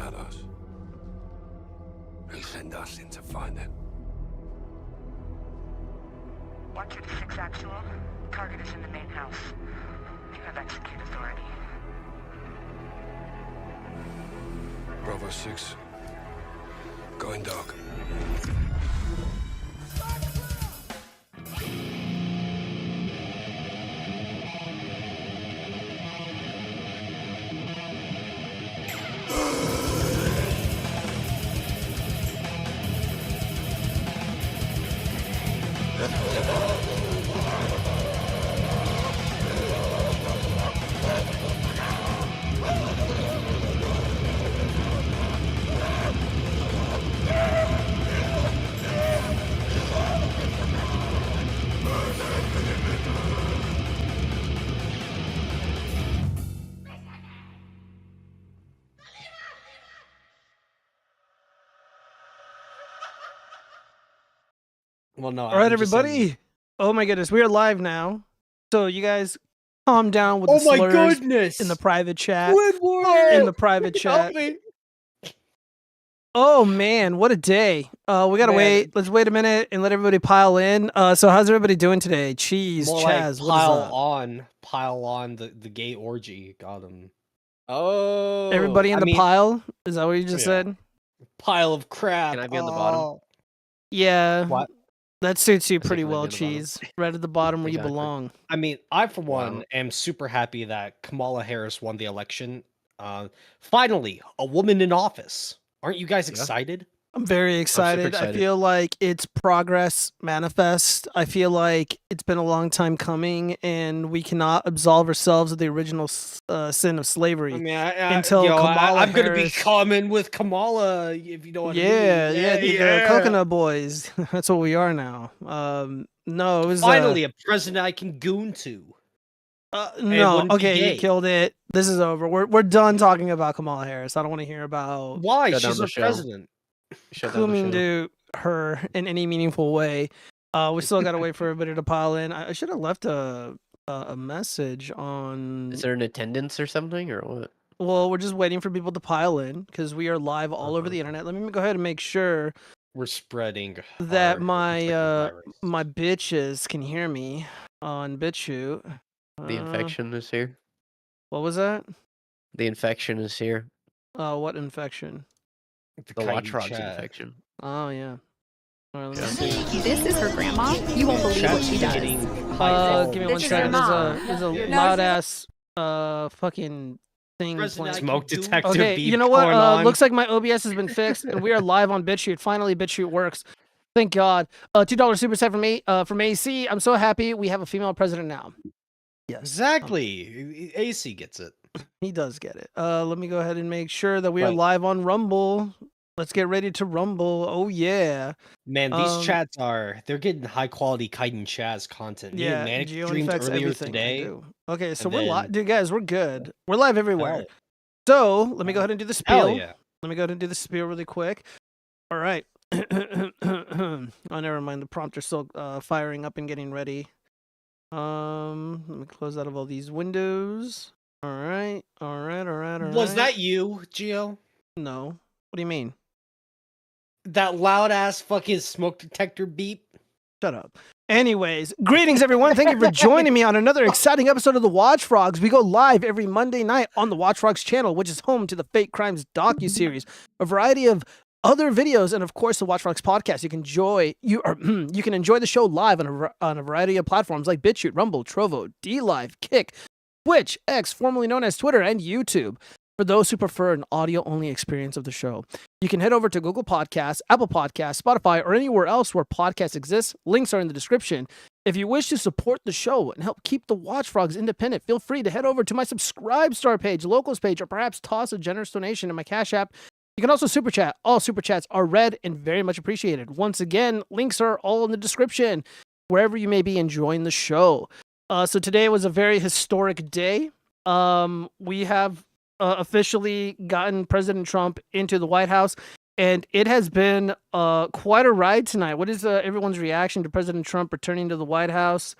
about us. They send us in to find them. 126 actual. Target is in the main house. You have execute authority. Bravo 6. Going dark. Well, no. All right, everybody. Oh my goodness, we are live now. So you guys calm down with the Oh my slurs goodness! in the private chat. Squidward! In the private chat. Help me! Oh man, what a day. We gotta Man. wait. Let's wait a minute and let everybody pile in. So how's everybody doing today? Cheese, More Chaz, like pile on the gay orgy. Got him. Oh, everybody in the pile? Is that what you just Yeah. said? Pile of crap. Can I be on the bottom? Oh. Yeah. What? That suits you I said, pretty can I be well, on the bottom? Cheese. Right at the bottom where Exactly. you belong. I mean, I for one Wow. am super happy that Kamala Harris won the election. Finally, a woman in office. Aren't you guys Yeah. excited? I'm very excited. I excited. feel like it's progress manifest. I feel like it's been a long time coming, and we cannot absolve ourselves of the original sin of slavery. I mean, Until Kamala I'm gonna be Harris- coming with Kamala, if you know what I mean. Yeah, the coconut boys. That's what we are now. No, it was Finally a president I can goon to. no. wouldn't be Okay, you gay. killed it. This is over. We're done talking about Kamala Harris. I don't want to hear about Why? Shut down She's the a show. president. Shut down the coming show. to her in any meaningful way. We still got to wait for everybody to pile in. I should have left a message on. Is there an attendance or something, or what? Well, we're just waiting for people to pile in because we are live all over the internet. Let me go ahead and make sure We're spreading that our my virus. my bitches can hear me on BitChute. The infection is here. What was that? The infection is here. What infection? The watchfrogs infection. Oh yeah. All right, let me see. This is her grandma. You won't believe what she does. Give me one This is second. her There's a mom. loud ass fucking thing playing. Smoke detector. Okay, beep you know what? going on. Looks like my OBS has been fixed, and we are live on BitChute. Finally, BitChute works. Thank God. $2 super set from AC. I'm so happy we have a female president now. Yes, Exactly. AC gets it. he does get it. Let me go ahead and make sure that we are Right. live on Rumble. Let's get ready to rumble. Oh yeah. Man, these chats they're getting high quality Kite and Chaz content. Me and Yeah, Manic Geo streamed infects earlier everything I today. do. Okay, so and we're then- live, dude. Guys, we're good. We're live everywhere. Hell, So let me go ahead and do the spiel. hell yeah. Let me go ahead and do the spiel really quick. All right. Oh, never mind. The prompter's still firing up and getting ready. Let me close out of all these windows. All right. Was that you, Gio? No. What do you mean? That loud ass fucking smoke detector beep? Shut up. Anyways, greetings everyone. Thank you for joining me on another exciting episode of the Watchfrogs. We go live every Monday night on the Watchfrogs channel, which is home to the Fake Crimes docuseries, a variety of other videos, and of course the Watchfrogs podcast. You can enjoy the show live on a variety of platforms like BitChute, Rumble, Trovo, dlive, Kick, Twitch, X, formerly known as Twitter, and YouTube. For those who prefer an audio-only experience of the show, you can head over to Google Podcasts, Apple Podcasts, Spotify, or anywhere else where podcasts exist. Links are in the description. If you wish to support the show and help keep the Watchfrogs independent, feel free to head over to my Subscribe Star page, Locals page, or perhaps toss a generous donation in my Cash App. You can also super chat. All super chats are read and very much appreciated. Once again, links are all in the description, wherever you may be enjoying the show. So today was a very historic day. We have officially gotten President Trump into the White House, and it has been quite a ride tonight. What is everyone's reaction to President Trump returning to the White House?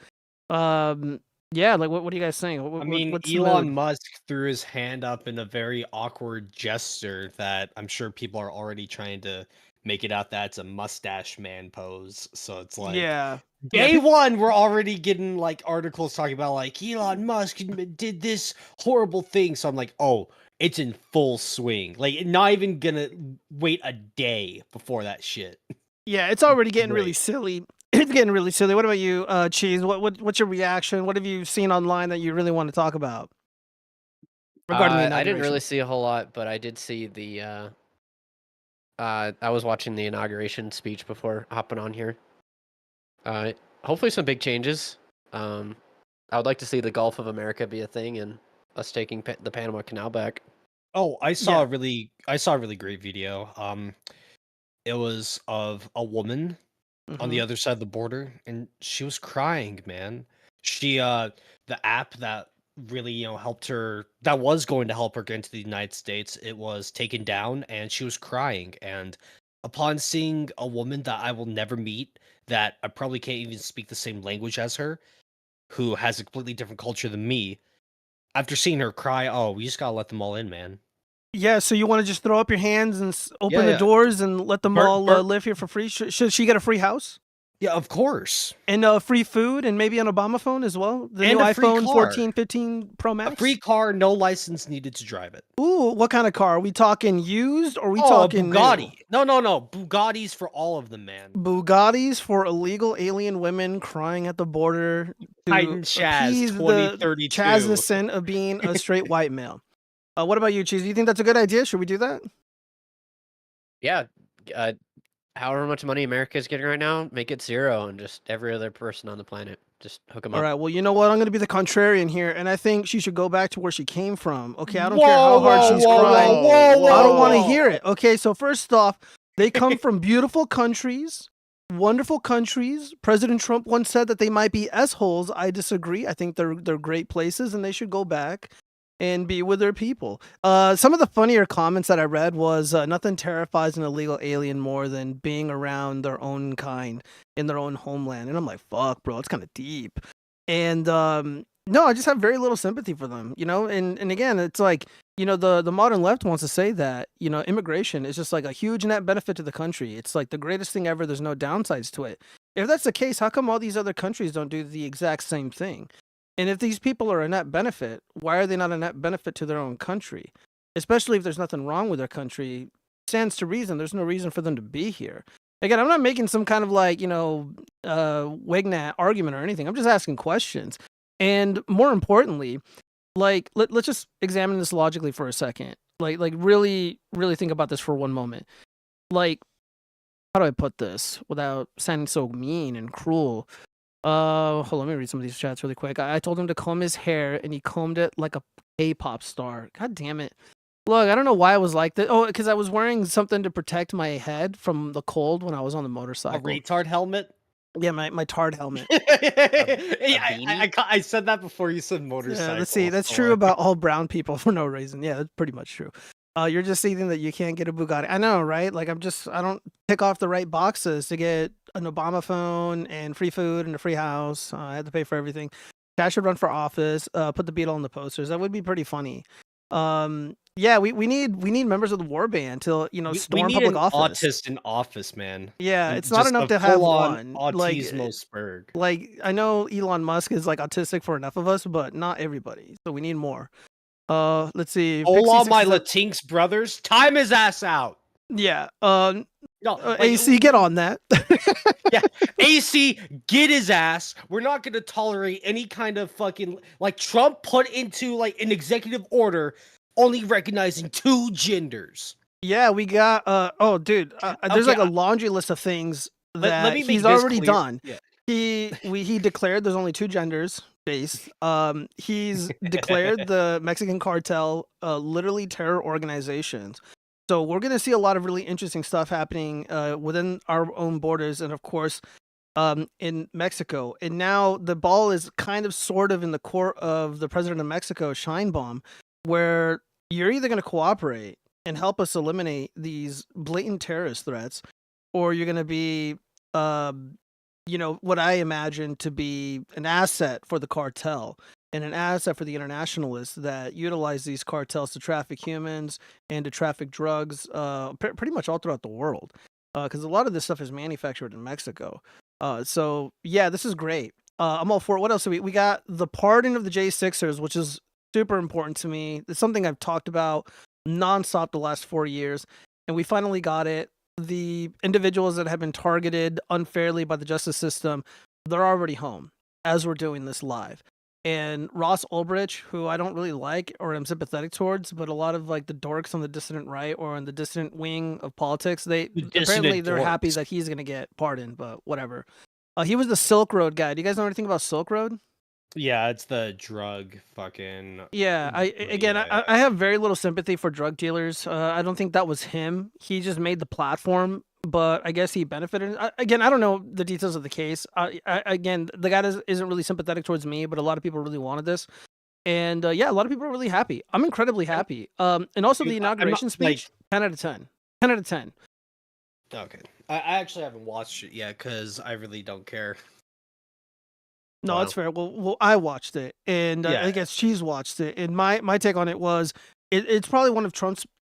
Yeah, like what are you guys saying? I mean, What's the Elon mood? Musk threw his hand up in a very awkward gesture that I'm sure people are already trying to make it out that it's a mustache man pose. So it's like Yeah. day one, we're already getting like articles talking about like Elon Musk did this horrible thing. So I'm like, oh, it's in full swing. Like, not even gonna wait a day before that shit. Yeah, it's already getting really Great. silly. It's getting really silly. What about you, Cheese? What's your reaction? What have you seen online that you really want to talk about regarding the I inauguration? didn't really see a whole lot, but I did see the. I was watching the inauguration speech before hopping on here. Hopefully some big changes. I would like to see the Gulf of America be a thing and us taking the Panama Canal back. Oh, I saw Yeah. a really great video. It was of a woman on the Mhm. other side of the border, and she was crying, man. She the app that really, helped her, that was going to help her get into the United States, it was taken down, and she was crying. And upon seeing a woman that I will never meet, that I probably can't even speak the same language as her, who has a completely different culture than me, after seeing her cry, oh, we just gotta let them all in, man. Yeah, so you want to just throw up your hands and open the Yeah. doors and let them Bert- all Bert- live here for free? Should she get a free house Yeah, of course. and free food and maybe an Obama phone as well? The And new a free iPhone car. 14, 15 Pro Max. A free car, no license needed to drive it. Ooh, what kind of car? Are we talking used or are we Oh, a talking Bugatti. new? No. Bugattis for all of them, man. Bugattis for illegal alien women crying at the border to Titan Chaz, appease the 2032. Chazness of being a straight white male. What about you, Cheese? Do you think that's a good idea? Should we do that? Yeah. However much money America is getting right now, make it 0, and just every other person on the planet, just hook them All up. right. Well, you know what? I'm going to be the contrarian here, and I think she should go back to where she came from. Okay, I don't care how hard she's crying. I don't want to hear it. Okay, so first off, they come from beautiful countries, wonderful countries. President Trump once said that they might be S-holes. I disagree. I think they're great places, and they should go back and be with their people. Some of the funnier comments that I read was nothing terrifies an illegal alien more than being around their own kind in their own homeland. And I'm like, fuck, bro, it's kind of deep. And no, I just have very little sympathy for them, you know? And again, it's like, you know, the modern left wants to say that, you know, immigration is just like a huge net benefit to the country. It's like the greatest thing ever. There's no downsides to it. If that's the case, how come all these other countries don't do the exact same thing? And if these people are a net benefit, why are they not a net benefit to their own country? Especially if there's nothing wrong with their country, stands to reason there's no reason for them to be here. Again, I'm not making some kind of like, you know, Wegnat argument or anything. I'm just asking questions. And more importantly, like let's just examine this logically for a second. Like really think about this for one moment. Like, how do I put this without sounding so mean and cruel? Hold on, let me read some of these chats really quick. I told him to comb his hair, and he combed it like a K-pop star. God damn it. Look, I don't know why I was like that. Oh, because I was wearing something to protect my head from the cold when I was on the A motorcycle. retard helmet? Yeah, my tard helmet. I said that before you said motorcycle. Yeah, let's see. That's so true about all brown people for no reason. Yeah, that's pretty much true. You're just saying that you can't get a Bugatti. I know, right? Like I don't tick off the right boxes to get an Obama phone and free food and a free house. I had to pay for everything. Cash should run for office. Put the Beetle on the posters. That would be pretty funny. Yeah, we need members of the war band to, you know, we storm need public an office. autist in office, man. Yeah, And it's not just enough a to have full-on one. Like, autismo spurg. like I know Elon Musk is like autistic for enough of us, but not everybody. So we need more. Let's see. Hola, my 67 Latinx brothers. Time his ass out. Yeah. No, like, AC, get on that. yeah, AC, get his ass. We're not going to tolerate any kind of fucking, like, Trump put into like an executive order only recognizing 2 genders. Yeah, we got. Oh, dude, there's Okay, like a laundry list of things that let me make he's this already clear. done. Yeah. He declared there's only 2 genders based. He's declared the Mexican cartel literally terror organizations. So we're gonna see a lot of really interesting stuff happening within our own borders, and of course, in Mexico. And now the ball is kind of sort of in the court of the president of Mexico, Scheinbaum, where you're either gonna cooperate and help us eliminate these blatant terrorist threats, or you're gonna be what I imagine to be an asset for the cartel and an asset for the internationalists that utilize these cartels to traffic humans and to traffic drugs, pretty much all throughout the world. Because a lot of this stuff is manufactured in Mexico. So yeah, this is great. I'm all for it. What else? We got the pardon of the J6ers, which is super important to me. It's something I've talked about nonstop the last 4 years, and we finally got it. The individuals that have been targeted unfairly by the justice system, they're already home as we're doing this live. And Ross Ulbricht, who I don't really like or am sympathetic towards, but a lot of like the dorks on the dissident right or on the dissident wing of politics, apparently they're happy that he's gonna get pardoned, but whatever. He was the Silk Road guy. Do you guys know anything about Silk Road? Yeah, it's the drug fucking. Yeah, I have very little sympathy for drug dealers. I don't think that was him. He just made the platform, but I guess he benefited. Again, I don't know the details of the case. Again, the guy isn't really sympathetic towards me, but a lot of people really wanted this. And yeah, a lot of people are really happy. I'm incredibly happy. And also the inauguration speech, 10 out of 10. 10 out of 10. Okay. I actually haven't watched it yet because I really don't care. No, Wow. that's fair. Well, I watched it, and Yeah. I guess she's watched it. And my take on it was, it's probably one of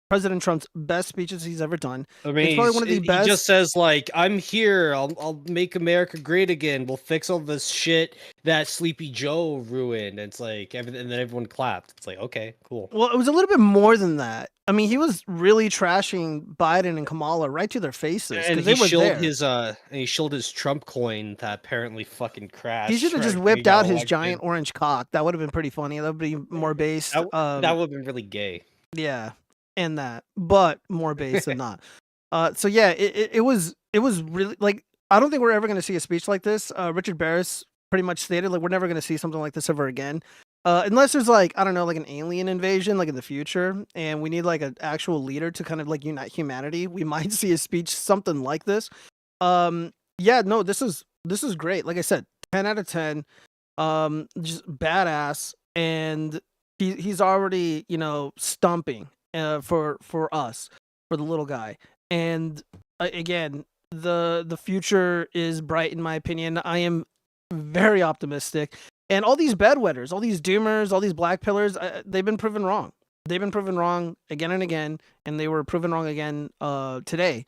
President Trump's best speeches he's ever done. I mean, it's probably one of the he best. just says like, "I'm here. I'll make America great again. We'll fix all this shit that Sleepy Joe ruined." And it's like everything, and then everyone clapped. It's like, okay, cool. Well, it was a little bit more than that. I mean, he was really trashing Biden and Kamala right to their faces And because they he were showed there. he showed his Trump coin that apparently fucking crashed. He should have just right when he whipped got out his elected. giant orange cock. That would have been pretty funny. That would be more based. That would have been really gay. Yeah, and that, but more base than not. So yeah, it was really like, I don't think we're ever going to see a speech like this. Richard Barris pretty much stated like we're never going to see something like this ever again, unless there's like, I don't know, like an alien invasion like in the future, and we need like an actual leader to kind of like unite humanity. We might see a speech something like this. Yeah, no, this is great. Like I said, 10 out of 10. Just badass, and he's already stumping for us, for the little guy. And again, the future is bright in my opinion. I am very optimistic, and all these bedwetters, all these doomers, all these black pillars, they've been proven wrong. They've been proven wrong again and again, and they were proven wrong again today.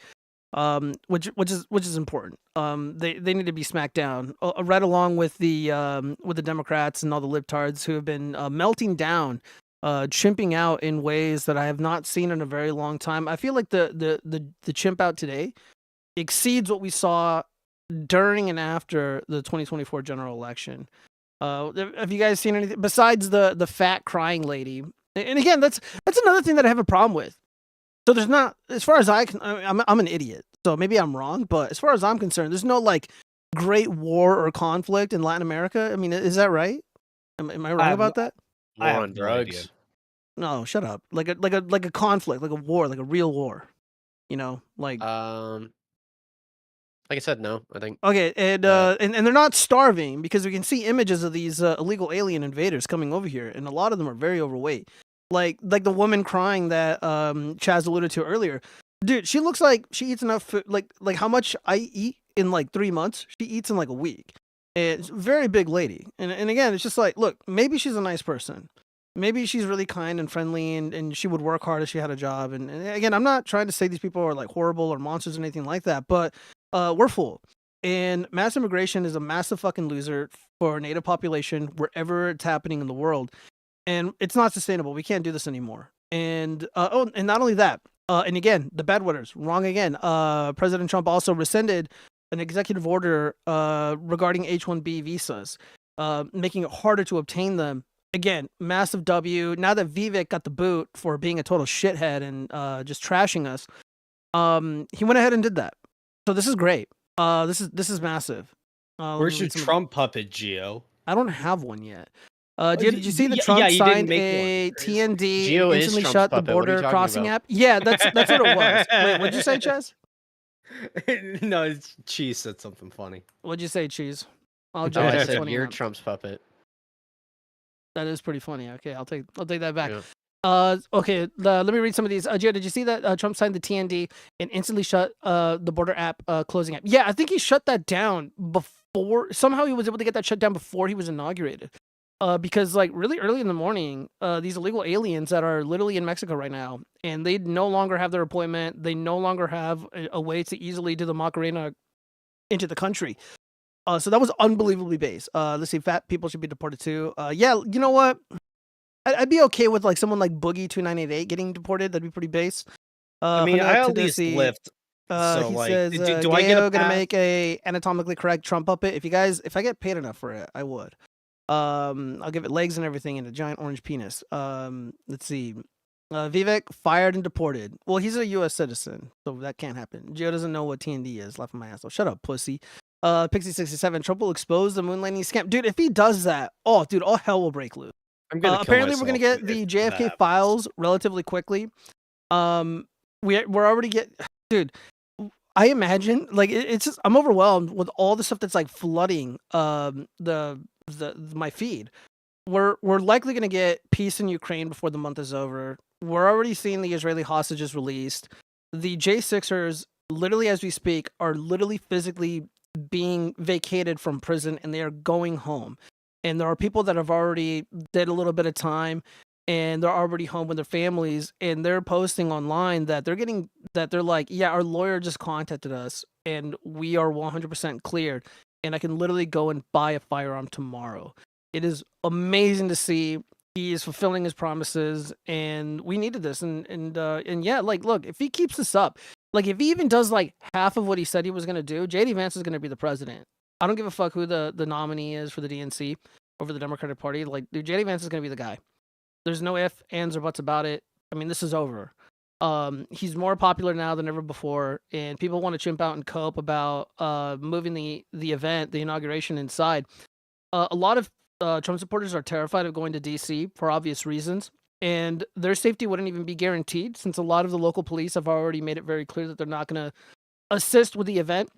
Which is important. They need to be smacked down right along with the Democrats and all the libtards who have been melting down, chimping out in ways that I have not seen in a very long time. I feel like the chimp out today exceeds what we saw during and after the 2024 general election. Have you guys seen anything besides the fat crying lady? And again, that's another thing that I have a problem with. So there's not, as far as I'm an idiot, so maybe I'm wrong, but as far as I'm concerned, there's no like great war or conflict in Latin America. I mean, is that right? Am I wrong about that? I War have on no idea. drugs. No, shut up. Like a conflict, like a war, like a real war. Like Like I said, no. I think okay, and they're not starving because we can see images of these illegal alien invaders coming over here, and a lot of them are very overweight. Like the woman crying that Chaz alluded to earlier. Dude, she looks like she eats enough food, like how much I eat in like 3 months. She eats in like a week. And it's a very big lady. And again, it's just like, look, maybe she's a nice person. Maybe she's really kind and friendly, and she would work hard if she had a job. And again, I'm not trying to say these people are like horrible or monsters or anything like that, but we're full. And mass immigration is a massive fucking loser for a native population wherever it's happening in the world. And it's not sustainable. We can't do this anymore. And and not only that, and again, the bedwetters, wrong again. President Trump also rescinded an executive order regarding H-1B visas, making it harder to obtain them. Again, massive W. Now that Vivek got the boot for being a total shithead and just trashing us, he went ahead and did that. So this is great. This is massive. Where's your Trump puppet, Gio? I don't have one yet. Did you see that yeah, Trump you didn't signed make a one. TND Geo is instantly Trump's shut the puppet. What are you border talking crossing about? app? Yeah, that's what it was. Wait, what'd you say, Chaz? No, it's Cheese said something funny. What'd you say, Cheese? I'll Oh, judge I this said one you're out. Trump's puppet. That is pretty funny. Okay, I'll take that back. Yeah. Okay, let me read some of these. Gio, did you see that Trump signed the TND and instantly shut the border app closing app? Yeah, I think he shut that down before. Somehow he was able to get that shut down before he was inaugurated. Because like really early in the morning, these illegal aliens that are literally in Mexico right now, and they no longer have their appointment. They no longer have a way to easily do the Macarena into the country. So that was unbelievably base. Let's see, fat people should be deported too. Yeah, you know what? I'd be okay with like someone like Boogie 2988 getting deported. That'd be pretty base. I mean, I at least Tedeschi, lift. So he like, says, do I get a gonna pass? make a anatomically correct Trump puppet? If I get paid enough for it, I would. I'll give it legs and everything and a giant orange penis. Let's see. Vivek fired and deported. Well, he's a U.S. citizen, so that can't happen. Gio doesn't know what TND is. Laughing my ass off. Shut up, pussy. Pixie67. Trump will expose the moon landing scam. Dude, if he does that, all hell will break loose. I'm gonna kill Apparently, we're gonna myself get the if that JFK happens. files relatively quickly. We're already dude. I imagine like it's just I'm overwhelmed with all the stuff that's like flooding my feed. We're likely gonna get peace in Ukraine before the month is over. We're already seeing the Israeli hostages released. The J6ers, literally as we speak, are literally physically being vacated from prison and they are going home. And there are people that have already did a little bit of time and they're already home with their families and they're posting online that they're like, yeah, our lawyer just contacted us and we are 100% cleared and I can literally go and buy a firearm tomorrow. It is amazing to see. He is fulfilling his promises and we needed this and yeah, like look, if he keeps this up, like if he even does like half of what he said he was going to do, JD Vance is going to be the president. I don't give a fuck who the nominee is for the DNC over the Democratic Party. Like, dude, JD Vance is going to be the guy. There's no ifs, ands, or buts about it. I mean, this is over. He's more popular now than ever before, and people want to chimp out and cope about moving the event, the inauguration inside. A lot of Trump supporters are terrified of going to D.C. for obvious reasons, and their safety wouldn't even be guaranteed since a lot of the local police have already made it very clear that they're not going to assist with the event.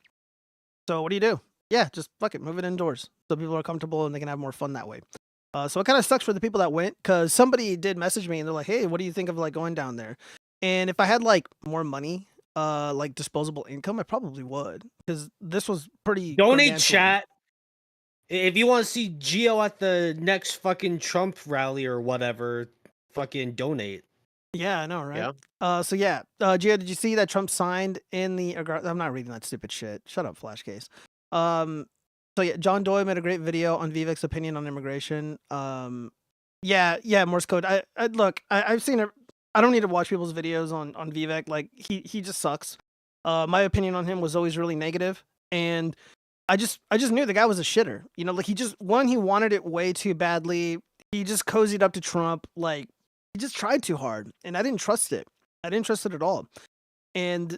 So what do? Yeah, just fuck it, move it indoors so people are comfortable and they can have more fun that way. So it kind of sucks for the people that went because somebody did message me and they're like, hey, what do you think of like going down there? And if I had like more money, like disposable income, I probably would because this was pretty. Donate, chat. If you want to see Gio at the next fucking Trump rally or whatever, fucking donate. Yeah, I know, right? Yeah. So yeah, Gio, did you see that Trump signed in the? I'm not reading that stupid shit. Shut up, Flashcase. So yeah, John Doyle made a great video on Vivek's opinion on immigration. Yeah, Morse code. I've seen it. I don't need to watch people's videos on Vivek. Like he just sucks. My opinion on him was always really negative, and I just knew the guy was a shitter. You know, like he wanted it way too badly. He just cozied up to Trump. Like he just tried too hard, and I didn't trust it. I didn't trust it at all. And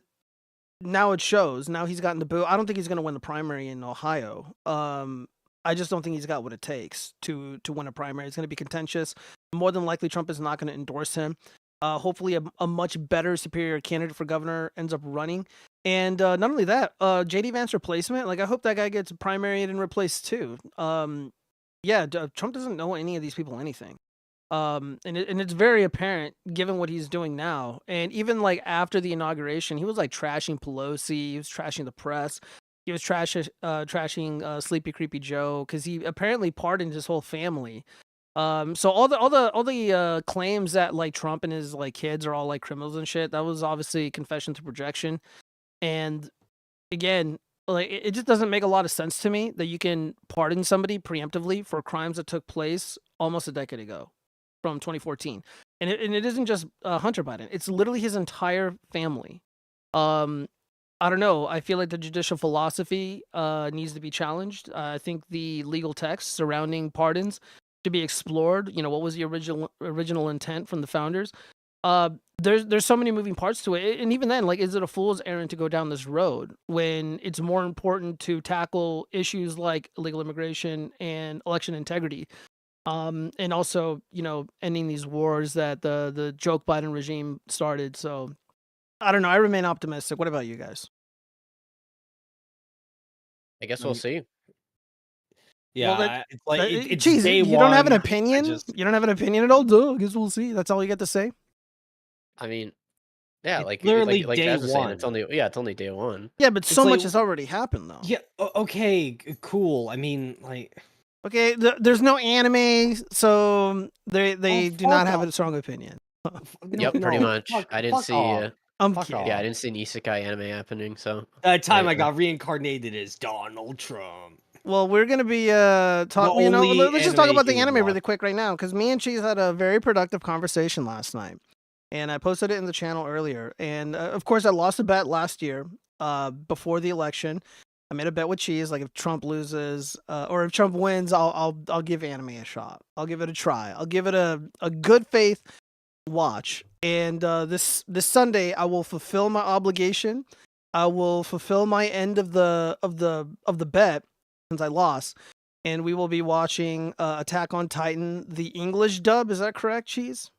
now it shows. Now he's gotten the boot. I don't think he's going to win the primary in Ohio. I just don't think he's got what it takes to win a primary. It's going to be contentious. More than likely, Trump is not going to endorse him. Hopefully, a much better, superior candidate for governor ends up running. And not only that, JD Vance replacement. Like I hope that guy gets primaried and replaced too. Yeah, Trump doesn't know any of these people anything. And it's very apparent given what he's doing now. And even like after the inauguration, he was like trashing Pelosi, he was trashing the press, he was trashing Sleepy Creepy Joe because he apparently pardoned his whole family. So all the claims that like Trump and his like kids are all like criminals and shit, that was obviously confession through projection. And again, like it just doesn't make a lot of sense to me that you can pardon somebody preemptively for crimes that took place almost a decade ago. From 2014, and it isn't just Hunter Biden. It's literally his entire family. I don't know. I feel like the judicial philosophy needs to be challenged. I think the legal text surrounding pardons to be explored. You know, what was the original intent from the founders? There's so many moving parts to it, and even then, like, is it a fool's errand to go down this road when it's more important to tackle issues like illegal immigration and election integrity? And also, you know, ending these wars that the joke Biden regime started. So I don't know. I remain optimistic. What about you guys? I guess we'll see. Yeah, Well, it's like it's geez, day you don't have an one, opinion? You don't have an opinion at all? Duh, I guess we'll see. That's all you get to say? I mean, Yeah, It's like literally like day Jazz was saying, one. it's only day one. Yeah, but It's so like much has already happened though. yeah, okay, cool. I mean, like, Okay, there's no anime, so they do not fuck have off. a strong opinion. Yep, pretty much. Fuck, I didn't fuck see. off. I'm Fuck kidding. Yeah, I off. didn't see an isekai anime happening. So That time I- I got reincarnated as Donald Trump. Well, we're gonna be talk. The You know, only let's just talk anime about the he would anime really watch. quick right now, because me and Cheese had a very productive conversation last night, and I posted it in the channel earlier. And of course, I lost a bet last year, before the election. I made a bet with Cheese, like if Trump loses, or if Trump wins, I'll give anime a shot. I'll give it a try. I'll give it a good faith watch. And this Sunday, I will fulfill my obligation. I will fulfill my end of the bet since I lost, and we will be watching Attack on Titan, the English dub. Is that correct, Cheese?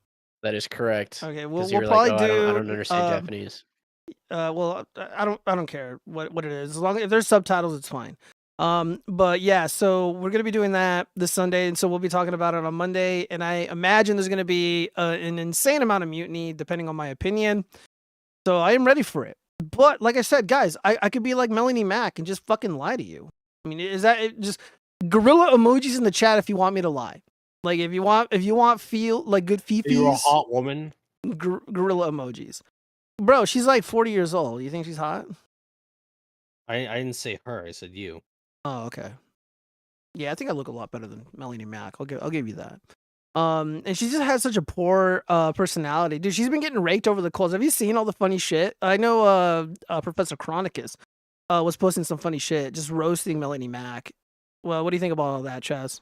that is correct. Okay, 'Cause we'll you were like, probably "Oh, do. I don't understand Japanese." Well, I don't care what it is, as long as if there's subtitles, it's fine. But yeah, so we're gonna be doing that this Sunday, and so we'll be talking about it on Monday. And I imagine there's gonna be an insane amount of mutiny, depending on my opinion. So I am ready for it. But like I said, guys, I could be like Melanie Mac and just fucking lie to you. I mean, is that it? Just gorilla emojis in the chat if you want me to lie. Like if you want feel like good You're a fifis, hot woman. gorilla emojis. Bro, she's like 40 years old. You think she's hot? I didn't say her. I said you. Oh, okay. Yeah, I think I look a lot better than Melanie Mac. I'll give you that. And she just has such a poor personality, dude. She's been getting raked over the coals. Have you seen all the funny shit? I know Professor Chronicus was posting some funny shit, just roasting Melanie Mac. Well, what do you think about all that, Chaz?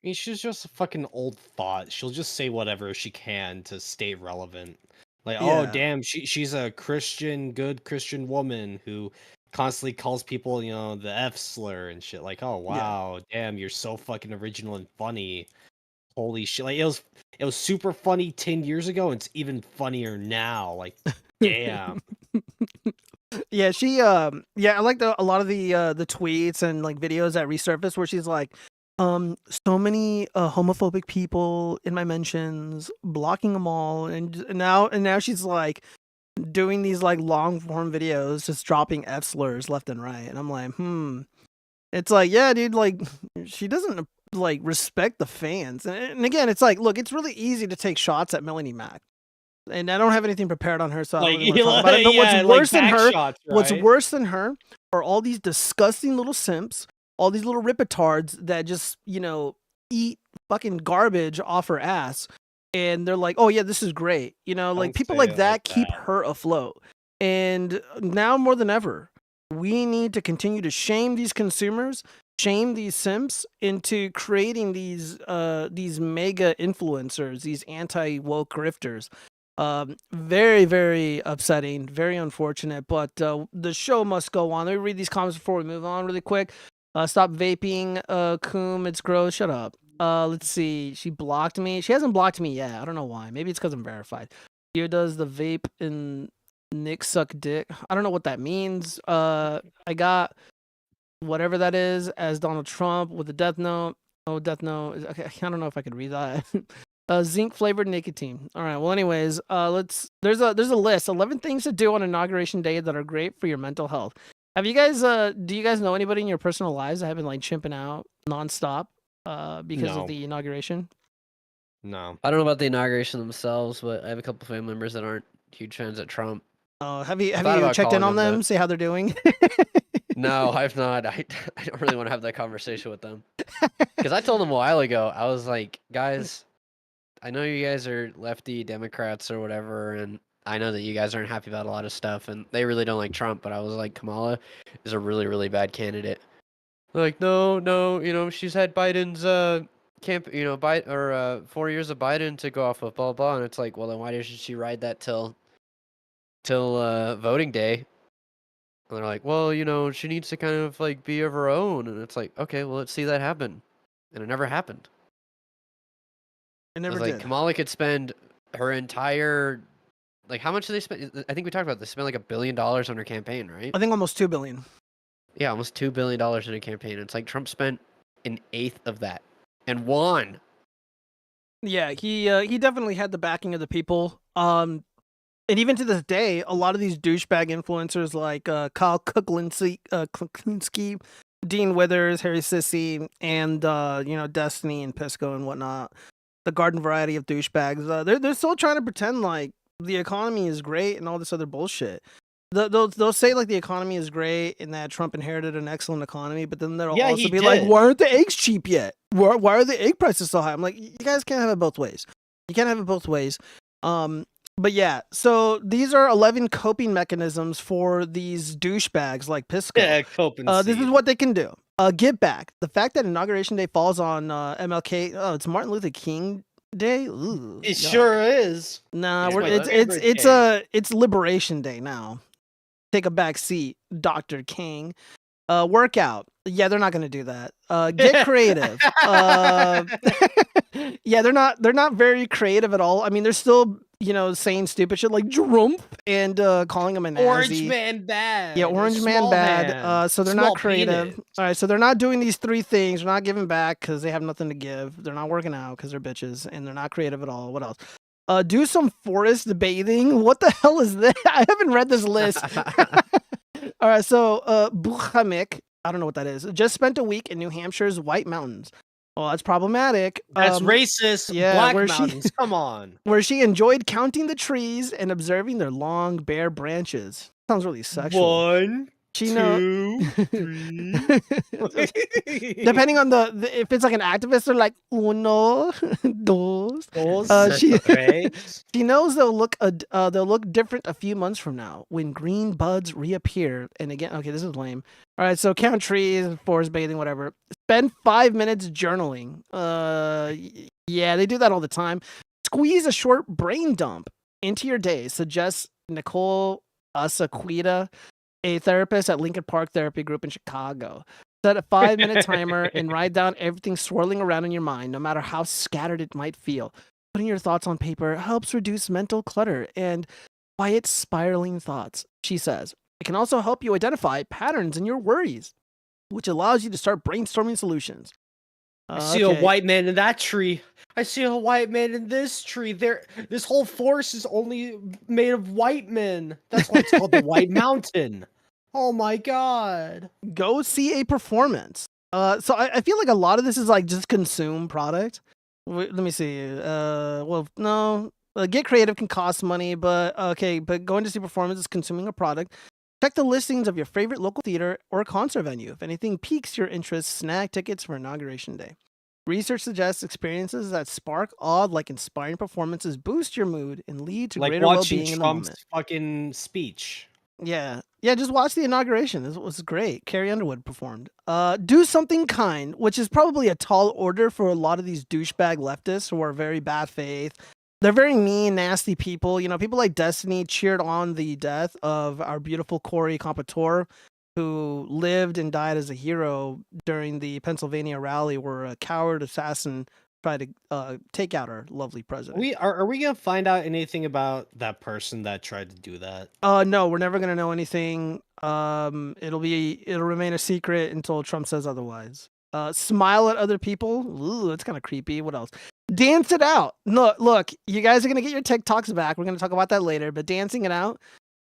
I mean, she's just a fucking old thought. She'll just say whatever she can to stay relevant. Like, oh Yeah. damn, she's a good Christian woman who constantly calls people, the F slur and shit. Like, oh wow, damn, you're so fucking original and funny. Holy shit! Like it was super funny 10 years ago, and it's even funnier now. Like, damn. Yeah, she I like a lot of the tweets and like videos that resurface where she's like, so many homophobic people in my mentions, blocking them all, and now she's like doing these like long form videos, just dropping F slurs left and right, and I'm like, it's like, yeah, dude, like she doesn't like respect the fans, and again, it's like, look, it's really easy to take shots at Melanie Mac. And I don't have anything prepared on her, so I don't really want to talk about it. But yeah, what's worse like than her, back shots, what's right? worse than her, are all these disgusting little simps, all these little ripitards that just, eat fucking garbage off her ass, and they're like, "Oh yeah, this is great," like Don't people say like it that like keep that. her afloat. And now more than ever, we need to continue to shame these consumers, shame these simps into creating these mega influencers, these anti-woke grifters. Very, very upsetting, very unfortunate, but the show must go on. Let me read these comments before we move on really quick. Stop vaping, Coom, it's gross. Shut up. Let's see. She blocked me. She hasn't blocked me yet. I don't know why. Maybe it's because I'm verified. Here does the vape and Nick suck dick. I don't know what that means. I got whatever that is as Donald Trump with the death note. Oh, death note. Okay, I don't know if I could read that. Zinc flavored nicotine. All right. Well, anyways, there's a list, 11 things to do on Inauguration Day that are great for your mental health. Have you guys do you guys know anybody in your personal lives that have been like chimping out nonstop because No. of the inauguration? No. I don't know about the inauguration themselves, but I have a couple family members that aren't huge fans of Trump. Have you thought about checked in calling on them, them, but- see how they're doing? No, I've not. I don't really want to have that conversation with them. Because I told them a while ago, I was like, guys, I know you guys are lefty Democrats or whatever, and I know that you guys aren't happy about a lot of stuff, and they really don't like Trump, but I was like, Kamala is a really, really bad candidate. They're like, no, she's had Biden's 4 years of Biden to go off of, blah, blah, and it's like, well, then why didn't she ride that till voting day? And they're like, well, she needs to kind of like be of her own, and it's like, okay, well, let's see that happen, and it never happened. I I never was like, did. Kamala could spend her entire, like, how much do they spend? I think we talked about this. Spend like $1 billion on her campaign, right? I think almost 2 billion. Yeah, almost $2 billion in a campaign. It's like Trump spent an eighth of that and won. Yeah, he definitely had the backing of the people. And even to this day, a lot of these douchebag influencers like Kyle Kuklinski, Dean Withers, Harry Sissy, and Destiny and Pisco and whatnot, the garden variety of douchebags, they're still trying to pretend like the economy is great and all this other bullshit. They'll say like the economy is great and that Trump inherited an excellent economy, but then they'll also be like, why aren't the eggs cheap yet? Why are the egg prices so high? I'm like, you guys can't have it both ways. You can't have it both ways. But yeah, so these are 11 coping mechanisms for these douchebags like Pisco. Yeah, coping. This is what they can do. Get back. The fact that Inauguration Day falls on MLK, it's Martin Luther King Day. Ooh, It sure is. Nah, It's it's Liberation Day now. Take a back seat, Dr. King. Workout. Yeah, they're not gonna do that. Get creative. Yeah, they're not very creative at all. I mean, they're still saying stupid shit like Jerome and calling him a Nazi. Orange man bad. Yeah, Orange man bad. So they're not creative. Penis. All right, so they're not doing these 3 things. They're not giving back because they have nothing to give. They're not working out because they're bitches, and they're not creative at all. What else? Do some forest bathing. What the hell is that? I haven't read this list. All right, so Buchamik, I don't know what that is. Just spent a week in New Hampshire's White Mountains. Well, that's problematic. That's racist. Yeah, Black where Mountains. Come on. Where she enjoyed counting the trees and observing their long, bare branches. Sounds really sexual. 1, She 2, knows. 3. Depending on if it's like an activist, they're like uno, dos. She knows they'll look different a few months from now when green buds reappear. And again, okay, this is lame. All right, so count trees, forest bathing, whatever. Spend 5 minutes journaling. Yeah, they do that all the time. Squeeze a short brain dump into your day, suggests Nicole Asaquita, a therapist at Lincoln Park Therapy Group in Chicago. Set a 5-minute timer and write down everything swirling around in your mind, no matter how scattered it might feel. Putting your thoughts on paper helps reduce mental clutter and quiet spiraling thoughts, she says. It can also help you identify patterns in your worries, which allows you to start brainstorming solutions. I see a white man in that tree. I see a white man in this tree. This whole forest is only made of white men. That's why it's called the White Mountain. Oh my god. Go see a performance. So I feel like a lot of this is like just consume product. Let me see. Well, no. Get creative can cost money, but going to see performance is consuming a product. Check the listings of your favorite local theater or concert venue. If anything piques your interest, snag tickets for Inauguration Day. Research suggests experiences that spark awe, like inspiring performances, boost your mood and lead to greater well-being in the moment. Trump's fucking speech. Yeah, just watch the inauguration. It was great. Carrie Underwood performed. Do something kind, which is probably a tall order for a lot of these douchebag leftists who are very bad faith. They're very mean, nasty people. People like Destiny cheered on the death of our beautiful Corey Compatore, who lived and died as a hero during the Pennsylvania rally where a coward assassin tried to take out our lovely president. Are we gonna find out anything about that person that tried to do that? No, we're never gonna know anything. It'll remain a secret until Trump says otherwise. Smile at other people. Ooh, that's kind of creepy. What else? Dance it out. Look, you guys are gonna get your TikToks back. We're gonna talk about that later. But dancing it out.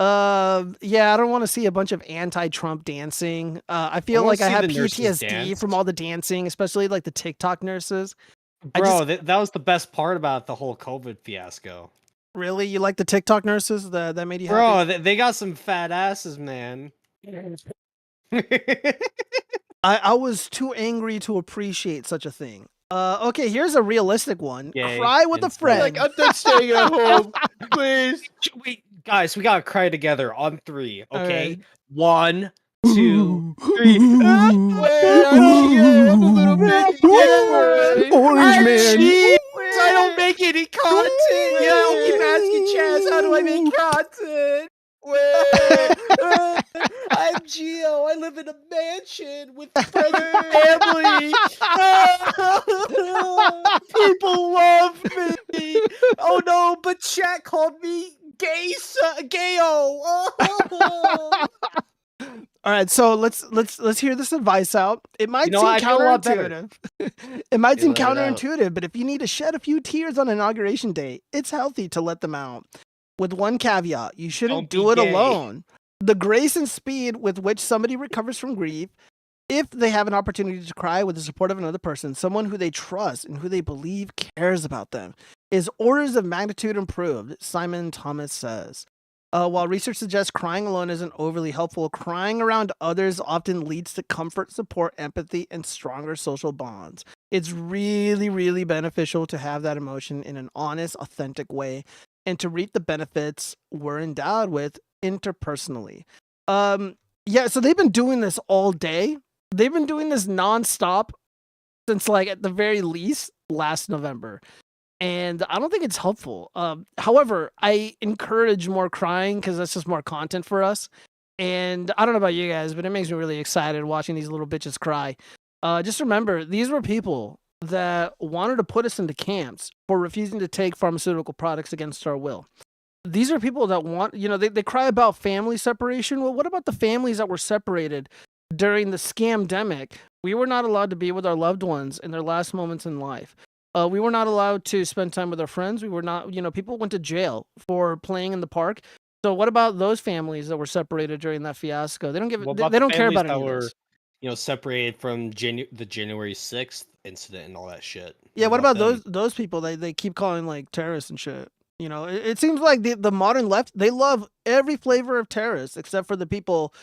Yeah, I don't want to see a bunch of anti-Trump dancing. I feel like I have PTSD from all the dancing, especially like the TikTok nurses. Bro, that was the best part about the whole COVID fiasco. Really? You like the TikTok nurses? That made you happy? Bro, they got some fat asses, man. I was too angry to appreciate such a thing. Okay, here's a realistic one. Yay, cry with a friend. Like, I'm not staying at home. Please. Guys, we gotta cry together on 3, okay? Right. 1, 2, 3. I'm a little bit Orange man. I don't make any content. Yeah, I'll keep asking Chaz, how do I make content? I'm Gio. I live in a mansion with friends and family. People love me. Oh no, but chat called me gayo. All right, so let's hear this advice out. It might seem counterintuitive. It might seem counterintuitive, but if you need to shed a few tears on Inauguration Day, it's healthy to let them out. with one caveat: you shouldn't Don't do be it gay. alone. The grace and speed with which somebody recovers from grief, if they have an opportunity to cry with the support of another person, someone who they trust and who they believe cares about them, is orders of magnitude improved, Simon Thomas says. While research suggests crying alone isn't overly helpful, crying around others often leads to comfort, support, empathy, and stronger social bonds. It's really, really beneficial to have that emotion in an honest, authentic way and to reap the benefits we're endowed with interpersonally. Yeah, so they've been doing this all day. They've been doing this nonstop since, like, at the very least, last November. And I don't think it's helpful. However, I encourage more crying because that's just more content for us. And I don't know about you guys, but it makes me really excited watching these little bitches cry. Just remember, these were people that wanted to put us into camps for refusing to take pharmaceutical products against our will. These are people that want, they cry about family separation. Well, what about the families that were separated during the scamdemic? We were not allowed to be with our loved ones in their last moments in life. We were not allowed to spend time with our friends. We were not, people went to jail for playing in the park. So what about those families that were separated during that fiasco? They don't give. They don't care about any of this. Separated from the January 6th incident and all that shit. Yeah, what about those people? They keep calling like terrorists and shit. It seems like the modern left, they love every flavor of terrorists except for the people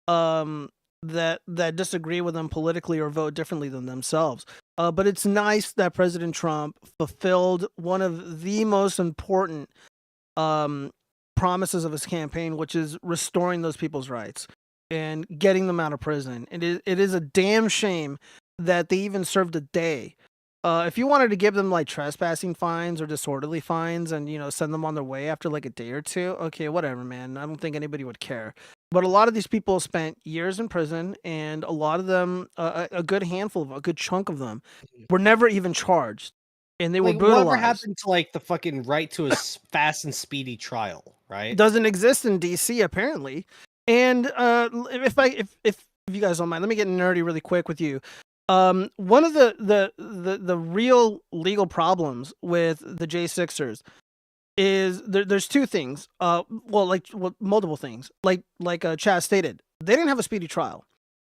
that disagree with them politically or vote differently than themselves. But it's nice that President Trump fulfilled one of the most important promises of his campaign, which is restoring those people's rights and getting them out of prison. It is a damn shame that they even served a day. If you wanted to give them like trespassing fines or disorderly fines and, send them on their way after like a day or two, okay, whatever, man. I don't think anybody would care. But a lot of these people spent years in prison, and a lot of them, a good handful, a good chunk of them, were never even charged, and they were brutalized. Whatever happened to like the fucking right to a fast and speedy trial, right? Doesn't exist in DC apparently. And if you guys don't mind, let me get nerdy really quick with you. One of the real legal problems with the J6ers is there's two things. Multiple things. Like Chaz stated, they didn't have a speedy trial.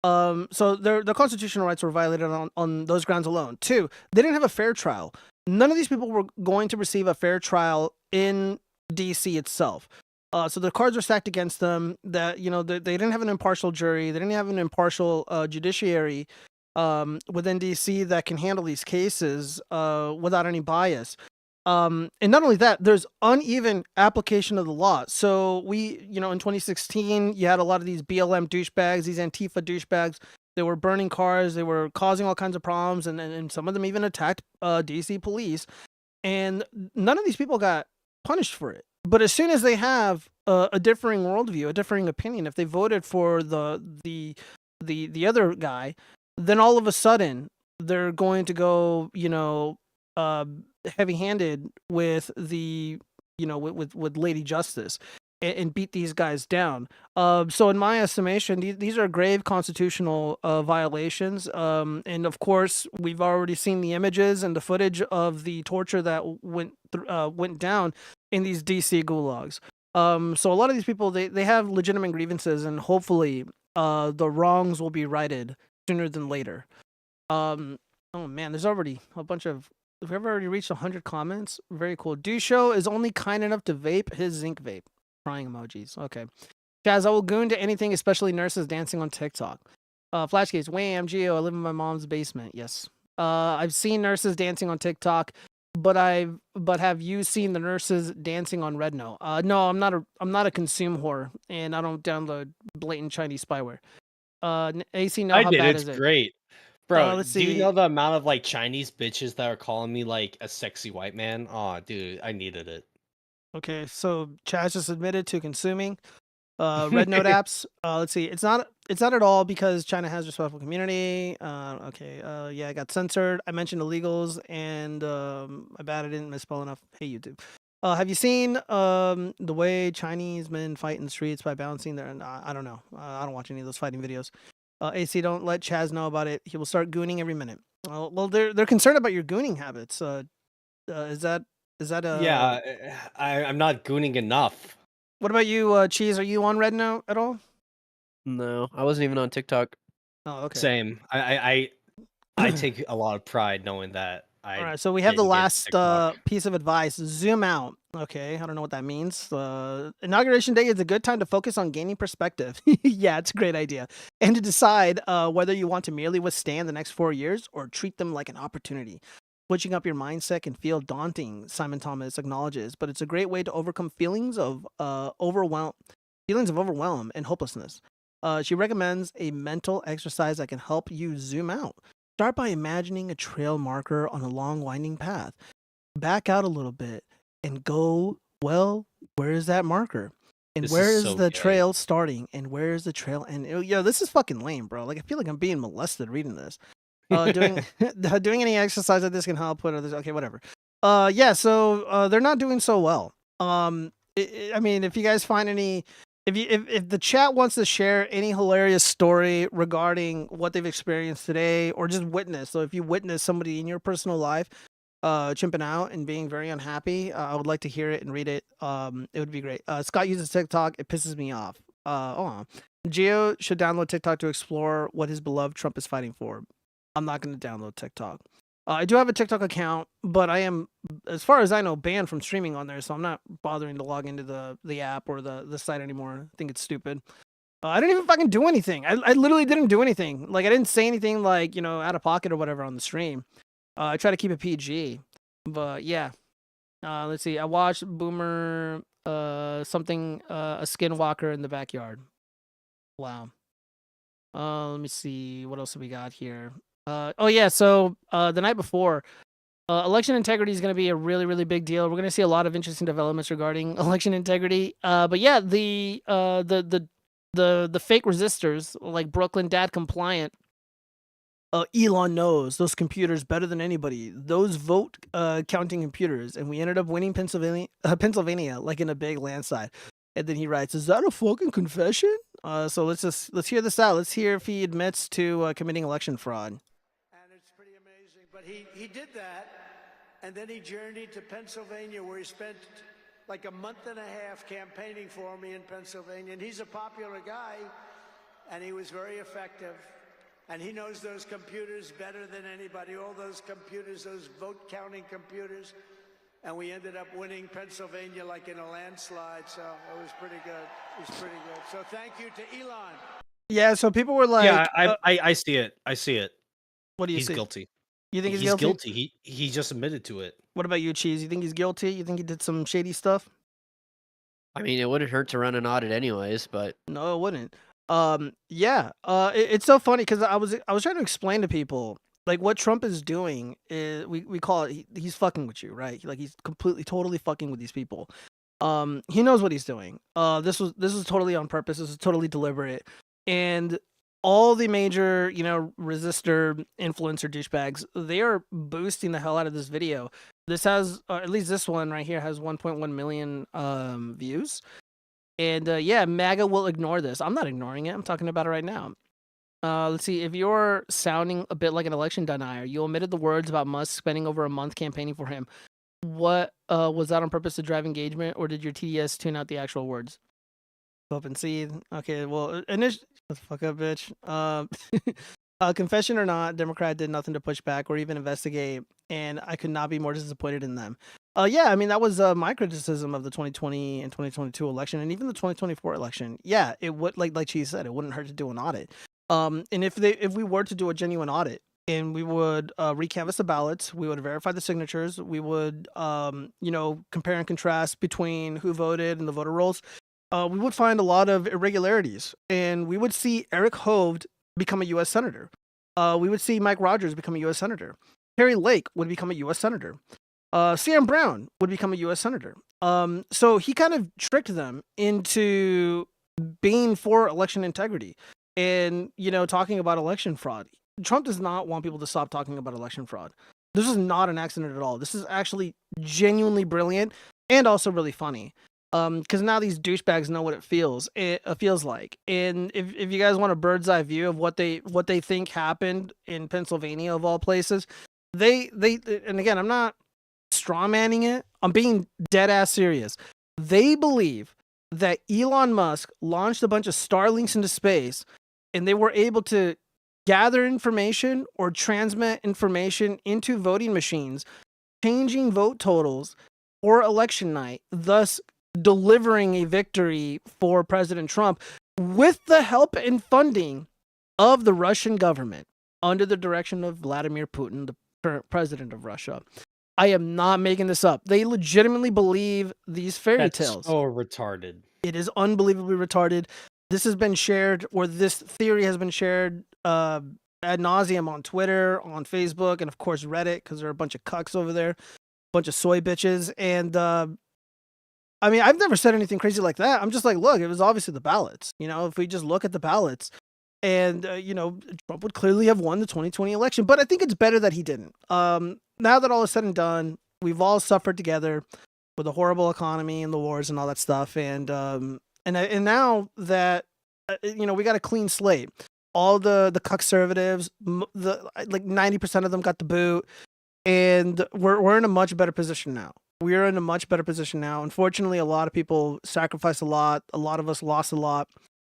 So their constitutional rights were violated on those grounds alone. Two, they didn't have a fair trial. None of these people were going to receive a fair trial in DC itself. So the cards were stacked against them. That they didn't have an impartial jury. They didn't have an impartial judiciary within DC that can handle these cases without any bias. And not only that, there's uneven application of the law. So we, in 2016, you had a lot of these BLM douchebags, these Antifa douchebags. They were burning cars. They were causing all kinds of problems. And some of them even attacked DC police. And none of these people got punished for it. But as soon as they have a differing worldview, a differing opinion, if they voted for the other guy, then all of a sudden they're going to go, heavy-handed with with Lady Justice and beat these guys down. So in my estimation, these are grave constitutional violations. And of course, we've already seen the images and the footage of the torture that went down in these DC gulags. So a lot of these people, they have legitimate grievances, and hopefully the wrongs will be righted sooner than later. Oh man, there's already a bunch of. We've already reached 100 comments. Very cool. Dusho is only kind enough to vape his zinc vape. Crying emojis. Okay. Chaz, I will goon to anything, especially nurses dancing on TikTok. Flashcase, wham, Geo, I live in my mom's basement. Yes. I've seen nurses dancing on TikTok, but have you seen the nurses dancing on Redno? No, I'm not a consume whore, and I don't download blatant Chinese spyware. AC, no, how bad is it? It's great. Bro, let's do you see. know the amount of like Chinese bitches that are calling me like a sexy white man? Oh, dude, I needed it. Okay, so Chaz just admitted to consuming Red Note apps. Let's see. It's not at all because China has a respectful community. Yeah, I got censored. I mentioned illegals, and I bet I didn't misspell enough. Hey, YouTube. Have you seen the way Chinese men fight in the streets by balancing their? I don't know. I don't watch any of those fighting videos. AC, don't let Chaz know about it. He will start gooning every minute. Well, they're concerned about your gooning habits. Is that Is that a Yeah, I'm not gooning enough. What about you, Cheese? Are you on Red Note at all? No, I wasn't even on TikTok. Oh, okay. Same. I take a lot of pride knowing that All I right, so we have the didn't get last TikTok. piece of advice. Zoom out. Okay, I don't know what that means. Inauguration day is a good time to focus on gaining perspective. Yeah, it's a great idea. And to decide whether you want to merely withstand the next 4 years or treat them like an opportunity. Switching up your mindset can feel daunting, Simon Thomas acknowledges, but it's a great way to overcome feelings of overwhelm and hopelessness. She recommends a mental exercise that can help you zoom out. Start by imagining a trail marker on a long winding path. Back out a little bit and go, well, where is that marker? And This where is is so the gay. trail starting? And where is the trail ending? Yo, this is fucking lame, bro. Like, I feel like I'm being molested reading this. Doing any exercise like this can help put others. Okay, whatever. Yeah, so they're not doing so well. I mean, if you guys find any, if the chat wants to share any hilarious story regarding what they've experienced today, or just witness, so if you witness somebody in your personal life, chimping out and being very unhappy, I would like to hear it and read it. It would be great. Scott uses TikTok. It pisses me off. Gio should download TikTok to explore what his beloved Trump is fighting for. I'm not going to download TikTok. I do have a TikTok account, but I am, as far as I know, banned from streaming on there, so I'm not bothering to log into the app or the site anymore. I think it's stupid. I didn't even fucking do anything. I literally didn't do anything. Like, I didn't say anything, like, out of pocket or whatever on the stream. I try to keep it PG. But, yeah. Let's see. I watched Boomer, a skinwalker in the backyard. Wow. Let me see. What else have we got here? Oh yeah, so the night before, election integrity is going to be a really, really big deal. We're going to see a lot of interesting developments regarding election integrity. But yeah, the fake resistors, like Brooklyn Dad compliant, Elon knows those computers better than anybody. Those vote counting computers, and we ended up winning Pennsylvania like in a big landslide. And then he writes, "Is that a fucking confession?" So let's hear this out. Let's hear if he admits to committing election fraud. And it's pretty amazing. But he did that, and then he journeyed to Pennsylvania, where he spent like a month and a half campaigning for me in Pennsylvania. And he's a popular guy, and he was very effective. And he knows those computers better than anybody, all those computers, those vote-counting computers. And we ended up winning Pennsylvania like in a landslide, so it was pretty good. It was pretty good. So thank you to Elon. Yeah, so people were like, Yeah, I see it. I see it. What do you He's see? guilty. You think He's guilty? guilty. He just admitted to it. What about you, Cheese? You think he's guilty? You think he did some shady stuff? I mean, it wouldn't hurt to run an audit anyways, but No, it wouldn't. Yeah. It's so funny because I was trying to explain to people, like, what Trump is doing is we call it he's fucking with you, right? Like, he's completely totally fucking with these people. He knows what he's doing. This was totally on purpose. This was totally deliberate. And all the major, resistor influencer douchebags, they are boosting the hell out of this video. This has, at least this one right here has 1.1 million views. And yeah, MAGA will ignore this. I'm not ignoring it. I'm talking about it right now. Let's see. If you're sounding a bit like an election denier, you omitted the words about Musk spending over a month campaigning for him. What was that on purpose to drive engagement, or did your TDS tune out the actual words? Up and see. Okay, well, shut the fuck up, bitch. Confession or not, Democrat did nothing to push back or even investigate, and I could not be more disappointed in them. Yeah, I mean, that was my criticism of the 2020 and 2022 election, and even the 2024 election. Yeah, it would, like she said, it wouldn't hurt to do an audit. And if we were to do a genuine audit, and we would recanvass the ballots, we would verify the signatures, we would compare and contrast between who voted and the voter rolls, we would find a lot of irregularities, and we would see Eric Hovde become a U.S. senator. We would see Mike Rogers become a U.S. senator. Harry Lake would become a U.S. senator. Sam Brown would become a U.S. senator. So he kind of tricked them into being for election integrity and, talking about election fraud. Trump does not want people to stop talking about election fraud. This is not an accident at all. This is actually genuinely brilliant and also really funny. Because now these douchebags know what it feels like. And if you guys want a bird's eye view of what they think happened in Pennsylvania of all places, they and again, I'm not straw manning it. I'm being dead ass serious. They believe that Elon Musk launched a bunch of Starlinks into space and they were able to gather information or transmit information into voting machines, changing vote totals for election night, thus delivering a victory for President Trump with the help and funding of the Russian government under the direction of Vladimir Putin, the current president of Russia. I am not making this up. They legitimately believe these fairy tales. So retarded. It is unbelievably retarded. This has been shared, or this theory has been shared ad nauseum on Twitter, on Facebook, and of course Reddit, because there are a bunch of cucks over there, a bunch of soy bitches. And I mean, I've never said anything crazy like that. I'm just like, look, it was obviously the ballots. You know, if we just look at the ballots, and you know, Trump would clearly have won the 2020 election. But I think it's better that he didn't. Now that all is said and done, we've all suffered together with a horrible economy and the wars and all that stuff. And now that you know, we got a clean slate. All the conservatives, like 90% of them got the boot, and we're in a much better position now. We are in a much better position now. Unfortunately, a lot of people sacrificed a lot. A lot of us lost a lot.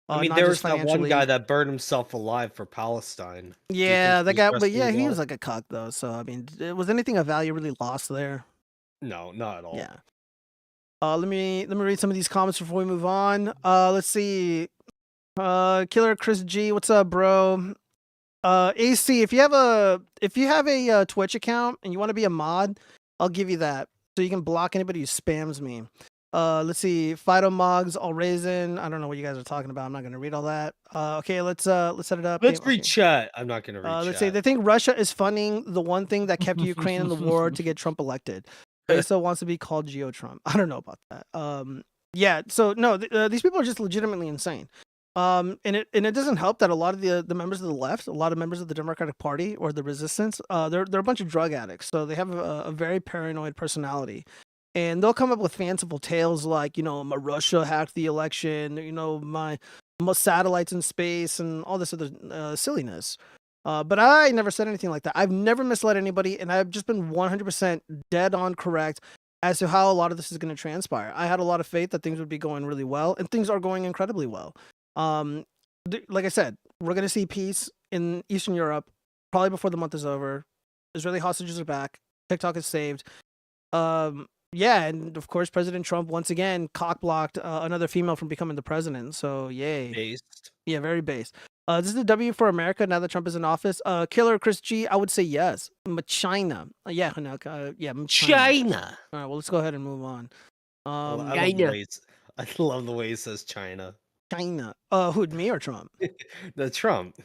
I mean, there was that one guy that burned himself alive for Palestine. Yeah, that guy. But yeah, he was like a cuck though. So I mean, was anything of value really lost there? No, not at all. Yeah. Let me read some of these comments before we move on. Let's see. Killer Chris G, what's up, bro? AC, if you have a Twitch account and you want to be a mod, I'll give you that, so you can block anybody who spams me. Let's see. Fido Mogs, All Raisin. I don't know what you guys are talking about. I'm not gonna read all that. Okay, let's set it up. Let's read chat. I'm not gonna read chat. Let's see. They think Russia is funding the one thing that kept Ukraine in the war to get Trump elected. Peso wants to be called Geo Trump. I don't know about that. Yeah. So no, these people are just legitimately insane. And it doesn't help that a lot of the members of the left, a lot of members of the Democratic Party or the resistance, they're a bunch of drug addicts. So they have a very paranoid personality. And they'll come up with fanciful tales like, you know, my Russia hacked the election, you know, my satellites in space and all this other silliness. But I never said anything like that. I've never misled anybody, and I've just been 100% dead on correct as to how a lot of this is going to transpire. I had a lot of faith that things would be going really well, and things are going incredibly well. Like I said, we're going to see peace in Eastern Europe probably before the month is over. Israeli hostages are back. TikTok is saved. Yeah, and of course, President Trump once again cock-blocked another female from becoming the president. So, yay. Based. Yeah, very based. This is a W for America now that Trump is in office. Killer Chris G, I would say yes. China. Yeah, China. China. All right, well, let's go ahead and move on. I love the way he says China. China. Who'd, me or Trump? The Trump.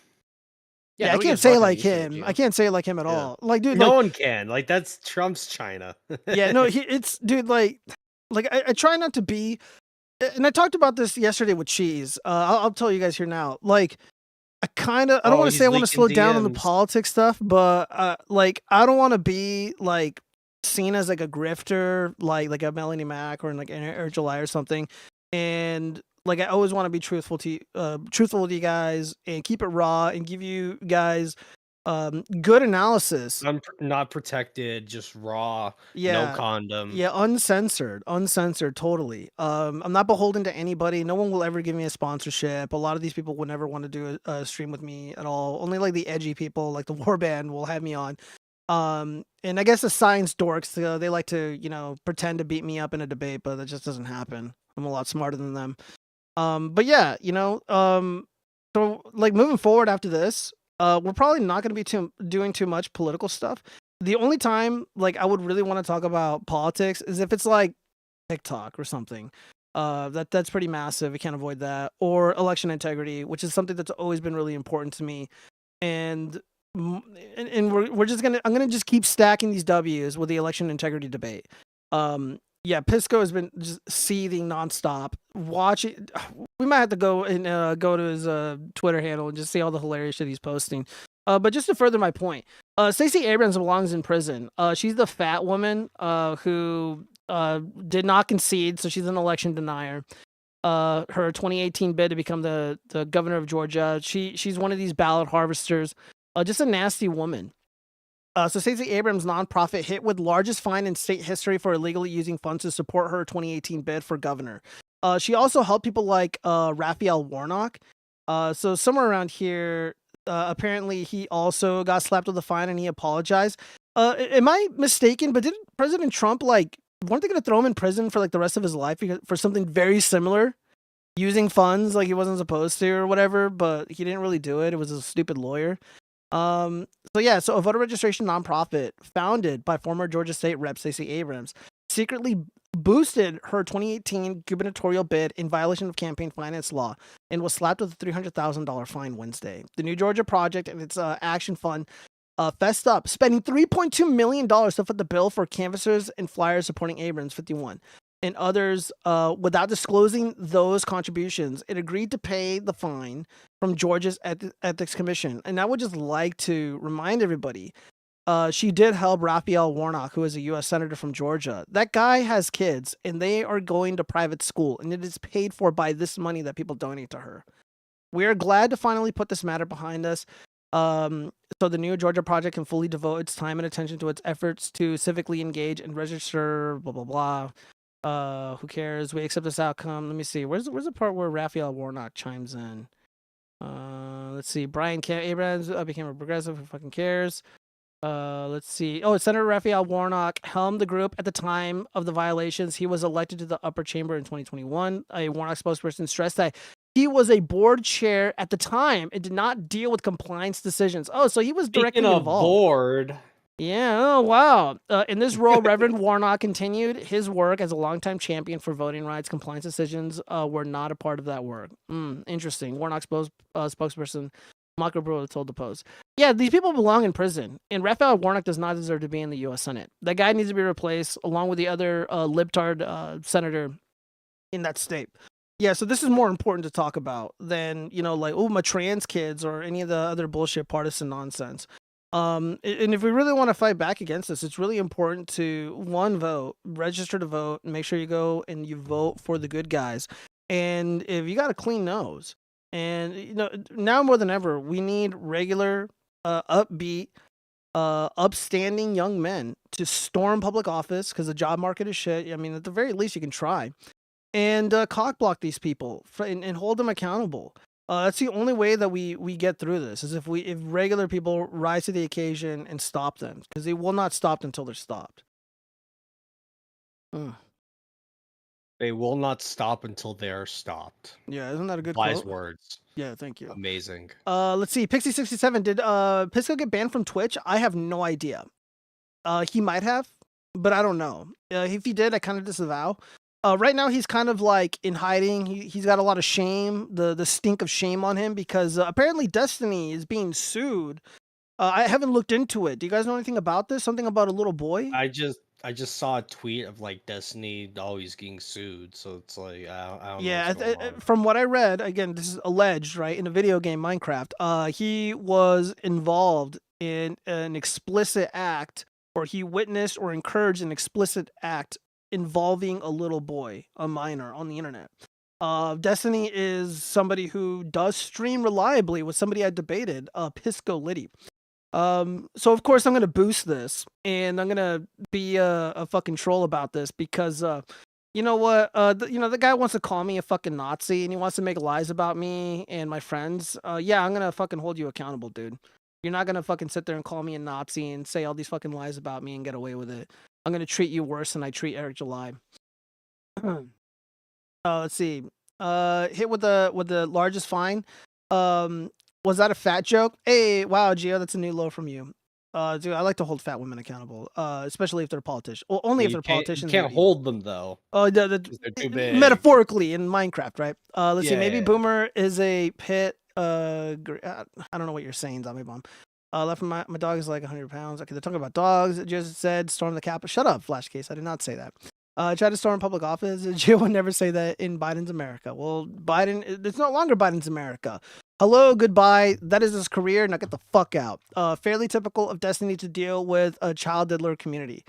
Yeah, I can't say like him. I can't say it like him at all. Like, dude, no one can. Like, that's Trump's China. Yeah, no, it's dude. Like I try not to be. And I talked about this yesterday with Cheese. I'll tell you guys here now. Like, I don't want to say I want to slow down on the politics stuff, but like, I don't want to be like seen as like a grifter, like a Melanie Mac or like Eric July or something. And like, I always want to be truthful with you guys and keep it raw and give you guys good analysis. I'm not protected, just raw. Yeah, no condom. Yeah, uncensored, totally. I'm not beholden to anybody. No one will ever give me a sponsorship. A lot of these people would never want to do a stream with me at all. Only like the edgy people, like the Warband, will have me on. And I guess the science dorks, they like to, you know, pretend to beat me up in a debate, but that just doesn't happen. I'm a lot smarter than them. But yeah, you know, so like moving forward after this, we're probably not going to be doing too much political stuff. The only time like I would really want to talk about politics is if it's like TikTok or something. That's pretty massive. We can't avoid that. Or election integrity, which is something that's always been really important to me. And we're just I'm gonna just keep stacking these W's with the election integrity debate. Yeah, Pisco has been just seething nonstop. Watching, we might have to go to his Twitter handle and just see all the hilarious shit he's posting. But just to further my point, Stacey Abrams belongs in prison. She's the fat woman who did not concede, so she's an election denier. Her 2018 bid to become the governor of Georgia. She's one of these ballot harvesters. Just a nasty woman. So Stacey Abrams' nonprofit hit with largest fine in state history for illegally using funds to support her 2018 bid for governor. She also helped people like Raphael Warnock. So somewhere around here, apparently he also got slapped with a fine and he apologized. Am I mistaken? But didn't President Trump, like, weren't they going to throw him in prison for like the rest of his life for something very similar? Using funds like he wasn't supposed to or whatever, but he didn't really do it. It was a stupid lawyer. So a voter registration nonprofit founded by former Georgia State Rep. Stacey Abrams secretly boosted her 2018 gubernatorial bid in violation of campaign finance law and was slapped with a $300,000 fine Wednesday. The New Georgia Project and its action fund fessed up, spending $3.2 million to foot the bill for canvassers and flyers supporting Abrams 51 and others without disclosing those contributions. It agreed to pay the fine from Georgia's Ethics Commission. And I would just like to remind everybody, she did help Raphael Warnock, who is a U.S. Senator from Georgia. That guy has kids, and they are going to private school, and it is paid for by this money that people donate to her. We are glad to finally put this matter behind us. So the New Georgia Project can fully devote its time and attention to its efforts to civically engage and register, blah, blah, blah. Who cares? We accept this outcome. Let me see. Where's the part where Raphael Warnock chimes in? Let's see. Brian Abrams became a progressive. Who fucking cares? Let's see. Oh, Senator Raphael Warnock helmed the group at the time of the violations. He was elected to the upper chamber in 2021. A Warnock spokesperson stressed that he was a board chair at the time and did not deal with compliance decisions. Oh, so he was directly involved. Board. Yeah, oh, wow. In this role, Reverend Warnock continued his work as a longtime champion for voting rights. Compliance decisions were not a part of that work. Interesting. Warnock's spokesperson, Michael Brewer, told the Post. Yeah, these people belong in prison, and Raphael Warnock does not deserve to be in the U.S. Senate. That guy needs to be replaced, along with the other libtard senator in that state. Yeah, so this is more important to talk about than, like, my trans kids or any of the other bullshit partisan nonsense. And if we really want to fight back against this, it's really important to, one, vote, register to vote, make sure you go and you vote for the good guys. And if you got a clean nose, and now more than ever, we need regular, upbeat, upstanding young men to storm public office because the job market is shit. I mean, at the very least, you can try and cockblock these people and hold them accountable. That's the only way that we get through this, is if regular people rise to the occasion and stop them, because they will not stop until they're stopped. They will not stop until they're stopped. Yeah, isn't that a good Wise quote? words. Yeah, thank you. Amazing. Let's see. Pixie67, did Pisco get banned from Twitch? I have no idea. He might have, but I don't know. If he did, I kind of disavow. Right now, he's kind of like in hiding. He's got a lot of shame, the stink of shame on him, because apparently Destiny is being sued. I haven't looked into it. Do you guys know anything about this? Something about a little boy? I just saw a tweet of like Destiny always getting sued, so it's like I don't know what's going on. From what I read, again, this is alleged, right? In a video game, Minecraft, he was involved in an explicit act, or he witnessed or encouraged an explicit act involving a little boy, a minor, on the internet. Destiny is somebody who does stream reliably with somebody I debated, Pisco Liddy. So of course I'm gonna boost this, and I'm gonna be a fucking troll about this, because you know what, the guy wants to call me a fucking Nazi, and he wants to make lies about me and my friends. Yeah, I'm gonna fucking hold you accountable, dude. You're not gonna fucking sit there and call me a Nazi and say all these fucking lies about me and get away with it. I'm gonna treat you worse than I treat Eric July. Let's see. Hit with the largest fine. Was that a fat joke? Hey, wow, Gio, that's a new low from you. Dude, I like to hold fat women accountable, especially if they're politicians. Well, only if they're politicians. You can't hold them though. Oh, they're too big. Metaphorically in Minecraft, right? Let's see. Maybe Yeah. Boomer is a pit. I don't know what you're saying, Zombie Bomb. Left my dog is like 100 pounds. Okay, they're talking about dogs. It just said storm the Capitol. Shut up, Flash Case. I did not say that. Try to storm public office. Jill would never say that in Biden's America. Well, Biden, it's no longer Biden's America. Hello, goodbye. That is his career. Now get the fuck out. Fairly typical of Destiny to deal with a child diddler community.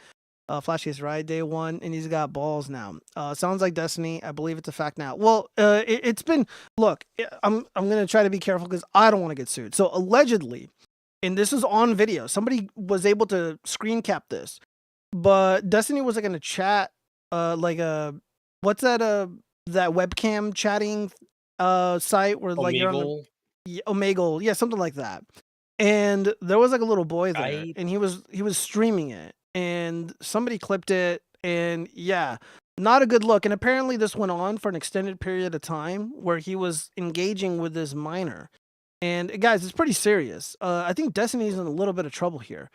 Flash Case, right? Day one, and he's got balls now. Sounds like Destiny. I believe it's a fact now. Well, it's been. Look, I'm gonna try to be careful because I don't want to get sued. So allegedly, and this is on video. Somebody was able to screen cap this, but Destiny was like in a chat, what's that that webcam chatting site where like you're on the Omegle, yeah, something like that. And there was like a little boy there, and he was streaming it, and somebody clipped it, and yeah, not a good look. And apparently this went on for an extended period of time where he was engaging with this minor. And guys, it's pretty serious. I think Destiny's in a little bit of trouble here.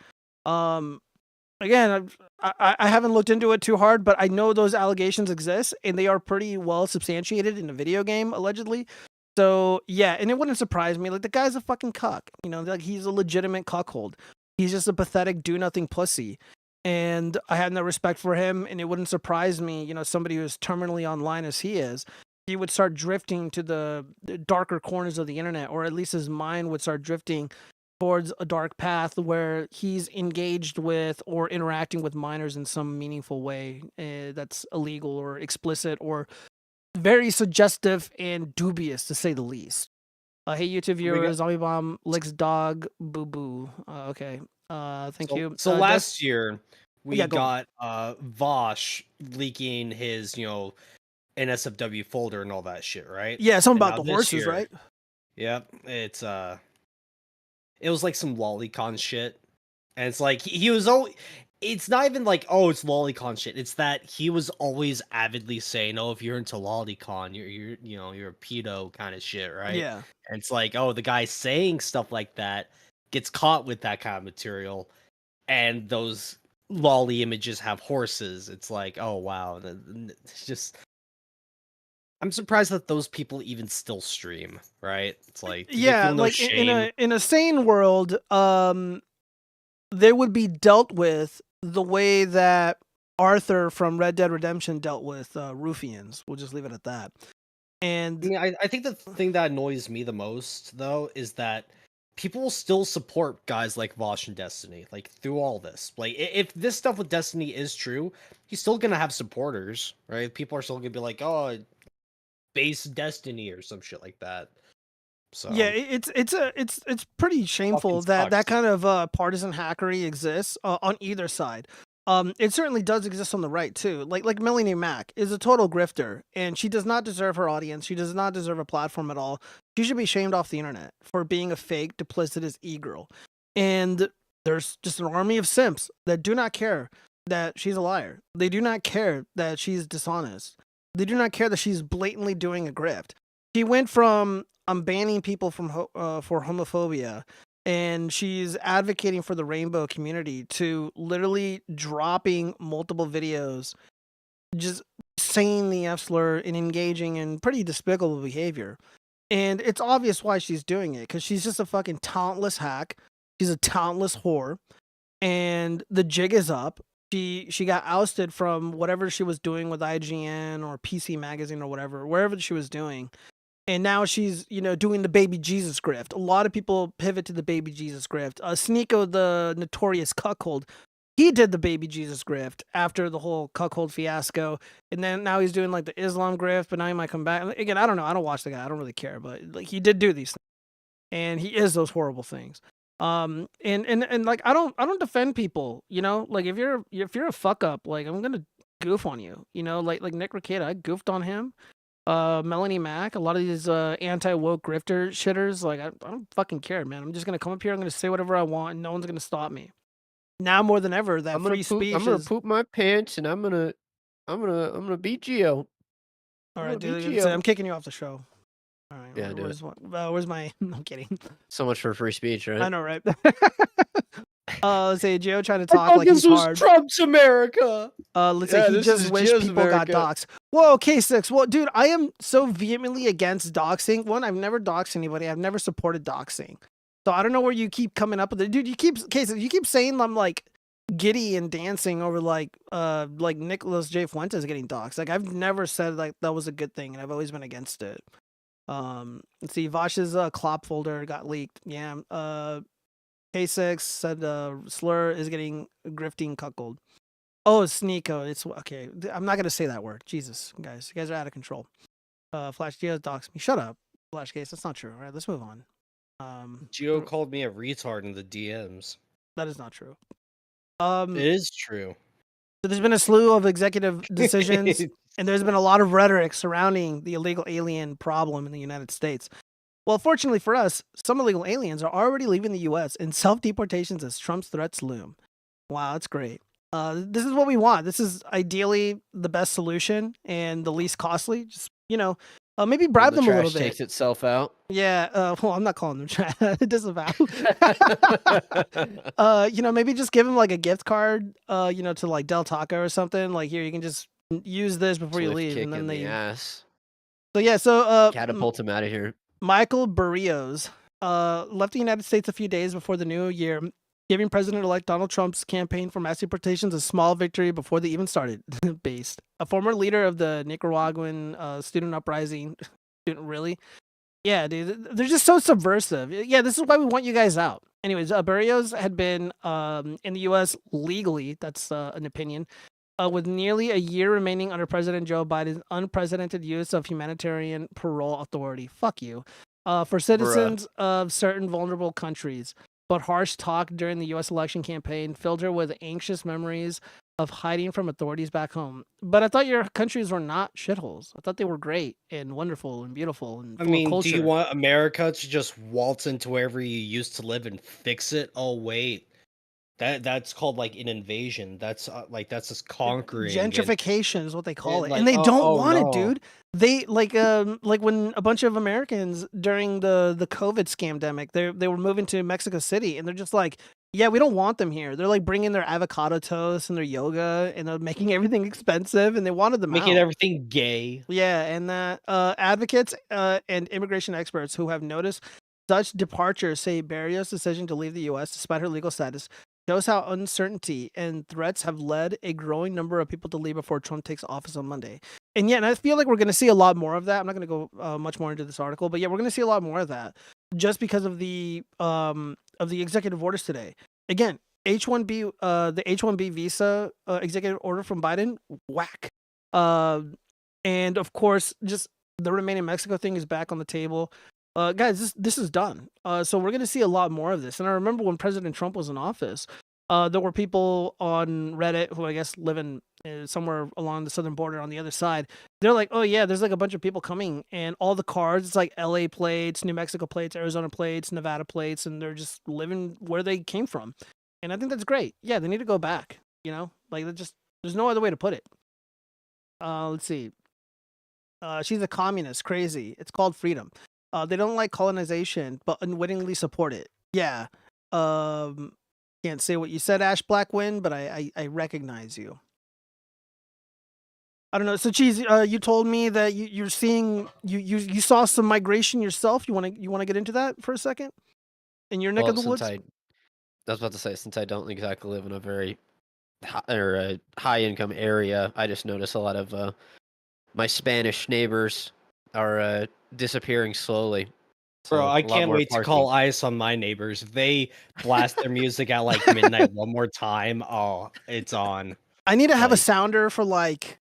Again, I haven't looked into it too hard, but I know those allegations exist, and they are pretty well substantiated in a video game, allegedly. So yeah, and it wouldn't surprise me. Like, the guy's a fucking cuck. You know, like, he's a legitimate cuckold. He's just a pathetic do-nothing pussy. And I have no respect for him, and it wouldn't surprise me, you know, somebody who's terminally online as he is, he would start drifting to the darker corners of the internet, or at least his mind would start drifting towards a dark path where he's engaged with or interacting with minors in some meaningful way that's illegal or explicit or very suggestive and dubious, to say the least. Hey, YouTube viewer, Zombie Bomb licks dog, boo boo. Okay. Thank you. So last year we got Vosh leaking his, you know, NSFW folder and all that shit, right? Yeah, something about the horses, right? Yep. It was like some lolicon shit. And it's like he was always, it's not even like, oh, it's lolicon shit. It's that he was always avidly saying, oh, if you're into lolicon, you're you know, you're a pedo kind of shit, right? Yeah. And it's like, oh, the guy saying stuff like that gets caught with that kind of material, and those lolly images have horses. It's like, oh wow, it's just, I'm surprised that those people even still stream, right? It's like, yeah, no like shame? in a sane world, they would be dealt with the way that Arthur from Red Dead Redemption dealt with ruffians. We'll just leave it at that. And yeah, I think the thing that annoys me the most, though, is that people will still support guys like Vosh and Destiny, like, through all this. Like, if this stuff with Destiny is true, he's still gonna have supporters, right? People are still gonna be like, oh, base Destiny or some shit like that. So yeah, it's pretty shameful that that kind of partisan hackery exists on either side. It certainly does exist on the right too. Like Melanie Mack is a total grifter, and she does not deserve her audience. She does not deserve a platform at all. She should be shamed off the internet for being a fake, duplicitous e-girl. And there's just an army of simps that do not care that she's a liar. They do not care that she's dishonest. They do not care that she's blatantly doing a grift. She went from I'm banning people from for homophobia, and she's advocating for the rainbow community, to literally dropping multiple videos, just saying the F slur and engaging in pretty despicable behavior. And it's obvious why she's doing it, because she's just a fucking talentless hack. She's a talentless whore, and the jig is up. She got ousted from whatever she was doing with IGN or PC Magazine or whatever, wherever she was doing. And now she's, you know, doing the baby Jesus grift. A lot of people pivot to the baby Jesus grift. Sneeko, the notorious cuckold, he did the baby Jesus grift after the whole cuckold fiasco. And then now he's doing like the Islam grift, but now he might come back. Again, I don't know. I don't watch the guy. I don't really care, but like, he did do these things. And he is those horrible things. And like, I don't defend people, you know, like if you're a fuck up, like I'm going to goof on you, you know, like Nick Ricada, I goofed on him. Melanie Mack, a lot of these anti-woke grifter shitters, like I don't fucking care, man. I'm just gonna come up here, I'm gonna say whatever I want, and no one's gonna stop me. Now more than ever, that free speech I'm gonna poop my pants, and I'm gonna beat Geo. All right, dude, I'm kicking you off the show. All right, yeah, where's my? I'm kidding. So much for free speech, right? I know, right? Let's say Geo trying to talk like he's hard. Trump's America. Let's say he just wished people got doxxed. Whoa, K6. Well, dude, I am so vehemently against doxing. One, I've never doxed anybody. I've never supported doxing. So I don't know where you keep coming up with it, dude. You keep saying I'm like giddy and dancing over like Nicholas J. Fuentes getting doxxed. Like I've never said like that was a good thing, and I've always been against it. Let's see, Vosh's clop folder got leaked. Yeah. K6 said slur is getting grifting cuckold. Oh, Sneeko. It's okay. I'm not gonna say that word. Jesus, guys, you guys are out of control. Flash Geo doxed me. Shut up, Flash Case. That's not true. All right, let's move on. Gio called me a retard in the DMs. That is not true. It is true. So there's been a slew of executive decisions, and there's been a lot of rhetoric surrounding the illegal alien problem in the United States. Well, fortunately for us, some illegal aliens are already leaving the U.S. in self-deportations as Trump's threats loom. Wow, that's great. This is what we want. This is ideally the best solution and the least costly. Just, maybe bribe them a little bit. Takes itself out. Yeah. Well, I'm not calling them trash. Disavow. Maybe just give them like a gift card, to like Del Taco or something. Like, here, you can just use this before you leave. And then the ass. So yeah, so catapult him out of here. Michael Barrios left the United States a few days before the new year, giving President-elect Donald Trump's campaign for mass deportations a small victory before they even started. Based. A former leader of the Nicaraguan student uprising. Really? Yeah, dude. They're just so subversive. Yeah, this is why we want you guys out. Anyways, Barrios had been in the U.S. legally, that's an opinion, with nearly a year remaining under President Joe Biden's unprecedented use of humanitarian parole authority. Fuck you. For citizens of certain vulnerable countries. But harsh talk during the U.S. election campaign filled her with anxious memories of hiding from authorities back home. But I thought your countries were not shitholes. I thought they were great and wonderful and beautiful and full of culture. Do you want America to just waltz into wherever you used to live and fix it? Oh, wait. That's called like an invasion. That's that's just conquering. Gentrification is what they call it, and they don't want it, dude. They like when a bunch of Americans during the COVID scamdemic, they were moving to Mexico City, and they're just like, yeah, we don't want them here. They're like bringing their avocado toast and their yoga, and they're making everything expensive, and they wanted them making out. everything gay. Yeah, and advocates and immigration experts who have noticed such departures say Barrios' decision to leave the U.S. despite her legal status shows how uncertainty and threats have led a growing number of people to leave before Trump takes office on Monday. And yeah, and I feel like we're going to see a lot more of that. I'm not going to go much more into this article, but yeah, we're going to see a lot more of that just because of the executive orders today. Again, H-1B, the H-1B visa executive order from Biden, whack. And of course, just the Remain in Mexico thing is back on the table. Guys, this is done. So we're going to see a lot more of this. And I remember when President Trump was in office, there were people on Reddit who I guess live in somewhere along the southern border on the other side. They're like, oh yeah, there's like a bunch of people coming, and all the cars, it's like LA plates, New Mexico plates, Arizona plates, Nevada plates, and they're just living where they came from. And I think that's great. Yeah, they need to go back. There's no other way to put it. Let's see. She's a communist, crazy. It's called freedom. They don't like colonization, but unwittingly support it. Yeah. Can't say what you said, Ash Blackwind, but I recognize you. I don't know. So, Cheese, you told me that you're seeing you saw some migration yourself. You want to get into that for a second? In your neck of the woods. I was about to say, since I don't exactly live in a very high income area, I just notice a lot of my Spanish neighbors are disappearing slowly. So bro, I can't wait to call ICE on my neighbors. If they blast their music at like midnight one more time, oh, it's on. I need to have a sounder for like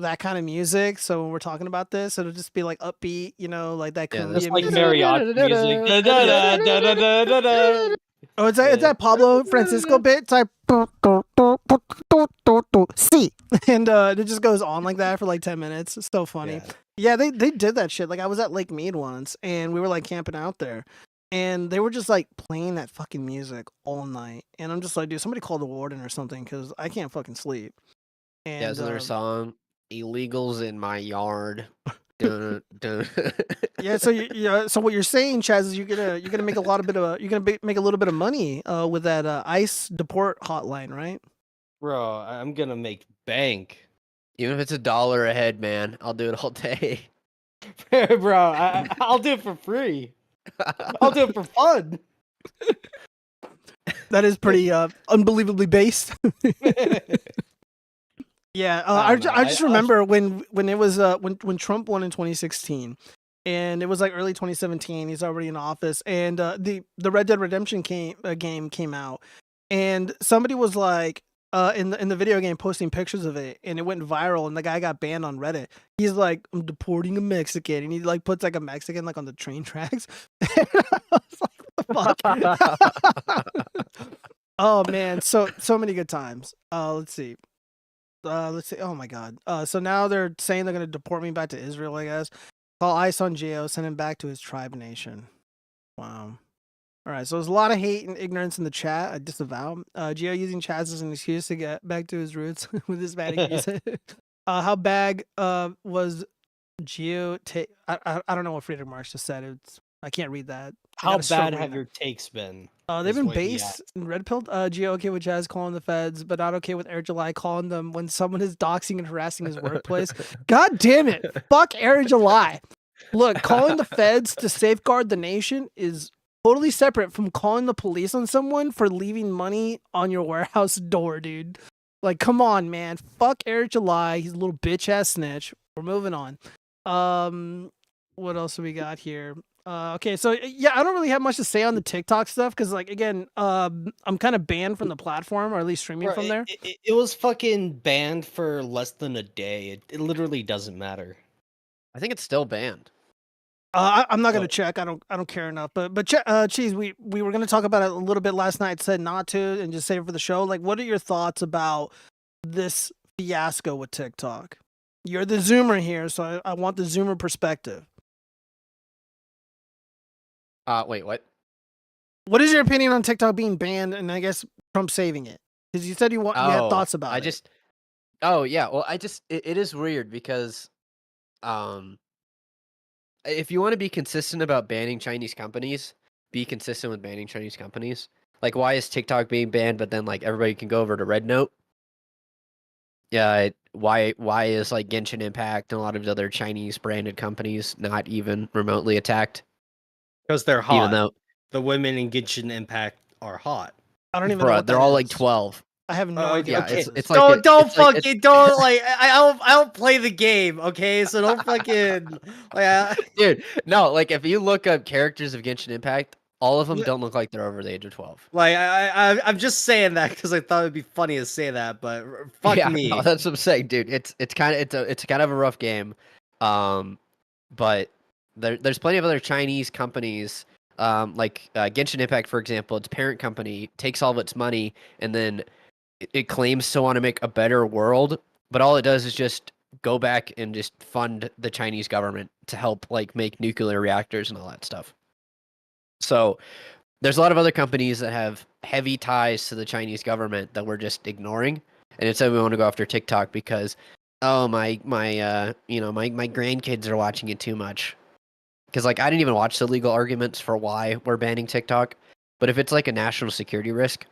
that kind of music. So when we're talking about this, it'll just be like upbeat, like that. Yeah, that's like mariachi music. Oh, it's that Pablo Francisco bit. It's like see, and it just goes on like that for like 10 minutes. It's so funny. Yeah, they did that shit. Like I was at Lake Mead once, and we were like camping out there, and they were just like playing that fucking music all night. And I'm just like, dude, somebody call the warden or something because I can't fucking sleep. And yeah, their song "Illegals in My Yard." Yeah, so what you're saying, Chaz, is you're gonna make a little bit of money with that ICE deport hotline, right? Bro, I'm gonna make bank. Even if it's $1 a head, man, I'll do it all day. Bro, I'll do it for free. I'll do it for fun. That is pretty unbelievably based. Yeah, I just remember when it was when Trump won in 2016, and it was like early 2017. He's already in office, and the Red Dead Redemption game came out, and somebody was like in the video game posting pictures of it, and it went viral, and the guy got banned on Reddit. He's like, I'm deporting a Mexican, and he like puts like a Mexican like on the train tracks. I was Fuck. Oh man, so many good times. Let's see. Oh my god. So now they're saying they're gonna deport me back to Israel, I guess. Call ICE on Geo, send him back to his tribe nation. Wow. All right, so there's a lot of hate and ignorance in the chat. I disavow. Geo using chats as an excuse to get back to his roots with his bad excuse. How bad was Geo take? I don't know what Friedrich Marx just said. I can't read that. How bad have your takes been? They've is been what he base asked. and red pilled. Geo okay with Jazz calling the feds, but not okay with Air July calling them when someone is doxing and harassing his workplace. God damn it! Fuck Air July. Look, calling the feds to safeguard the nation is totally separate from calling the police on someone for leaving money on your warehouse door, dude. Like, come on, man. Fuck Air July. He's a little bitch ass snitch. We're moving on. What else do we got here? Okay, so yeah, I don't really have much to say on the TikTok stuff because, like, again, I'm kind of banned from the platform, or at least streaming Bro, from there. It was fucking banned for less than a day. It literally doesn't matter. I think it's still banned. I'm not gonna check. I don't care enough. But Cheese, we were gonna talk about it a little bit last night. Said not to, and just save it for the show. Like, what are your thoughts about this fiasco with TikTok? You're the Zoomer here, so I want the Zoomer perspective. Wait, what? What is your opinion on TikTok being banned, and I guess Trump saving it? Because you said you had thoughts about it. Oh yeah, well, it is weird because, if you want to be consistent about banning Chinese companies, be consistent with banning Chinese companies. Like, why is TikTok being banned, but then like everybody can go over to Red Note? Yeah, why is like Genshin Impact and a lot of other Chinese branded companies not even remotely attacked? Because they're hot. Even though the women in Genshin Impact are hot. I don't even know what they're that all is. like 12. I have no idea. Yeah, what this is. it's like don't like I don't play the game, okay? So don't fucking dude. No, like if you look up characters of Genshin Impact, all of them don't look like they're over the age of 12. Like I'm just saying that because I thought it'd be funny to say that, but fuck me. No, that's what I'm saying, dude. It's kind of a rough game, but there's plenty of other Chinese companies, like Genshin Impact, for example. Its parent company takes all of its money and then it claims to want to make a better world, but all it does is just go back and just fund the Chinese government to help like make nuclear reactors and all that stuff. So there's a lot of other companies that have heavy ties to the Chinese government that we're just ignoring. And instead we want to go after TikTok because, oh, my grandkids are watching it too much. Because like I didn't even watch the legal arguments for why we're banning TikTok. But if it's like a national security risk,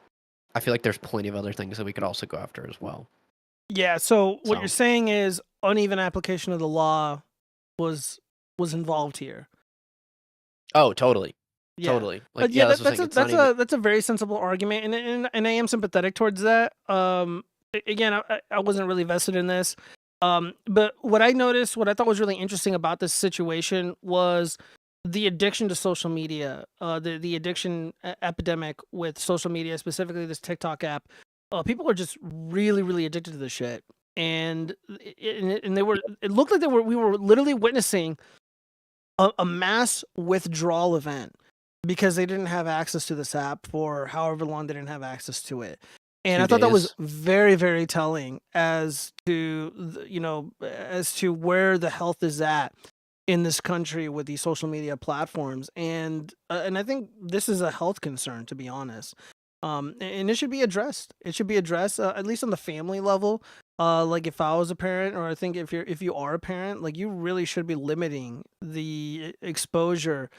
I feel like there's plenty of other things that we could also go after as well. Yeah, so what you're saying is uneven application of the law was involved here. Oh, totally. Yeah. Totally. Like, that's a very sensible argument, and I am sympathetic towards that. Again, I wasn't really vested in this. But what I noticed, what I thought was really interesting about this situation was the addiction to social media, the addiction epidemic with social media, specifically this TikTok app. People are just really, really addicted to this shit, and they were. It looked like we were literally witnessing a mass withdrawal event because they didn't have access to this app for however long they didn't have access to it. And I thought that was very, very telling as to as to where the health is at in this country with these social media platforms, and I think this is a health concern, to be honest. And it should be addressed. It should be addressed at least on the family level. Like if I was a parent, or I think if you are a parent, like you really should be limiting the exposure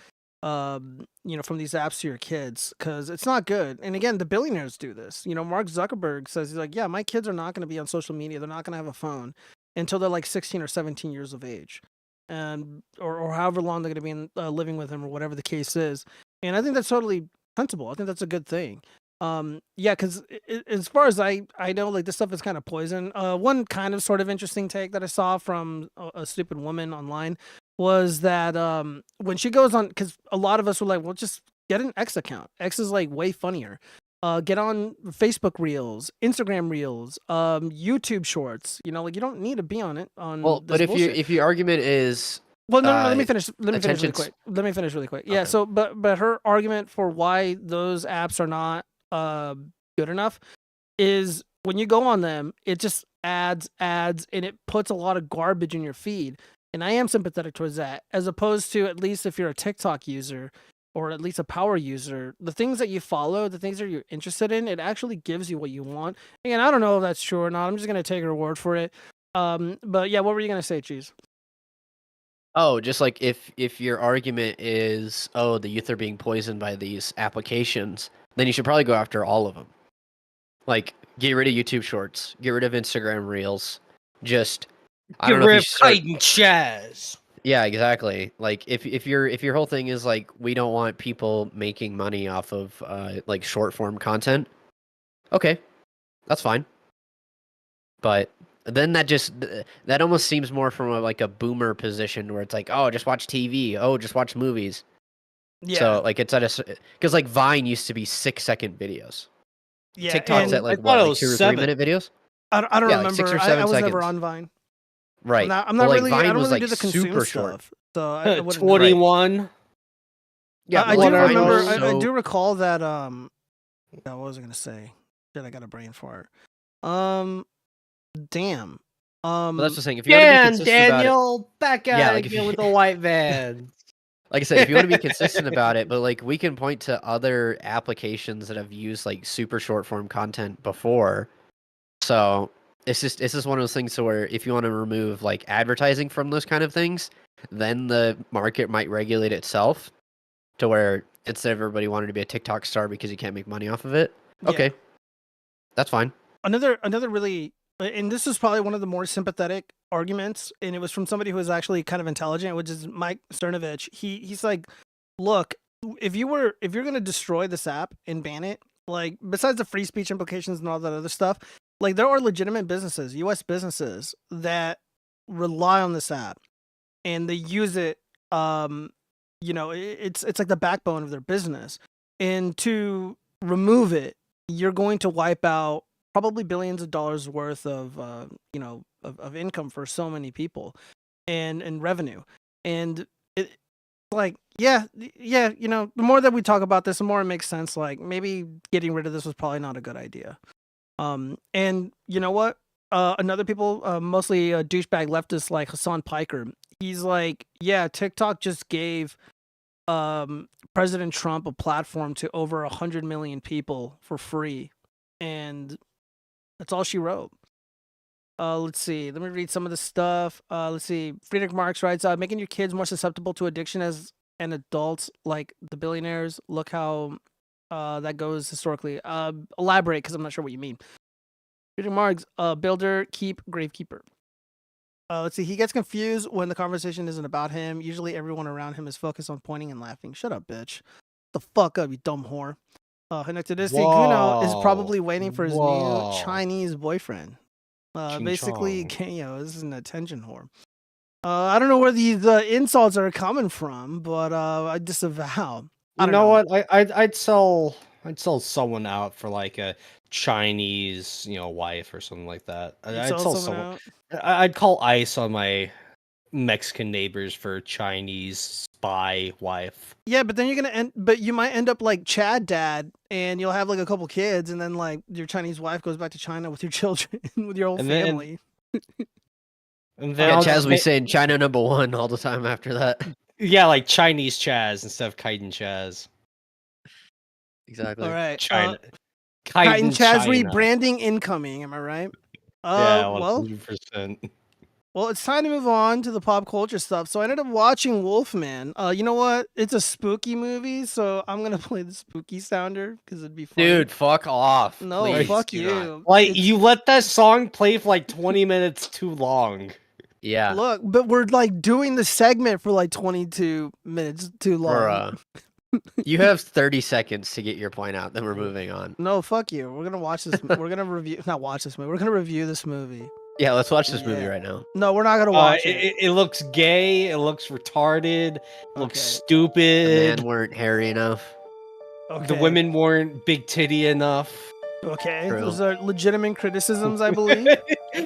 from these apps to your kids, because it's not good. And again, the billionaires do this. Mark Zuckerberg says, he's like, yeah, my kids are not going to be on social media. They're not going to have a phone until they're like 16 or 17 years of age, and or however long they're going to be living with him, or whatever the case is. And I think that's totally sensible. I think that's a good thing. Yeah, because as far as I know, like this stuff is kind of poison. One kind of sort of interesting take that I saw from a stupid woman online was that when she goes on, because a lot of us were like, well, just get an X account. X is like way funnier. Get on Facebook Reels, Instagram Reels, YouTube Shorts. Like you don't need to be on it. But if your argument is Well, no. Let me finish. Let me finish really attention's- quick. Let me finish really quick. Yeah. Okay. So, but her argument for why those apps are not good enough is when you go on them, it just adds, and it puts a lot of garbage in your feed. And I am sympathetic towards that, as opposed to at least if you're a TikTok user or at least a power user, the things that you follow, the things that you're interested in, it actually gives you what you want. And I don't know if that's true or not. I'm just gonna take her word for it. But yeah, what were you gonna say, Cheese? Oh, just like if your argument is, oh, the youth are being poisoned by these applications, then you should probably go after all of them. Like, get rid of YouTube Shorts, get rid of Instagram Reels. Just I Get don't know rid if of you should start. Kite and Chaz. Yeah, exactly. Like if your whole thing is like we don't want people making money off of like short form content, okay, that's fine. But then that almost seems more from like a boomer position where it's like, oh, just watch TV, oh, just watch movies. Yeah. So like it's at a because like Vine used to be 6-second videos. Yeah. TikTok's and at like I what, thought it like was 2 or 3 7. minute videos. I don't yeah, remember. like 6 or I 7 was never seconds. on Vine. Right. I'm But, not like, really. Vine I don't was really like do the consume super short. stuff. So I wouldn't know. 21. Yeah, I but, do like, Vine remember. was I so- do recall that. What was I gonna say? Shit, I got a brain fart. Damn. But that's the thing. If you want to be Dan, consistent about it, Daniel, back Yeah, at like, it if again you- with the white van. like I said, if you want to be consistent about it, but like we can point to other applications that have used like super short form content before. So it's just one of those things to where if you want to remove like advertising from those kind of things, then the market might regulate itself to where instead of everybody wanting to be a TikTok star because you can't make money off of it. Yeah. Okay, that's fine. Another really, and this is probably one of the more sympathetic arguments, and it was from somebody who is actually kind of intelligent, which is Mike Cernovich. He's like, look, if you're gonna destroy this app and ban it, like besides the free speech implications and all that other stuff, like there are legitimate businesses, U.S. businesses that rely on this app, and they use it. It's like the backbone of their business, and to remove it, you're going to wipe out probably billions of dollars worth of of income for so many people and revenue. And it's like the more that we talk about this, the more it makes sense. Like maybe getting rid of this was probably not a good idea. And you know what, another people, mostly douchebag leftists like Hassan Piker, he's like, yeah, TikTok just gave President Trump a platform to over 100 million people for free, and that's all she wrote. Let's see. Let me read some of the stuff. Let's see. Friedrich Marx writes, making your kids more susceptible to addiction as an adult, like the billionaires. Look how that goes historically. Elaborate, because I'm not sure what you mean. Friedrich Marx, builder, keep, gravekeeper. Let's see. He gets confused when the conversation isn't about him. Usually everyone around him is focused on pointing and laughing. Shut up, bitch. The fuck up, you dumb whore. Hinekadisi Guno is probably waiting for his new Chinese boyfriend. Basically, this is an attention whore. I don't know where these insults are coming from, but I disavow. I You don't know what? I'd sell someone out for like a Chinese, wife or something like that. I'd sell someone. out. I'd call ICE on my Mexican neighbors for Chinese spy wife. Yeah, but then you might end up like Chad dad, and you'll have like a couple kids, and then like your Chinese wife goes back to China with your children, with your whole family. And then Yeah, I'll Chaz just be saying China #1 all the time after that. yeah, like Chinese Chaz instead of Kite and Chaz. Exactly. All right, China. Kite and Chaz China. rebranding incoming. Am I right? Yeah, Well, 100%. Well, it's time to move on to the pop culture stuff. So I ended up watching Wolfman. You know what? It's a spooky movie, so I'm gonna play the spooky sounder because it'd be fun. Dude, fuck off. No, please fuck do you. not. Like It's- you let that song play for like 20 minutes too long. Yeah. Look, but we're like doing the segment for like 22 minutes too long. Or, you have 30 seconds to get your point out, then we're moving on. No, fuck you. We're gonna watch this. We're gonna not watch this movie. We're gonna review this movie. Yeah, let's watch this movie Yeah. right now. No, we're not gonna watch it. It looks gay. It looks retarded. It looks Okay. The stupid. men weren't hairy enough. Okay. The women weren't big titty enough. Okay, True. those are legitimate criticisms, I believe.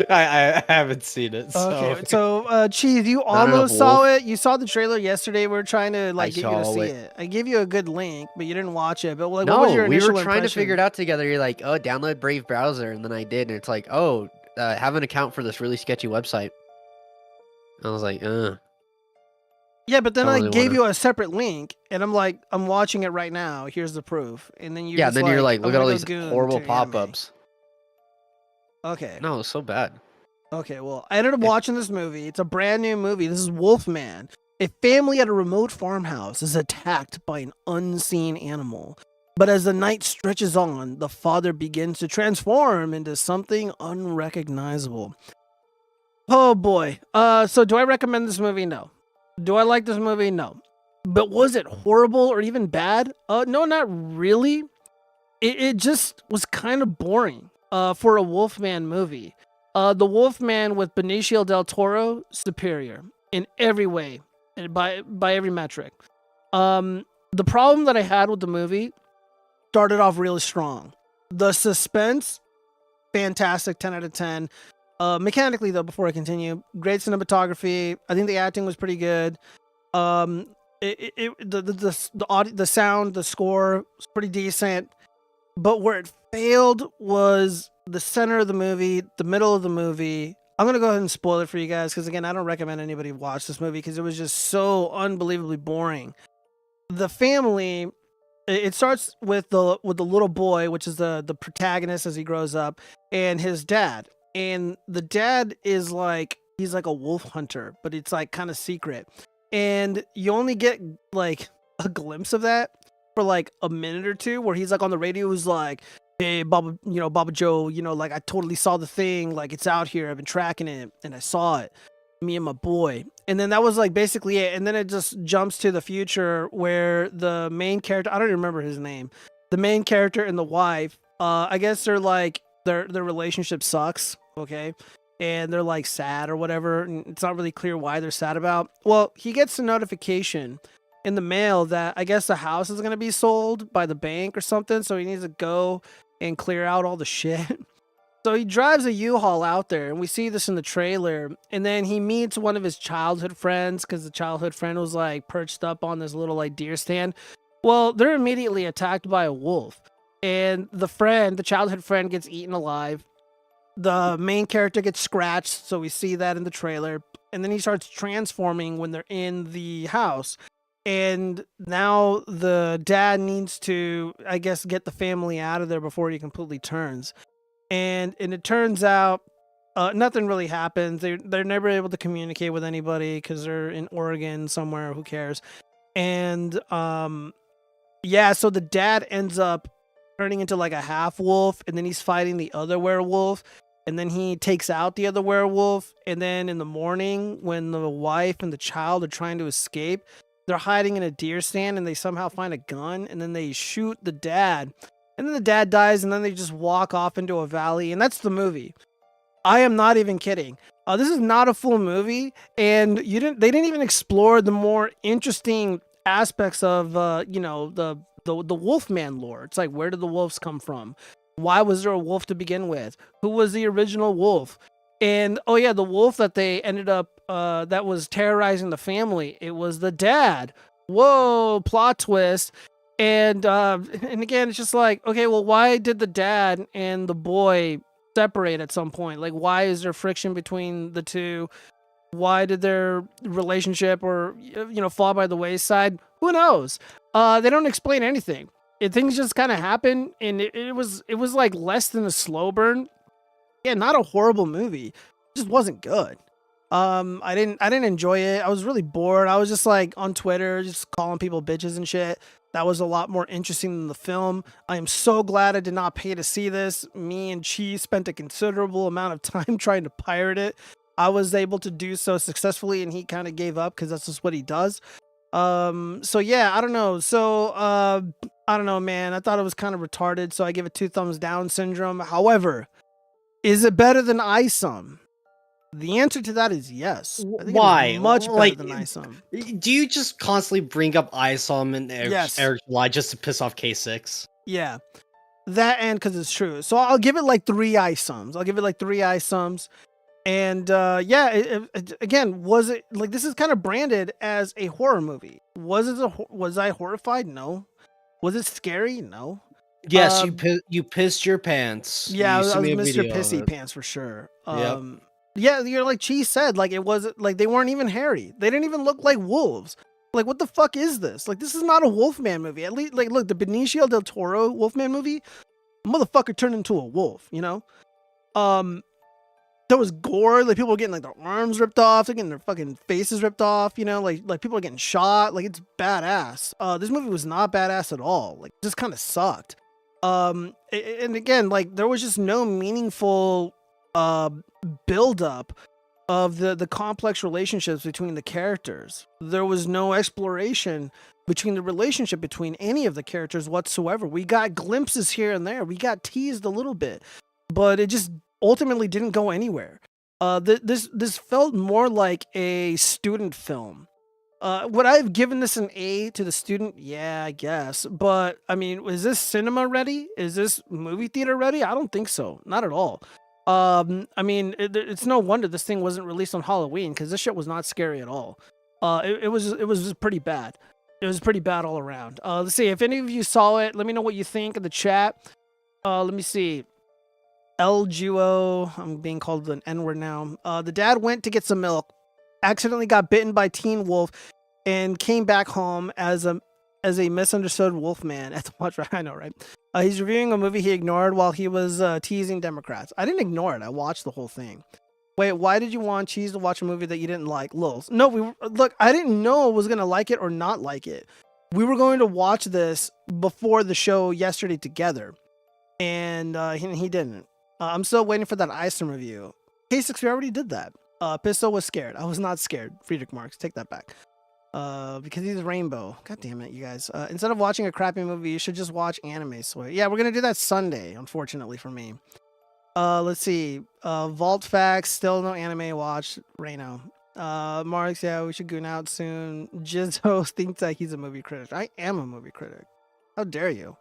I haven't seen it. So. Okay, so Cheese, you Not enough almost saw wolf. it. You saw the trailer yesterday. We were trying to like get you to saw see it. it. I gave you a good link, but you didn't watch it. But like, No, what was your we initial were trying to figure it impression? out together. You're like, oh, download Brave browser, and then I did, and it's like, oh, have an account for this really sketchy website. I was like, Yeah, but then don't I really gave wanna- you a separate link, and I'm like, I'm watching it right now. Here's the proof. And then you yeah. just Then you're like, I'm look at gonna all go these goon horrible to your anime. pop-ups. Okay. No, it's so bad. Okay, well, I ended up watching this movie. It's a brand new movie. This is Wolfman. A family at a remote farmhouse is attacked by an unseen animal. But as the night stretches on, the father begins to transform into something unrecognizable. Oh boy. So do I recommend this movie? No. Do I like this movie? No. But was it horrible or even bad? No, not really. It just was kind of boring for a Wolfman movie. The Wolfman with Benicio del Toro, superior in every way, and by every metric. The problem that I had with the movie started off really strong. The suspense, fantastic, 10 out of 10. Mechanically, though, before I continue, great cinematography. I think the acting was pretty good. The sound, the score was pretty decent. But where it failed was the center of the movie, the middle of the movie. I'm going to go ahead and spoil it for you guys because, again, I don't recommend anybody watch this movie because it was just so unbelievably boring. The family, it starts with the little boy, which is the protagonist as he grows up, and his dad. And the dad is like, he's like a wolf hunter, but it's like kind of secret. And you only get like a glimpse of that for like a minute or two where he's like on the radio, he's like, hey, Baba, Baba Joe, like I totally saw the thing. Like it's out here. I've been tracking it and I saw it. Me and my boy. And then that was like basically it. And then it just jumps to the future where the main character, I don't even remember his name. The main character and the wife, I guess they're like, their relationship sucks. Okay. And they're like sad or whatever. And it's not really clear why they're sad about. Well, he gets a notification in the mail that I guess the house is going to be sold by the bank or something. So he needs to go and clear out all the shit. So he drives a U-Haul out there, and we see this in the trailer. And then he meets one of his childhood friends because the childhood friend was like perched up on this little like deer stand. Well, they're immediately attacked by a wolf, and the childhood friend, gets eaten alive. The main character gets scratched, so we see that in the trailer. And then he starts transforming when they're in the house. And now the dad needs to, I guess, get the family out of there before he completely turns. And it turns out nothing really happens. They're never able to communicate with anybody because they're in Oregon somewhere. Who cares? And so the dad ends up turning into like a half wolf, and then he's fighting the other werewolf, and then he takes out the other werewolf. And then in the morning, when the wife and the child are trying to escape, they're hiding in a deer stand, and they somehow find a gun, and then they shoot the dad. And then the dad dies, and then they just walk off into a valley, and that's the movie. I am not even kidding. This is not a full movie, and they didn't even explore the more interesting aspects of the Wolfman lore. It's like, where did the wolves come from? Why was there a wolf to begin with? Who was the original wolf? And the wolf that they ended up that was terrorizing the family, it was the dad. Whoa, plot twist. And again, it's just like, okay, well, why did the dad and the boy separate at some point? Like, why is there friction between the two? Why did their relationship or fall by the wayside? Who knows? They don't explain anything. Things just kind of happen, and it was like less than a slow burn. Yeah, not a horrible movie. It just wasn't good. I didn't enjoy it. I was really bored. I was just like on Twitter, just calling people bitches and shit. That was a lot more interesting than the film. I am so glad I did not pay to see this. Me and Chi spent a considerable amount of time trying to pirate it. I was able to do so successfully, and he kind of gave up because that's just what he does. So yeah, I don't know. So, I don't know, man. I thought it was kind of retarded, so I give it 2 thumbs down syndrome. However, is it better than ISOM? The answer to that is yes. I think Why? it is much better Like, than ISOM. Do you just constantly bring up ISOM and Yes. Eric July just to piss off K6? Yeah. That and because it's true. So I'll give it like 3 ISOMs. I'll give it like 3 ISOMs. And again, was it like this is kind of branded as a horror movie? Was I horrified? No. Was it scary? No. Yes, you pissed your pants. Yeah, You I sent was me a Mr. video of Pissy it. Pants for sure. Yep. Yeah, you're like Cheese said, like it wasn't like they weren't even hairy. They didn't even look like wolves. Like, what the fuck is this? Like, this is not a Wolfman movie. At least, like, look, the Benicio del Toro Wolfman movie, motherfucker turned into a wolf, you know? There was gore, like people were getting like their arms ripped off, they're getting their fucking faces ripped off, you know, like people are getting shot, like it's badass. This movie was not badass at all. Like, it just kind of sucked. And again, like there was just no meaningful build up of the complex relationships between the characters. There was no exploration between the relationship between any of the characters whatsoever. We got glimpses here and there. We got teased a little bit, but it just ultimately didn't go anywhere. This felt more like a student film. Would I have given this an A to the student? Yeah, I guess. But I mean, is this cinema ready? Is this movie theater ready? I don't think so. Not at all. I mean, it's no wonder this thing wasn't released on Halloween because this shit was not scary at all. It was just pretty bad. It was pretty bad all around. Let's see if any of you saw it. Let me know what you think in the chat. Let me see. El Duo, I'm being called an N-word now. The dad went to get some milk, accidentally got bitten by Teen Wolf, and came back home as a misunderstood wolf man at the watch. I know, right? He's reviewing a movie he ignored while he was teasing Democrats. I didn't ignore it. I watched the whole thing. Wait, why did you want Cheese to watch a movie that you didn't like? Lils. No, look, I didn't know I was going to like it or not like it. We were going to watch this before the show yesterday together, and he didn't. I'm still waiting for that Isom review. K6, we already did that. Pistol was scared. I was not scared. Friedrich Marx, take that back. Because he's rainbow. God damn it, you guys. Instead of watching a crappy movie, you should just watch anime. So yeah, we're gonna do that Sunday, unfortunately for me. Let's see. Vault Facts, still no anime watch. Reno. Marx, yeah, we should goon out soon. Jizzo thinks that he's a movie critic. I am a movie critic. How dare you?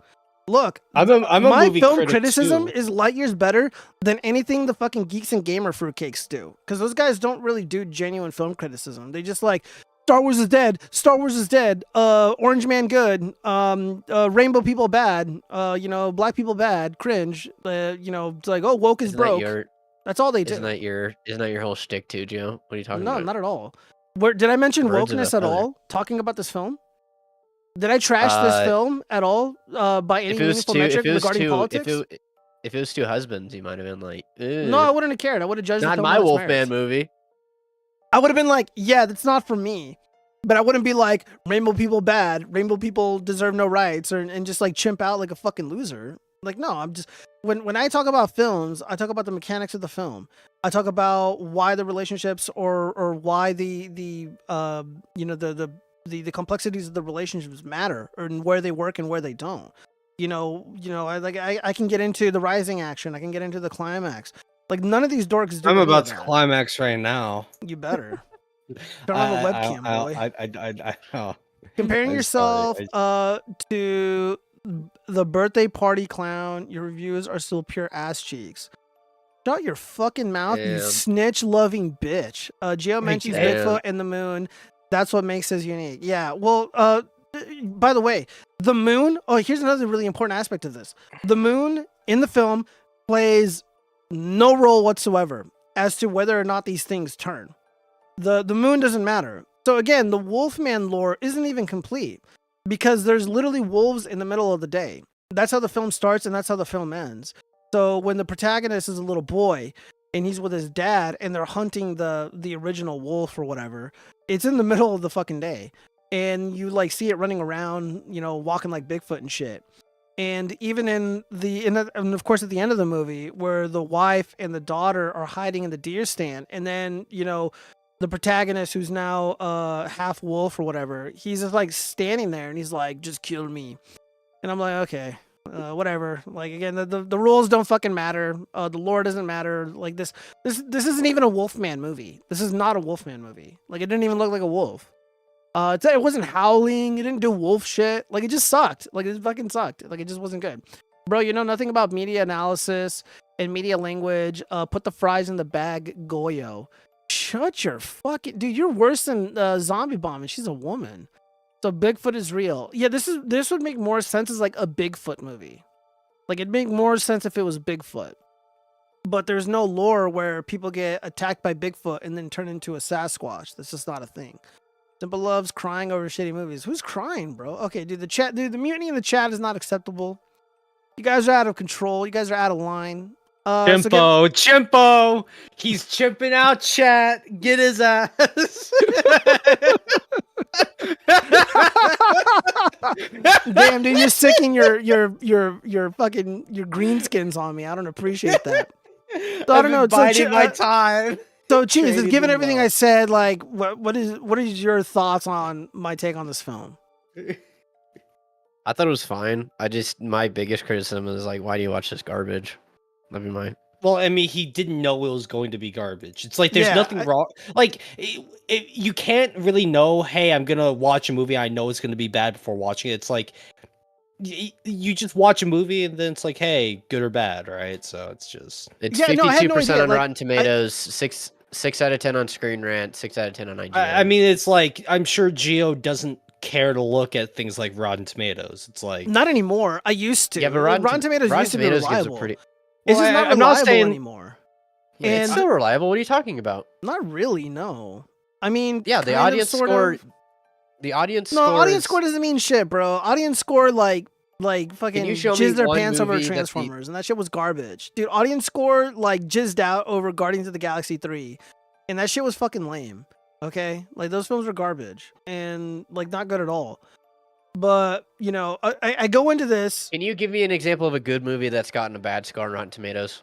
Look, I'm a my movie film critic criticism too. is light years better than anything the fucking Geeks and Gamer fruitcakes do. Because those guys don't really do genuine film criticism. They just like, Star Wars is dead. Star Wars is dead. Orange Man good. Rainbow people bad. Black people bad. Cringe. It's like, oh, woke is broke. That's all they do. Isn't that your whole shtick too, Joe? What are you talking about? No, not at all. Did I mention Birds of a wokeness at feather. all? Talking about this film? Did I trash this film at all? By any meaningful metric regarding politics? If it was two husbands, you might have been like, No, I wouldn't have cared. I would have judged the not film my on its Wolfman merits. movie. I would have been like, yeah, that's not for me. But I wouldn't be like, rainbow people bad, rainbow people deserve no rights, and just like chimp out like a fucking loser. Like, no, I'm just when I talk about films, I talk about the mechanics of the film. I talk about why the relationships or why the complexities of the relationships matter, and where they work and where they don't. I can get into the rising action. I can get into the climax. Like, none of these dorks do. I'm any about of to that. climax right now. You better. Turn on the webcam, boy. Oh. Comparing I'm yourself sorry. to the birthday party clown, your reviews are still pure ass cheeks. Shut your fucking mouth, you Damn. snitch loving bitch. Geo mentions Damn. Bigfoot and the moon. That's what makes us unique. Yeah, well, by the way, the moon. Oh, here's another really important aspect of this. The moon in the film plays no role whatsoever as to whether or not these things turn. The moon doesn't matter. So again, the Wolfman lore isn't even complete because there's literally wolves in the middle of the day. That's how the film starts and that's how the film ends. So when the protagonist is a little boy and he's with his dad and they're hunting the original wolf or whatever, it's in the middle of the fucking day. And you like see it running around, walking like Bigfoot and shit. And even and of course at the end of the movie where the wife and the daughter are hiding in the deer stand, and then the protagonist, who's now half wolf or whatever, he's just like standing there and he's like, just kill me. And I'm like, okay, whatever. Like, again, the rules don't fucking matter. The lore doesn't matter. Like, this isn't even a Wolfman movie. This is not a Wolfman movie. Like, it didn't even look like a wolf. It wasn't howling. It didn't do wolf shit. Like, it just sucked. Like, it fucking sucked. Like, it just wasn't good. Bro, you know nothing about media analysis and media language. Put the fries in the bag, Goyo. Shut your fucking dude. You're worse than Zombie Bomb, and she's a woman. So Bigfoot is real. Yeah, this would make more sense as like a Bigfoot movie. Like it'd make more sense if it was Bigfoot. But there's no lore where people get attacked by Bigfoot and then turn into a Sasquatch. That's just not a thing. Simple loves crying over shitty movies. Who's crying, bro? Okay, dude, the mutiny in the chat is not acceptable. You guys are out of control. You guys are out of line. Chimpo, he's chimping out, chat. Get his ass. Damn, dude, you're sicking your fucking your greenskins on me. I don't appreciate that. So, I don't know. Biding my time. So, Cheese, given everything I said, like, what is your thoughts on my take on this film? I thought it was fine. My biggest criticism is like, why do you watch this garbage? That'd be my. Well, I mean, he didn't know it was going to be garbage. It's like there's nothing wrong. Like you can't really know. Hey, I'm gonna watch a movie. I know it's gonna be bad before watching it. It's like you just watch a movie and then it's like, hey, good or bad, right? So it's 52% on Rotten Tomatoes, 6 out of 10 on Screen Rant, 6 out of 10 on IGN. I mean, it's like I'm sure Geo doesn't care to look at things like Rotten Tomatoes. It's like not anymore. I used to. Yeah, but Rotten Tomatoes used to be reliable. It's just not I'm not saying anymore. Yeah, and it's still reliable. What are you talking about? Not really, no. I mean, yeah, the audience score. The audience score. No, audience score doesn't mean shit, bro. Audience score like fucking jizz their pants over Transformers, and that shit was garbage, dude. Audience score like jizzed out over Guardians of the Galaxy 3, and that shit was fucking lame. Okay, like those films were garbage and like not good at all. But, you know, I go into this. Can you give me an example of a good movie that's gotten a bad score on Rotten Tomatoes?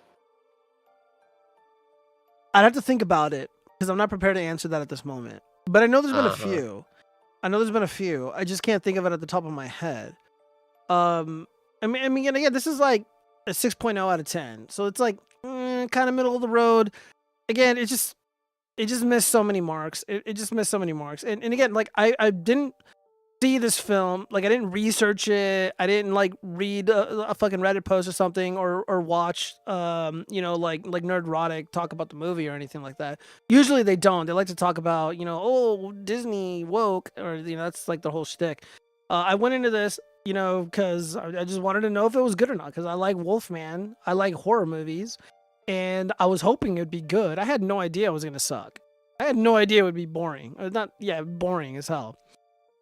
I'd have to think about it because I'm not prepared to answer that at this moment. But I know there's been a few. I just can't think of it at the top of my head. I mean, again, this is like a 6.0 out of 10. So it's like kind of middle of the road. Again, it just missed so many marks. It just missed so many marks. And again, like I didn't see this film, like I didn't research it, I didn't like read a fucking Reddit post or something, or watch you know, like Nerdrotic talk about the movie or anything like that. Usually they don't. They like to talk about, you know, oh, Disney woke, or you know, that's like the whole shtick. I went into this, you know, because I just wanted to know if it was good or not, because I like Wolfman, I like horror movies, and I was hoping it'd be good. I had no idea it was gonna suck. I had no idea it would be boring. Boring as hell.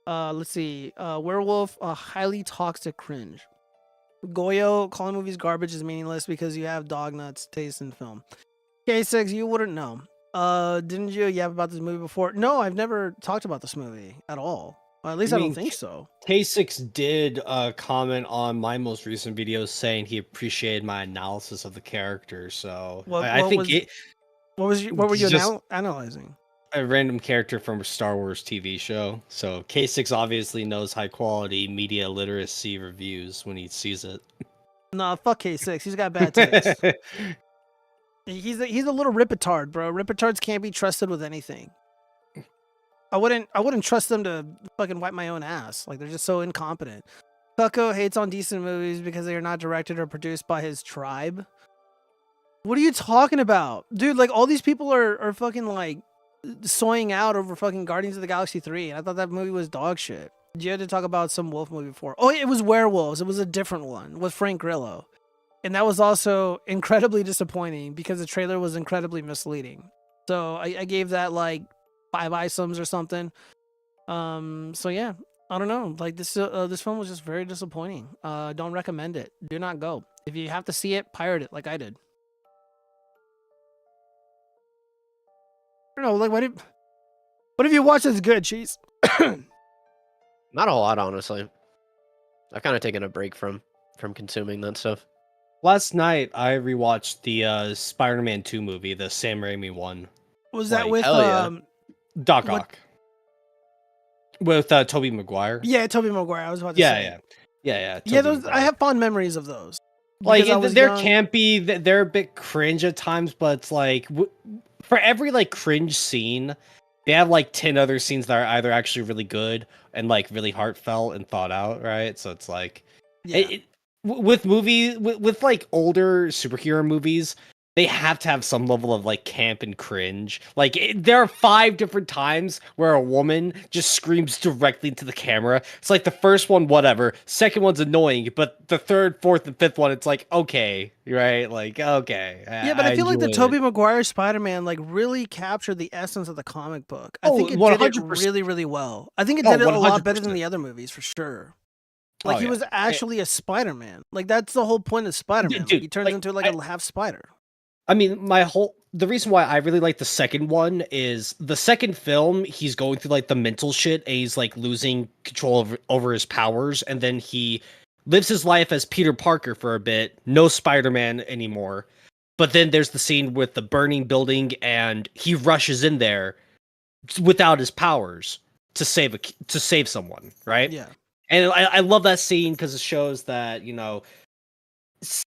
Let's see. Werewolf, highly toxic cringe. Goyo, calling movies garbage is meaningless because you have dog nuts taste in film. K6, you wouldn't know. Didn't you yap about this movie before? No, I've never talked about this movie at all. Well, at least I don't think so. K6 did comment on my most recent videos saying he appreciated my analysis of the character. So what were you analyzing? A random character from a Star Wars TV show. So K6 obviously knows high quality media literacy reviews when he sees it. Nah, fuck K6. He's got bad taste. He's a little ripetard, bro. Ripetards can't be trusted with anything. I wouldn't trust them to fucking wipe my own ass. Like, they're just so incompetent. Cucko hates on decent movies because they are not directed or produced by his tribe. What are you talking about? Dude, like, all these people are fucking like soying out over fucking Guardians of the Galaxy 3, and I thought that movie was dog shit. You had to talk about some wolf movie before. Oh, it was Werewolves. It was a different one with Frank Grillo. And that was also incredibly disappointing because the trailer was incredibly misleading. So I gave that like 5 isoms or something. So yeah, I don't know. Like this film was just very disappointing. Don't recommend it. Do not go. If you have to see it, pirate it like I did. I don't know, like what if you watch that's good, Cheese? Not a whole lot, honestly. I've kind of taken a break from consuming that stuff. Last night I rewatched the Spider-Man 2 movie, the Sam Raimi one. Was that with Doc Ock? With Tobey Maguire? Yeah, Tobey Maguire. I was about to say. Yeah. Those I have fond memories of those. Like they're campy, they're a bit cringe at times, but it's like for every like cringe scene, they have like 10 other scenes that are either actually really good and like really heartfelt and thought out, right? So it's like with with like older superhero movies, they have to have some level of like camp and cringe. Like there are 5 different times where a woman just screams directly into the camera. It's like the first one, whatever. Second one's annoying, but the third, fourth, and fifth one, it's like okay, right? Like okay, Yeah, but I feel like the enjoy Tobey it. Maguire Spider-Man like really captured the essence of the comic book. I Oh, think it did it 100%. really, really well. I think it Oh, did it a lot better than 100%. the other movies for sure. Oh, Like he yeah. was actually a Spider-Man. Like that's the whole point of Spider-Man. Like, dude, he turns like, into like a half spider. I mean, the reason why I really like the second one is the second film, he's going through like the mental shit and he's like losing control over his powers, and then he lives his life as Peter Parker for a bit, no Spider-Man anymore. But then there's the scene with the burning building and he rushes in there without his powers to save someone, right? Yeah. And I love that scene because it shows that, you know,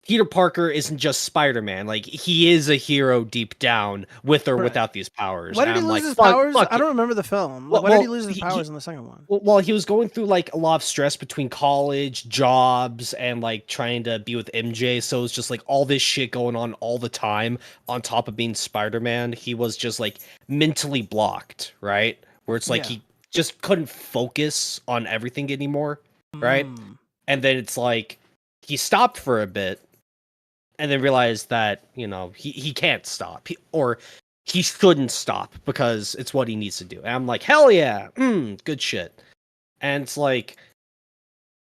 Peter Parker isn't just Spider-Man. Like he is a hero deep down, with or Right. without these powers. Why did And he I'm lose like, his fuck, powers? fuck I it. don't remember the film. Well- Like, why did he well, lose his he- powers in the second one? Well, he was going through like a lot of stress between college, jobs, and like trying to be with MJ. So it's just like all this shit going on all the time on top of being Spider-Man. He was just like mentally blocked, right? Where it's like Yeah. he just couldn't focus on everything anymore, right? Mm. And then it's like he stopped for a bit and then realized that, you know, he can't stop. Or he shouldn't stop because it's what he needs to do. And I'm like, hell yeah, good shit. And it's like,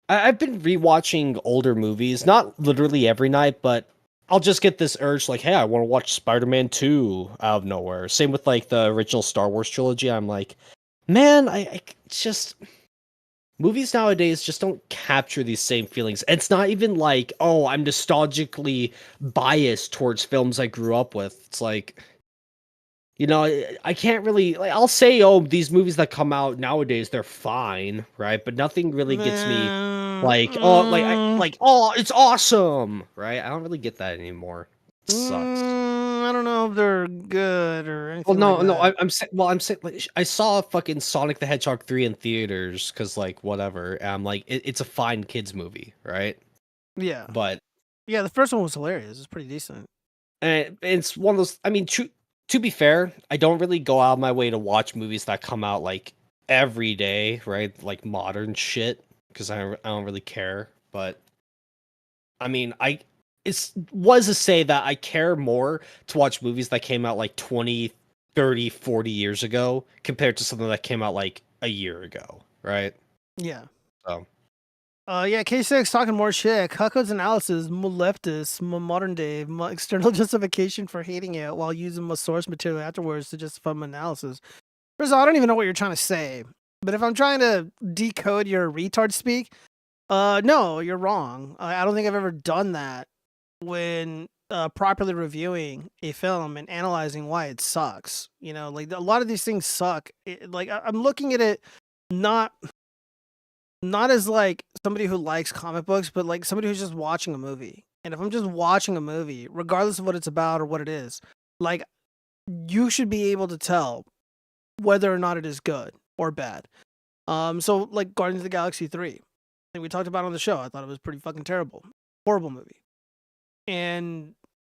I've been rewatching older movies, not literally every night, but I'll just get this urge, like, hey, I want to watch Spider-Man 2 out of nowhere. Same with like the original Star Wars trilogy. I'm like, man, it's just movies nowadays just don't capture these same feelings. It's not even like, oh, I'm nostalgically biased towards films I grew up with. It's like, you know, I can't really like. I'll say, oh, these movies that come out nowadays, they're fine, right? But nothing really gets me like, oh, oh, it's awesome, right? I don't really get that anymore. It sucks. I don't know if they're good or anything. Well, no, like no, that. I'm saying, like, I saw fucking Sonic the Hedgehog 3 in theaters because, like, whatever. And I'm like, it's a fine kids movie, right? Yeah. But Yeah, the first one was hilarious. It's pretty decent. and it's one of those. I mean, to be fair, I don't really go out of my way to watch movies that come out like every day, right? Like modern shit, because I don't really care. But I mean, was to say that I care more to watch movies that came out like 20, 30, 40 years ago compared to something that came out like a year ago, right? Yeah. So Yeah, K6 talking more shit. Kako's analysis, leftist, modern day, external justification for hating it while using my source material afterwards to justify my analysis. First of all, I don't even know what you're trying to say. But if I'm trying to decode your retard speak, no, you're wrong. I don't think I've ever done that when properly reviewing a film and analyzing why it sucks. You know, like a lot of these things suck. Like I'm looking at it not as like somebody who likes comic books, but like somebody who's just watching a movie. And if I'm just watching a movie, regardless of what it's about or what it is, like you should be able to tell whether or not it is good or bad. So like Guardians of the Galaxy 3. I think we talked about it on the show. I thought it was pretty fucking terrible. Horrible movie. And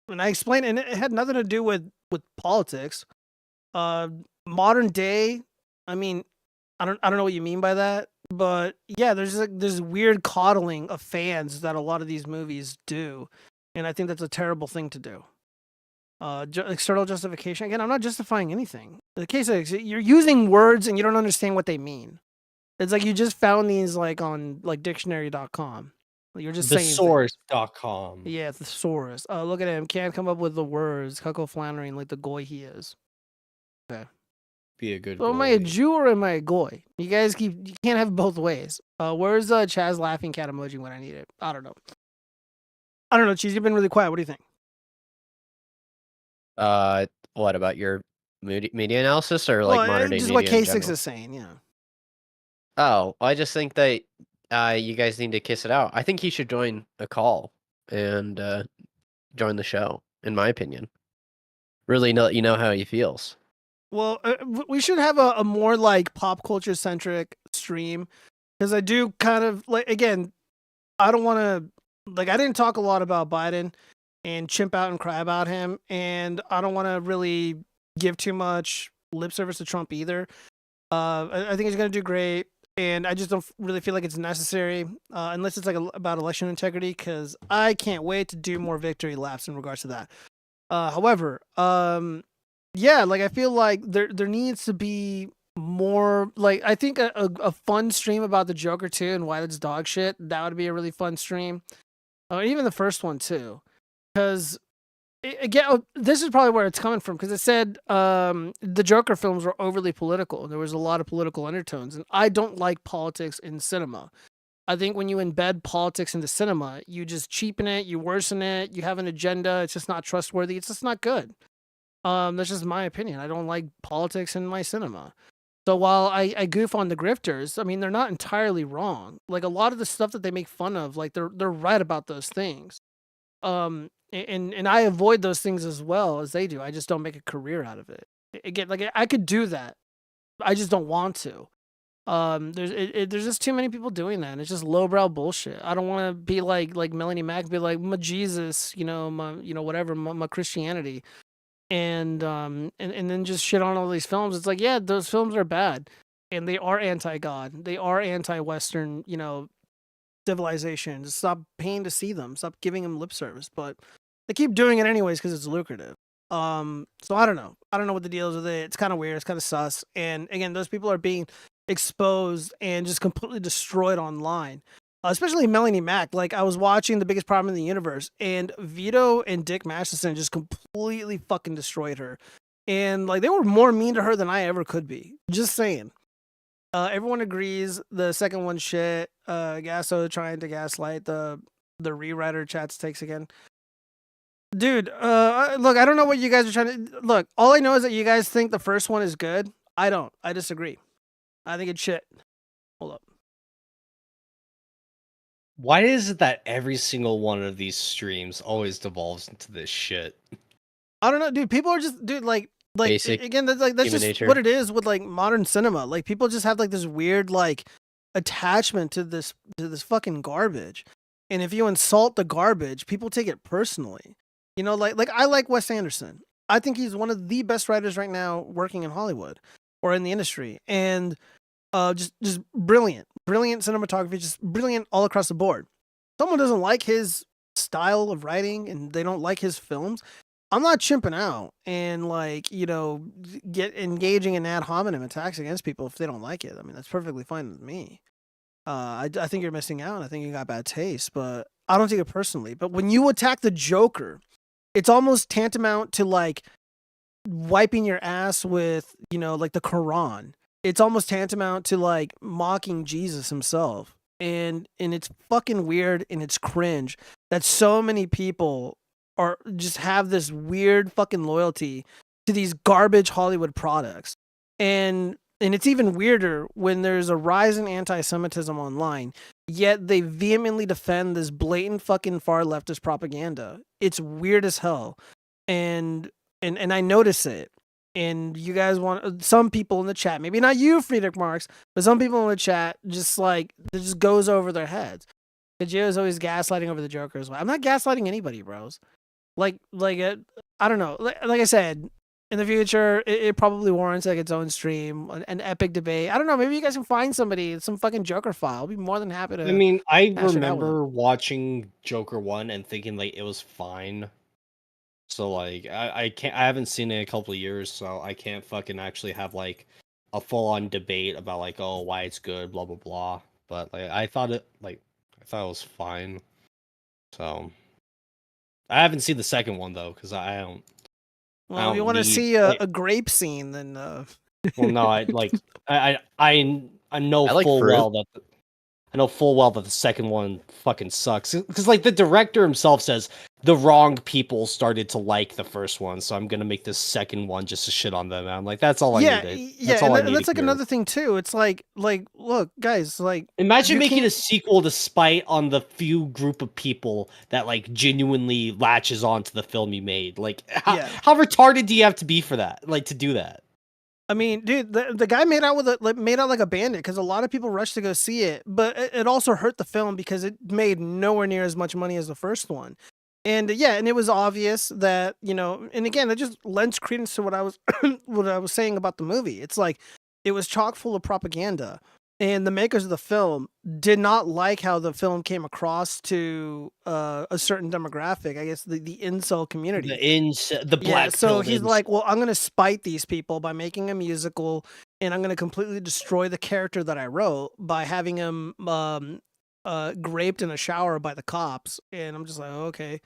when I explained, and it had nothing to do with politics. Modern day, I mean, I don't know what you mean by that, but yeah, there's like this weird coddling of fans that a lot of these movies do, and I think that's a terrible thing to do. External justification. Again, I'm not justifying anything. The case is you're using words and you don't understand what they mean. It's like you just found these like on like dictionary.com. You're just saying things. thesource.com. Yeah, the source. Look at him. Can't come up with the words. Cuckoo floundering like the goy he is. Okay. Be a good So am I a boy. Jew or am I a goy? You can't have both ways. Where's Chaz laughing cat emoji when I need it? I don't know. Cheese, you've been really quiet. What do you think? What about your media analysis or like modern day just media what in K6 general? is saying, yeah. Oh, I just think that you guys need to kiss it out. I think he should join a call and join the show, in my opinion. Really let you know how he feels. Well, we should have a more like pop culture centric stream because I do kind of like, again, I don't want to like I didn't talk a lot about Biden and chimp out and cry about him, and I don't want to really give too much lip service to Trump either. I think he's gonna do great, and I just don't really feel like it's necessary unless it's like about election integrity, because I can't wait to do more victory laps in regards to that. However, yeah, like I feel like there needs to be more, like I think a fun stream about the Joker too and why it's dog shit. That would be a really fun stream. Even the first one too, because again, this is probably where it's coming from, because it said the Joker films were overly political. There was a lot of political undertones, and I don't like politics in cinema. I think when you embed politics into cinema, you just cheapen it, you worsen it, you have an agenda. It's just not trustworthy. It's just not good. That's just my opinion. I don't like politics in my cinema. So while I goof on the grifters, I mean, they're not entirely wrong. Like a lot of the stuff that they make fun of, like they're right about those things. And I avoid those things as well as they do. I just don't make a career out of it. Again, like I could do that. I just don't want to. There's just too many people doing that, and it's just lowbrow bullshit. I don't want to be like Melanie Mack, be like my Jesus, my whatever, my Christianity, and then just shit on all these films. It's like, yeah, those films are bad, and they are anti-God, they are anti-Western, civilization. Just stop paying to see them, stop giving them lip service, but they keep doing it anyways because it's lucrative. So I don't know what the deal is with it. It's kind of weird, it's kind of sus, and again, those people are being exposed and just completely destroyed online, especially Melanie Mack. Like I was watching The Biggest Problem in the Universe, and Vito and Dick Masterson just completely fucking destroyed her, and like they were more mean to her than I ever could be. Just saying. Everyone agrees the second one shit. Gasso trying to gaslight the rewriter chat's takes again. Dude, look, I don't know what you guys are trying to look. All I know is that you guys think the first one is good. I don't. I disagree. I think it's shit. Hold up. Why is it that every single one of these streams always devolves into this shit? I don't know, dude. People are just, dude, like Basic again, that's just nature. what it is with like modern cinema. Like people just have like this weird like attachment to this fucking garbage, and if you insult the garbage, people take it personally. Like I like Wes Anderson. I think he's one of the best writers right now working in Hollywood or in the industry, and just brilliant cinematography, just brilliant all across the board. Someone doesn't like his style of writing and they don't like his films, I'm not chimping out and get engaging in ad hominem attacks against people if they don't like it. I mean, that's perfectly fine with me. I think you're missing out. I think you got bad taste, but I don't take it personally. But when you attack the Joker, it's almost tantamount to like wiping your ass with, the Quran. It's almost tantamount to like mocking Jesus himself. And it's fucking weird and it's cringe that so many people are just have this weird fucking loyalty to these garbage Hollywood products. And it's even weirder when there's a rise in anti-Semitism online, yet they vehemently defend this blatant fucking far leftist propaganda. It's weird as hell. And I notice it. And you guys want some people in the chat, maybe not you, Friedrich Marx, but some people in the chat just like it just goes over their heads. The Geo is always gaslighting over the Joker as well. I'm not gaslighting anybody, bros. I don't know. Like I said, in the future, it probably warrants like its own stream, an epic debate. I don't know. Maybe you guys can find somebody, some fucking Joker file. I'll be more than happy to. I mean, I hash it out with remember watching Joker 1 and thinking like it was fine. So like I haven't seen it in a couple of years, so I can't fucking actually have like a full on debate about like, oh, why it's good, blah blah blah. But like I thought it was fine. So I haven't seen the second one though, because I don't. Well, if you want to see a grape scene, then. Well, no, I know I like full fruit. well that. I know full well that the second one fucking sucks. Because, like, the director himself says the wrong people started to like the first one, so I'm going to make this second one just to shit on them. And I'm like, that's all I needed. Yeah, and that's like another thing, too. It's like, look, guys, like... Imagine making a sequel to spite on the few group of people that, like, genuinely latches onto the film you made. Like, how retarded do you have to be for that? Like, to do that? I mean, dude, the guy made out like a bandit because a lot of people rushed to go see it, but it also hurt the film because it made nowhere near as much money as the first one. And yeah, and it was obvious that, and again, that just lends credence to what I was what I was saying about the movie. It's like it was chock full of propaganda. And the makers of the film did not like how the film came across to a certain demographic, I guess the incel community. The black so pill he's incel. like, well, I'm going to spite these people by making a musical, and I'm going to completely destroy the character that I wrote by having him raped in a shower by the cops. And I'm just like, oh, okay.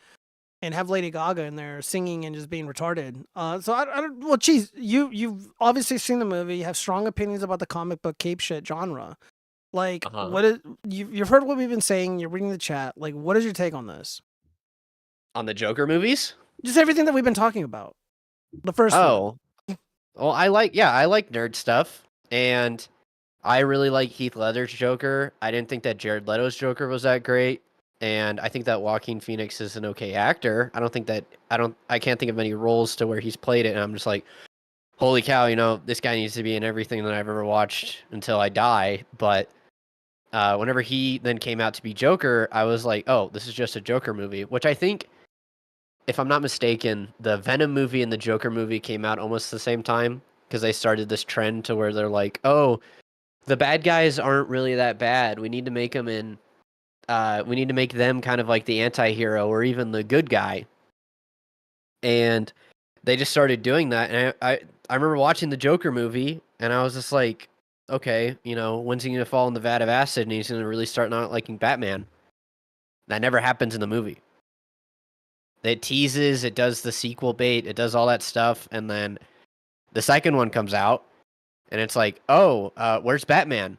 And have Lady Gaga in there singing and just being retarded. So I don't. Well, geez, you've obviously seen the movie. You have strong opinions about the comic book cape shit genre. Like, what is you've heard what we've been saying? You're reading the chat. Like, what is your take on this? On the Joker movies? Just everything that we've been talking about. The first one. Well, I like nerd stuff, and I really like Heath Ledger's Joker. I didn't think that Jared Leto's Joker was that great. And I think that Joaquin Phoenix is an okay actor. I can't think of any roles to where he's played it, and I'm just like, holy cow, this guy needs to be in everything that I've ever watched until I die. But whenever he then came out to be Joker, I was like, oh, this is just a Joker movie, which I think, if I'm not mistaken, the Venom movie and the Joker movie came out almost the same time, because they started this trend to where they're like, oh, the bad guys aren't really that bad. We need to make them we need to make them kind of like the anti-hero or even the good guy. And they just started doing that. And I remember watching the Joker movie, and I was just like, okay, when's he going to fall in the vat of acid and he's going to really start not liking Batman? That never happens in the movie. It teases, it does the sequel bait, it does all that stuff. And then the second one comes out, and it's like, oh, where's Batman?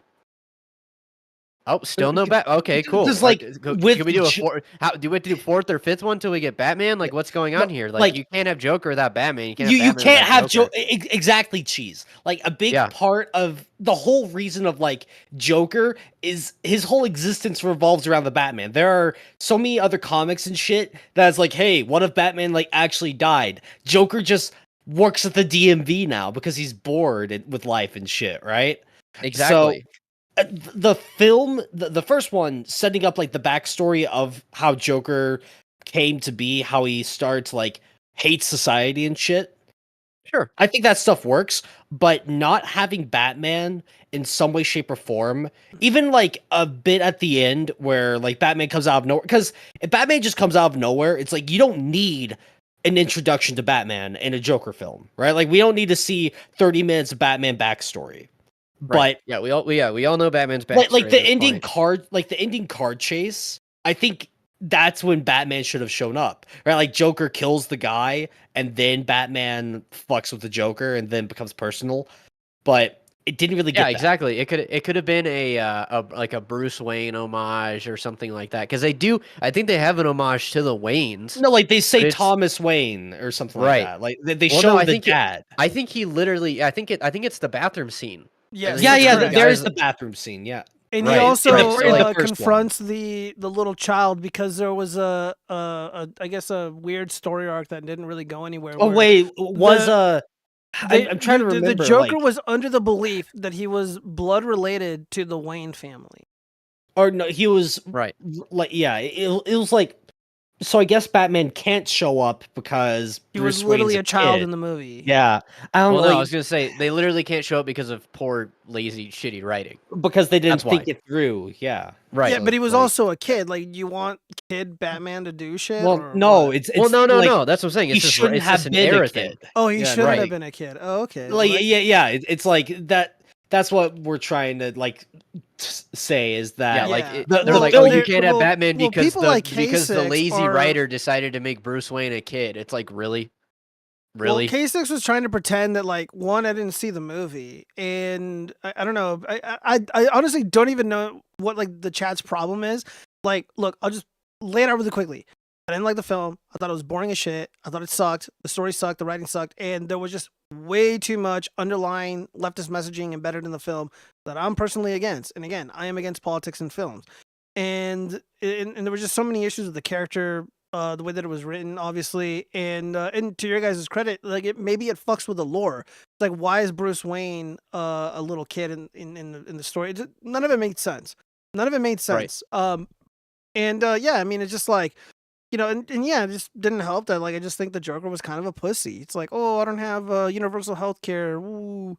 Oh, still no Batman. Okay, cool. Just can we do a fourth? Do we have to do fourth or fifth one till we get Batman? Like, what's going on here? Like, you can't have Joker without Batman. You can't have Joker. Exactly, cheese. Like, a big part of the whole reason of like Joker is his whole existence revolves around the Batman. There are so many other comics and shit that's like, hey, what if Batman like actually died? Joker just works at the DMV now because he's bored with life and shit, right? Exactly. So, the film, the first one, setting up like the backstory of how Joker came to be, how he starts like hate society and shit. Sure, I think that stuff works, but not having Batman in some way, shape, or form, even like a bit at the end where like Batman comes out of nowhere. Because if Batman just comes out of nowhere, it's like you don't need an introduction to Batman in a Joker film, right? Like we don't need to see 30 minutes of Batman backstory. Right. But we all know Batman's backstory. Like the ending card chase, I think that's when Batman should have shown up. Right? Like Joker kills the guy and then Batman fucks with the Joker and then becomes personal. But it didn't really get that. Exactly. It could have been a Bruce Wayne homage or something like that. Because I think they have an homage to the Waynes. No, like they say Thomas Wayne or something like that. Like they show the dad. I think he literally I think it's the bathroom scene. Yes. There's the bathroom scene, yeah. And he also confronts the little child because there was I guess a weird story arc that didn't really go anywhere. Oh wait, I'm trying to remember. The Joker was under the belief that he was blood related to the Wayne family. Or no, he was right. Like it was like. So I guess Batman can't show up because he was literally a child in the movie. Yeah, I was gonna say they literally can't show up because of poor, lazy, shitty writing. Because they didn't think it through. Yeah, right. Yeah, but he was also a kid. Like, you want kid Batman to do shit? Well, no, it's no. That's what I'm saying. He shouldn't have been a kid. Oh, he shouldn't have been a kid. Oh, okay. Like, yeah. It's like that. That's what we're trying to like say is that they're like, oh, you can't have Batman because because the lazy writer decided to make Bruce Wayne a kid. It's like, really. Well, K6 was trying to pretend that, like, one, I didn't see the movie, and I don't know. I honestly don't even know what like the chat's problem is. Like, look, I'll just lay it out really quickly. I didn't like the film. I thought it was boring as shit. I thought it sucked. The story sucked. The writing sucked, and there was just way too much underlying leftist messaging embedded in the film that I'm personally against. And again, I am against politics in films. And there were just so many issues with the character the way that it was written, obviously, and to your guys' credit, like maybe it fucks with the lore. It's like, why is Bruce Wayne a little kid in the story? None of it made sense. None of it made Right. sense. Yeah, I mean, it's just like, and yeah, it just didn't help that, like, I just think the Joker was kind of a pussy. It's like, oh, I don't have universal health care. Ooh,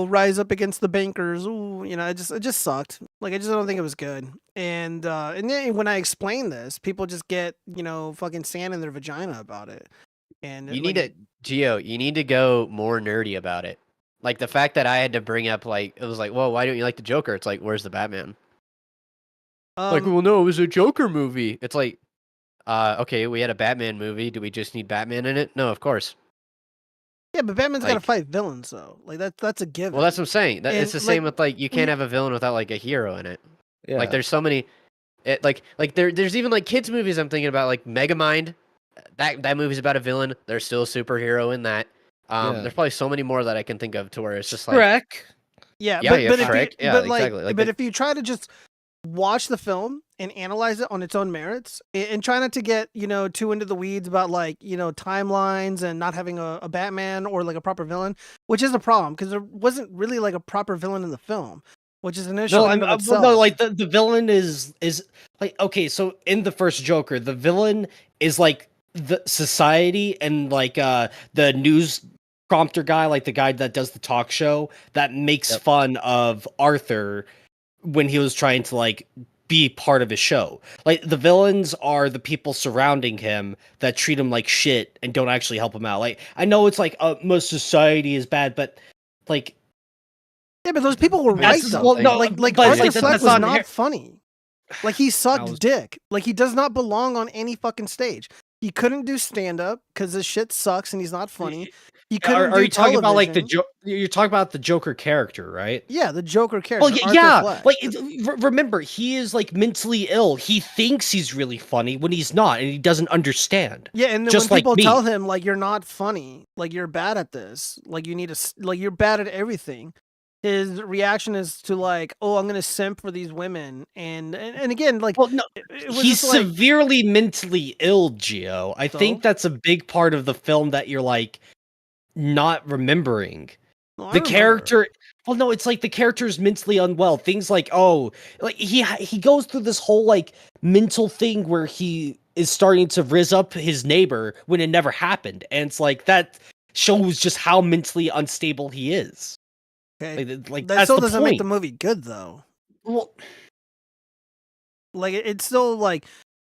rise up against the bankers. Ooh, it just sucked. Like, I just don't think it was good. And then when I explain this, people just get, fucking sand in their vagina about it. And You need to, Gio, you need to go more nerdy about it. Like the fact that I had to bring up, like, it was like, well, why don't you like the Joker? It's like, where's the Batman? Like, well, no, it was a Joker movie. It's like, okay, we had a Batman movie. Do we just need Batman in it? No, of course. yeah, but Batman's got to like- fight villains, though. Like, that's a given. Well, that's what I'm saying. That, it's the And, same like, with, like, you can't have a villain without, like, a hero in it. Yeah. Like, there's so many, there's even, like, kids' movies I'm thinking about, like, Megamind. That movie's about a villain. There's still a superhero in that. Yeah. There's probably so many more that I can think of to where it's just like, Shrek. Yeah, Yeah, but, yeah, but if Shrek. you, Yeah, but like, exactly. Like but the- if you try to just watch the film and analyze it on its own merits, and try not to get too into the weeds about, like, timelines and not having a Batman or like a proper villain, which is a problem because there wasn't really like a proper villain in the film, which is an issue No, in and of well, itself. no, like the villain is like, okay, so in the first Joker, the villain is like the society and like the news prompter guy, like the guy that does the talk show that makes fun of Arthur when he was trying to like be part of his show. Like the villains are the people surrounding him that treat him like shit and don't actually help him out. Like I know it's like most society is bad, but like yeah, but those people were right That's- though. well, no, like but, Arthur like, Fleck that's was not not her- funny. Like, he sucked was- dick. Like, he does not belong on any fucking stage. He couldn't do stand up because his shit sucks and he's not funny. He couldn't Are do you talking about like the television. You're talking about the Joker character, right? Yeah, the Joker character. Well, Arthur yeah. Fleck. Like, remember, he is like mentally ill. He thinks he's really funny when he's not, and he doesn't understand. Yeah, and then just when like people me. tell him, like, you're not funny, like, you're bad at this, like, you need to, like, you're bad at everything, his reaction is to, like, oh, I'm gonna simp for these women, and again, like, Well, no, it was he's just like, severely mentally ill, Gio. I So? think that's a big part of the film that you're like not remembering. no, I The remember. character, well, no, it's like the character is mentally unwell. Things like, oh, like he goes through this whole like mental thing where he is starting to rizz up his neighbor when it never happened, and it's like that shows just how mentally unstable he is. Okay. Like That that's still the doesn't point. make the movie good, though. Well, Like, it's still like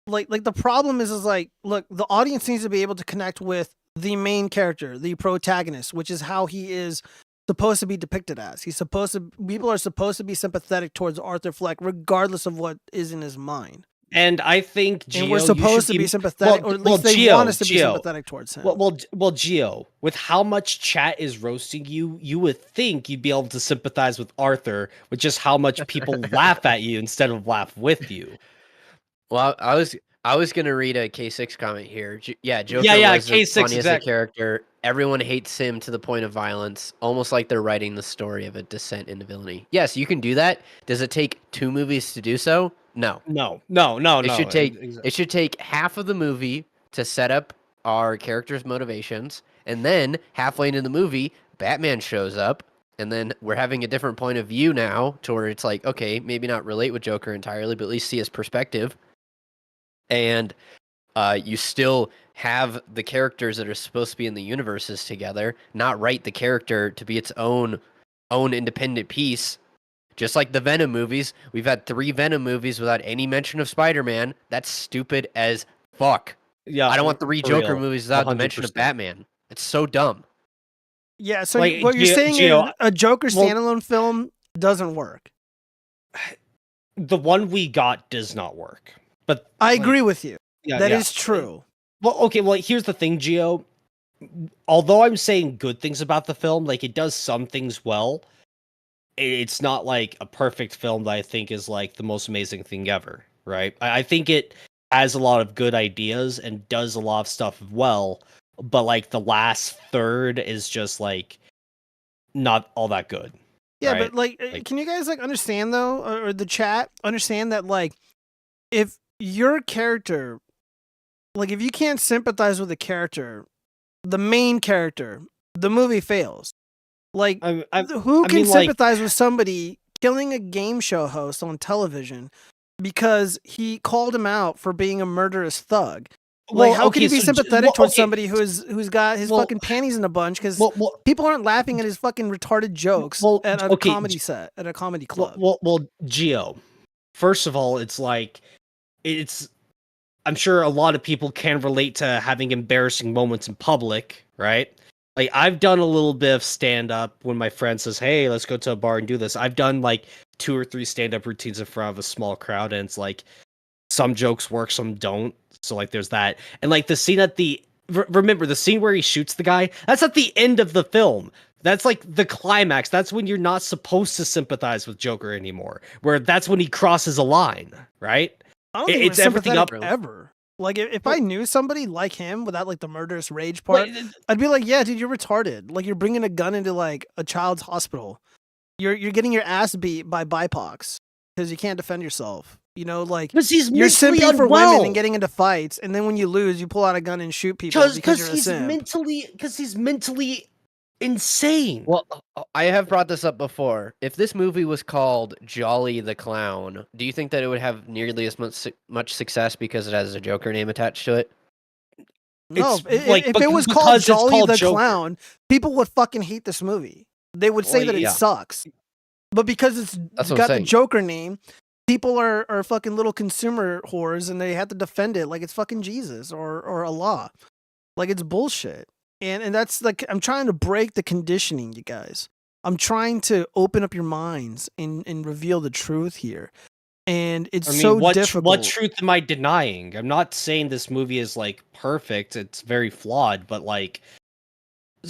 the problem is like, look, the audience needs to be able to connect with the main character, the protagonist, which is how he is supposed to be depicted as. People are supposed to be sympathetic towards Arthur Fleck, regardless of what is in his mind. and I think Gio, And we're you supposed should to be sympathetic, or at least they Gio, want us to be Gio. sympathetic towards him. Well, Gio, with how much chat is roasting you, you would think you'd be able to sympathize with Arthur with just how much people laugh at you instead of laugh with you. well, I was gonna read a K6 comment here. Joker yeah, was the K6, funniest exactly. character. Everyone hates him to the point of violence, almost like they're writing the story of a descent into villainy. Yes, you can do that. Does it take 2 movies to do so? No. No. It should take it should take half of the movie to set up our characters' motivations, and then halfway into the movie, Batman shows up, and then we're having a different point of view now, to where it's like, okay, maybe not relate with Joker entirely, but at least see his perspective. And you still have the characters that are supposed to be in the universes together, not write the character to be its own independent piece. Just like the Venom movies, we've had 3 Venom movies without any mention of Spider-Man. That's stupid as fuck. Yeah, I don't want 3 for Joker real, movies without the mention of 100%. Batman. It's so dumb. yeah, so like, what you're saying Gio, is a Joker well- standalone film doesn't work. The one we got does not work. But I like, agree with you. yeah, That yeah. is true. Well, okay, well, here's the thing, Gio. Although I'm saying good things about the film, like it does some things well, it's not like a perfect film that I think is like the most amazing thing ever, right? I think it has a lot of good ideas and does a lot of stuff well, but like the last third is just like not all that good. Yeah, right? but like, Like- can you guys like understand though, or the chat understand that, like, if your character, like if you can't sympathize with the character, the main character, the movie fails. Like who I can mean, like, sympathize with somebody killing a game show host on television because he called him out for being a murderous thug? Like, well, how can okay, you be so sympathetic towards okay, somebody who's got his well, fucking panties in a bunch because well, people aren't laughing at his fucking retarded jokes well, at a okay, comedy set at a comedy well, club? well, Gio. First of all, it's like it's. I'm sure a lot of people can relate to having embarrassing moments in public, right? Like I've done a little bit of stand up when my friend says, "Hey, let's go to a bar and do this." I've done like 2 or 3 stand up routines in front of a small crowd, and it's like some jokes work, some don't. So like there's that, and like the scene at the remember the scene where he shoots the guy. That's at the end of the film. That's like the climax. That's when you're not supposed to sympathize with Joker anymore. Where that's when he crosses a line, right? I don't think he It's was everything up. sympathetic ever. Like if Well- I knew somebody like him without like the murderous rage Well, part, I'd be like, yeah, dude, you're retarded. Like you're bringing a gun into like a child's hospital. You're getting your ass beat by BIPOCs because you can't defend yourself. You know, like Because he's you're mentally simping for women unwell. and getting into fights, and then when you lose, you pull out a gun and shoot people because you're a simp. Because he's mentally insane. Well, I have brought this up before. If this movie was called Jolly the Clown, do you think that it would have nearly as much success because it has a Joker name attached to it? No, It's like, if it was called because it's Jolly called the Joker. Clown, people would fucking hate this movie. They would say Well, that it yeah. sucks. But because it's That's what I'm got the saying. Joker name, people are fucking little consumer whores and they have to defend it like it's fucking Jesus or Allah. Like it's bullshit. And that's like I'm trying to break the conditioning, you guys. I'm trying to open up your minds and reveal the truth here. And it's I mean, so what difficult. what truth am I denying? I'm not saying this movie is like perfect. It's very flawed, but like,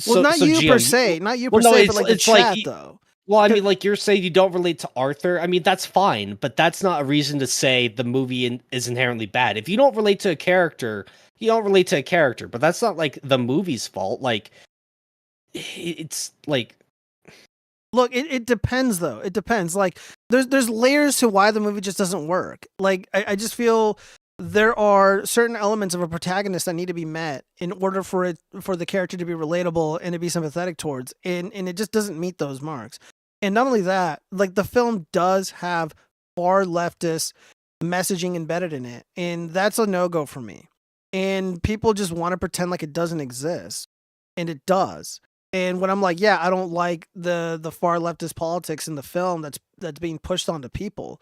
Well, not you Gio, per se, not you per well, no, se, it's- but like the it's like chat y- though. Well, I mean, like you're saying you don't relate to Arthur. I mean, that's fine, but that's not a reason to say the movie is inherently bad. If you don't relate to a character, you don't relate to a character. But that's not like the movie's fault. Like, it's like Look, it depends though. It depends. Like there's layers to why the movie just doesn't work. Like I just feel there are certain elements of a protagonist that need to be met in order for the character to be relatable and to be sympathetic towards. And it just doesn't meet those marks. And not only that, like the film does have far leftist messaging embedded in it. And that's a no-go for me. And people just want to pretend like it doesn't exist. And it does. And when I'm like, yeah, I don't like the far leftist politics in the film that's being pushed onto people.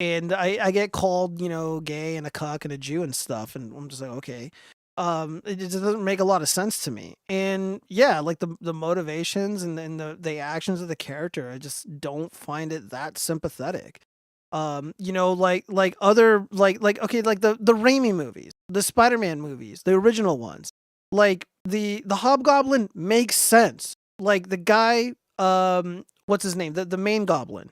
And I get called, you know, gay and a cuck and a Jew and stuff. And I'm just like, okay. It just doesn't make a lot of sense to me. And yeah, like the motivations and the actions of the character, I just don't find it that sympathetic. You know, like other like okay, like the Raimi movies, the Spider-Man movies, the original ones. Like the Hobgoblin makes sense. Like the guy, what's his name? The main goblin,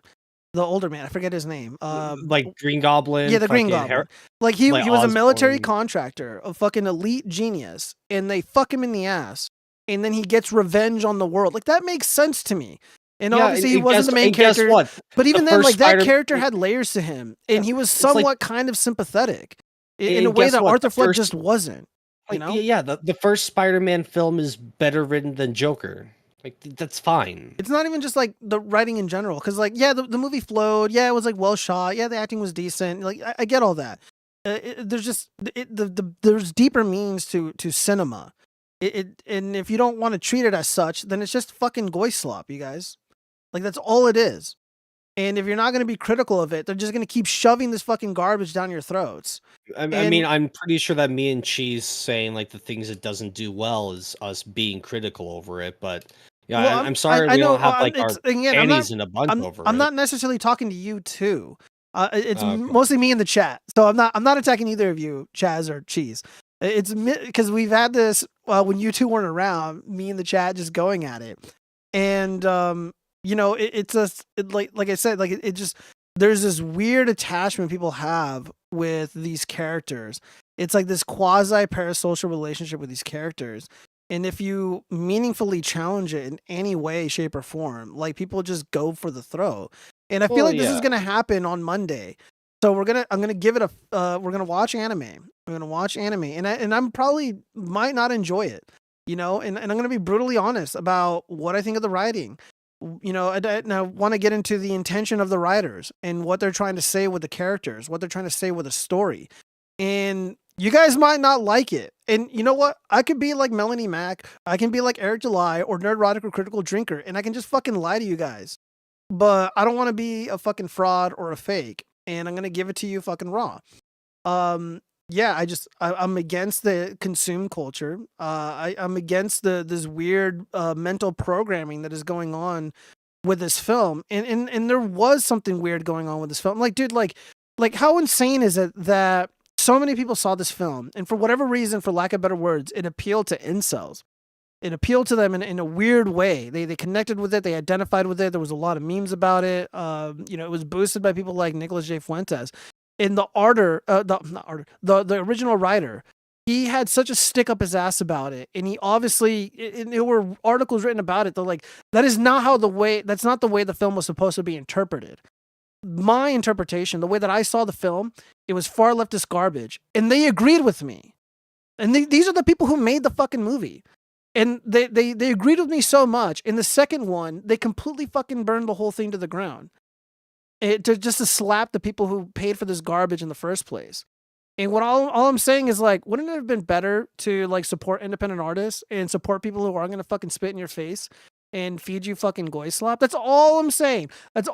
the older man. I forget his name. like Green Goblin. Yeah, the Green fucking Goblin. Like he like was a military Osborn. contractor, a fucking elite genius, and they fuck him in the ass, and then he gets revenge on the world. Like that makes sense to me. And Yeah, obviously he and wasn't guess- the main and guess character. what? But even The then, first like that Spider- character had layers to him, and he was It's like- somewhat kind of sympathetic in And a way guess that what? Arthur The Fleck first- just wasn't. You Like, know? yeah, the first Spider-Man film is better written than Joker. Like that's fine. It's not even just like the writing in general, because like yeah, the movie flowed. Yeah, it was like well shot. Yeah, the acting was decent. Like I get all that. There's just there's deeper meanings to cinema. And if you don't want to treat it as such, then it's just fucking goy slop, you guys. Like that's all it is. And if you're not going to be critical of it, they're just going to keep shoving this fucking garbage down your throats. I And- mean, I'm pretty sure that me and Cheese saying like the things it doesn't do well is us being critical over it. But yeah, Well, I'm sorry I we know, don't have like our it's- again, I'm not- panties in a bunch over I'm it. not necessarily talking to you too. It's Okay. mostly me in the chat, so I'm not attacking either of you, Chaz or Cheese. It's because we've had this when you two weren't around, me in the chat just going at it, and you know, like I said, like it just there's this weird attachment people have with these characters. It's like this quasi parasocial relationship with these characters. And if you meaningfully challenge it in any way, shape, or form, like people just go for the throat. And I feel Well, like this is yeah. going to happen on Monday. So I'm gonna give it a we're gonna watch anime. We're gonna watch anime, and I'm probably might not enjoy it, and I'm gonna be brutally honest about what I think of the writing. And I want to get into the intention of the writers and what they're trying to say with the characters, what they're trying to say with the story. And you guys might not like it. And you know what? I could be like Melanie Mac. I can be like Eric July or Nerdrotic or Critical Drinker, and I can just fucking lie to you guys. But I don't want to be a fucking fraud or a fake, and I'm gonna give it to you fucking raw. Yeah, I'm against the consume culture. I'm against this weird mental programming that is going on with this film, and there was something weird going on with this film. Like, dude, like how insane is it that so many people saw this film, and for whatever reason, for lack of better words, it appealed to incels. It appealed to them in a weird way. They connected with it. They identified with it. There was a lot of memes about it. It was boosted by people like Nicolas J. Fuentes. In the the original writer, he had such a stick up his ass about it, and he obviously, and there were articles written about it. They're like, that's not the way the film was supposed to be interpreted. My interpretation, the way that I saw the film, it was far leftist garbage, and they agreed with me. And these are the people who made the fucking movie. And they agreed with me so much. In the second one, they completely fucking burned the whole thing to the ground. Just to slap the people who paid for this garbage in the first place. And what all I'm saying is, like, wouldn't it have been better to like support independent artists and support people who aren't gonna fucking spit in your face and feed you fucking goy slop? That's all I'm saying. But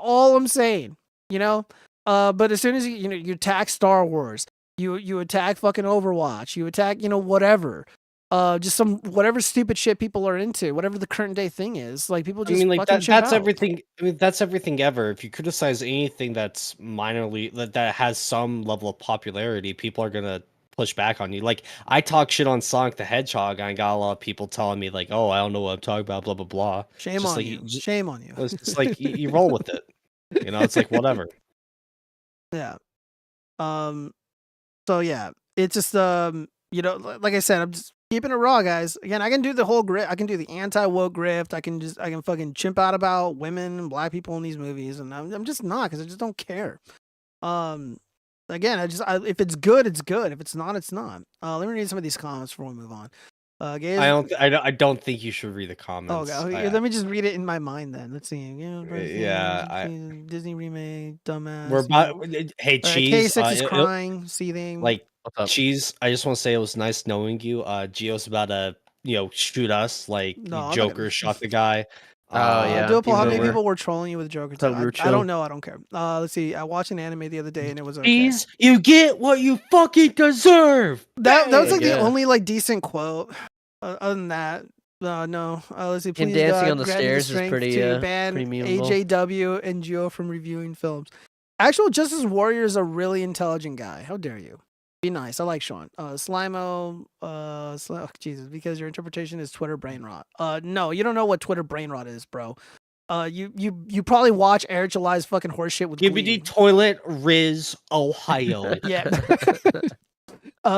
as soon as you attack Star Wars, you attack fucking Overwatch, you attack whatever. Just some whatever stupid shit people are into, whatever the current day thing is. Like, people just fucking chip that's out. everything. I mean, that's everything ever. If you criticize anything that's minorly that has some level of popularity, people are gonna push back on you. Like, I talk shit on Sonic the Hedgehog, and I got a lot of people telling me like, "Oh, I don't know what I'm talking about," blah blah blah. Shame on you. Shame on you. It's just like you roll with it. It's like whatever. Yeah. So yeah, it's just like I said, I'm just keeping it raw, guys. Again, I can do the whole grift. I can do the anti-woke grift. I can fucking chimp out about women and black people in these movies, and I'm just not, because I just don't care. Again, if it's good, it's good. If it's not, it's not. Let me read some of these comments before we move on. I don't think you should read the comments. Oh, okay. Let me just read it in my mind then. Let's see. Disney remake, dumbass. We're about. Hey, Cheese. K6 is crying, seething. Like, Cheese, I just want to say it was nice knowing you. Gio's about to, shoot us like Joker shot the guy. Duopol, how many people were trolling you with Joker? I don't know. I don't care. Let's see. I watched an anime the other day and it was okay. Cheese, you get what you fucking deserve. That was like the only like decent quote. Other than that, no. Let's see. Please, dancing on the stairs is pretty ban memeable. AJW and Gio from reviewing films. Actual Justice Warrior is a really intelligent guy. How dare you? Be nice. I like Sean. Slimo. Jesus, because your interpretation is Twitter brain rot. No, you don't know what Twitter brain rot is, bro. You probably watch Eric July's fucking horseshit with Give me the toilet, Riz, Ohio. Yeah.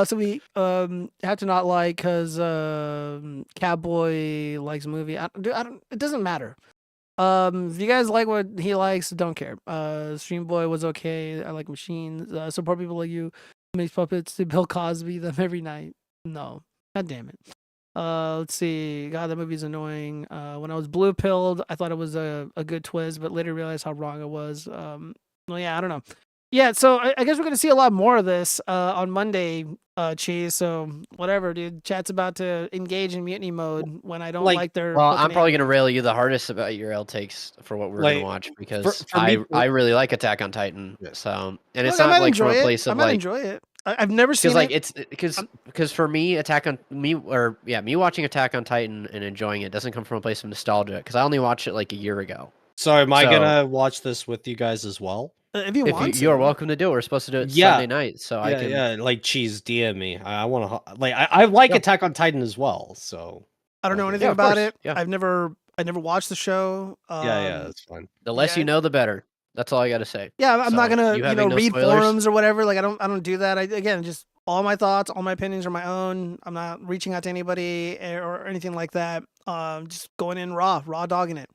So we have to not like because Cowboy likes a movie. I don't. It doesn't matter. If you guys like what he likes, don't care. Stream Boy was okay. I like machines. Support people like you. Makes puppets to Bill Cosby them every night. No, god damn it. Let's see. God, that movie's annoying. When I was blue pilled, I thought it was a good twist, but later realized how wrong it was. Well, yeah, I don't know. Yeah, so I guess we're gonna see a lot more of this on Monday, Cheese. So whatever, dude. Chat's about to engage in mutiny mode when I don't like their. Well, I'm probably gonna rail you the hardest about your L takes for what we're gonna watch, because I really like Attack on Titan. So, and it's not like from a place of like. I might enjoy it. I've never seen it. Because for me, me watching Attack on Titan and enjoying it doesn't come from a place of nostalgia, because I only watched it like a year ago. So am I gonna watch this with you guys as well? If you want, you're welcome to do it. We're supposed to do it Sunday night, so I can. Yeah, like Cheese, DM me. I want to like. I like Attack on Titan as well. So I don't know anything about it. Yeah. I never watched the show. That's fine. The less you know, the better. That's all I got to say. Yeah, I'm not gonna read forums or whatever. Like I don't do that. Again, just all my thoughts, all my opinions are my own. I'm not reaching out to anybody or anything like that. Just going in raw dogging it.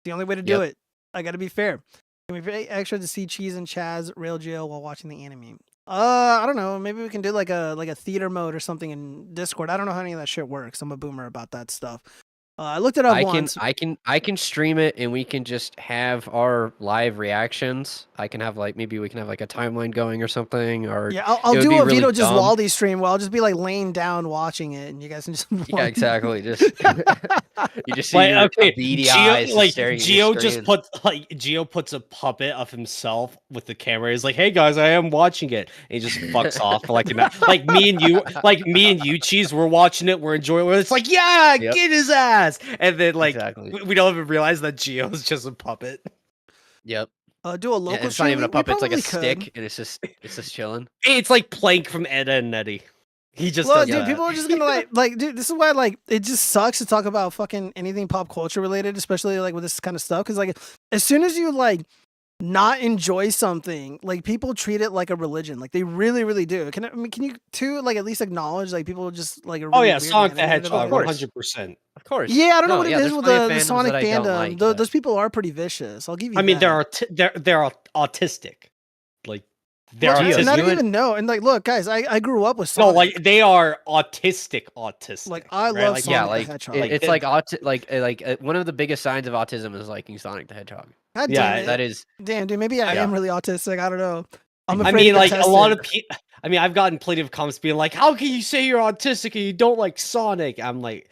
The only way to do it. I got to be fair. Can we pay extra to see Cheese and Chaz rail jail while watching the anime? I don't know. Maybe we can do like a theater mode or something in Discord. I don't know how any of that shit works. I'm a boomer about that stuff. I looked it up once. I can stream it and we can just have our live reactions. I can have like maybe we can have like a timeline going or something. Or Yeah, I'll it would do be a really Vito just dumb. Waldy stream where I'll just be like laying down watching it, and you guys can just Yeah, exactly. Just you just see Like, your okay, beady Geo, eyes just like staring at your Geo just screen. Geo puts a puppet of himself with the camera. He's like, "Hey guys, I am watching it." And he just fucks off for like like me and you, Cheese, we're watching it, we're enjoying it. It's like, yeah, Yep. get his ass. And then like Exactly. we don't even realize that Geo's just a puppet. Yep. do a Yeah, local it's stream. not even a We puppet. It's like a probably could. stick, and it's just chilling. It's like Plank from Edda and Nettie. He just Well, does dude, that. people are just gonna dude, this is why it just sucks to talk about fucking anything pop culture related, especially like with this kind of stuff. Because like, as soon as you like not enjoy something, like people treat it like a religion, like they really, really do. Can you too like at least acknowledge like people just like are Oh really yeah, weirdly Sonic the animated about Hedgehog, it? 100%. Of course. Yeah, I don't know No, what it yeah, is there's with plenty of the fandoms Sonic that I don't fandom. like, but- Those people are pretty vicious. I'll give you. I mean, that. they're autistic. Like they're Well, Geo, autistic. not you would- even know. And like, look, guys, I grew up with No, Sonic. like they are autistic. Like, I right? love Like, Sonic Yeah, the like Hedgehog. it's like one of the biggest signs of autism is liking Sonic the Hedgehog. God yeah, damn it. That is Damn, dude, maybe I Yeah. am really autistic. I don't know. I'm I afraid mean, to like test a lot it. of people. I mean, I've gotten plenty of comments being like, "How can you say you're autistic and you don't like Sonic?" I'm like,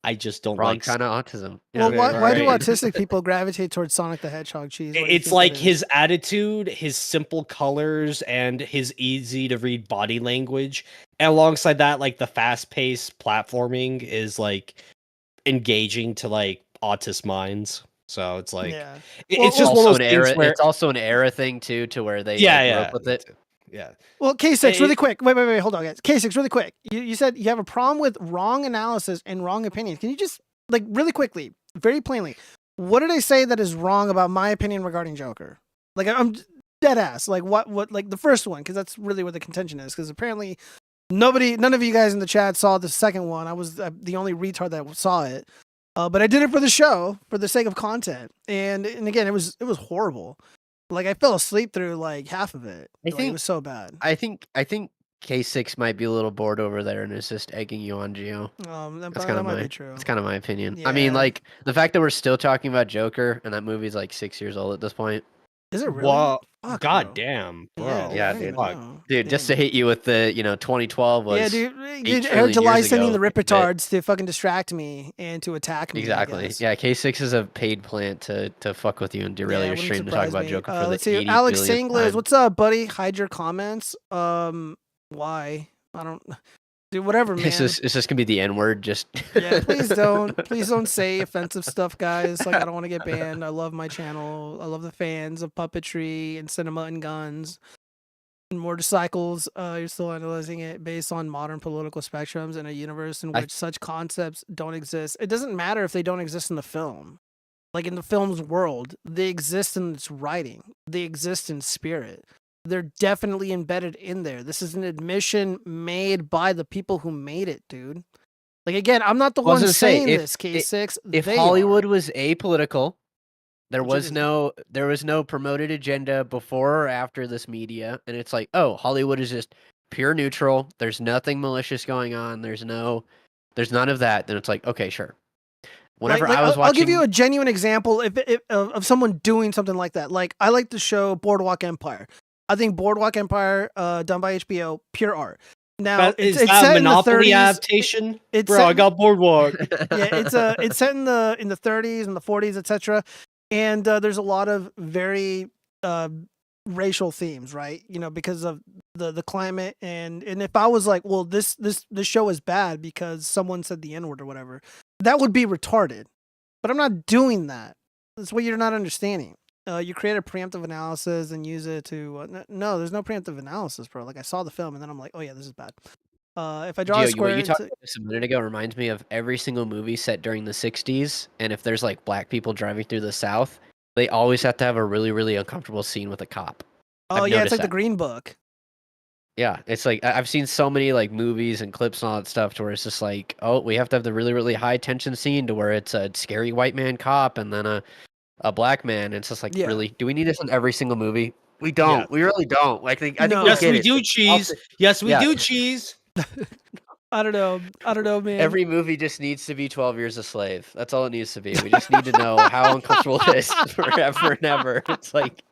I just don't wrong like. kind of autism. Well, Yeah, why do right. autistic people gravitate towards Sonic the Hedgehog, Cheese? What do you It's think like that is? his attitude, his simple colors, and his easy to read body language. And alongside that, like the fast paced platforming is like engaging to like autist minds. So it's like Yeah. it's just one of those things where it's also an era thing too, to where they yeah, like, grew yeah, up with it. yeah. Well, K6, really It- quick. Wait, hold on, guys. K6, really quick. You said you have a problem with wrong analysis and wrong opinions. Can you just, like, really quickly, very plainly, what did I say that is wrong about my opinion regarding Joker? Like, I'm dead ass. Like, what, like, the first one, because that's really what the contention is. Because apparently, none of you guys in the chat saw the second one. I was the only retard that saw it. But I did it for the show, for the sake of content. And again, it was horrible. Like, I fell asleep through like half of it. I Like, it think- was so bad. I think K6 might be a little bored over there and is just egging you on, Geo. That That's kind of might my be true. That's kind of my opinion. I mean, Yeah. like the fact that we're still talking about Joker and that movie's like 6 years old at this point. Is it really? Whoa, Fuck, god bro. damn, bro. Yeah, I don't dude. even Fuck. know. Dude, just to Damn. hit you with the 2012 was Yeah, dude. trillion Eric July years sending ago, the but- Ripitards to fucking distract me and to attack me. I Exactly. guess. Yeah, K6 is a paid plant to fuck with you and derail Yeah, your wouldn't stream to talk surprise about me. Joker for the Let's see. 80 Alex billionth Sanglers, time. what's up, buddy? Hide your comments. Why? I don't. Dude, whatever, man. It's just gonna be the N word. Just Yeah, please don't say offensive stuff, guys. Like, I don't want to get banned. I love my channel. I love the fans of puppetry and cinema and guns and motorcycles. You're still analyzing it based on modern political spectrums in a universe in I- which such concepts don't exist. It doesn't matter if they don't exist in the film. Like, in the film's world, they exist in its writing. They exist in spirit. They're definitely embedded in there. This is an admission made by the people who made it, dude. Like, again, I'm not the Well, I one was gonna say, saying if- this, K6. if they Hollywood are. was apolitical, there Which it was no promoted agenda before or after this media, and it's like, oh, Hollywood is just pure neutral. There's nothing malicious going on. There's none of that. Then it's like, okay, sure. Whenever Like, I was watching, I'll give you a genuine example of someone doing something like that. Like, I like the show Boardwalk Empire. I think Boardwalk Empire, done by HBO, pure art. Now, Is it's that set a in the Monopoly 30s. adaptation? It's Bro, set I in- got Boardwalk. Yeah, it's set in the 30s and the 40s, etc. And there's a lot of very racial themes, right? You know, because of the climate and if I was like, well, this show is bad because someone said the N-word or whatever, that would be retarded. But I'm not doing that. That's what you're not understanding. You create a preemptive analysis and use it to no, there's no preemptive analysis, bro. Like, I saw the film and then I'm like, oh yeah, this is bad. If I draw Gio, a what square, you talked about this a minute ago reminds me of every single movie set during the 60s. And if there's like black people driving through the South, they always have to have a really, really uncomfortable scene with a cop. oh I've yeah, it's noticed like the that. Green Book. Yeah, it's like I've seen so many like movies and clips and all that stuff to where it's just like, oh, we have to have the really, really high tension scene to where it's a scary white man cop and then a a black man. It's just like, Yeah. really, do we need this in every single movie? We don't. Yeah. We really don't. Like, I think No. we Yes, get we it. do It's cheese. also- Yes, we Yeah. do cheese. I don't know, man. Every movie just needs to be 12 Years a Slave. That's all it needs to be. We just need to know how uncomfortable it is forever and ever. It's like,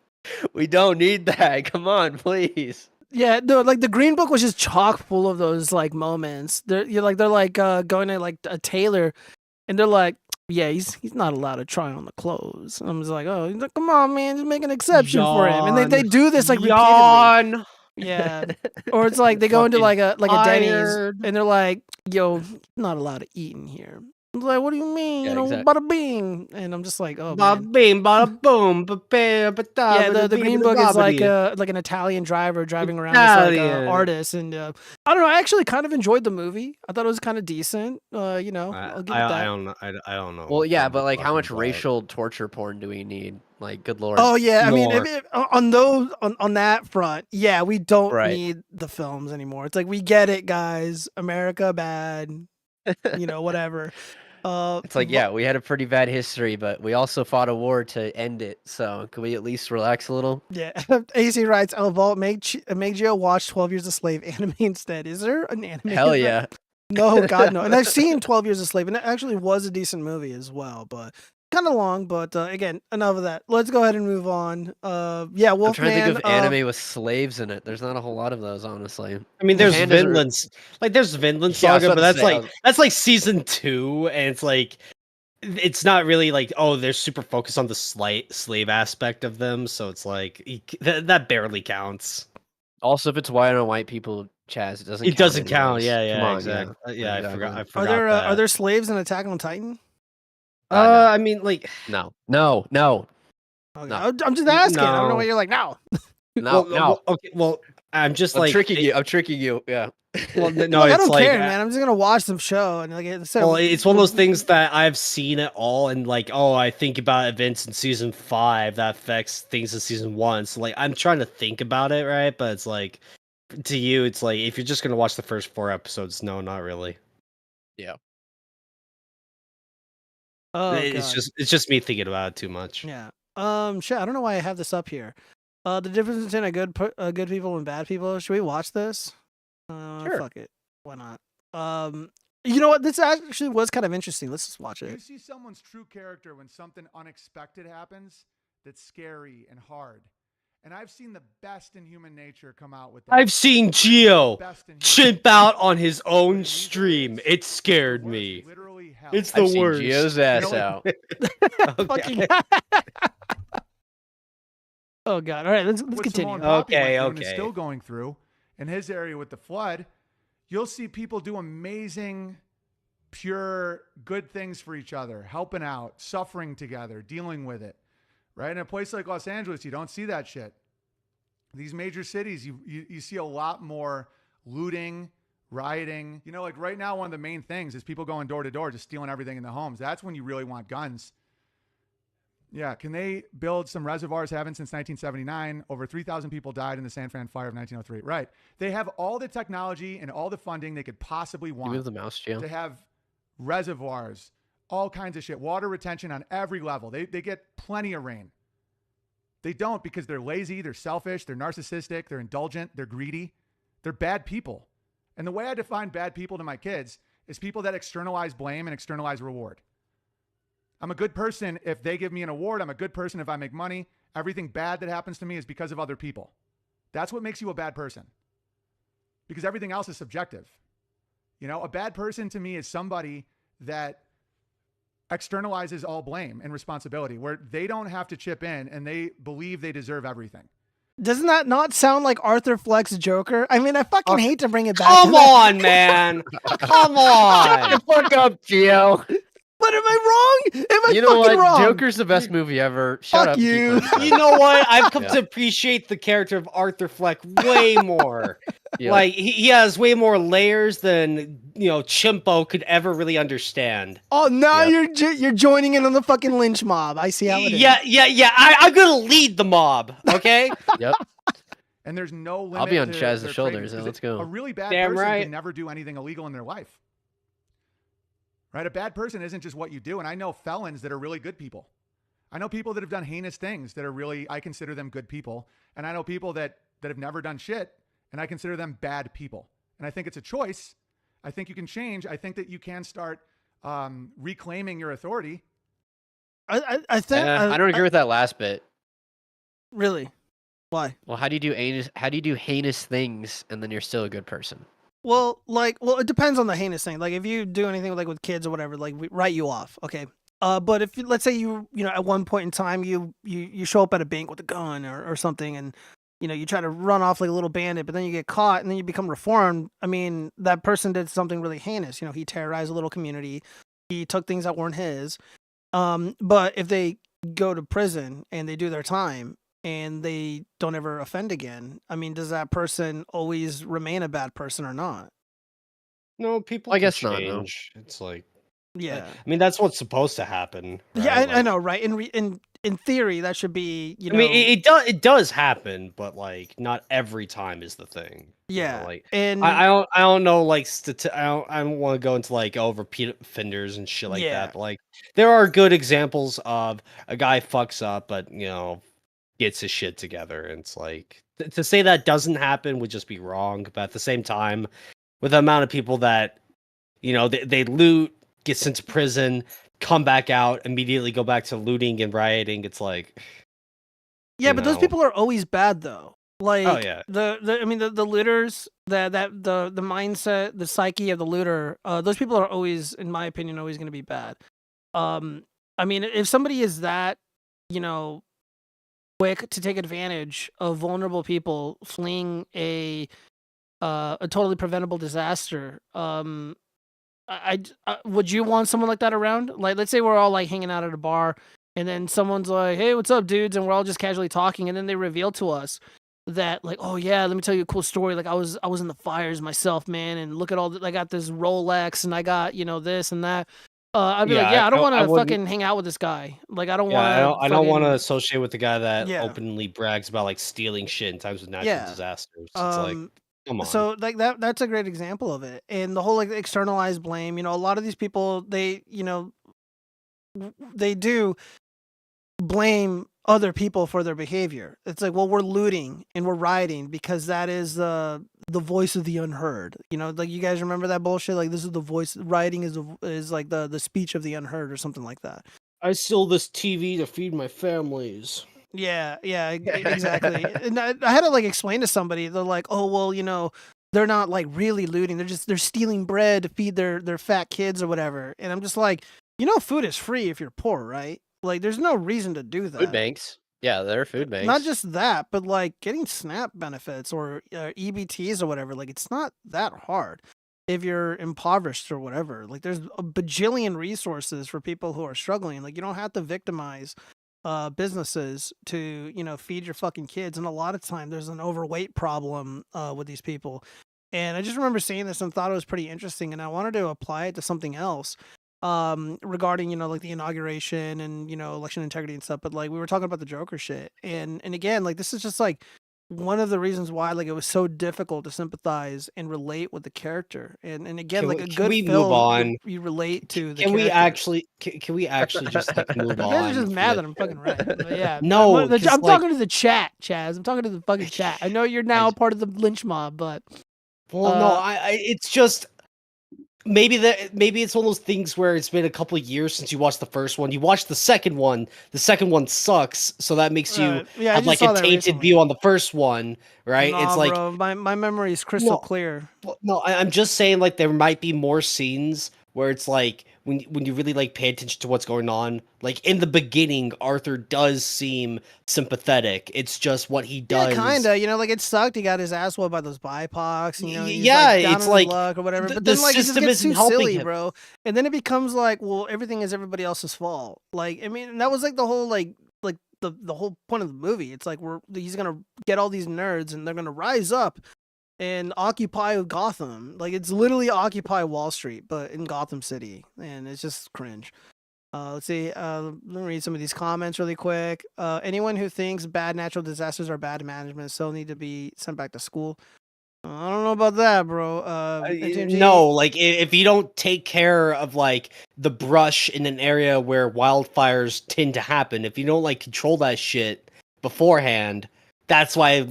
we don't need that. Come on, please. Yeah, no, like the Green Book was just chock full of those like moments. They're going to like a tailor, and they're like, yeah, he's not allowed to try on the clothes. And I'm just like, oh, he's like, come on, man, just make an exception for him. And they do this like repeatedly. Yawn. Yeah, or it's like they go into like a Denny's, tired. and they're like, yo, he's not allowed to eat in here. I'm like, what do you mean? Yeah, you know, exactly. bada bing. And I'm just like, oh man. Bada bing, bada boom, Yeah, the Green Book is like an Italian driver driving around as like Italian. an artist, and I don't know. I actually kind of enjoyed the movie. I thought it was kind of decent. You know, I'll give it that. I don't know. I don't know. Well, yeah, but like, how much fucking about it. racial torture porn do we need? Like, good lord. Oh yeah, I mean, More. on that front, yeah, we don't Right. need the films anymore. It's like we get it, guys. America bad, you know, whatever. It's like, yeah, we had a pretty bad history, but we also fought a war to end it. So can we at least relax a little? Yeah. AC writes, "El Vault, make Gio watch 12 Years a Slave anime instead." Is there an anime? Hell yeah. No, God no. And I've seen 12 Years a Slave, and it actually was a decent movie as well, but kind of long. But again, enough of that. Let's go ahead and move on. Yeah, I'm Wolfman. trying to think of anime with slaves in it. There's not a whole lot of those, honestly. I mean, there's Pandas are- Vinland's there's Vinland Yeah, I was Saga, about but to say, that's like season 2, and it's like it's not really like, oh, they're super focused on the slave aspect of them, so it's like that barely counts. Also, if it's white on white people, Chaz, it doesn't. It doesn't count. anyways. Yeah, Come on, exactly. Yeah, I forgot. I Are forgot there that. are there slaves in Attack on Titan? No. I mean, like, No. Okay. No. I'm just asking. I don't know No. why you're like no. Okay, well, I'm just I'm like tricking you. I'm tricking you. Yeah. Well, no, Look, I it's don't like, care, man. I'm just gonna watch some show and like instead. well, it's one of those things that I've seen it all, and like, oh, I think about events in season 5 that affects things in season 1. So like, I'm trying to think about it, right? But it's like, to you, it's like if you're just gonna watch the first 4 episodes, no, not really. Oh, it's God. just me thinking about it too much. Yeah. Shit. I don't know why I have this up here. The difference between good people and bad people. Should we watch this? Sure. Fuck it. Why not? You know what? This actually was kind of interesting. Let's just watch You it. see someone's true character when something unexpected happens that's scary and hard. And I've seen the best in human nature come out with that. I've seen Gio Best in human chimp out on his own stream. It scared nature. me. Literally hell. It's the I've seen worst. Gio's ass out. Fucking. Oh God! All right, let's What continue. Simone Poppy went Okay, through and is okay. still going through in his area with the flood. You'll see people do amazing, pure, good things for each other, helping out, suffering together, dealing with it. Right? In a place like Los Angeles, you don't see that shit. These major cities, you see a lot more looting, rioting. You know, like right now, one of the main things is people going door to door, just stealing everything in the homes. That's when you really want guns. Yeah, can they build some reservoirs? Haven't since 1979. Over 3,000 people died in the San Fran fire of 1903. Right. They have all the technology and all the funding they could possibly You want move the mouse, Gio. to have reservoirs, all kinds of shit, water retention on every level. They get plenty of rain. They don't because they're lazy, they're selfish, they're narcissistic, they're indulgent, they're greedy. They're bad people. And the way I define bad people to my kids is people that externalize blame and externalize reward. I'm a good person if they give me an award. I'm a good person if I make money. Everything bad that happens to me is because of other people. That's what makes you a bad person. Because everything else is subjective. You know, a bad person to me is somebody that externalizes all blame and responsibility, where they don't have to chip in and they believe they deserve everything. Doesn't that not sound like Arthur Fleck's Joker? I mean, I fucking hate to bring it back. Come to that. on, man. Come on. Fuck up, Gio. But am I wrong? Am I You know fucking what? wrong? Joker's the best movie ever. Shut Fuck up. you. Keep listening. You know what? I've come Yeah. to appreciate the character of Arthur Fleck way more. Yeah. Like he has way more layers than Chimpo could ever really understand. Oh, now Yeah. you're joining in on the fucking lynch mob. I see how it is. Yeah. I'm gonna lead the mob. Okay. Yep. And there's no limit. I'll be on to Chaz's their shoulders, cravings, 'cause let's go. A really bad Damn person right. can never do anything illegal in their life. Right? A bad person isn't just what you do. And I know felons that are really good people. I know people that have done heinous things that are really, I consider them good people. And I know people that have never done shit, and I consider them bad people. And I think it's a choice. I think you can change. I think that you can start reclaiming your authority. I think I don't agree with that last bit. Really? Why? Well, how do you do heinous things and then you're still a good person? Well, it depends on the heinous thing. Like, if you do anything like with kids or whatever, like we write you off, okay. But if let's say you know at one point in time you show up at a bank with a gun or something, and you try to run off like a little bandit, but then you get caught and then you become reformed. I mean, that person did something really heinous. He terrorized a little community. He took things that weren't his. But if they go to prison and they do their time and they don't ever offend again, I mean, does that person always remain a bad person or not? No, people I can guess not, no. change. It's like, Yeah. I mean, that's what's supposed to happen. Yeah, right? I know, right? In theory, that should be, I mean, it does happen, but like not every time is the thing. Yeah, like and I don't know, like I don't want to go into like repeat offenders and shit like Yeah. that. But like there are good examples of a guy fucks up, but gets his shit together. And it's like to say that doesn't happen would just be wrong. But at the same time, with the amount of people that they loot, get sent to prison, come back out, immediately go back to looting and rioting. It's like, yeah, but those people are always bad though. Like, oh yeah, the looters, the mindset, the psyche of the looter, those people are always, in my opinion, always going to be bad. I mean, if somebody is that, quick to take advantage of vulnerable people fleeing a totally preventable disaster, I would you want someone like that around? Like, let's say we're all like hanging out at a bar, and then someone's like, "Hey, what's up, dudes?" And we're all just casually talking, and then they reveal to us that, like, "Oh yeah, let me tell you a cool story. Like, I was in the fires myself, man, and look at all I got this Rolex, and I got this and that." I'd be like, "Yeah, I don't want to fucking hang out with this guy. Like, I don't want to. I don't want to associate with the guy that Yeah. openly brags about like stealing shit in times of natural disasters." It's like, come on. So like that's a great example of it. And the whole like externalized blame, a lot of these people, they do blame other people for their behavior. It's like, well, we're looting and we're rioting because that is the voice of the unheard. Like, you guys remember that bullshit? Like, this is the voice. Rioting is like the speech of the unheard or something like that. I steal this TV to feed my families. Yeah, exactly. And I had to like explain to somebody. They're like, "Oh, well, they're not like really looting. They're stealing bread to feed their fat kids or whatever." And I'm just like, food is free if you're poor, right? Like, there's no reason to do that. Food banks. Yeah, there are food banks. Not just that, but like getting SNAP benefits or EBTs or whatever. Like, it's not that hard if you're impoverished or whatever. Like, there's a bajillion resources for people who are struggling. Like, you don't have to victimize businesses to feed your fucking kids. And a lot of time there's an overweight problem with these people. And I just remember seeing this and thought it was pretty interesting, and I wanted to apply it to something else regarding like the inauguration and election integrity and stuff. But like, we were talking about the Joker shit, and again, like, this is just like one of the reasons why like it was so difficult to sympathize and relate with the character. And again, like, a good film, move on? You relate to the Can we character. can we actually just like move on? You guys are just mad that I'm fucking right. But yeah. No, I'm 'cause, talking to the chat, Chaz. I'm talking to the fucking chat. I know you're now part of the lynch mob, but well, no, it's just maybe it's one of those things where it's been a couple of years since you watched the first one. You watched the second one. The second one sucks, so that makes you have like a tainted view on the first one, right? Nah, it's like, bro, my memory is crystal clear. No, I'm just saying, like, there might be more scenes where it's like when you really like pay attention to what's going on. Like, in the beginning, Arthur does seem sympathetic. It's just what he does. Yeah, kinda. Like, it sucked. He got his ass whooped by those BIPOCs. He's yeah, like down it's on like his luck or whatever. But the then like, it just system gets isn't too helping silly, him. bro. And then it becomes like, well, everything is everybody else's fault. Like, I mean, that was like the whole like the whole point of the movie. It's like he's gonna get all these nerds and they're gonna rise up and occupy Gotham. Like, it's literally Occupy Wall Street, but in Gotham City, and it's just cringe. Let's see. Let me read some of these comments really quick. Anyone who thinks bad natural disasters are bad management still need to be sent back to school. I don't know about that, bro. HMG? No, like if you don't take care of like the brush in an area where wildfires tend to happen, if you don't like control that shit beforehand, that's why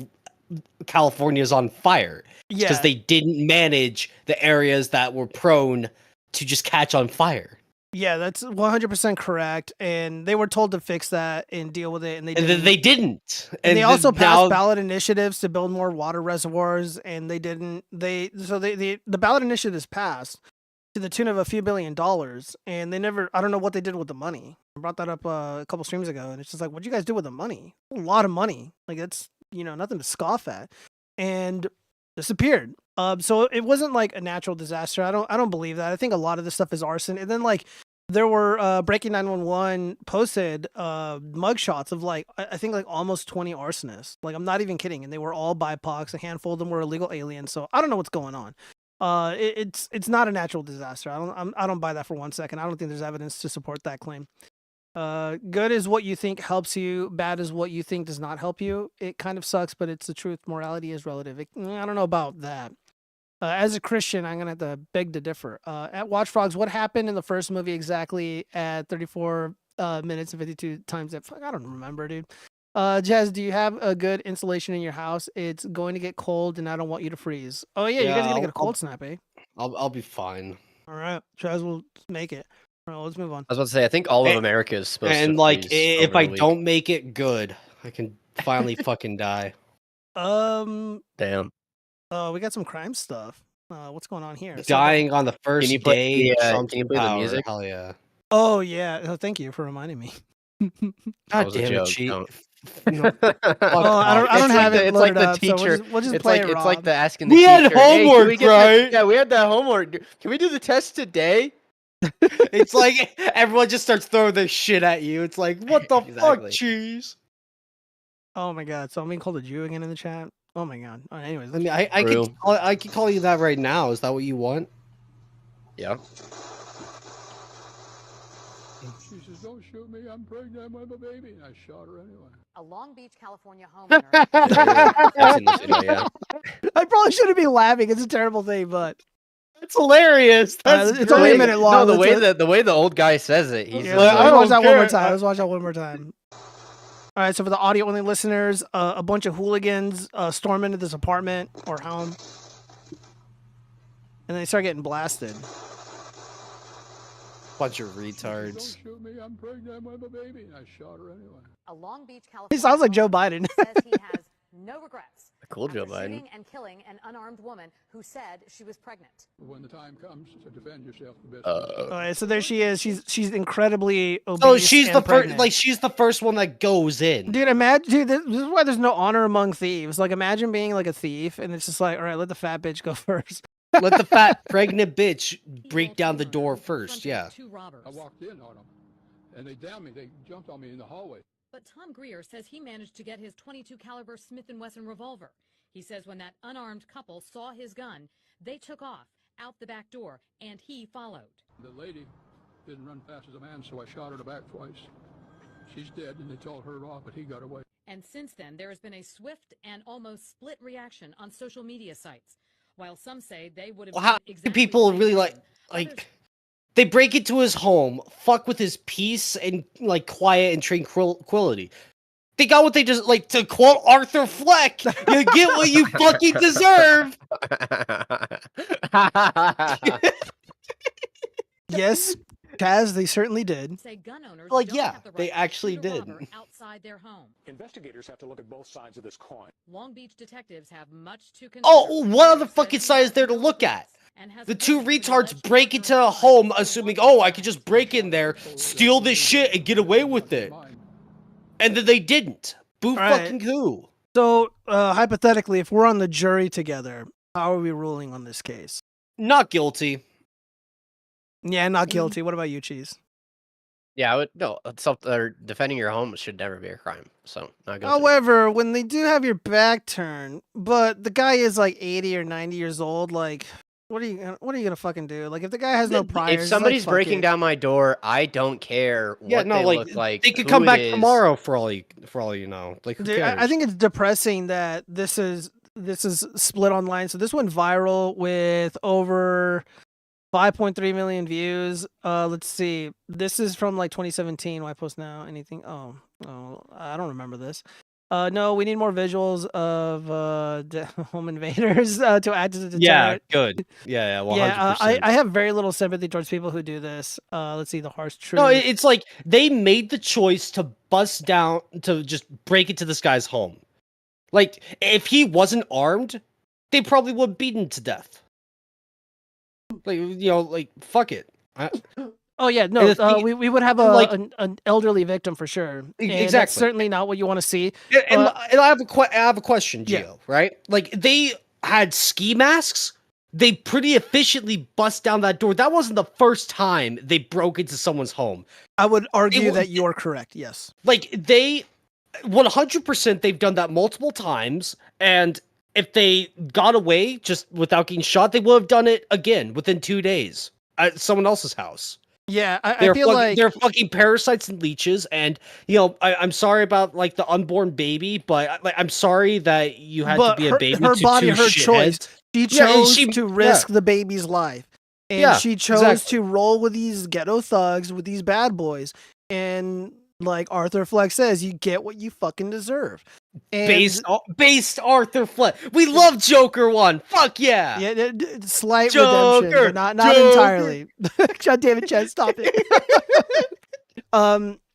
California's on fire. Because Yeah. they didn't manage the areas that were prone to just catch on fire. Yeah, that's 100% correct. And they were told to fix that and deal with it, and they And didn't. then they didn't. And they then also passed now- ballot initiatives to build more water reservoirs, and they didn't. The ballot initiatives passed to the tune of a few $1 billion, and they never. I don't know what they did with the money. I brought that up a couple streams ago, and it's just like, what'd you guys do with the money? A lot of money. Like that's nothing to scoff at, and disappeared. So it wasn't like a natural disaster. I don't believe that. I think a lot of this stuff is arson, and then like. There were Breaking 911 posted mugshots of like I think like almost 20 arsonists. Like I'm not even kidding, and they were all BIPOCs. A handful of them were illegal aliens. So I don't know what's going on. It's not a natural disaster. I don't buy that for 1 second. I don't think there's evidence to support that claim. Good is what you think helps you. Bad is what you think does not help you. It kind of sucks, but it's the truth. Morality is relative. I don't know about that. As a Christian, I'm gonna have to beg to differ. At Watchfrogs, what happened in the first movie exactly at 34 minutes and 52 times that? I don't remember, dude. Jazz, do you have a good insulation in your house? It's going to get cold, and I don't want you to freeze. Oh yeah, you guys are gonna get a cold snap, eh? I'll be fine. All right, Jazz will make it. All right, let's move on. I was about to say, I think all of America is supposed to. And like, freeze if over I the week. don't make it good, I can finally fucking die. Damn. Oh, we got some crime stuff. What's going on here? Dying on the first Can you play day. the, Trump's can you play the power. music? Hell yeah. Oh yeah. Oh, thank you for reminding me. That God was a damn it, joke, Cheat. don't- Oh, I don't have it It's like loaded the up, so teacher. we'll just It's play like it it's like Rob. the asking the We teacher. had "Hey, can homework, we get that- right?" Yeah, we had that homework. Can we do the test today? It's like everyone just starts throwing their shit at you. It's like, what the Exactly. fuck, cheese? Oh my god, so I'm being called a Jew again in the chat. Oh my god. All right, anyways, I mean, I True. could call you that right now. Is that what you want? Yeah. She says, "Don't shoot me. I'm pregnant with a baby." And I shot her anyway. A Long Beach, California homeowner. That's in this video, yeah. I probably shouldn't be laughing. It's a terrible thing, but It's hilarious. That's it's only a great. minute long. No, the Let's- way the old guy says it, he's Yeah, just I let's don't watch that one more care. time. Let's watch that one more time. All right, so for the audio only listeners, a bunch of hooligans storm into this apartment or home, and they start getting blasted. Bunch of She says, retards. "Don't shoot me. I'm pregnant with a baby." And I shot her anyway. A Long Beach, He California sounds like Joe homeowner Biden. says he has no regrets. cool Joe after Biden. shooting and killing an unarmed woman who said she was pregnant. When the time comes to defend yourself, the best. All right, so there she is. She's incredibly obese. Oh, she's and the first. pregnant. Like she's the first one that goes in. Dude, imagine. Dude, this is why there's no honor among thieves. Like, imagine being like a thief, and it's just like, all right, let the fat bitch go first. Let the fat pregnant bitch break down the door first. Yeah. Two robbers. I walked in on them, and they downed me. They jumped on me in the hallway. But Tom Greer says he managed to get his .22 caliber Smith & Wesson revolver. He says when that unarmed couple saw his gun, they took off out the back door, and he followed. The lady didn't run fast as a man, so I shot her in the back twice. She's dead, and they told her off, but he got away. And since then, there has been a swift and almost split reaction on social media sites. While some say they would have Well, how done do exactly people the same really thing, like? others They break into his home, fuck with his peace and like quiet and tranquility. They got what they just like to quote Arthur Fleck. You get what you fucking deserve. Yes, Kaz, they certainly did. say gun owners Like, don't yeah, have the they right to actually shoot a robber did. outside their home. Investigators have to look at both sides of this coin. Long Beach detectives have much to consider. Oh, what other Greer fucking says he side is has there to no look at? regrets and has The two worked with retards alleged break into a criminals home, for assuming, one oh, I time. could just break in there, steal this shit, and get away with it. And then they didn't. Boo Right. fucking who? So, hypothetically, if we're on the jury together, how are we ruling on this case? Not guilty. Yeah, not guilty. What about you, Cheese? Yeah, I would no. Defending your home should never be a crime. So not guilty. However, when they do have your back turned, but the guy is like 80 or 90 years old, like, what are you gonna fucking do? Like, if the guy has no priors, If it's somebody's like, fuck breaking it. down my door, I don't care what Yeah, no, they like, look like. they could who come it back is. tomorrow for all you know. Like, who Dude, cares? I think it's depressing that this is this is split online. So this went viral with over 5.3 million views. Let's see. This is from like 2017. Why post now? Anything? Oh, I don't remember this. No, we need more visuals of home invaders to add to the deterrent. Yeah, good. Yeah, 100%. Yeah, I have very little sympathy towards people who do this. Let's see, the harsh truth. No, it's like they made the choice to bust down, to just break into this guy's home. Like, if he wasn't armed, they probably would have beaten him to death. Like, like, fuck it. Oh yeah, no, we would have an elderly victim for sure. And Exactly. that's certainly not what you want to see. And I have a question, Gio, right? Like, they had ski masks. They pretty efficiently bust down that door. That wasn't the first time they broke into someone's home. I would argue that you are correct, yes. Like, they 100% they've done that multiple times, and if they got away just without getting shot, they would have done it again within 2 days at someone else's house. Yeah, I feel like they're fucking parasites and leeches, and I'm sorry about like the unborn baby, but I'm sorry that you had to be a baby. Her body, her choice. She chose to risk the the baby's life, and she chose to roll with these ghetto thugs, with these bad boys, and like Arthur Fleck says, you get what you fucking deserve. And based Arthur Fleck. We love Joker 1. Fuck yeah. Yeah, slight redemption, but not entirely. God damn it, Chad, stop it.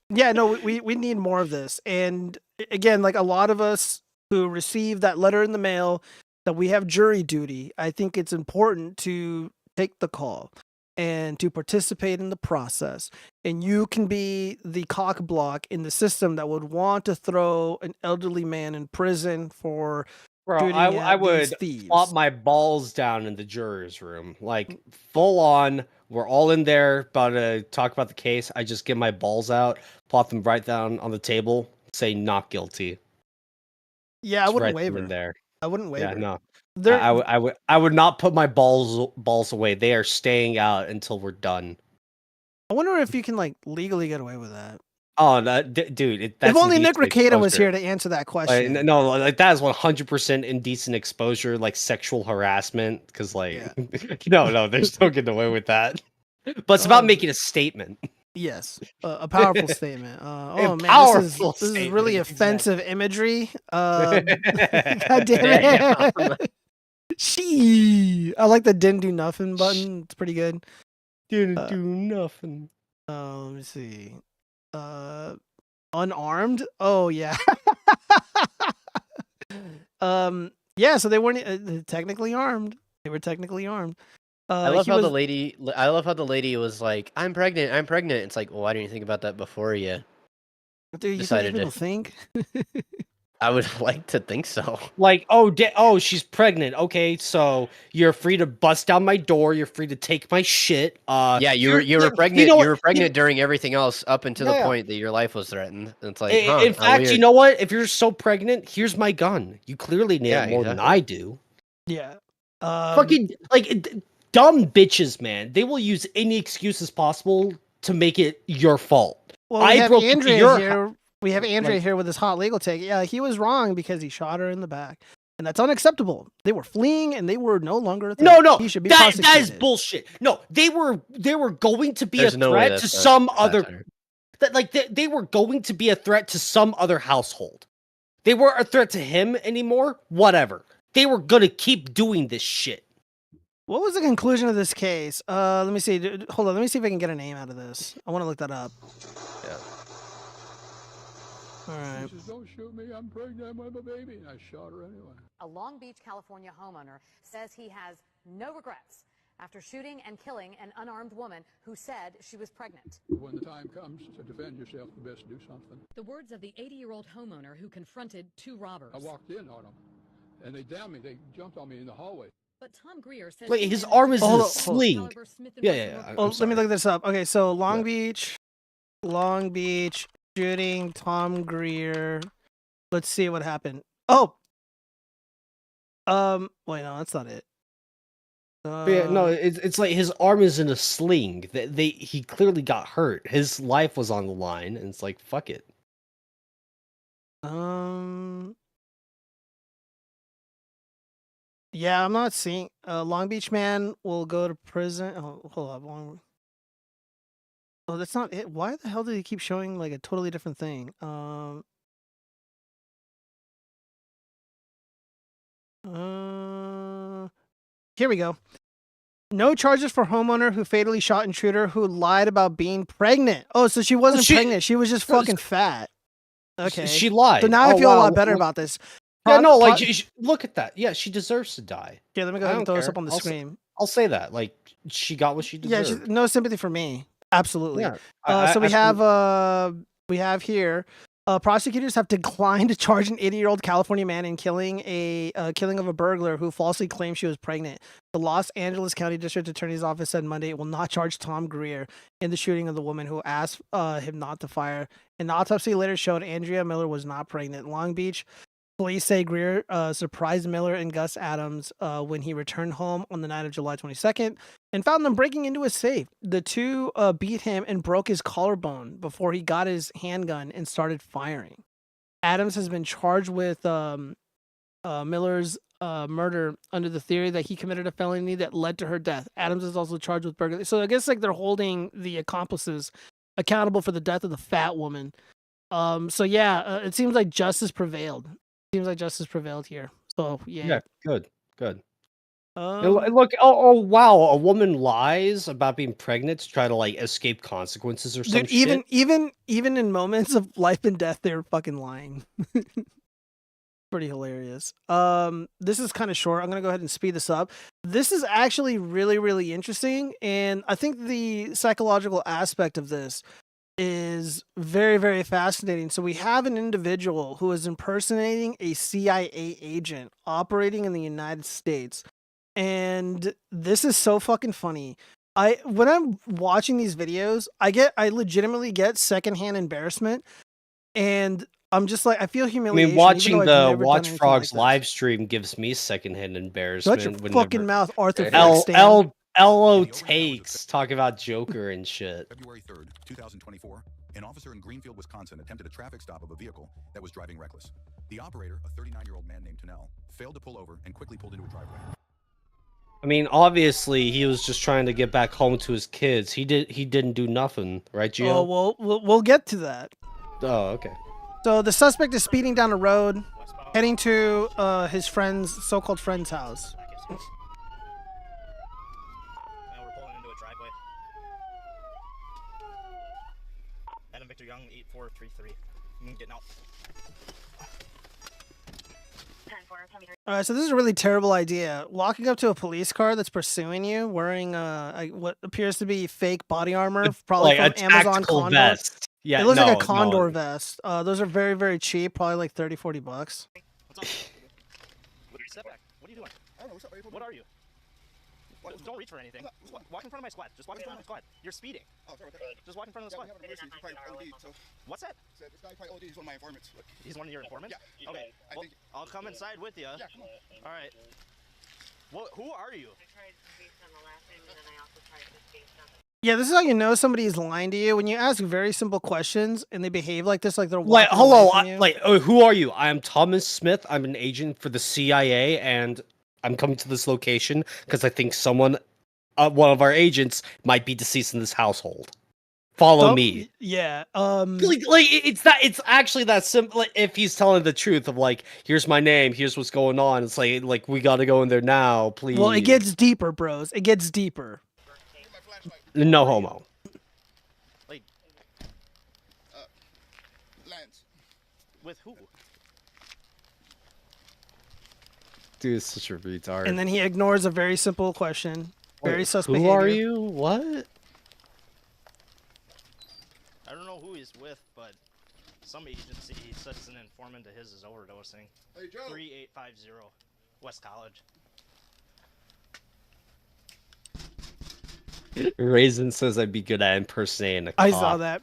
Yeah, no, we need more of this. And again, like a lot of us who receive that letter in the mail that we have jury duty, I think it's important to take the call and to participate in the process. And you can be the cock block in the system that would want to throw an elderly man in prison for shooting I at would these thieves. flop my balls down in the juror's room. Like, full on, we're all in there about to talk about the case. I just get my balls out, plop them right down on the table, say not guilty. Yeah, I wouldn't waver. In there. I wouldn't waver. Yeah, no. I would not put my balls away. They are staying out until we're done. I wonder if you can like legally get away with that. Oh, dude! If only Nick Rekieta was here to answer that question. No, like that is 100% indecent exposure, like sexual harassment. Because no, they're still getting away with that. But it's about making a statement. Yes, a powerful statement. Oh man, this is really offensive imagery. God damn it! I like the didn't do nothing button. It's pretty good. Didn't do nothing. Let me see. Unarmed. Oh yeah. Yeah. So they weren't technically armed. They were technically armed. I love how the lady was like, "I'm pregnant. I'm pregnant." It's like, well, why didn't you think about that before you? Dude, you decided people think? I would like to think so. Like, she's pregnant. Okay, so you're free to bust down my door. You're free to take my shit. Yeah, you were pregnant. You were pregnant during everything else up until the point that your life was threatened. And it's like, in fact, you know what? If you're so pregnant, here's my gun. You clearly need it more than I do. Yeah. Fucking like dumb bitches, man. They will use any excuses possible to make it your fault. Well, we have Andrea here. We have Andrea here with his hot legal take. Yeah, he was wrong because he shot her in the back. And that's unacceptable. They were fleeing and they were no longer a threat. No. He should be prosecuted. That is bullshit. No, they were going to be a threat to some other they were going to be a threat to some other household. They weren't a threat to him anymore. Whatever. They were gonna keep doing this shit. What was the conclusion of this case? Let me see. Hold on. Let me see if I can get a name out of this. I want to look that up. Yeah. All right. She says, "Don't shoot me. I'm pregnant. I'm with a baby." And I shot her anyway. A Long Beach, California homeowner says he has no regrets after shooting and killing an unarmed woman who said she was pregnant. When the time comes to defend yourself, you best do something. The words of the 80-year-old homeowner who confronted two robbers. I walked in on them, and they downed me. They jumped on me in the hallway. But Tom Greer says like his arm is in a sling. Yeah. Let me look this up. Okay, so Long Beach, shooting Tom Greer. Let's see what happened. Oh, wait, no, that's not it. Yeah, no, it's like his arm is in a sling. He clearly got hurt. His life was on the line, and it's like, fuck it. Yeah, I'm not seeing. Long Beach man will go to prison. Oh, hold up. Oh, that's not it. Why the hell did he keep showing like a totally different thing? Here we go. No charges for homeowner who fatally shot intruder who lied about being pregnant. Oh, so she wasn't pregnant. She was just fucking fat. Okay. She lied. So now I feel a lot better about this. Yeah, no, like look at that. Yeah, she deserves to die. Yeah, let me go ahead and throw this up on the screen. I'll say that. Like she got what she deserved. Yeah, no sympathy for me. Absolutely. Yeah. So we have here. Prosecutors have declined to charge an 80-year-old California man in killing of a burglar who falsely claimed she was pregnant. The Los Angeles County District Attorney's Office said Monday it will not charge Tom Greer in the shooting of the woman who asked him not to fire. An autopsy later showed Andrea Miller was not pregnant. Long Beach police say Greer surprised Miller and Gus Adams when he returned home on the night of July 22nd and found them breaking into a safe. The two beat him and broke his collarbone before he got his handgun and started firing. Adams has been charged with Miller's murder under the theory that he committed a felony that led to her death. Adams is also charged with burglary. So I guess like they're holding the accomplices accountable for the death of the fat woman. So yeah, it seems like justice prevailed. Seems like justice prevailed here. So yeah. Yeah, good. Look, oh wow, a woman lies about being pregnant to try to like escape consequences or something. Even in moments of life and death, they're fucking lying. Pretty hilarious. This is kind of short. I'm gonna go ahead and speed this up. This is actually really, really interesting, and I think the psychological aspect of this is very, very fascinating. So we have an individual who is impersonating a CIA agent operating in the United States. And this is so fucking funny. When I'm watching these videos, I legitimately get secondhand embarrassment. And I'm just like, I feel humiliation. I mean, watching the watchfrogs live stream gives me secondhand embarrassment. Shut your fucking mouth, Arthur Fleck. LO takes talk about Joker and shit. February 3rd, 2024, an officer in Greenfield, Wisconsin attempted a traffic stop of a vehicle that was driving reckless. The operator, a 39-year-old man named Tennell, failed to pull over and quickly pulled into a driveway. I mean, obviously, he was just trying to get back home to his kids. He didn't do nothing, right, Gio? Oh, well, we'll get to that. Oh, okay. So the suspect is speeding down the road, heading to his so-called friend's house. Victor Young, 8433. Getting out. All right, so this is a really terrible idea. Walking up to a police car that's pursuing you, wearing what appears to be fake body armor, probably like from Amazon Condor. Vest. Yeah, it looks like a Condor vest. Those are very, very cheap, probably like $30-40. What's up? Step back. What are you doing? I don't know. What are you? Don't reach for anything. Walk in front of my squad. Just walk in front of my squad. You're speeding. Oh, sorry. Just walk in front of the squad. What's that? This guy probably OD. He's one of my informants. He's one of your informants? Yeah. Okay. Well, I'll come inside with you. Yeah, come on. All right. Who are you? Yeah, this is how you know somebody is lying to you. When you ask very simple questions and they behave like this, like they're like, hello, who are you? I'm Thomas Smith. I'm an agent for the CIA, and I'm coming to this location because I think someone, one of our agents, might be deceased in this household. Follow me. Yeah. It's actually that simple. Like, if he's telling the truth of like, here's my name, here's what's going on. It's like we got to go in there now, please. Well, it gets deeper, bros. It gets deeper. No homo. Like, Lance. With who? Dude, it's such a retard. And then he ignores a very simple question. Very suspect. Who are you? What? I don't know who he's with, but some agency says an informant of his is overdosing. Hey, Joe. 3850 West College. Raisin says I'd be good at impersonating a cop. I saw that.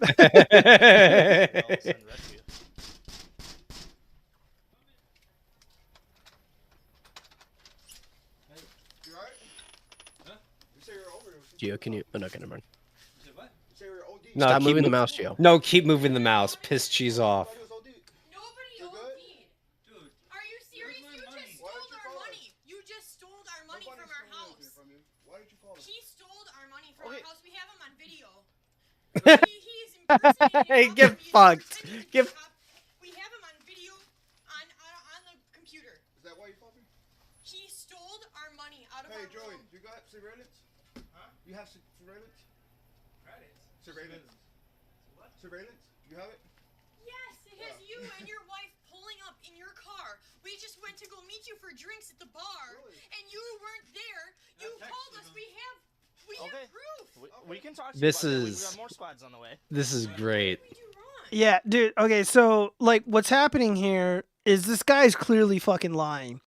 Gio, can you? Oh, no, never mind. No, stop moving the mouse, Gio. No, keep moving the mouse. Piss cheese off. Nobody OD'd. Dude, are you serious? You just stole our money. You just stole Hey, get fucked. Get. We have him on video on the computer. Is that why you called me? He stole our money out of Hey, our Joey, room. you got surveillance? Huh? You have surveillance? Surveillance. What? Surveillance? You have it? Yes, it has you and your wife pulling up in your car. We just went to go meet you for drinks at the bar, and you weren't there. You told us we have proof. We can talk to This you about that. We is- got more squads on the way. This is great. Yeah, dude. Okay, so like, what's happening here is this guy's clearly fucking lying,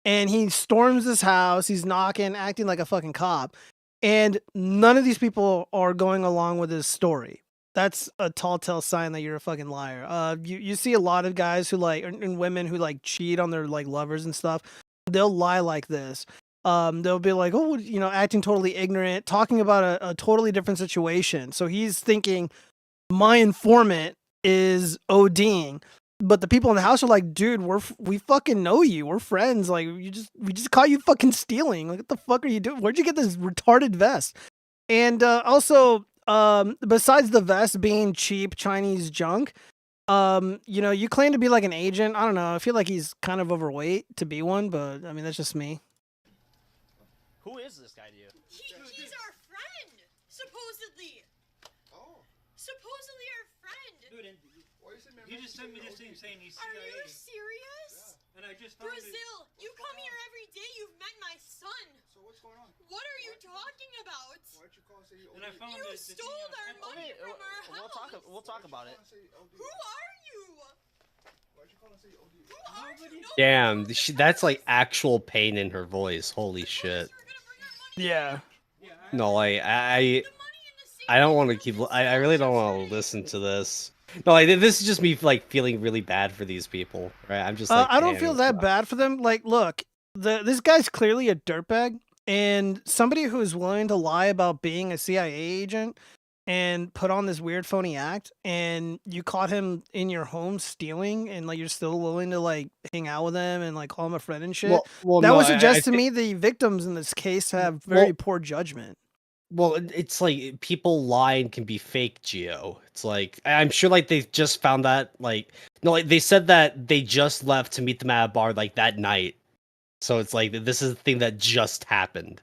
and he storms this house. He's knocking, acting like a fucking cop, and none of these people are going along with his story. That's a tall tale sign that you're a fucking liar. You see a lot of guys who like and women who like cheat on their like lovers and stuff. They'll lie like this. They'll be like, oh, you know, acting totally ignorant, talking about a totally different situation. So he's thinking my informant is ODing, but the people in the house are like, dude, we fucking know you. We're friends. Like we just caught you fucking stealing. Like what the fuck are you doing? Where'd you get this retarded vest? And also, besides the vest being cheap Chinese junk, you know, you claim to be like an agent. I don't know. I feel like he's kind of overweight to be one, but I mean that's just me. Who is this guy to you? He's our friend, supposedly. Oh. Supposedly our friend. Dude, and you just sent me this thing saying he's CIA. Are you serious? Yeah. And I just found Brazil, you come here every day. You've met my son. So what's going on? What are you talking about? Why'd you call and say you And I found You the stole our money from our house. We'll talk about it. Who are you? Why'd you call and say you OD? Who are you? No, Damn, that's like actual pain in her voice. Holy shit. Yeah. No, I don't want to keep. I really don't want to listen to this. No, like this is just me like feeling really bad for these people, right? I'm just like, I don't damn, feel that bad for them. Like, look, this guy's clearly a dirtbag, and somebody who is willing to lie about being a CIA agent and put on this weird phony act, and you caught him in your home stealing, and like you're still willing to like hang out with him and like call him a friend and shit. Well, that no, would I suggest to me the victims in this case have very poor judgment. Well, it's like people lie and can be fake, Geo. It's like I'm sure like they just found that like no, like they said that they just left to meet them at a bar like that night. So it's like this is the thing that just happened.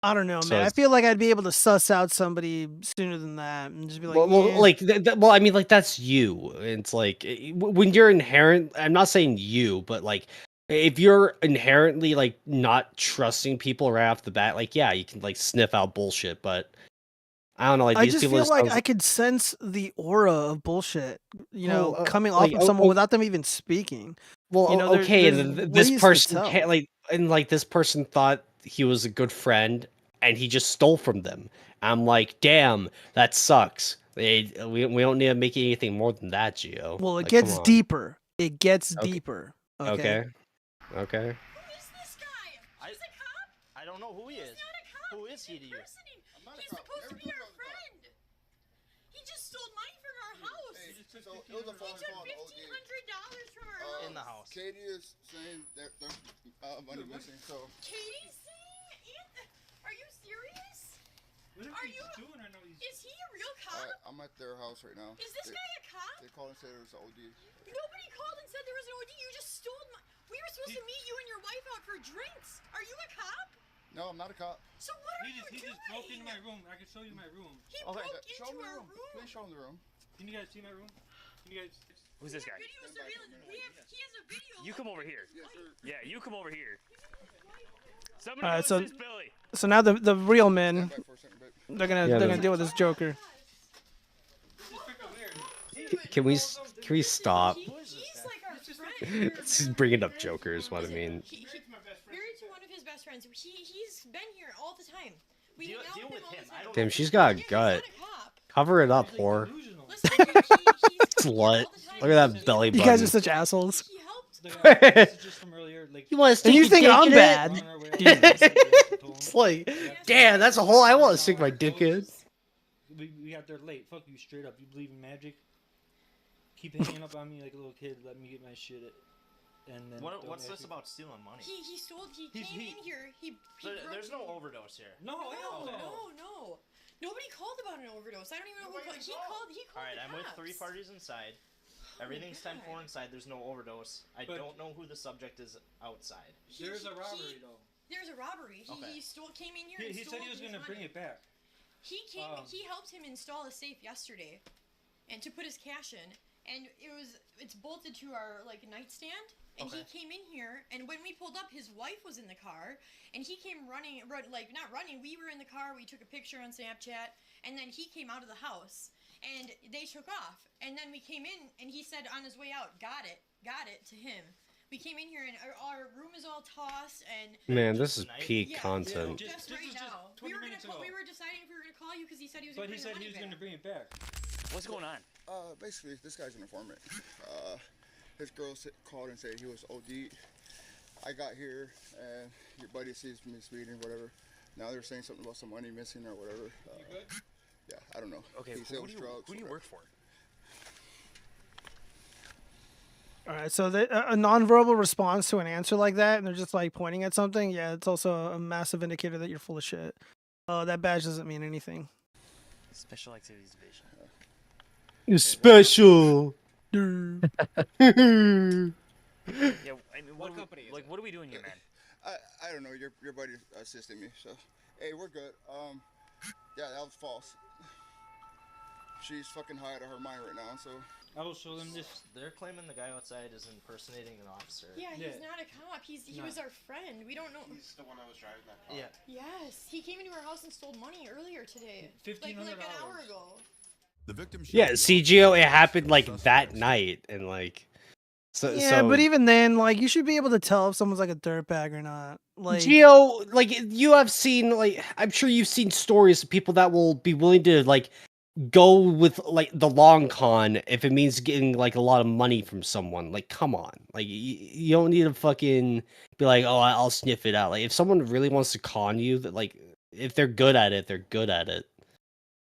I don't know, So man. I it's- feel like I'd be able to suss out somebody sooner than that and just be like, well, "Yeah." like well, I mean, like that's you. It's like when you're inherent. I'm not saying you, but like if you're inherently like not trusting people right off the bat, like yeah, you can like sniff out bullshit. But I don't know. Like I these just people feel like sounds- I could sense the aura of bullshit, you know, Well, coming off like, of someone without them even speaking. Well, you know, okay, there's and ways this to person tell. like this person thought he was a good friend, and he just stole from them. I'm like, damn, that sucks. We don't need to make anything more than that, Gio. Well, it Like, gets come on. deeper. It gets Okay. deeper. Okay. Okay. I don't know who he is. Who is he to you? He's supposed to be our friend. He just stole money from our house. Hey, so it was a phone call. $1,500 from our house. In the house. Katie is saying that there's money missing, so. Katie's saying? Are you serious? Whatever he's doing, I know he's. Is he a real cop? I'm at their house right now. Is this guy a cop? They called and said it was OD. Nobody called and said there was an OD. You just stole my. We were supposed to meet you and your wife out for drinks. Are you a cop? No, I'm not a cop. So what are you He doing? just broke into my room. I can show you my room. He Okay, broke show into me the our room. room. Please show them the room. Can you guys see my room? Can you guys? Who's this guy? Video surveillance. He has a video. You come over here. Yes, sir. Yeah, you come over here. Somebody All right, knows so this Billy. so now the real men, Stand by for a second, babe. they're gonna Yeah, they're the- gonna deal with this Joker. Can we stop? He's like our friend. This is bringing up Joker is what I mean. Married to one of his best friends. He's been here all the time. We Deal- hang out deal with him with all him. the I time. don't Damn, she's got a gut. Cover it up, whore. Listen, dude, he's Slut. Look at that belly You button. guys are such assholes. he helped. This is just from earlier. Like, You want to And you think I'm bad? on our way out. It's like, damn, that's a hole I want to stick my dick in. We got there late. Fuck you, straight up. You believe in magic? Keep hanging up on me like a little kid. Let me get my shit. And then. What's this about stealing money? He stole. He came in here. He There's broke no in. overdose here. No, No. Nobody called about an overdose. I don't even know who called. He called. All right, the I'm with cops. 3 parties inside. Everything's 10-4 inside. There's no overdose. I don't know who the subject is outside. There's a robbery though. There's a robbery. He came in here. He said he was gonna bring it back. He came. He helped him install a safe yesterday, and to put his cash in. And it's bolted to our nightstand. And he came in here, and when we pulled up, his wife was in the car, and he came running, not running. We were in the car. We took a picture on Snapchat, and then he came out of the house, and they took off. And then we came in, and he said on his way out, "Got it," to him. We came in here, and our room is all tossed, and Man, this is peak content. Just right now. We were deciding if we were gonna call you because he said he was. But he said he was gonna bring it back. What's going on? Basically, this guy's an informant. His girl called and said he was OD. I got here and your buddy sees me speeding, whatever. Now they're saying something about some money missing or whatever. You good? Yeah, I don't know. Okay, he sells drugs. Who do you work for? All right, so a nonverbal response to an answer like that, and they're just pointing at something. Yeah, it's also a massive indicator that you're full of shit. That badge doesn't mean anything. Special Activities Division. You're special. Yeah, I mean, what company? What are we doing here, man? I don't know. Your buddy assisted me, so hey, we're good. Yeah, that was false. She's fucking high out of her mind right now, so. I will show them this. They're claiming the guy outside is impersonating an officer. Yeah, he's not a cop. He was our friend. We don't know. He's the one that was driving that car. Yeah. Yes, he came into our house and stole money earlier today. $1,500. Like an hour ago. The victim. Yeah, CGO, it happened that night, and so. Yeah, but even then, you should be able to tell if someone's a dirtbag or not. Geo, you have seen, I'm sure you've seen stories of people that will be willing to go with the long con if it means getting a lot of money from someone. Come on, you don't need to fucking be oh, I'll sniff it out. If someone really wants to con you, that if they're good at it, they're good at it.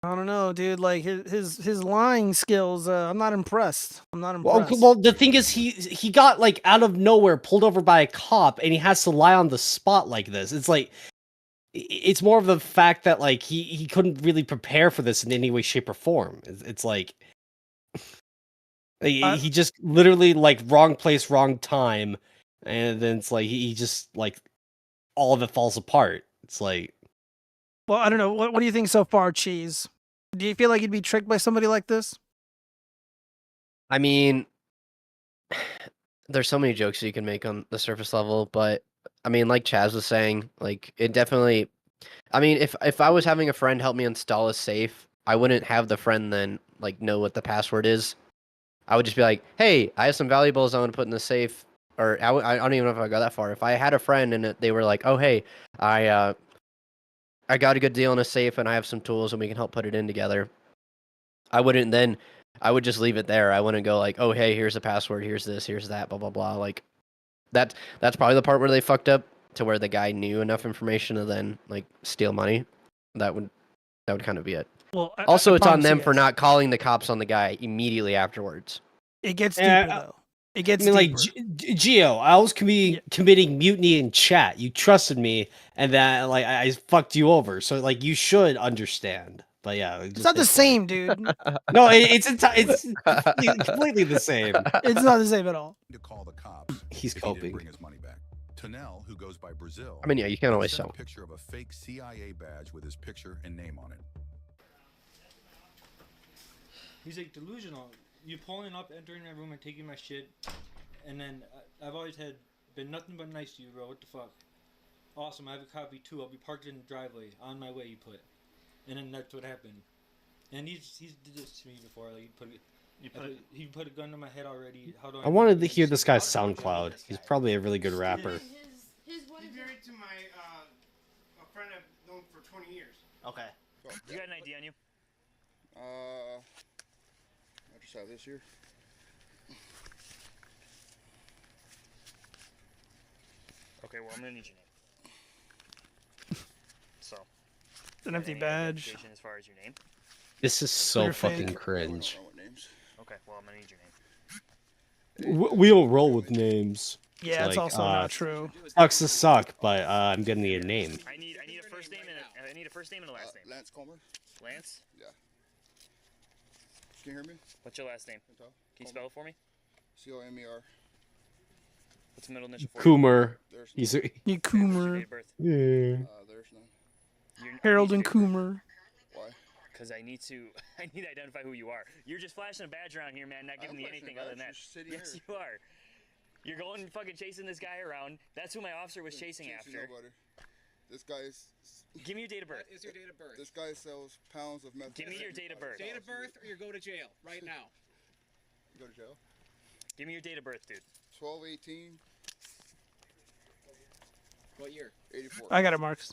I don't know, dude. His lying skills, I'm not impressed. Well, the thing is, he got out of nowhere pulled over by a cop, and he has to lie on the spot like this. It's more of the fact that he couldn't really prepare for this in any way, shape, or form. It's he just literally wrong place, wrong time, and then it's he just all of it falls apart. It's well, I don't know. What do you think so far, Cheese? Do you feel like you'd be tricked by somebody like this? I mean, there's so many jokes you can make on the surface level, but I mean, like Chaz was saying, it definitely. I mean, if I was having a friend help me install a safe, I wouldn't have the friend then know what the password is. I would just be like, "Hey, I have some valuables I want to put in the safe," or I don't even know if I go that far. If I had a friend and they were like, "Oh, hey, I got a good deal in a safe and I have some tools and we can help put it in together," I wouldn't then. I would just leave it there. I wouldn't go "Oh, hey, here's a password, here's this, here's that, blah blah blah." That's probably the part where they fucked up, to where the guy knew enough information to then steal money. That would kind of be it. Well, also, it's on them for not calling the cops on the guy immediately afterwards. It gets deeper though. It gets deeper. Geo, I was committing mutiny in chat. You trusted me, and that I fucked you over. So you should understand. But yeah, it's not the same, dude. No, it's completely the same. It's not the same at all. To call the cops. He's if coping. He didn't bring his money back. Tanel, who goes by Brazil. I mean, yeah, you can't always sent tell. a picture of a fake CIA badge with his picture and name on it. He's delusional. You pulling up, entering my room, and taking my shit, and then I've always been nothing but nice to you, bro. What the fuck? Awesome. I have a copy too. I'll be parked in the driveway on my way. You put, and then that's what happened. And he's did this to me before. He put a gun to my head already. How do I wanted to hear this guy's SoundCloud. He's probably a really good rapper. He's married to my a friend I've known for 20 years. Okay. You got an ID on you? I just have this here. Okay, well, I'm gonna need your name. So. It's an empty badge. As far as your name. This is so fucking cringe. Okay, well, I'm gonna need your name. We don't roll with names. Yeah, it's also not true. Sucks to suck, but I'm gonna need a name. I need a first name and a last name. Lance Comer. Lance? Yeah. Can you hear me? What's your last name? Can you spell it for me? C-O-M-E-R. What's the middle initial for Coomer. There's He's none. You Coomer. yeah. There's none. Harold and Coomer. Why? Because I need to identify who you are. You're just flashing a badge around here, man, not giving me anything other than that. Yes, you are. You're going and fucking chasing this guy around. That's who my officer was chasing after. Nobody. This guy's... Give me your date of birth. What is your date of birth? This guy sells pounds of meth. Give me your date of birth. Date of birth or you go to jail right now. You go to jail? Give me your date of birth, dude. 12/18. What year? 84. I got it, Marks.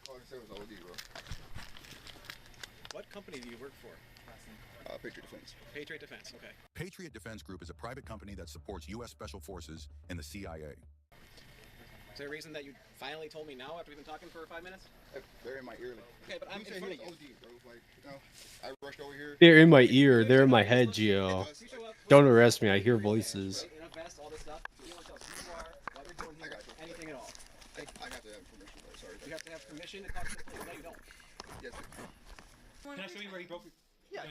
All I said was OD, bro. What company do you work for? Patriot Defense. Patriot Defense, okay. Patriot Defense Group is a private company that supports U.S. Special Forces and the CIA. Is there a reason that you finally told me now after we've been talking for 5 minutes? They're in my ear. Okay, but I'm in front of you. OD, bro. Like, you know, I rushed over here. They're in my ear. They're in my head, Gio. Don't arrest me. I hear voices. In a vest, all this stuff. You want to tell us who you are, what you're doing here, anything at all. I have to have permission, though. Sorry. You have to have permission to talk to the police. No, you don't. Yes, sir. Can I show you where he broke? Yeah.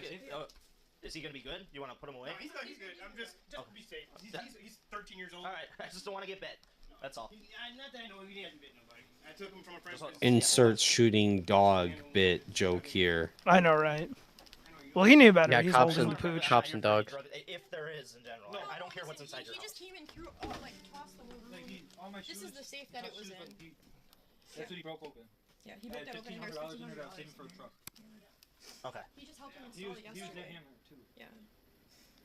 Is he gonna be good? You want to put him away? No, he's good. I'm just be safe. He's 13 years old. All right. I just don't want to get bit. That's all. Not that I know he hasn't bit nobody. I took him from a friend's. Insert shooting dog bit joke here. I know, right? Well, he knew better. Yeah, He's cops holding and the pooch. cops and dogs. If there is in general, I don't care what's inside your He house. just came and threw, tossed the whole room. This is the safe that it was in. That's what he broke open. Yeah, he broke that open. There's $1,500 in there that I was $1,500 saving for a truck. Okay. He just helped him He install used it the yesterday. hammer too. Yeah.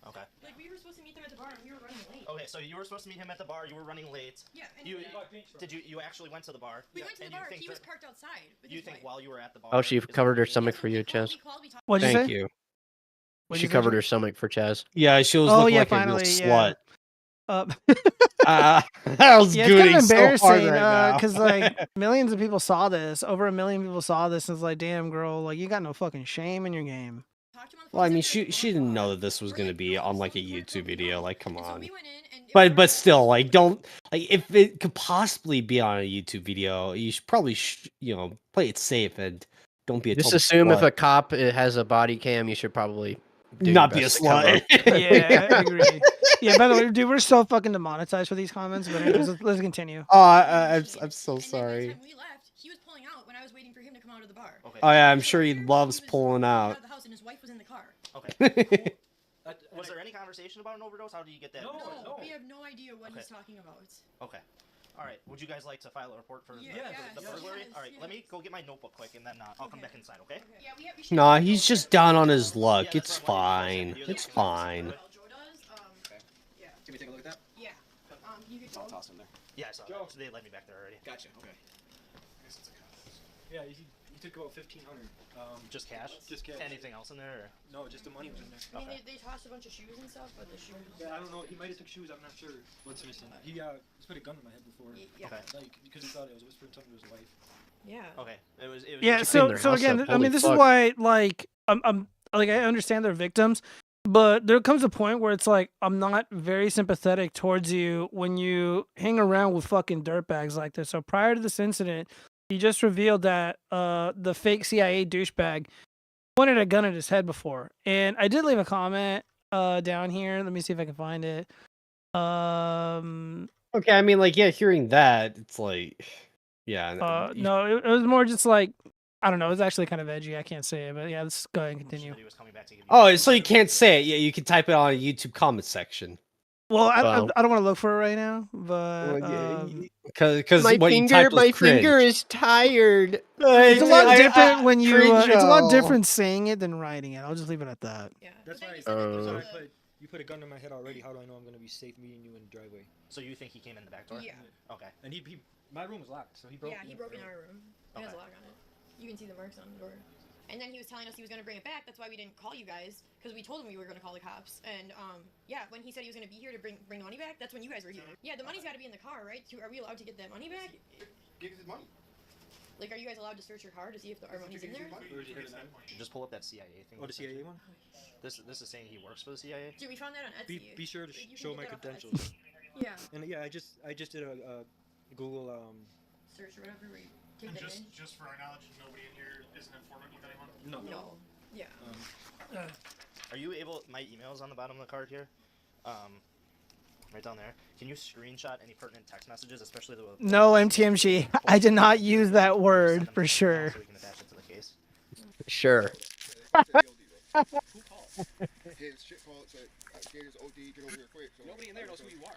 Okay. Like, we were supposed to meet them at the bar and we were running late. Okay, so you were supposed to meet him at the bar. You were running late. Yeah, and You he- you actually went to the bar? We went to the and you bar. think He was that- parked outside with You his think wife. while you were at the bar? Oh, she covered her stomach for you, Chaz. What'd you Thank say? you. What'd She you say, covered Jim? her stomach for Chaz. Yeah, she was Oh looking yeah, like finally, a real yeah. slut. I was Yeah, it's kind gooning of so hard embarrassing right now. because like millions of people saw this. Over 1 million people saw this, and it's like, damn, girl, like you got no fucking shame in your game. Well, I mean, she didn't know that this was gonna be on like a YouTube video. Like, come on. But still, like, don't like if it could possibly be on a YouTube video, you should probably play it safe and don't be a Just total assume if slut. a cop has a body cam, you should probably do Not your be a best to cover slut. up. Yeah, I agree. Yeah, by the way, dude, we're so fucking demonetized for these comments. But anyways, let's continue. Oh, I'm so sorry. we left, he was pulling out when I was waiting for him to come out of the bar. Okay. Oh yeah, I'm sure he loves pulling Out out. of the house and his wife was in the car. Okay. Was there any conversation about an overdose? How did you get that? No, we have no idea what Okay. he's talking about. Okay. All right. Would you guys like to file a report for the burglary? All right. Let me go get my notebook quick, and then I'll come back inside. Okay? Yeah, we Nah, he's just down on his luck. It's fine. It's fine. Can we take a look at that? Yeah. You could I'll toss him there. Yeah, I saw that. So they let me back there already. Gotcha. Okay. Yeah, he took about $1,500. Just cash? Just cash. Anything else in there? Or? No, just the money was in there. I mean, they tossed a bunch of shoes and stuff, but the shoes. Yeah, I don't know. He might have took shoes. I'm not sure what's missing. He's put a gun in my head before. Yeah. Okay. Like because he thought I was whispering something to his wife. Yeah. Okay. It was Yeah, just so again, I mean, this is why like I'm like I understand they're victims, but there comes a point where it's like I'm not very sympathetic towards you when you hang around with fucking dirtbags like this. So prior to this incident, he just revealed that the fake CIA douchebag pointed a gun at his head before, and I did leave a comment down here. Let me see if I can find it. Okay, I mean, like, yeah, hearing that, it's like, yeah. No, it was more just like I don't know. It was actually kind of edgy. I can't say it, but yeah, let's go ahead and continue. Oh, so you can't say it. Yeah, you can type it on a YouTube comment section. Well, I don't want to look for it right now, but because my what finger, you typed was my cringe. finger is tired. It's a lot different when you. cringe, It's a lot oh. different saying it than writing it. I'll just leave it at that. Yeah. That's why you put a gun in my head already. How do I know I'm gonna be safe meeting you in the driveway? So you think he came in the back door? Yeah. Okay. And my room was locked, so he broke. Yeah, he broke in our room. It has Okay. a lock on it. You can see the marks on the door. And then he was telling us he was going to bring it back. That's why we didn't call you guys, because we told him we were going to call the cops. And yeah, when he said he was going to be here to bring the money back, that's when you guys were here. Yeah, the money's got to be in the car, right? Are we allowed to get that money back? Give us his money. Like, are you guys allowed to search your car to see if our money's in there? Just pull up that CIA thing. Oh, the CIA one? This is saying he works for the CIA. Dude, we found that on Etsy. Be sure to You can show get my that off of credentials. Etsy. Yeah. And yeah, I just did a Google Search or whatever. And just for our knowledge, nobody in here is an informant with anyone? No. Yeah. Are you able? My email's on the bottom of the card here. Right down there. Can you screenshot any pertinent text messages, especially the? No, MTMG. I did not use that word for sure. So we can attach it to the case. Sure. His shit call it said, Gators OD, get over here quick. So Nobody in there knows who you are.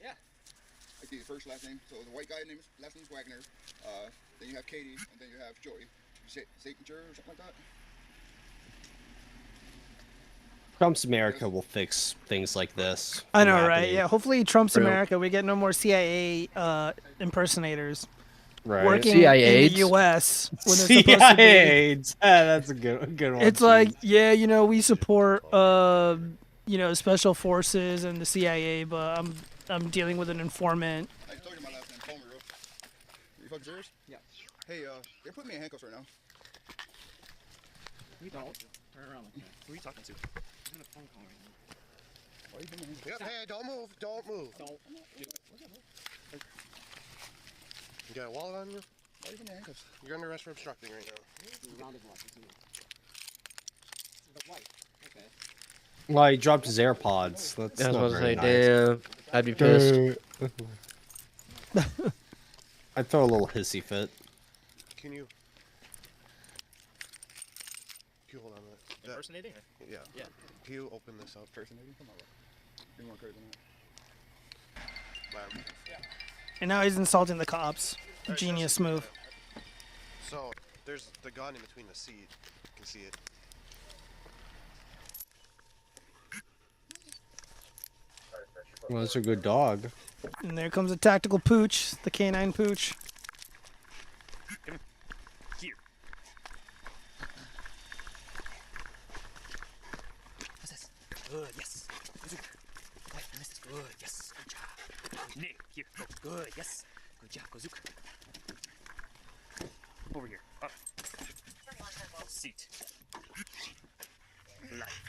Yeah. I see the first last name. So the white guy name last name's Wagner. Then you have Katie, and then you have Joey. Satinger or something like that. Trump's America will fix things like this. I know, from right? happening. Yeah. Hopefully, Trump's Real- America. We get no more CIA impersonators Right. working CIA in the U.S. when they're supposed to be. CIA. That's a good one. It's like, yeah, you know, we support, you know, special forces and the CIA, but I'm dealing with an informant. I told you my last name, Palmer. You fucking serious? Yeah. Hey, they're putting me in handcuffs right now. We don't. Turn around like that. Who are you talking to? I'm in a phone call right now. Why are you putting me in handcuffs? Yep, hey, don't move, don't move. Don't. You got a wallet on you? Why are you putting me in handcuffs? You're under arrest for obstructing right now. Round of applause. The white. Okay. Well, he dropped his AirPods. That's I was not about to very say, nice. damn, I'd be pissed. I'd throw a little hissy fit. Can you hold on to that? Impersonating? Yeah. Yeah. Can you open this up? Impersonating? Come on, bro. Be more crazy than that. And now he's insulting the cops. Genius move. So, there's the gun in between the seat. You can see it. Well, that's a good dog. And there comes a tactical pooch, the canine pooch. Come here. What's this? Good, yes. Right, this is good, yes. Good job. Nick, here, go. Good, yes. Good job, Gozook. Over here, up. Seat. Life.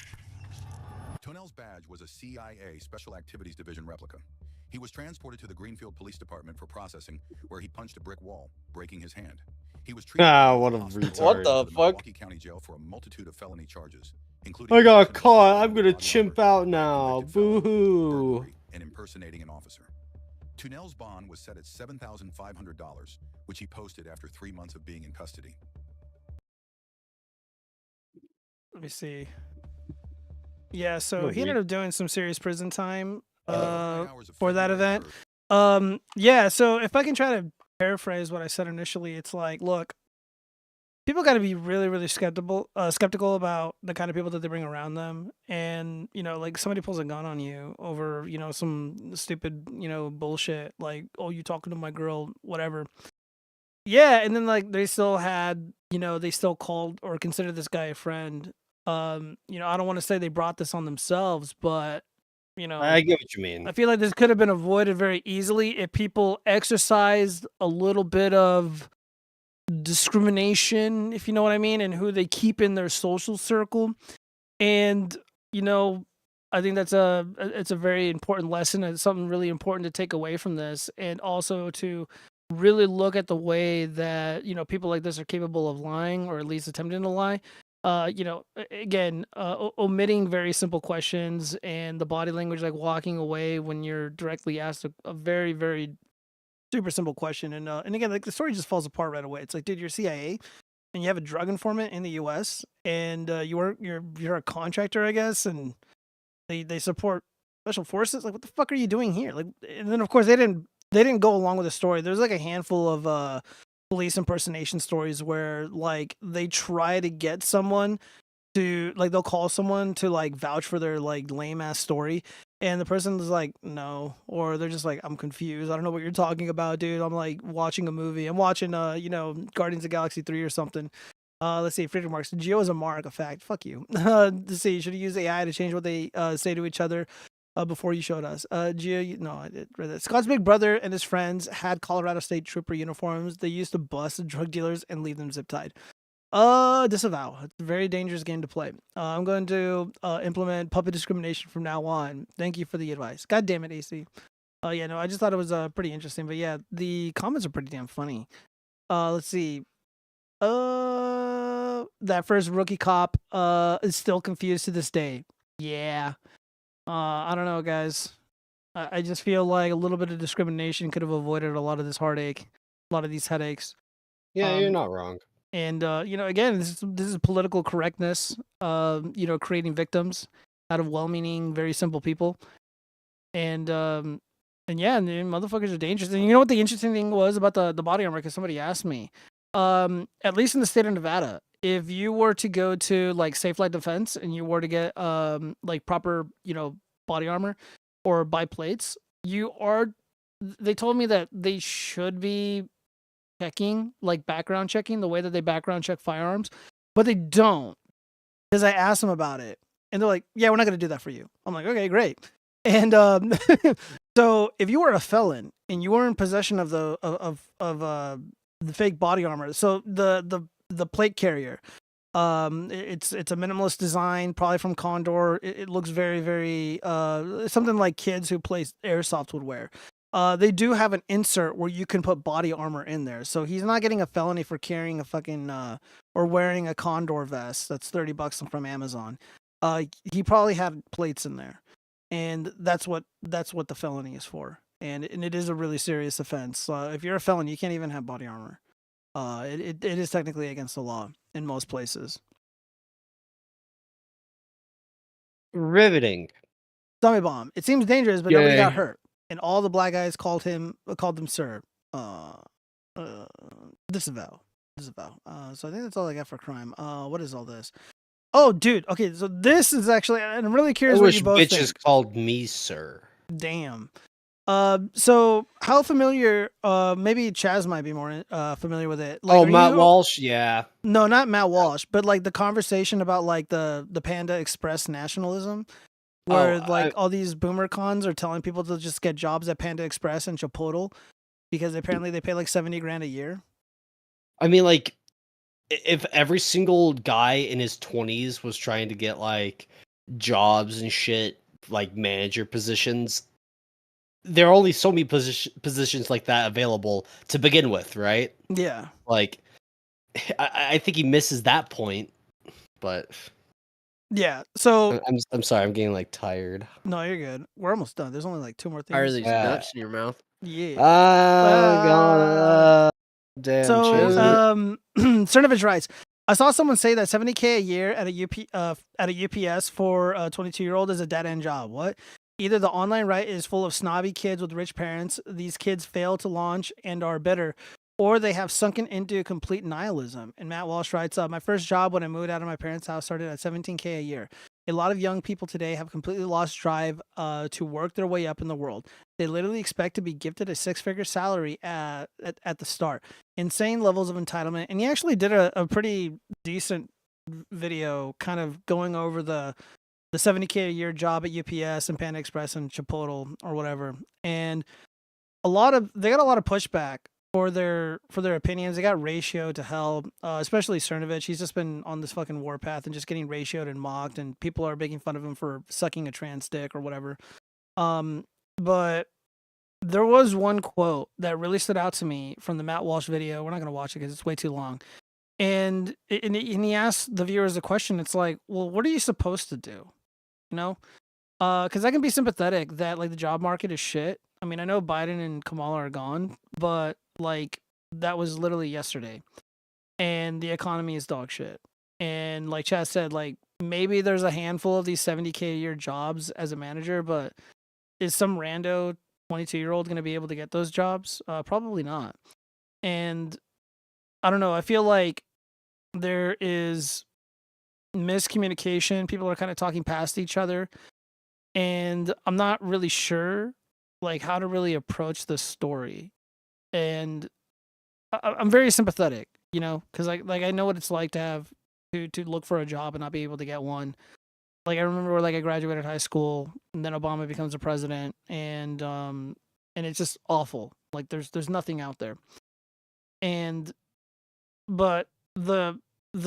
Tonell's badge was a CIA Special Activities Division replica. He was transported to the Greenfield Police Department for processing, where he punched a brick wall, breaking his hand. He was treated What a hospital retard. in What the fuck? Milwaukee County Jail for a multitude of felony charges, including I got possession of caught. I'm firearms, gonna body chimp armor, out now. convicted felon, Boo-hoo. burglary, and impersonating an officer. Tunell's bond was set at $7,500, which he posted after 3 months of being in custody. Let me see. Yeah, so he ended up doing some serious prison time for that event. Yeah, so if I can try to paraphrase what I said initially, it's like, look, people got to be really, really skeptical about the kind of people that they bring around them. And, you know, like somebody pulls a gun on you over, you know, some stupid, you know, bullshit, like, oh, you talking to my girl, whatever. Yeah, and then like they still had, you know, they still called or considered this guy a friend. You know, I don't want to say they brought this on themselves, but you know, I get what you mean. I feel like this could have been avoided very easily if people exercised a little bit of discrimination, if you know what I mean, and who they keep in their social circle. And you know, I think it's a very important lesson. It's something really important to take away from this, and also to really look at the way that, you know, people like this are capable of lying, or at least attempting to lie. You know, again, omitting very simple questions and the body language, like walking away when you're directly asked a very, very super simple question. And again, like the story just falls apart right away. It's like, dude, you're CIA and you have a drug informant in the U.S. and you're a contractor, I guess, and they support special forces. Like, what the fuck are you doing here? Like, and then of course they didn't go along with the story. There's like a handful of police impersonation stories where like they try to get someone to, like, they'll call someone to like vouch for their like lame ass story, and the person is like, no, or they're just like, I'm confused, I don't know what you're talking about, dude. I'm like watching a movie. I'm watching you know, Guardians of the Galaxy 3 or something. Let's see, Freakin marks. Geo is a mark, a fact. Fuck you. Let's see, should have used AI to change what they say to each other before you showed us. Gio, no, I did read that. Scott's big brother and his friends had Colorado State Trooper uniforms. They used to bust drug dealers and leave them zip tied. Disavow. It's a very dangerous game to play. I'm going to implement puppet discrimination from now on. Thank you for the advice. God damn it, AC. Yeah, no, I just thought it was pretty interesting. But yeah, the comments are pretty damn funny. Let's see. That first rookie cop is still confused to this day. Yeah. I don't know, guys. I just feel like a little bit of discrimination could have avoided a lot of this heartache, a lot of these headaches. Yeah, you're not wrong. And again, this is political correctness. Creating victims out of well-meaning, very simple people. And yeah, and the motherfuckers are dangerous. And you know what the interesting thing was about the body armor? Because somebody asked me. At least in the state of Nevada, if you were to go to like Safe Flight Defense and you were to get like proper body armor or buy plates, they told me that they should be checking, like background checking, the way that they background check firearms, but they don't. Because I asked them about it, and they're like, "Yeah, we're not going to do that for you." I'm like, "Okay, great." And so if you were a felon and you were in possession of the fake body armor, so the plate carrier, it's a minimalist design, probably from Condor. It looks very, very something like kids who play airsoft would wear. They do have an insert where you can put body armor in there, so he's not getting a felony for carrying a fucking or wearing a Condor vest that's $30 from Amazon. He probably had plates in there, and that's what the felony is for. And it is a really serious offense. If you're a felon, you can't even have body armor. It is technically against the law in most places. Riveting. Zombie bomb. It seems dangerous, but nobody got Yay. hurt, and all the black guys called them sir. Disavow. So I think that's all I got for crime. What is all this? Oh, dude. Okay, so this is actually, and I'm really curious I what wish you both bitches think. called me sir. Damn. So how familiar? Maybe Chaz might be more familiar with it. Like, Matt Walsh. Yeah. No, not Matt Walsh, but like the conversation about like the Panda Express nationalism, where all these boomer cons are telling people to just get jobs at Panda Express and Chipotle because apparently they pay like $70,000 a year. I mean, like, if every single guy in his 20s was trying to get like jobs and shit, like manager positions, there are only so many positions like that available to begin with, right? Yeah. Like, I think he misses that point, but yeah. So I'm sorry, I'm getting like tired. No, you're good. We're almost done. There's only like 2 more things. Are these nuts in your mouth? Yeah. God. Damn. So, Cernovich writes, I saw someone say that $70K a year at a UPS for a 22-year-old is a dead-end job. What? Either the online right is full of snobby kids with rich parents, these kids fail to launch and are bitter, or they have sunken into complete nihilism. And Matt Walsh writes, my first job when I moved out of my parents' house started at $17K a year. A lot of young people today have completely lost drive to work their way up in the world. They literally expect to be gifted a 6-figure salary at the start. Insane levels of entitlement. And he actually did a pretty decent video kind of going over the $70K a year job at UPS and Panda Express and Chipotle or whatever. And they got a lot of pushback for their opinions. They got ratioed to hell, especially Cernovich. He's just been on this fucking warpath and just getting ratioed and mocked, and people are making fun of him for sucking a trans dick or whatever. But there was one quote that really stood out to me from the Matt Walsh video. We're not going to watch it because it's way too long. And he asked the viewers a question. It's like, well, what are you supposed to do? You know? Because I can be sympathetic that like the job market is shit. I mean, I know Biden and Kamala are gone, but like that was literally yesterday, and the economy is dog shit. And like Chad said, like maybe there's a handful of these $70K a year jobs as a manager, but is some rando 22-year-old going to be able to get those jobs? Probably not. And I don't know. I feel like there is miscommunication. People are kind of talking past each other, and I'm not really sure like how to really approach this story. And I'm very sympathetic, you know, because I know what it's like to have to look for a job and not be able to get one. Like I remember like I graduated high school and then Obama becomes a president, and it's just awful. Like there's nothing out there. But the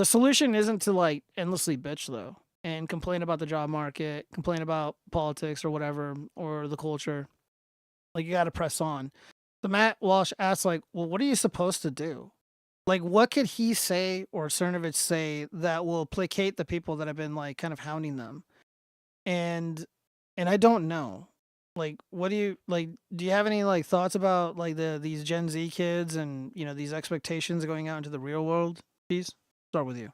solution isn't to like endlessly bitch though and complain about the job market, complain about politics or whatever, or the culture. Like you got to press on. So Matt Walsh asked, like, well, what are you supposed to do? Like, what could he say or Cernovich say that will placate the people that have been like kind of hounding them? And I don't know. Like, what do you like? Do you have any like thoughts about like these Gen Z kids and these expectations going out into the real world? Please start with you.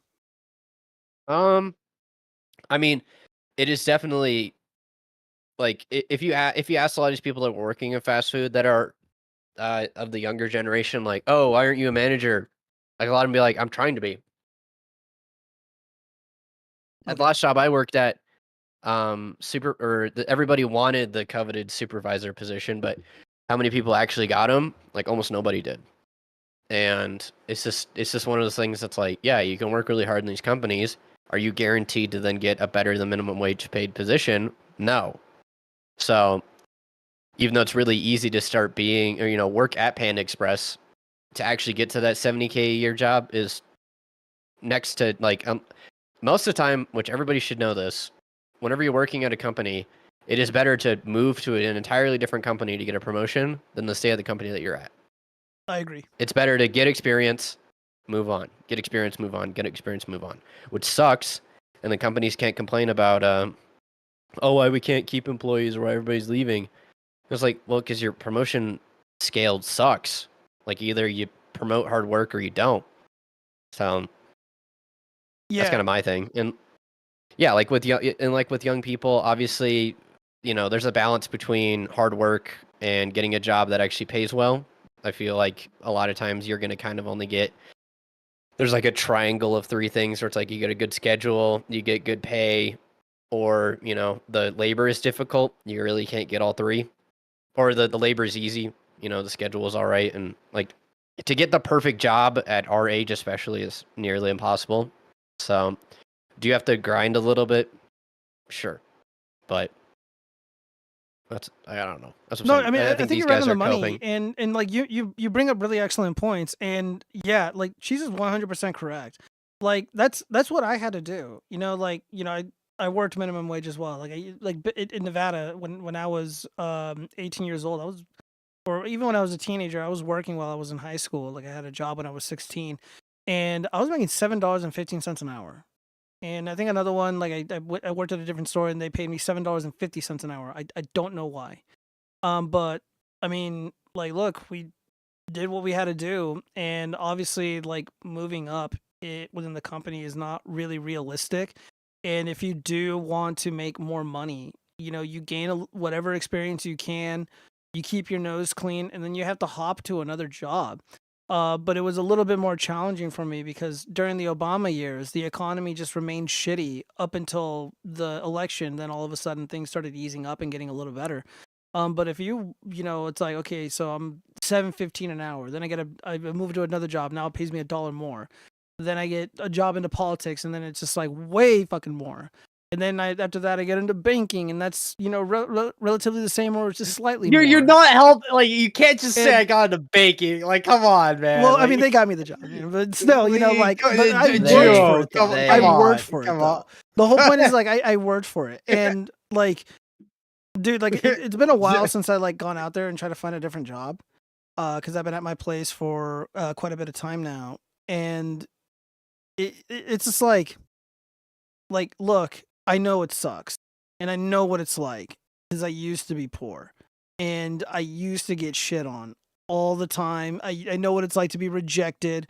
I mean, it is definitely like if you ask a lot of these people that were working in fast food that are of the younger generation, like, oh, why aren't you a manager? Like a lot of them be like, I'm trying to be. At the last job I worked at, everybody wanted the coveted supervisor position, but how many people actually got them? Like almost nobody did. And it's just one of those things that's like, yeah, you can work really hard in these companies. Are you guaranteed to then get a better than minimum wage paid position? No. So even though it's really easy to start being, or work at Panda Express, to actually get to that 70K a year job is next to like most of the time, which everybody should know this, whenever you're working at a company, it is better to move to an entirely different company to get a promotion than to stay at the company that you're at. I agree. It's better to get experience, move on. Get experience, move on. Get experience, move on. Which sucks, and the companies can't complain about, why we can't keep employees or why everybody's leaving. It's like, well, because your promotion scale sucks. Like either you promote hard work or you don't. So that's kind of my thing. And yeah, like with young people, obviously, there's a balance between hard work and getting a job that actually pays well. I feel like a lot of times you're going to kind of only get, there's like a triangle of three things where it's like you get a good schedule, you get good pay, or, the labor is difficult. You really can't get all three. Or the labor is easy, the schedule is all right. And like to get the perfect job at our age especially is nearly impossible. So do you have to grind a little bit? Sure. But I don't know. That's what I'm saying. I mean, I think these you're right guys on the are money, coping. and like you bring up really excellent points, and yeah, like she's 100% correct. Like that's what I had to do. I worked minimum wage as well. Like in Nevada when I was 18 years old, or even when I was a teenager, I was working while I was in high school. Like I had a job when I was 16, and I was making $7.15 an hour. And I think another one, like I worked at a different store and they paid me $7.50 an hour. I don't know why. But I mean, like, look, we did what we had to do, and obviously, like moving up within the company is not really realistic. And if you do want to make more money, you gain whatever experience you can, you keep your nose clean, and then you have to hop to another job. But it was a little bit more challenging for me because during the Obama years, the economy just remained shitty up until the election. Then all of a sudden things started easing up and getting a little better. But if it's like, okay, so I'm $7.15 an hour. Then I move to another job. Now it pays me $1 more. Then I get a job into politics, and then it's just like way fucking more. And then after that, I get into banking, and that's relatively the same, or just slightly. You're not helping. Like you can't just say I got into banking. Like come on, man. Well, like, I mean, they got me the job, but still, like but I worked for it. I worked for it. Though. The whole point is like I worked for it, and like, dude, like it's been a while since I like gone out there and tried to find a different job, because I've been at my place for quite a bit of time now, and it's just like, look. I know it sucks, and I know what it's like because I used to be poor, and I used to get shit on all the time. I know what it's like to be rejected,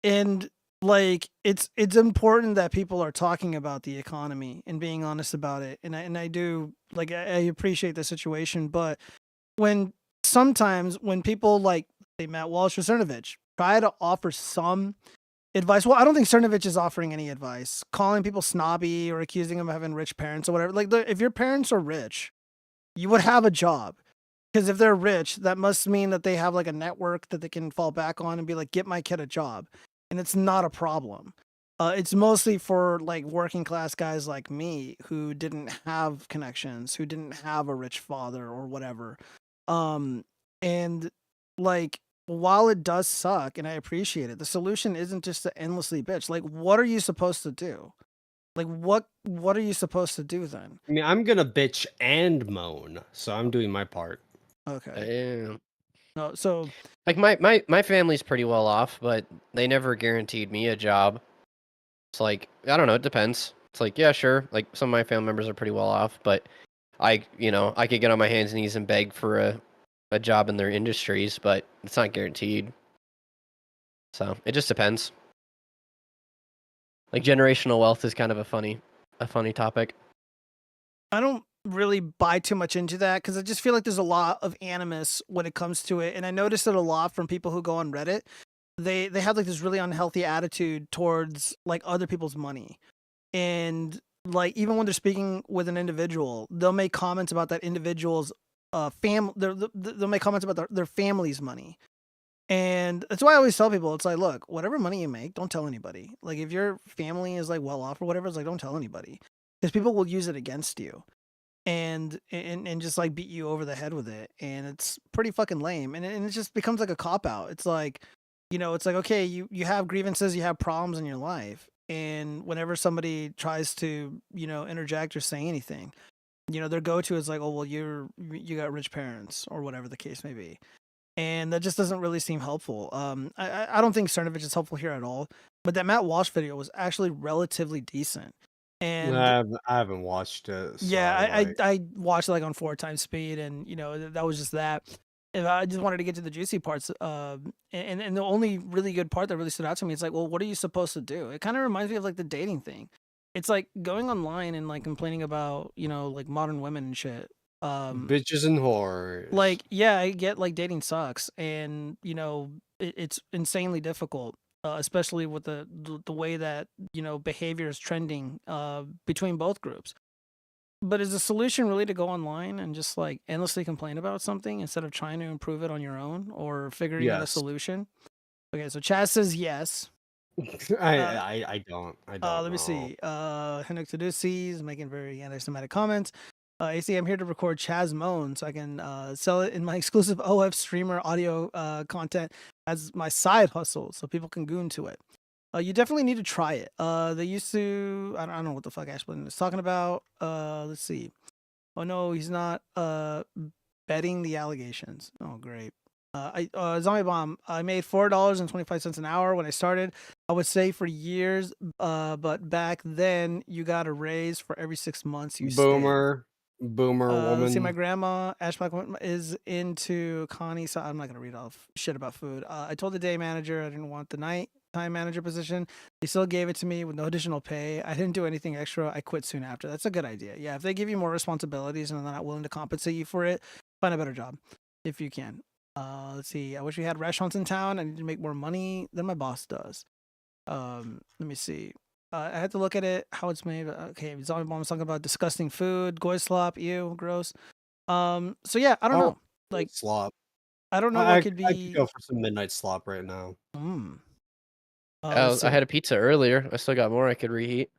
and like it's important that people are talking about the economy and being honest about it, and I do like I appreciate the situation, but sometimes when people like say Matt Walsh or Cernovich try to offer some advice. Well, I don't think Cernovich is offering any advice. Calling people snobby or accusing them of having rich parents or whatever. Like, if your parents are rich, you would have a job. Because if they're rich, that must mean that they have like a network that they can fall back on and be like, get my kid a job. And it's not a problem. It's mostly for like working class guys like me who didn't have connections, who didn't have a rich father or whatever. And like, while it does suck, and I appreciate it, the solution isn't just to endlessly bitch. Like, what are you supposed to do? Like, what are you supposed to do then? I mean, I'm gonna bitch and moan, so I'm doing my part. Okay. Damn. No, so Like my family's pretty well off, but they never guaranteed me a job. It's like, I don't know, it depends. It's like, yeah, sure. Like some of my family members are pretty well off, but I could get on my hands and knees and beg for a job in their industries, but it's not guaranteed. So it just depends. Like generational wealth is kind of a funny topic. I don't really buy too much into that because I just feel like there's a lot of animus when it comes to it, and I noticed it a lot from people who go on Reddit. They have like this really unhealthy attitude towards like other people's money, and like even when they're speaking with an individual, they'll make comments about that individual's family. They'll make comments about their family's money. And that's why I always tell people, it's like, look, whatever money you make, don't tell anybody. Like, if your family is like well off or whatever, it's like, don't tell anybody, because people will use it against you, and just like beat you over the head with it, and it's pretty fucking lame, and it just becomes like a cop out. It's like, it's like, okay, you have grievances, you have problems in your life, and whenever somebody tries to interject or say anything, their go to is like, oh well, you got rich parents or whatever the case may be. And that just doesn't really seem helpful. I don't think Cernovich is helpful here at all. But that Matt Walsh video was actually relatively decent. And I haven't watched it. So yeah, like, I watched it like on 4x speed, and that was just that. And I just wanted to get to the juicy parts. And the only really good part that really stood out to me is like, well, what are you supposed to do? It kind of reminds me of like the dating thing. It's like going online and like complaining about like modern women and shit. bitches and whores. Like, yeah, I get like dating sucks, and it's insanely difficult, especially with the way that behavior is trending between both groups. But is the solution really to go online and just like endlessly complain about something instead of trying to improve it on your own or figuring out a Yes. solution? Okay, so Chaz says yes. I don't. Let me see. Henrik Tadusi is making very anti-Semitic comments. AC, I'm here to record Chaz Moan so I can sell it in my exclusive OF streamer audio content as my side hustle so people can goon to it. You definitely need to try it. They used to, I don't know what the fuck Ashblin is talking about. Let's see. Oh no, he's not betting the allegations. Oh great. Zombie Bomb, I made $4.25 an hour when I started. I would say for years, but back then you got a raise for every 6 months you Boomer woman. Let's see, my grandma, Ash Black, is into Connie, so I'm not going to read off shit about food. I told the day manager I didn't want the nighttime manager position. They still gave it to me with no additional pay. I didn't do anything extra. I quit soon after. That's a good idea. Yeah, if they give you more responsibilities and they're not willing to compensate you for it, find a better job if you can. Let's see. I wish we had restaurants in town. I need to make more money than my boss does. Let me see. I had to look at it, how it's made. Okay, Zombie Bomb was talking about disgusting food, goy slop, ew, gross. So yeah, I don't know. Like slop. I don't know what could be. I could go for some midnight slop right now. I had a pizza earlier. I still got more I could reheat.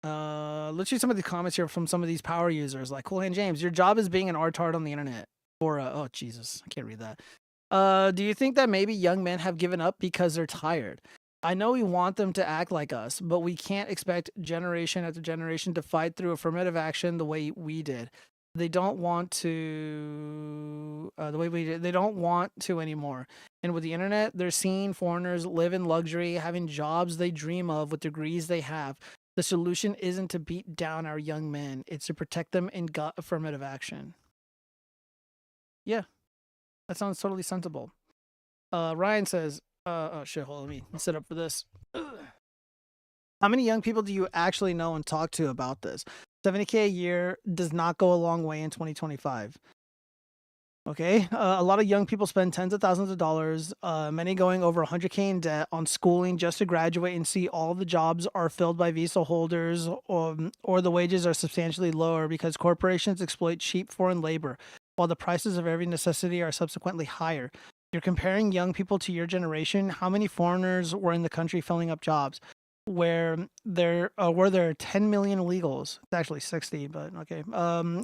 Let's read some of the comments here from some of these power users. Like Cool Hand James, your job is being an artard on the internet. Or oh Jesus, I can't read that. Do you think that maybe young men have given up because they're tired? I know we want them to act like us, but we can't expect generation after generation to fight through affirmative action the way we did. They don't want to the way we did. They don't want to anymore. And with the internet, they're seeing foreigners live in luxury, having jobs they dream of with degrees they have. The solution isn't to beat down our young men. It's to protect them and gut affirmative action. Yeah, that sounds totally sensible. Ryan says, oh shit, hold on, let me set up for this. How many young people do you actually know and talk to about this? 70K a year does not go a long way in 2025. Okay, a lot of young people spend tens of thousands of dollars, many going over 100K in debt on schooling just to graduate and see all the jobs are filled by visa holders, or the wages are substantially lower because corporations exploit cheap foreign labor, while the prices of every necessity are subsequently higher. You're comparing young people to your generation. How many foreigners were in the country filling up jobs? Where there were 10 million illegals. It's actually 60, but okay.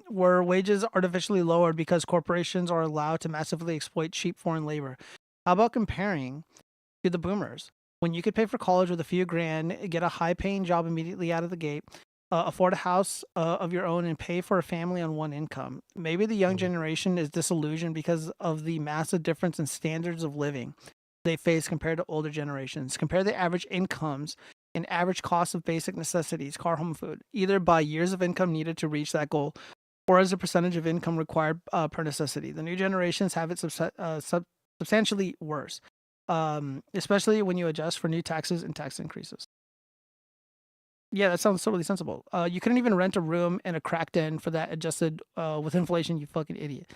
Where wages artificially lowered because corporations are allowed to massively exploit cheap foreign labor. How about comparing to the boomers? When you could pay for college with a few grand, get a high-paying job immediately out of the gate, afford a house of your own, and pay for a family on one income. Maybe the young generation is disillusioned because of the massive difference in standards of living they face compared to older generations. Compare the average incomes and average cost of basic necessities, car, home, food, either by years of income needed to reach that goal or as a percentage of income required per necessity. The new generations have it substantially worse, especially when you adjust for new taxes and tax increases. Yeah, that sounds totally sensible. You couldn't even rent a room in a crack den for that adjusted with inflation, you fucking idiot.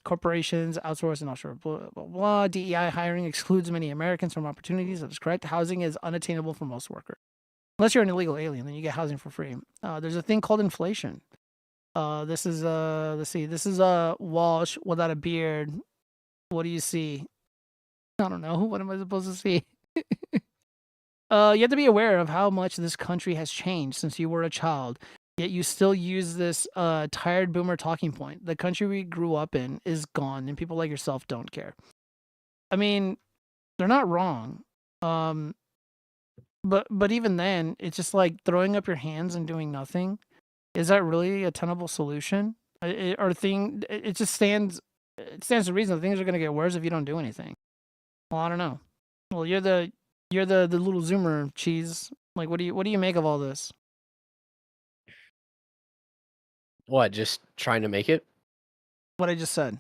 Corporations outsource and offshore, blah, blah, blah. DEI hiring excludes many Americans from opportunities. That is correct. Housing is unattainable for most workers. Unless you're an illegal alien, then you get housing for free. There's a thing called inflation. This is, let's see, this is Walsh without a beard. What do you see? I don't know. What am I supposed to see? You have to be aware of how much this country has changed since you were a child, yet you still use this tired boomer talking point. The country we grew up in is gone, and people like yourself don't care. I mean, they're not wrong. But even then, it's just like throwing up your hands and doing nothing. Is that really a tenable solution? It just stands to reason that things are going to get worse if you don't do anything. Well, I don't know. Well, you're the little zoomer, Cheese. Like, what do you make of all this? What, just trying to make it? What I just said.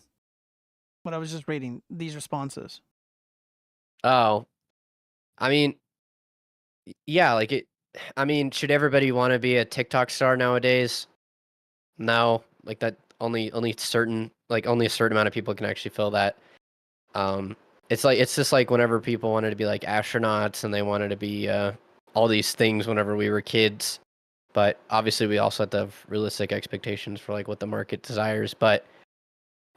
What I was just reading, these responses. Oh, I mean, yeah, like it. I mean, should everybody want to be a TikTok star nowadays? No, like that. Only a certain amount of people can actually fill that. It's just like whenever people wanted to be like astronauts and they wanted to be all these things whenever we were kids. But obviously, we also have to have realistic expectations for like what the market desires. But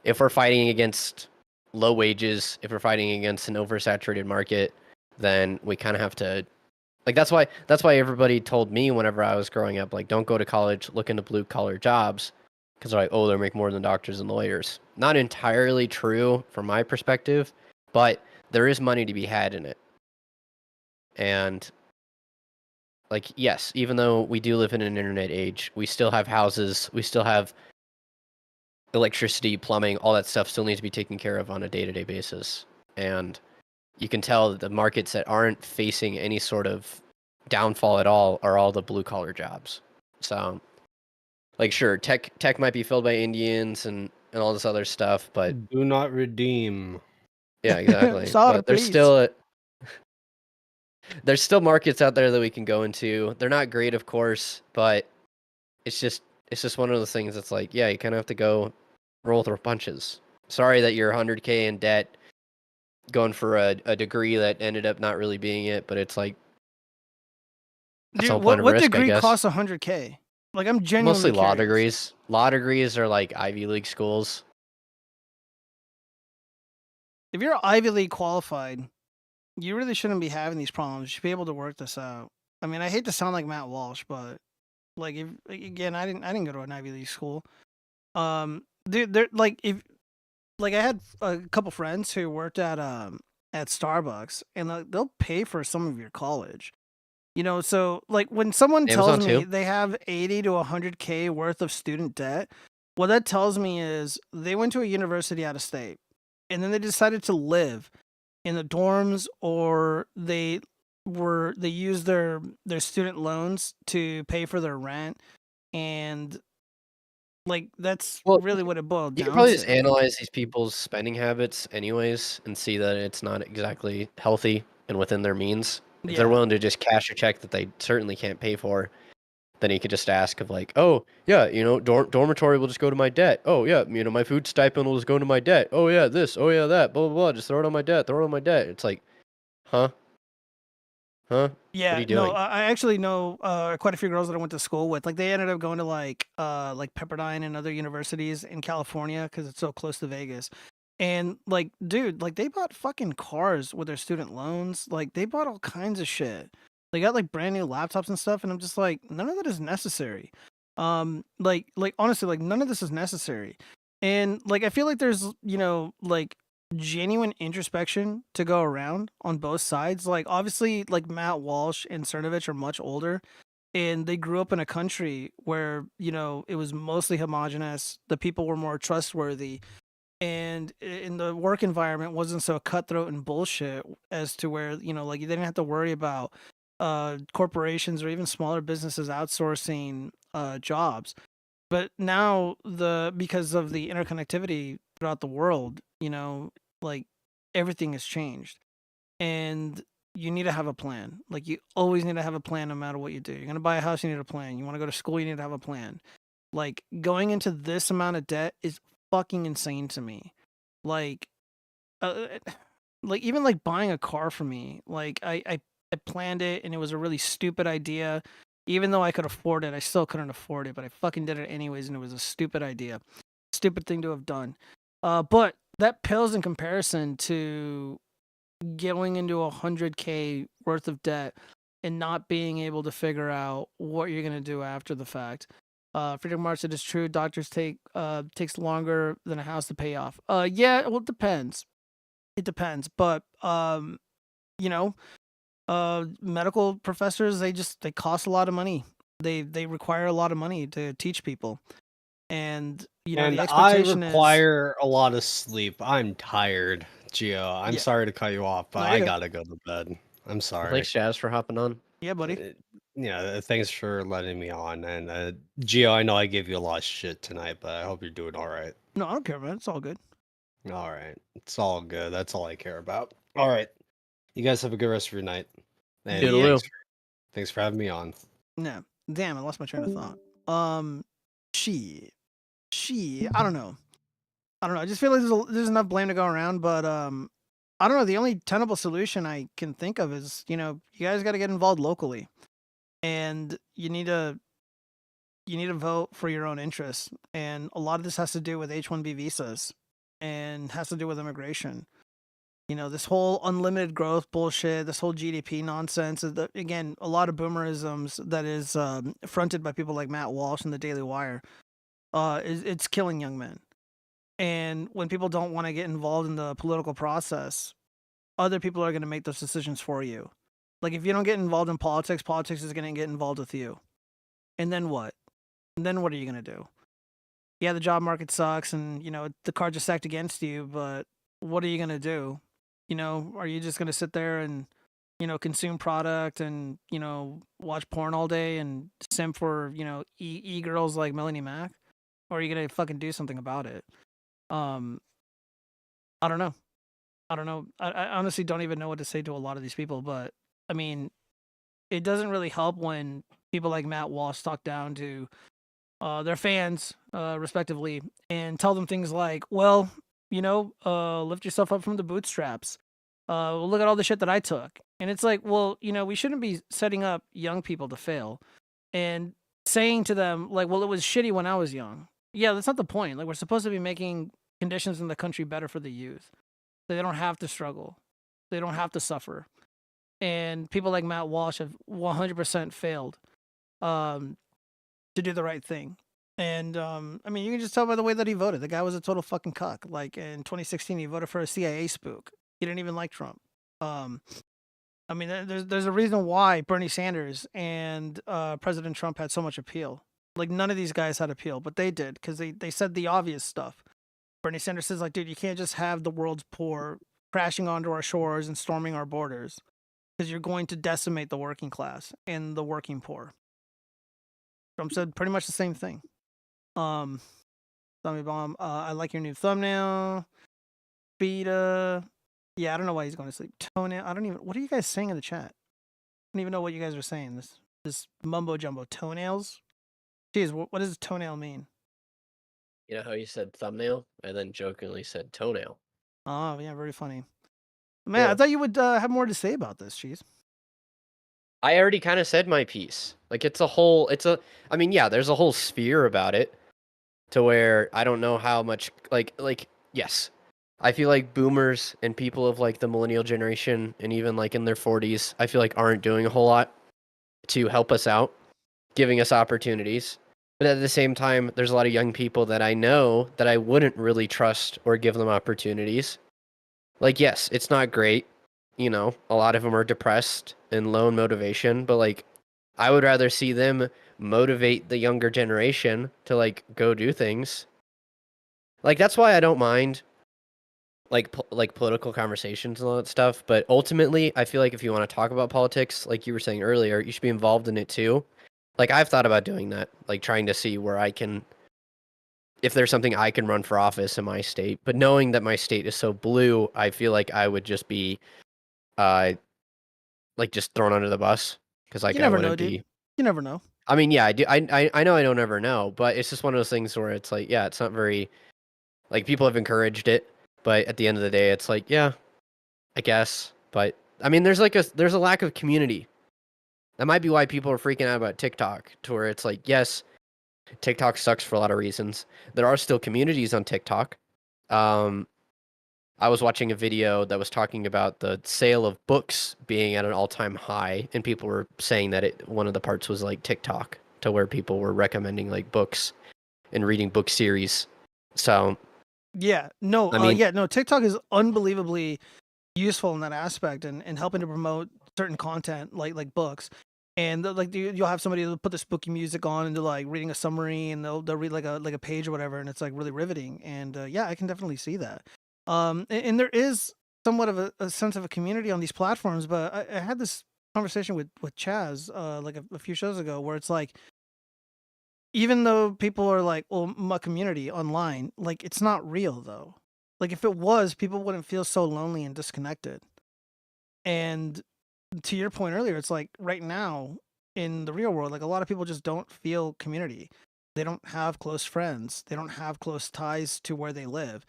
if we're fighting against low wages, if we're fighting against an oversaturated market, then we kind of have to. Like that's why everybody told me whenever I was growing up, like, don't go to college, look into blue collar jobs, because they're like, oh, they make more than doctors and lawyers. Not entirely true from my perspective, but there is money to be had in it. And like, yes, even though we do live in an internet age, we still have houses, we still have electricity, plumbing, all that stuff still needs to be taken care of on a day-to-day basis. And you can tell that the markets that aren't facing any sort of downfall at all are all the blue-collar jobs. So, like, sure, tech might be filled by Indians and all this other stuff, but do not redeem. Yeah, exactly. Sorry, but there's please. still markets out there that we can go into. They're not great, of course, but it's just one of those things that's like, yeah, you kind of have to go roll through punches. Sorry that you're 100K in debt, going for a degree that ended up not really being it, but it's like, Dude, what degree costs 100K? Like, I'm genuinely mostly law curious. degrees. Law degrees are like Ivy League schools. If you're Ivy League qualified, you really shouldn't be having these problems. You should be able to work this out. I mean, I hate to sound like Matt Walsh, but like, if again, I didn't go to an Ivy League school. Dude, they're like, if like I had a couple friends who worked at Starbucks, and they'll pay for some of your college. You know, so like when someone tells Amazon me too. they have 80 to 100K worth of student debt, what that tells me is they went to a university out of state, and then they decided to live in the dorms, or they used their student loans to pay for their rent, and like that's really what it boiled You down can probably to. just analyze these people's spending habits anyways and see that it's not exactly healthy and within their means. If they're Yeah. willing to just cash a check that they certainly can't pay for, then you could just ask of like, oh, yeah, you know, dormitory will just go to my debt. Oh, yeah, you know, my food stipend will just go to my debt. Oh, yeah, this. Oh, yeah, that. Blah, blah, blah. Just throw it on my debt. Throw it on my debt. It's like, huh? Huh? Yeah, What are you no, doing? I actually know quite a few girls that I went to school with. Like, they ended up going to like Pepperdine and other universities in California because it's so close to Vegas. And like, dude, like they bought fucking cars with their student loans. Like, they bought all kinds of shit. They got like brand new laptops and stuff, and I'm just like, none of that is necessary. Like honestly, like none of this is necessary. And like, I feel like there's, you know, like genuine introspection to go around on both sides. Like, obviously, like Matt Walsh and Cernovich are much older, and they grew up in a country where, you know, it was mostly homogenous. The people were more trustworthy, and in the work environment wasn't so cutthroat and bullshit as to where, you know, like, you didn't have to worry about corporations or even smaller businesses outsourcing jobs. But now, because of the interconnectivity throughout the world, you know, like, everything has changed, and you need to have a plan. Like, you always need to have a plan no matter what you do. You're gonna buy a house, you need a plan. You want to go to school, you need to have a plan. Like, going into this amount of debt is fucking insane to me. Like, uh, like, even like buying a car for me, like, I planned it and it was a really stupid idea. Even though I could afford it, I still couldn't afford it, but I fucking did it anyways, and it was a stupid idea. Stupid thing to have done. But that pales in comparison to going into 100K worth of debt and not being able to figure out what you're gonna do after the fact. Freedom March said it's true. Doctors takes longer than a house to pay off. Yeah, well, it depends. It depends, but you know, medical professors, they cost a lot of money. They require a lot of money to teach people, and you know, And the I expectation is require a lot of sleep. I'm tired, Gio. I'm Yeah. sorry to cut you off, but No, I you're good. gotta go to bed. I'm sorry. Thanks, Jazz, for hopping on. Yeah, buddy. Yeah, thanks for letting me on. And Gio, I know I gave you a lot of shit tonight, but I hope you're doing all right. No, I don't care, man. It's all good. All right, it's all good. That's all I care about. All right, you guys have a good rest of your night. And Toodaloo. thanks for having me on. No, damn, I lost my train of thought. She, I don't know. I just feel like there's enough blame to go around, but I don't know. The only tenable solution I can think of is, you know, you guys got to get involved locally, and you need to vote for your own interests. And a lot of this has to do with H-1B visas, and has to do with immigration. You know, this whole unlimited growth bullshit, this whole GDP nonsense. Again, a lot of boomerisms that is fronted by people like Matt Walsh and the Daily Wire. It's killing young men. And when people don't want to get involved in the political process, other people are going to make those decisions for you. Like, if you don't get involved in politics, politics is going to get involved with you. And then what? And then what are you going to do? Yeah, the job market sucks, and, you know, the cards are stacked against you, but what are you going to do? You know, are you just going to sit there and, you know, consume product and, you know, watch porn all day and simp for, you know, e-girls like Melanie Mac? Or are you going to fucking do something about it? I don't know. I honestly don't even know what to say to a lot of these people, but I mean, it doesn't really help when people like Matt Walsh talk down to their fans, respectively, and tell them things like, well, you know, lift yourself up from the bootstraps. Look at all the shit that I took. And it's like, well, you know, we shouldn't be setting up young people to fail and saying to them, like, well, it was shitty when I was young. Yeah, that's not the point. Like, we're supposed to be making conditions in the country better for the youth. They don't have to struggle. They don't have to suffer. And people like Matt Walsh have 100% failed to do the right thing. And, I mean, you can just tell by the way that he voted. The guy was a total fucking cuck. Like, in 2016, he voted for a CIA spook. He didn't even like Trump. I mean, there's a reason why Bernie Sanders and President Trump had so much appeal. Like, none of these guys had appeal, but they did, because they said the obvious stuff. Bernie Sanders says, like, dude, you can't just have the world's poor crashing onto our shores and storming our borders, because you're going to decimate the working class and the working poor. Trump said pretty much the same thing. Zombie Bomb, I like your new thumbnail. Beta. Yeah, I don't know why he's going to sleep. Toenail. What are you guys saying in the chat? I don't even know what you guys are saying. This mumbo jumbo. Toenails? Jeez, what does toenail mean? You know how you said thumbnail and then jokingly said toenail? Oh, yeah, very funny. Man, I thought you would have more to say about this, Cheese. I already kind of said my piece. Like, there's a whole sphere about it to where I don't know how much, yes. I feel like boomers and people of, like, the millennial generation and even, like, in their 40s, I feel like aren't doing a whole lot to help us out, giving us opportunities. But at the same time, there's a lot of young people that I know that I wouldn't really trust or give them opportunities. Like, yes, it's not great. You know, a lot of them are depressed and low in motivation, but, like, I would rather see them motivate the younger generation to like go do things. Like that's why I don't mind like like political conversations and all that stuff, but ultimately I feel like if you want to talk about politics, like you were saying earlier, you should be involved in it too. Like I've thought about doing that, like trying to see where I can, if there's something I can run for office in my state, but knowing that my state is so blue, I feel like I would just be like just thrown under the bus because like You I never wouldn't know, be. dude. You never know. I mean, yeah, I do. I know I don't ever know, but it's just one of those things where it's like, yeah, it's not very, like people have encouraged it, but at the end of the day, it's like, yeah, I guess. But I mean, there's a lack of community. That might be why people are freaking out about TikTok, to where it's like, yes, TikTok sucks for a lot of reasons. There are still communities on TikTok. I was watching a video that was talking about the sale of books being at an all-time high, and people were saying that one of the parts was like TikTok, to where people were recommending like books and reading book series. So Yeah, no, I mean, no, TikTok is unbelievably useful in that aspect and helping to promote certain content like books. And like you'll have somebody who'll put the spooky music on and they're like reading a summary and they'll read like a page or whatever, and it's like really riveting. And yeah, I can definitely see that. And there is somewhat of a sense of a community on these platforms, but I had this conversation with Chaz like a few shows ago where it's like, even though people are like, well, my community online, like it's not real though. Like if it was, people wouldn't feel so lonely and disconnected. And to your point earlier, it's like right now in the real world, like a lot of people just don't feel community. They don't have close friends. They don't have close ties to where they live.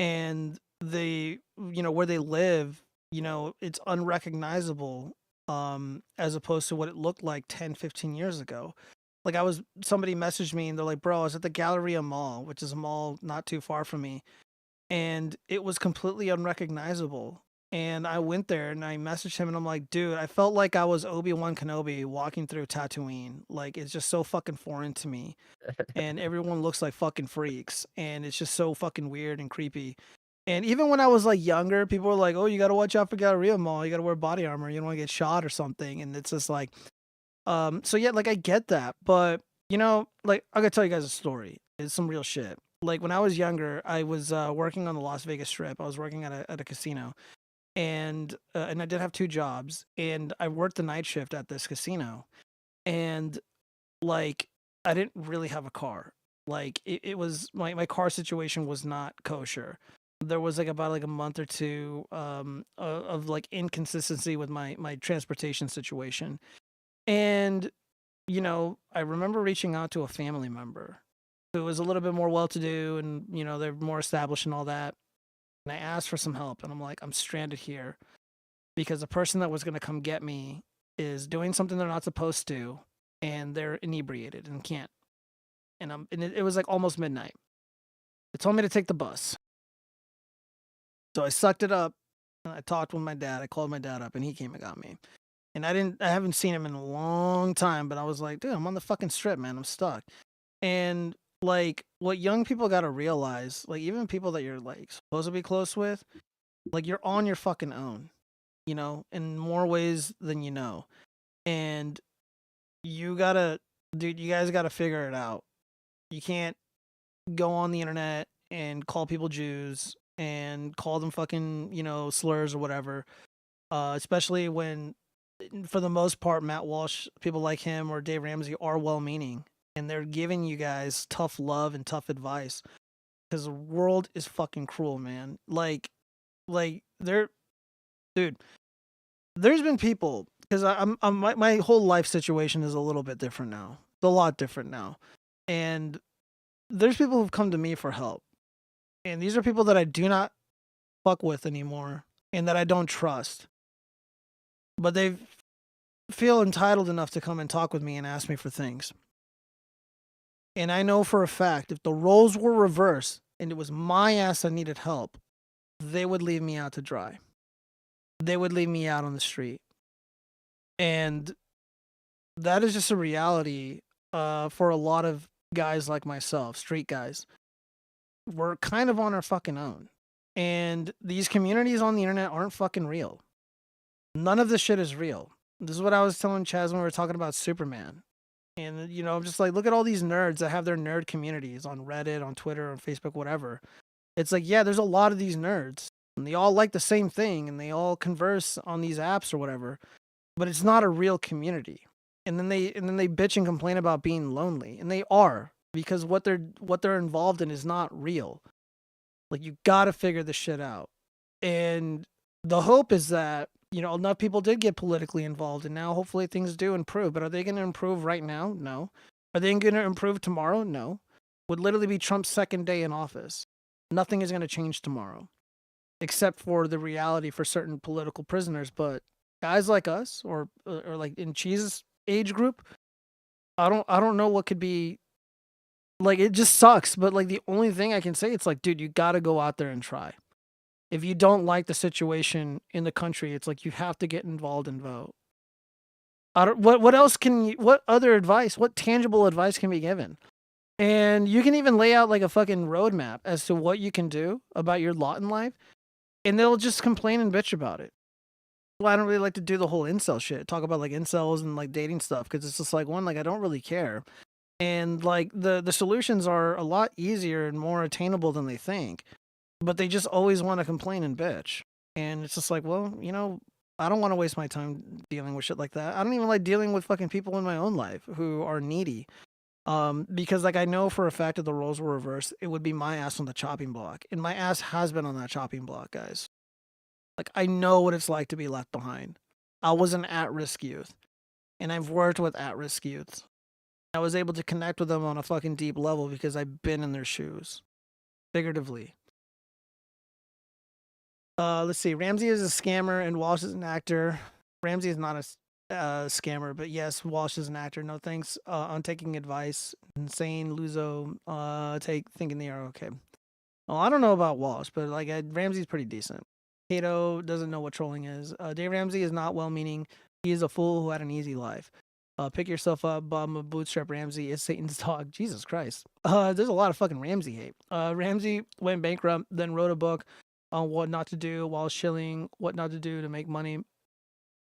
And they, where they live, it's unrecognizable as opposed to what it looked like 10, 15 years ago. Like somebody messaged me and they're like, bro, I was at the Galleria Mall, which is a mall not too far from me. And it was completely unrecognizable. And I went there and I messaged him and I'm like, dude, I felt like I was Obi-Wan Kenobi walking through Tatooine. Like, it's just so fucking foreign to me. And everyone looks like fucking freaks. And it's just so fucking weird and creepy. And even when I was like younger, people were like, oh, you got to watch out for Galleria Mall. You got to wear body armor. You don't want to get shot or something. And it's just like, so yeah, like I get that. But, like I gotta tell you guys a story. It's some real shit. Like when I was younger, I was working on the Las Vegas Strip. I was working at a casino. And I did have 2 jobs, and I worked the night shift at this casino, and like I didn't really have a car. Like it was my car situation was not kosher. There was like about like a month or 2 of like inconsistency with my transportation situation. And I remember reaching out to a family member who was a little bit more well-to-do, and they're more established and all that. And I asked for some help, and I'm like, I'm stranded here because the person that was going to come get me is doing something they're not supposed to, and they're inebriated and can't. And it was like almost midnight. They told me to take the bus. So I sucked it up, and I talked with my dad. I called my dad up, and he came and got me. And I haven't seen him in a long time, but I was like, dude, I'm on the fucking strip, man. I'm stuck. And like what young people got to realize, like even people that you're like supposed to be close with, like you're on your fucking own, in more ways than you know. And you guys gotta figure it out. You can't go on the internet and call people Jews and call them fucking, slurs or whatever. Especially when, for the most part, Matt Walsh, people like him or Dave Ramsey are well-meaning. And they're giving you guys tough love and tough advice, because the world is fucking cruel, man. Like dude, there's been people, because my whole life situation is a little bit different now. It's a lot different now. And there's people who've come to me for help. And these are people that I do not fuck with anymore and that I don't trust. But they feel entitled enough to come and talk with me and ask me for things. And I know for a fact, if the roles were reversed and it was my ass that needed help, they would leave me out to dry. They would leave me out on the street. And that is just a reality for a lot of guys like myself, street guys. We're kind of on our fucking own. And these communities on the internet aren't fucking real. None of this shit is real. This is what I was telling Chaz when we were talking about Superman. And, you know, I'm just like, look at all these nerds that have their nerd communities on Reddit, on Twitter, on Facebook, whatever. It's like, yeah, there's a lot of these nerds. And they all like the same thing. And they all converse on these apps or whatever. But it's not a real community. And then they bitch and complain about being lonely. And they are. Because what they're involved in is not real. Like, you gotta figure this shit out. And the hope is that, you know, enough people did get politically involved, and now hopefully things do improve. But are they going to improve right now? No. Are they going to improve tomorrow? No. Would literally be Trump's second day in office. Nothing is going to change tomorrow, except for the reality for certain political prisoners. But guys like us, or like in Cheese's age group, I don't know what could be. Like, it just sucks. But like, the only thing I can say, it's like, dude, you got to go out there and try. If you don't like the situation in the country, it's like you have to get involved and vote. What else can you, what other advice, what tangible advice can be given? And you can even lay out like a fucking roadmap as to what you can do about your lot in life, and they'll just complain and bitch about it. Well, I don't really like to do the whole incel shit, talk about like incels and like dating stuff, because it's just like, one, like I don't really care. And like the solutions are a lot easier and more attainable than they think. But they just always want to complain and bitch. And it's just like, well, you know, I don't want to waste my time dealing with shit like that. I don't even like dealing with fucking people in my own life who are needy. Because like I know for a fact if the roles were reversed, it would be my ass on the chopping block. And my ass has been on that chopping block, guys. Like, I know what it's like to be left behind. I was an at-risk youth. And I've worked with at-risk youth. I was able to connect with them on a fucking deep level because I've been in their shoes. Figuratively. Let's see. Ramsey is a scammer and Walsh is an actor. Ramsey is not a scammer, but yes, Walsh is an actor. No thanks on taking advice. Insane Luzo, thinking they are okay. Well, I don't know about Walsh, but like Ramsey's pretty decent. Cato doesn't know what trolling is. Dave Ramsey is not well-meaning. He is a fool who had an easy life. Pick yourself up, bum of Bootstrap Ramsey is Satan's dog. Jesus Christ. There's a lot of fucking Ramsey hate. Ramsey went bankrupt, then wrote a book on what not to do while shilling, what not to do to make money.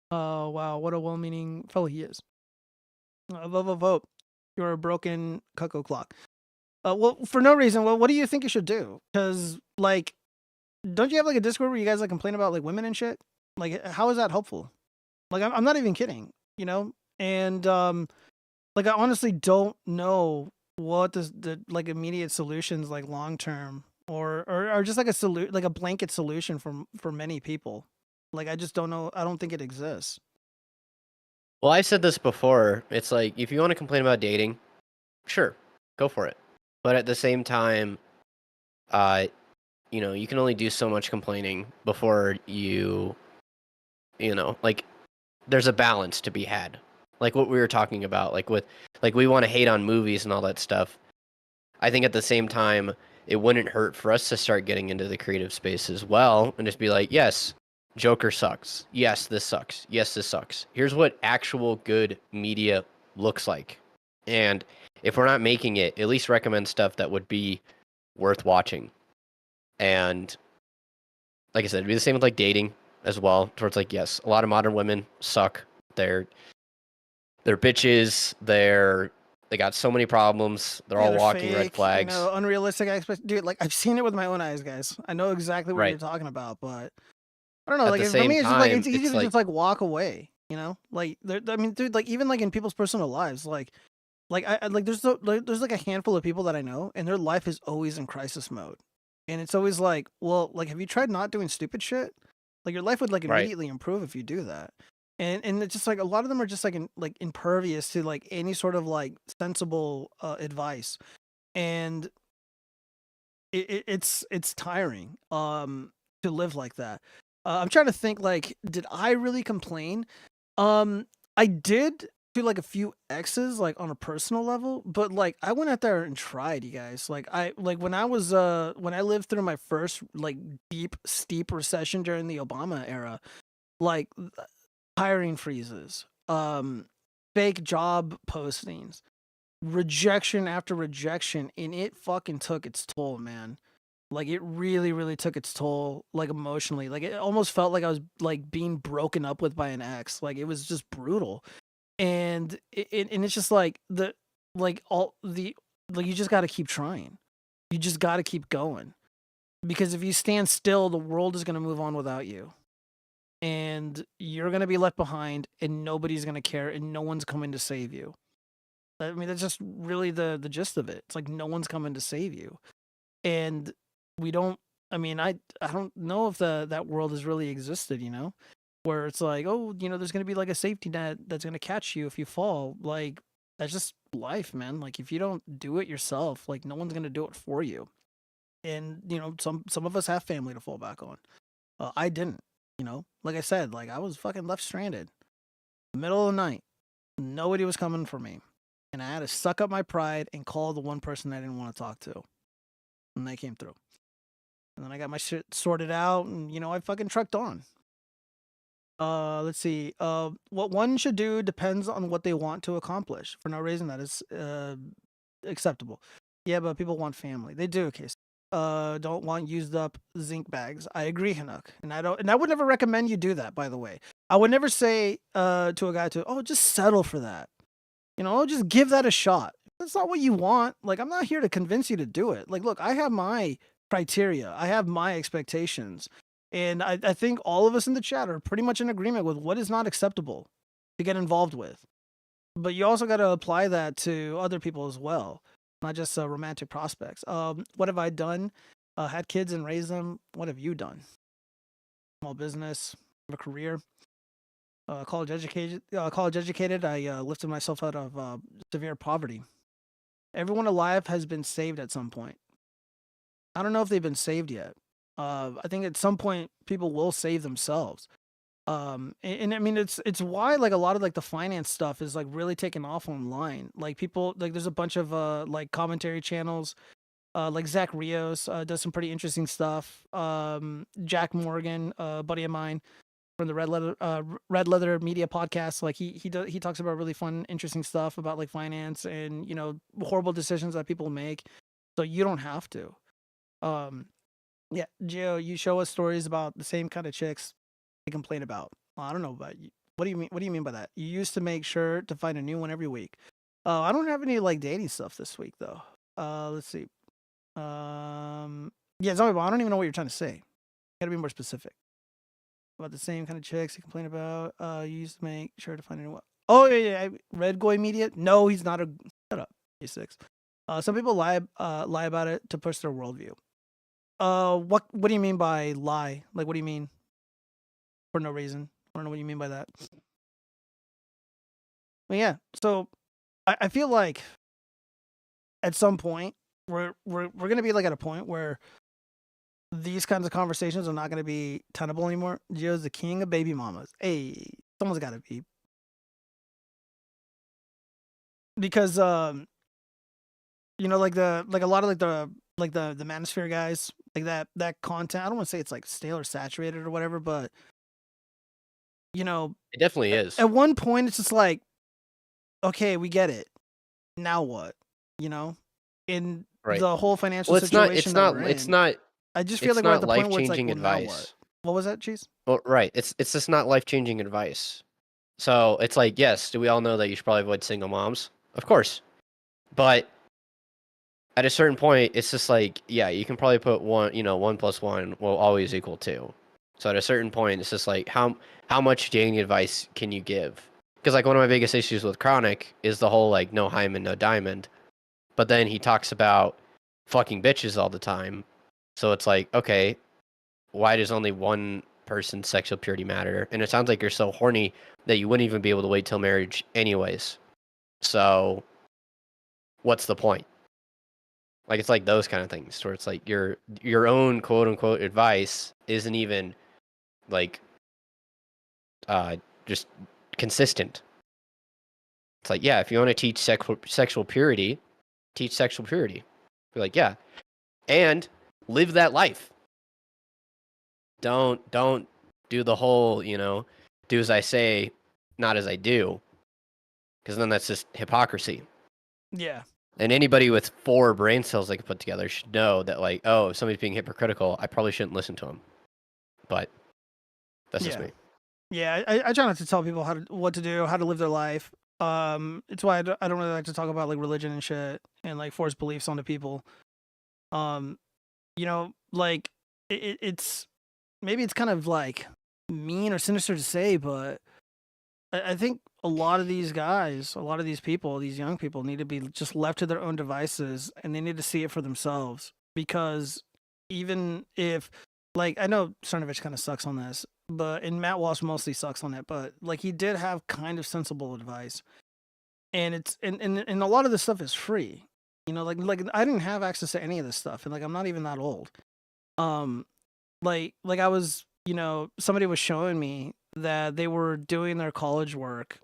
Wow, what a well-meaning fellow he is. Vote. You're a broken cuckoo clock. Well, for no reason. Well, what do you think you should do? Because, like, don't you have, like, a Discord where you guys, like, complain about, like, women and shit? Like, how is that helpful? Like, I'm not even kidding, you know? And, like, I honestly don't know what the like, immediate solutions, like, long-term or just like like a blanket solution for many people. Like, I just don't know. I don't think it exists. Well, I said this before. It's like, if you want to complain about dating, sure, go for it. But at the same time, you know, you can only do so much complaining before you know, like, there's a balance to be had. Like what we were talking about, like we want to hate on movies and all that stuff. I think at the same time, it wouldn't hurt for us to start getting into the creative space as well and just be like, yes, Joker sucks. Yes, this sucks. Yes, this sucks. Here's what actual good media looks like. And if we're not making it, at least recommend stuff that would be worth watching. And like I said, it'd be the same with like dating as well. Towards like, yes, a lot of modern women suck. They're bitches. They got so many problems. They're all walking fake, red flags. You know, unrealistic expectations. Dude, like, I've seen it with my own eyes, guys. I know exactly what Right. you're talking about, but I don't know. At Like, the for same me, it's just like it's time, easy it's to like- just like walk away. You know, like I mean, dude, like even like in people's personal lives, like I like there's like a handful of people that I know, and their life is always in crisis mode, and it's always like, well, like, have you tried not doing stupid shit? Like, your life would like Right. immediately improve if you do that. And it's just like a lot of them are just like impervious to like any sort of like sensible advice, and it's tiring to live like that. I'm trying to think, like, did I really complain? I did to like a few exes, like on a personal level, but like I went out there and tried, you guys. Like when I was when I lived through my first like deep steep recession during the Obama era, like hiring freezes, fake job postings, rejection after rejection, and it fucking took its toll, man. Like it really, really took its toll, like emotionally. Like it almost felt like I was like being broken up with by an ex. Like it was just brutal, and it's just like you just got to keep trying. You just got to keep going, because if you stand still, the world is gonna move on without you, and you're gonna be left behind, and nobody's gonna care, and no one's coming to save you. I mean, that's just really the gist of it. It's like no one's coming to save you, and we don't. I mean, I don't know if that world has really existed. Where it's like, oh, there's gonna be like a safety net that's gonna catch you if you fall. Like that's just life, man. Like if you don't do it yourself, like no one's gonna do it for you. And some of us have family to fall back on. I didn't. Like I said, like I was fucking left stranded, middle of the night. Nobody was coming for me. And I had to suck up my pride and call the one person I didn't want to talk to. And they came through. And then I got my shit sorted out, and I fucking trucked on. Let's see. What one should do depends on what they want to accomplish. For no reason, that is acceptable. Yeah, but people want family. They do, okay. Don't want used up zinc bags. I agree, Hanuk. And I would never recommend you do that, by the way. I would never say to a guy just settle for that. Just give that a shot. That's not what you want. Like, I'm not here to convince you to do it. Like, look, I have my criteria. I have my expectations. And I think all of us in the chat are pretty much in agreement with what is not acceptable to get involved with. But you also got to apply that to other people as well, not just romantic prospects. What have I done? Had kids and raised them. What have you done? Small business, have a career. College educated. I lifted myself out of severe poverty. Everyone alive has been saved at some point. I don't know if they've been saved yet. I think at some point people will save themselves. And I mean it's why like a lot of like the finance stuff is like really taking off online. Like people like there's a bunch of like commentary channels. Like Zach Rios does some pretty interesting stuff. Jack Morgan, a buddy of mine from the Red Leather Media podcast, like he talks about really fun, interesting stuff about like finance and horrible decisions that people make. So you don't have to. Yeah, Gio, you show us stories about the same kind of chicks they complain about. Well, I don't know about you. What do you mean? What do you mean by that? You used to make sure to find a new one every week. I don't have any like dating stuff this week though. Let's see. Yeah, Zombie, I don't even know what you're trying to say. You gotta be more specific. About the same kind of chicks you complain about. You used to make sure to find a new one. Oh yeah. Red Goy Media. No, he's not a. Shut up. A6. Some people lie about it to push their worldview. What do you mean by lie? Like, what do you mean? For no reason. I don't know what you mean by that. But yeah, so I feel like at some point we're gonna be like at a point where these kinds of conversations are not gonna be tenable anymore. Gio's the king of baby mamas. Hey, someone's gotta be. Because like a lot of the manosphere guys, like that content, I don't want to say it's like stale or saturated or whatever, but it definitely is. At one point it's just like, okay, we get it. Now what? In right. The whole financial situation. It's not I just feel like we're at the point where it's like, life-changing advice. What was that, Cheese? Well, right. It's just not life-changing advice. So it's like, yes, do we all know that you should probably avoid single moms? Of course. But at a certain point, it's just like, yeah, you can probably put 1 plus 1 will always equal 2. So at a certain point, it's just like, how much dating advice can you give? Because like one of my biggest issues with Chronic is the whole like no hymen, no diamond. But then he talks about fucking bitches all the time. So it's like, okay, why does only one person's sexual purity matter? And it sounds like you're so horny that you wouldn't even be able to wait till marriage anyways. So what's the point? Like, it's like those kind of things where it's like your own quote unquote advice isn't even like just consistent. It's like, yeah, if you want to teach sexual purity, teach sexual purity. Be like, yeah, and live that life. Don't do the whole, do as I say, not as I do, because then that's just hypocrisy. Yeah. And anybody with 4 brain cells they can put together should know that, like, oh, if somebody's being hypocritical, I probably shouldn't listen to them. But that's just me. Yeah, I try not to tell people what to do, how to live their life. It's why I don't really like to talk about like religion and shit and like force beliefs onto people. You know, like it's maybe it's kind of like mean or sinister to say, but I think a lot of these guys, a lot of these people, these young people need to be just left to their own devices and they need to see it for themselves. Because even if, like, I know Cernovich kind of sucks on this, and Matt Walsh mostly sucks on it, but like he did have kind of sensible advice. And and a lot of this stuff is free. You know, like I didn't have access to any of this stuff, and like I'm not even that old. Like I was, you know, somebody was showing me that they were doing their college work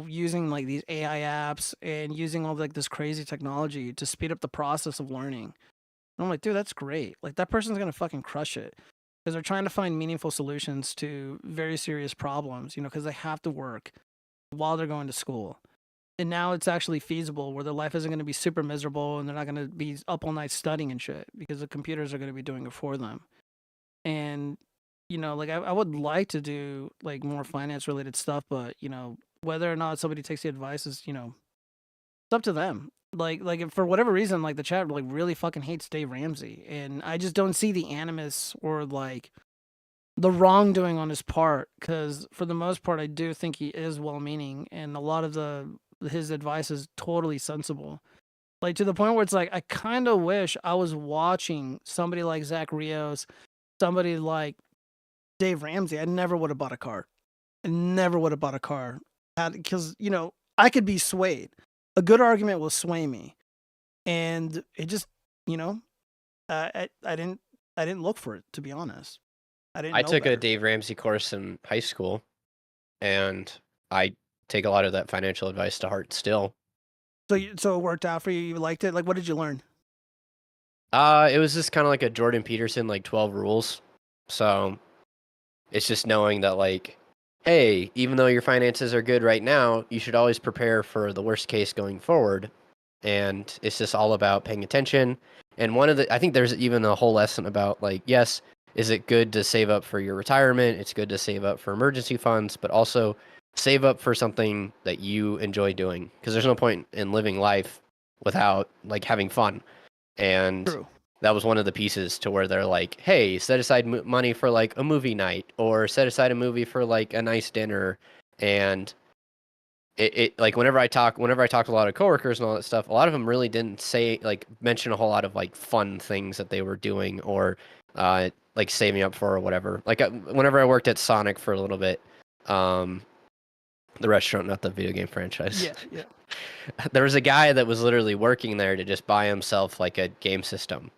using like these AI apps and using all like this crazy technology to speed up the process of learning. And I'm like, dude, that's great. Like that person's gonna fucking crush it because they're trying to find meaningful solutions to very serious problems. You know, because they have to work while they're going to school. And now it's actually feasible where their life isn't going to be super miserable and they're not going to be up all night studying and shit because the computers are going to be doing it for them. And, you know, like I would like to do like more finance related stuff, but, you know, whether or not somebody takes the advice is, you know, it's up to them. Like if for whatever reason, like the chat like really fucking hates Dave Ramsey. And I just don't see the animus or like the wrongdoing on his part. Cause for the most part, I do think he is well meaning. And a lot of his advice is totally sensible. Like to the point where it's like I kind of wish I was watching somebody like Zach Rios, somebody like Dave Ramsey. I never would have bought a car. I never would have bought a car because, you know, I could be swayed. A good argument will sway me. And it just, you know, I didn't look for it, to be honest. I took a Dave Ramsey course in high school, and I take a lot of that financial advice to heart still. So it worked out for you? You liked it? Like, what did you learn? It was just kind of like a Jordan Peterson, like 12 rules. So it's just knowing that, like, hey, even though your finances are good right now, you should always prepare for the worst case going forward. And it's just all about paying attention. And I think there's even a whole lesson about, like, yes, is it good to save up for your retirement? It's good to save up for emergency funds, but also save up for something that you enjoy doing. Because there's no point in living life without, like, having fun. And True. That was one of the pieces to where they're like, hey, set aside money for, like, a movie night, or set aside a movie for, like, a nice dinner. And it like, whenever I talk to a lot of coworkers and all that stuff, a lot of them really didn't mention a whole lot of, like, fun things that they were doing or, like, saving up for or whatever. Like, whenever I worked at Sonic for a little bit, the restaurant, not the video game franchise. Yeah. There was a guy that was literally working there to just buy himself, like, a game system.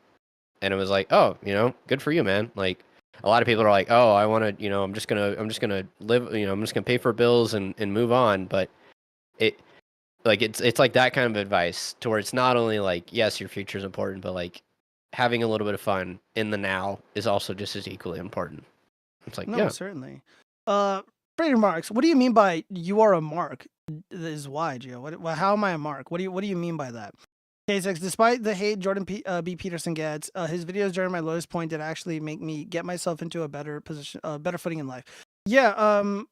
And it was like, oh, you know, good for you, man. Like, a lot of people are like, oh, I want to, you know, I'm just gonna live, you know, I'm just gonna pay for bills and move on. But it's like that kind of advice to where it's not only like, yes, your future is important, but like having a little bit of fun in the now is also just as equally important. It's like, no, yeah, certainly. Freddie Marks, what do you mean by you are a mark? Is why, Gio? How am I a mark? What do you mean by that? K6, despite the hate Jordan B. Peterson gets, his videos during my lowest point did actually make me get myself into a better position, better footing in life. Yeah,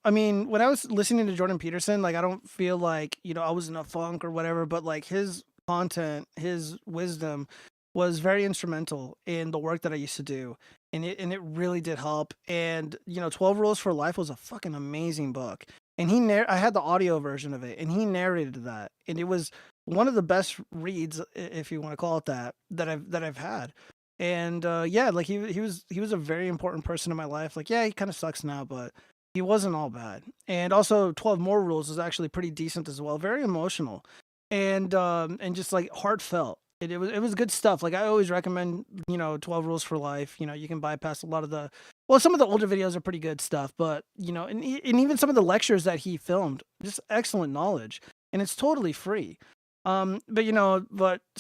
I mean, when I was listening to Jordan Peterson, like, I don't feel like, you know, I was in a funk or whatever, but like his content, his wisdom was very instrumental in the work that I used to do. And it really did help. And, you know, 12 Rules for Life was a fucking amazing book. And I had the audio version of it, and he narrated that. And it was one of the best reads, if you want to call it that I've had. And yeah, like he was a very important person in my life. Like, yeah, he kind of sucks now, but he wasn't all bad. And also 12 More Rules is actually pretty decent as well. Very emotional and just like heartfelt. It was good stuff. Like, I always recommend, you know, 12 Rules for Life. You know, you can bypass a lot of some of the older videos are pretty good stuff, but, you know, and even some of the lectures that he filmed, just excellent knowledge, and it's totally free. But, you know,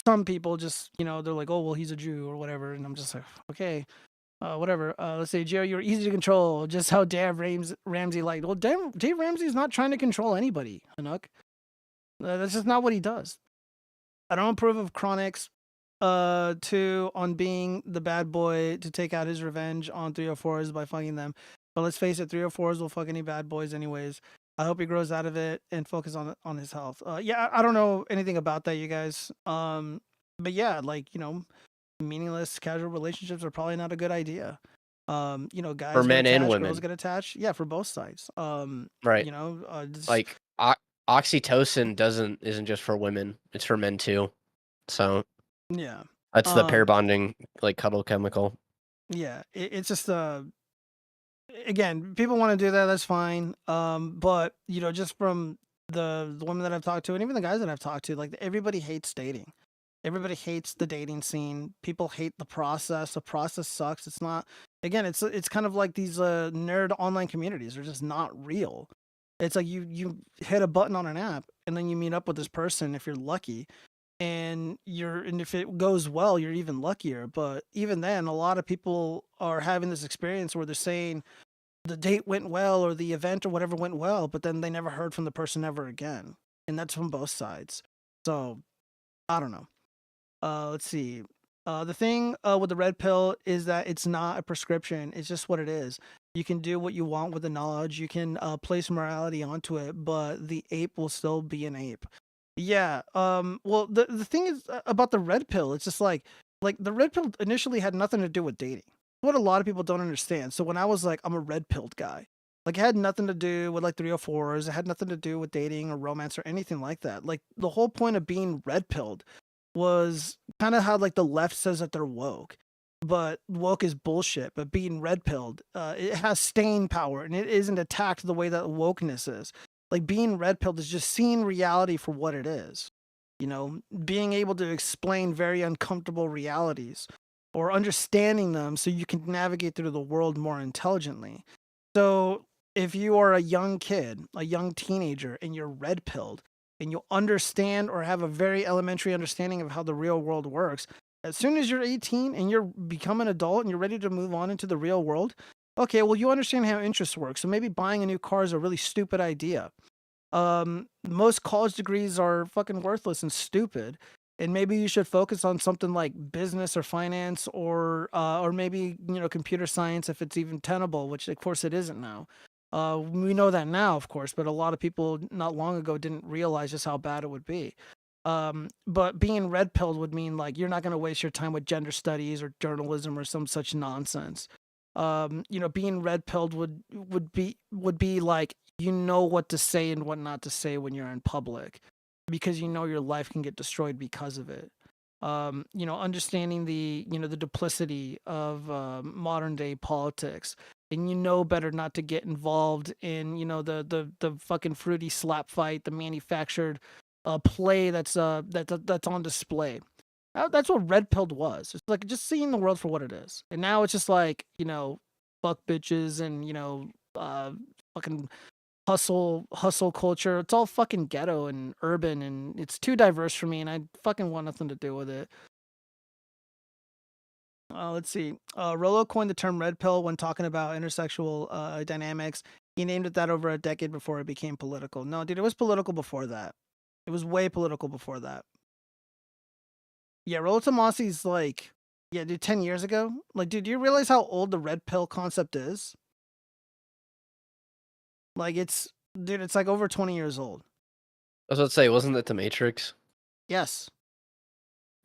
some people just, you know, they're like, oh, well, he's a Jew or whatever. And I'm just like, okay, whatever. Let's say, Joe, you're easy to control, just how Dave Ramsey liked. Well, Dave Ramsey's not trying to control anybody, Hanuk. That's just not what he does. I don't approve of Chronic's 2 on being the bad boy to take out his revenge on 304s by fucking them. But let's face it, 304s will fuck any bad boys anyways. I hope he grows out of it and focus on his health. Yeah, I don't know anything about that, you guys. But yeah, like, you know, meaningless casual relationships are probably not a good idea. You know, guys For get men and attached, women. girls get attached. Yeah, for both sides. Right. You know, Like oxytocin isn't just for women; it's for men too. So yeah, that's the pair bonding like cuddle chemical. yeah, it's just again, people want to do that, that's fine. But you know, just from the women that I've talked to and even the guys that I've talked to, like everybody hates dating. Everybody hates the dating scene. People hate the process. The process sucks. It's not, again, it's kind of like these nerd online communities are just not real. It's like you hit a button on an app and then you meet up with this person if you're lucky, and if it goes well, you're even luckier. But even then, a lot of people are having this experience where they're saying the date went well or the event or whatever went well, but then they never heard from the person ever again. And that's from both sides. So I don't know. Let's see. The thing with the red pill is that it's not a prescription. It's just what it is. You can do what you want with the knowledge. You can place morality onto it, but the ape will still be an ape. Yeah. Well, the thing is about the red pill. It's just like the red pill initially had nothing to do with dating. What a lot of people don't understand. So when I was like, I'm a red pilled guy. Like it had nothing to do with like 304s. It had nothing to do with dating or romance or anything like that. Like the whole point of being red pilled was kind of how like the left says that they're woke, but woke is bullshit. But being red pilled, it has staying power and it isn't attacked the way that wokeness is. Like being red pilled is just seeing reality for what it is. You know, being able to explain very uncomfortable realities or understanding them so you can navigate through the world more intelligently. So if you are a young kid, a young teenager, and you're red pilled, and you understand or have a very elementary understanding of how the real world works, as soon as you're 18 and you're become an adult and you're ready to move on into the real world, okay, well, you understand how interest works. So maybe buying a new car is a really stupid idea. Most college degrees are fucking worthless and stupid. And maybe you should focus on something like business or finance or maybe, you know, computer science if it's even tenable, which of course it isn't now. We know that now, of course, but a lot of people not long ago didn't realize just how bad it would be. But being red pilled would mean like you're not going to waste your time with gender studies or journalism or some such nonsense. You know, being red pilled would be like, you know what to say and what not to say when you're in public, because you know your life can get destroyed because of it. You know, understanding the duplicity of modern day politics, and you know better not to get involved in the fucking fruity slap fight, the manufactured play that's on display. That's what red pilled was. It's like just seeing the world for what it is, and now it's just like, you know, fuck bitches and, you know, fucking hustle culture. It's all fucking ghetto and urban, and it's too diverse for me, and I fucking want nothing to do with it. Let's see. Rolo coined the term red pill when talking about intersexual dynamics. He named it that over a decade before it became political. No, dude, it was political before that. It was way political before that. Yeah, Rolo Tomasi's like, yeah, dude, 10 years ago. Like, dude, do you realize how old the red pill concept is? Like, it's like over 20 years old. I was about to say, wasn't that the Matrix? Yes.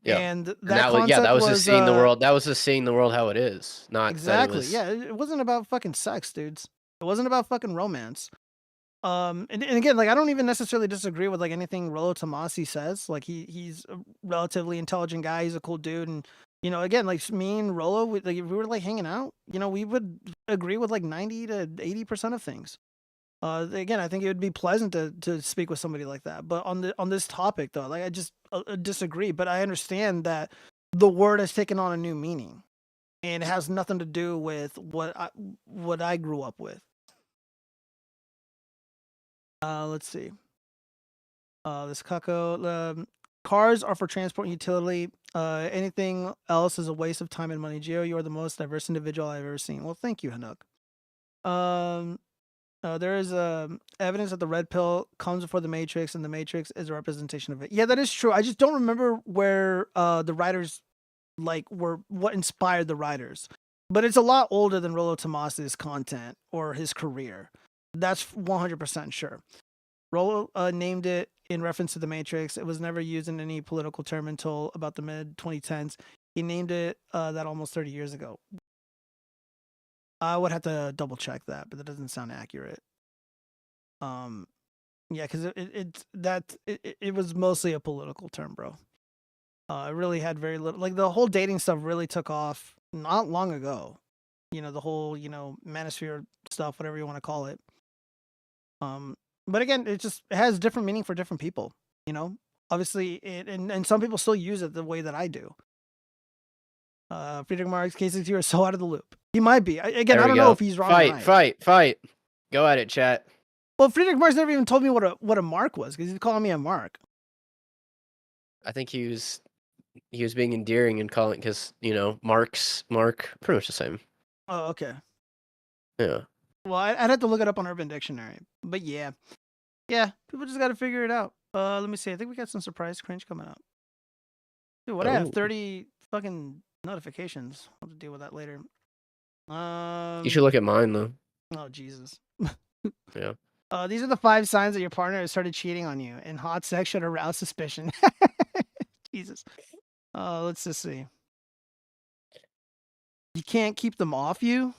Yeah. And that was just seeing the world. That was just seeing the world how it is, not exactly. That it was... Yeah, it wasn't about fucking sex, dudes. It wasn't about fucking romance. And again, like I don't even necessarily disagree with like anything Rolo Tomasi says. Like he's a relatively intelligent guy. He's a cool dude, and you know, again, like me and Rolo, like if we were like hanging out, you know, we would agree with like 90 to 80% of things. Again, I think it would be pleasant to speak with somebody like that. But on this topic though, like I just disagree. But I understand that the word has taken on a new meaning, and it has nothing to do with what I grew up with. Let's see. This Kako. Cars are for transport and utility. Anything else is a waste of time and money. Gio, you are the most diverse individual I've ever seen. Well, thank you, Hanuk. There is evidence that the red pill comes before the Matrix, and the Matrix is a representation of it. Yeah, that is true. I just don't remember where the writers were what inspired the writers. But it's a lot older than Rollo Tomas's content or his career. That's 100% sure. Rollo named it in reference to the Matrix. It was never used in any political term until about the mid 2010s. He named it that almost 30 years ago. I would have to double check that, but that doesn't sound accurate. Yeah, because it was mostly a political term, bro. It really had very little, like the whole dating stuff really took off not long ago. You know, the whole, manosphere stuff, whatever you want to call it. But again, it has different meaning for different people, obviously, and some people still use it the way that I do. Friedrich Marx, cases you are so out of the loop. He might be. I don't know if he's wrong. Fight. Go at it, chat. Well, Friedrich Marx never even told me what a mark was, because he's calling me a mark. I think he was being endearing and calling, because Mark, pretty much the same. Oh, okay. Yeah. Well, I'd have to look it up on Urban Dictionary, but yeah, people just got to figure it out. Let me see. I think we got some surprise cringe coming up. Dude, what I have 30 fucking notifications. I'll have to deal with that later. You should look at mine though. Oh Jesus. Yeah. These are the 5 signs that your partner has started cheating on you, and hot sex should arouse suspicion. Jesus. Let's just see. You can't keep them off you.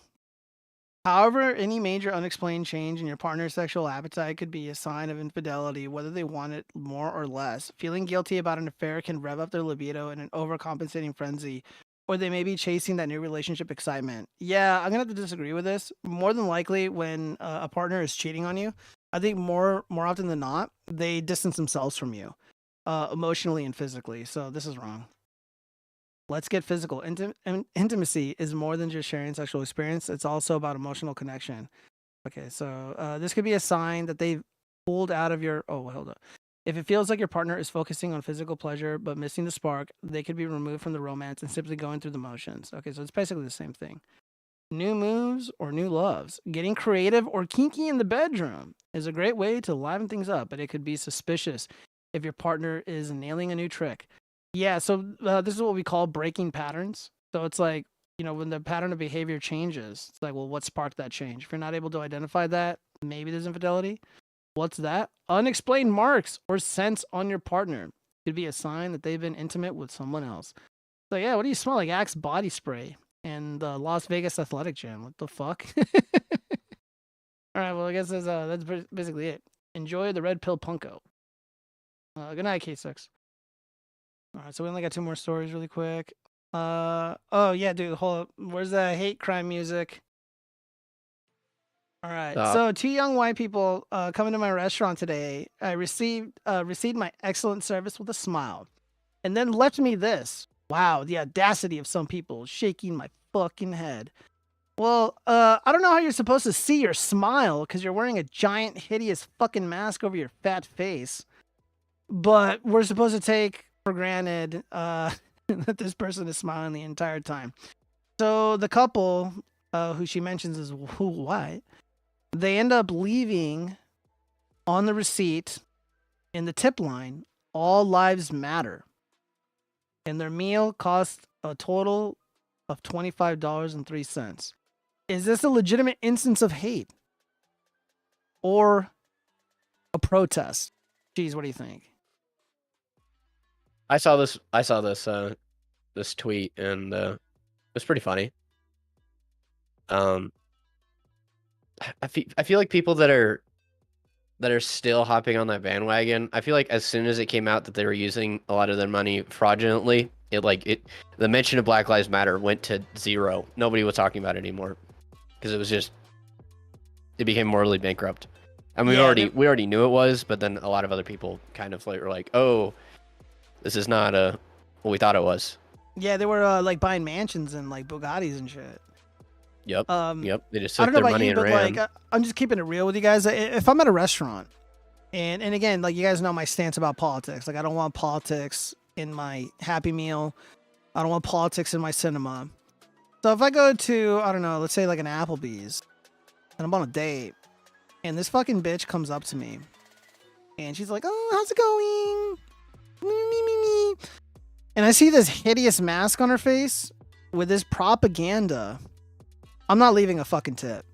However, any major unexplained change in your partner's sexual appetite could be a sign of infidelity, whether they want it more or less. Feeling guilty about an affair can rev up their libido in an overcompensating frenzy, or they may be chasing that new relationship excitement. Yeah, I'm going to have to disagree with this. More than likely, when a partner is cheating on you, I think more often than not, they distance themselves from you, emotionally and physically. So this is wrong. Let's get physical. Intimacy is more than just sharing sexual experience. It's also about emotional connection. Okay, so this could be a sign that they've pulled out of your... Oh, hold up. If it feels like your partner is focusing on physical pleasure but missing the spark, they could be removed from the romance and simply going through the motions. Okay, so it's basically the same thing. New moves or new loves. Getting creative or kinky in the bedroom is a great way to liven things up, but it could be suspicious if your partner is nailing a new trick. Yeah, so this is what we call breaking patterns. So it's like, when the pattern of behavior changes, it's like, well, what sparked that change? If you're not able to identify that, maybe there's infidelity. What's that? Unexplained marks or scents on your partner could be a sign that they've been intimate with someone else. So yeah, what do you smell like? Axe body spray and the Las Vegas Athletic Gym. What the fuck? All right, well, I guess that's basically it. Enjoy the red pill punko. Good night, K6. All right, so we only got 2 more stories really quick. Oh yeah, dude, hold up. Where's the hate crime music? All right, so 2 young white people coming to my restaurant today. I received my excellent service with a smile, and then left me this. Wow, the audacity of some people, shaking my fucking head. Well, I don't know how you're supposed to see your smile because you're wearing a giant, hideous fucking mask over your fat face. But we're supposed to take for granted that this person is smiling the entire time. So the couple, who she mentions is white, they end up leaving on the receipt in the tip line, all lives matter. And their meal cost a total of $25.03. Is this a legitimate instance of hate? Or a protest? Geez, what do you think? I saw this tweet, and it was pretty funny. I feel like people that are still hopping on that bandwagon, I feel like as soon as it came out that they were using a lot of their money fraudulently, the mention of Black Lives Matter went to 0. Nobody was talking about it anymore because it became morally bankrupt. And we already knew it was, but then a lot of other people kind of were like, oh, this is not what we thought it was. Yeah, they were buying mansions and Bugattis and shit. Yep. Yep. They just I took don't know their about money you, and ran. but I'm just keeping it real with you guys. If I'm at a restaurant, and again, you guys know my stance about politics. I don't want politics in my Happy Meal. I don't want politics in my cinema. So if I go to, I don't know, let's say an Applebee's, and I'm on a date, And this fucking bitch comes up to me. And she's like, oh, how's it going? Me. And I see this hideous mask on her face with this propaganda. I'm not leaving a fucking tip.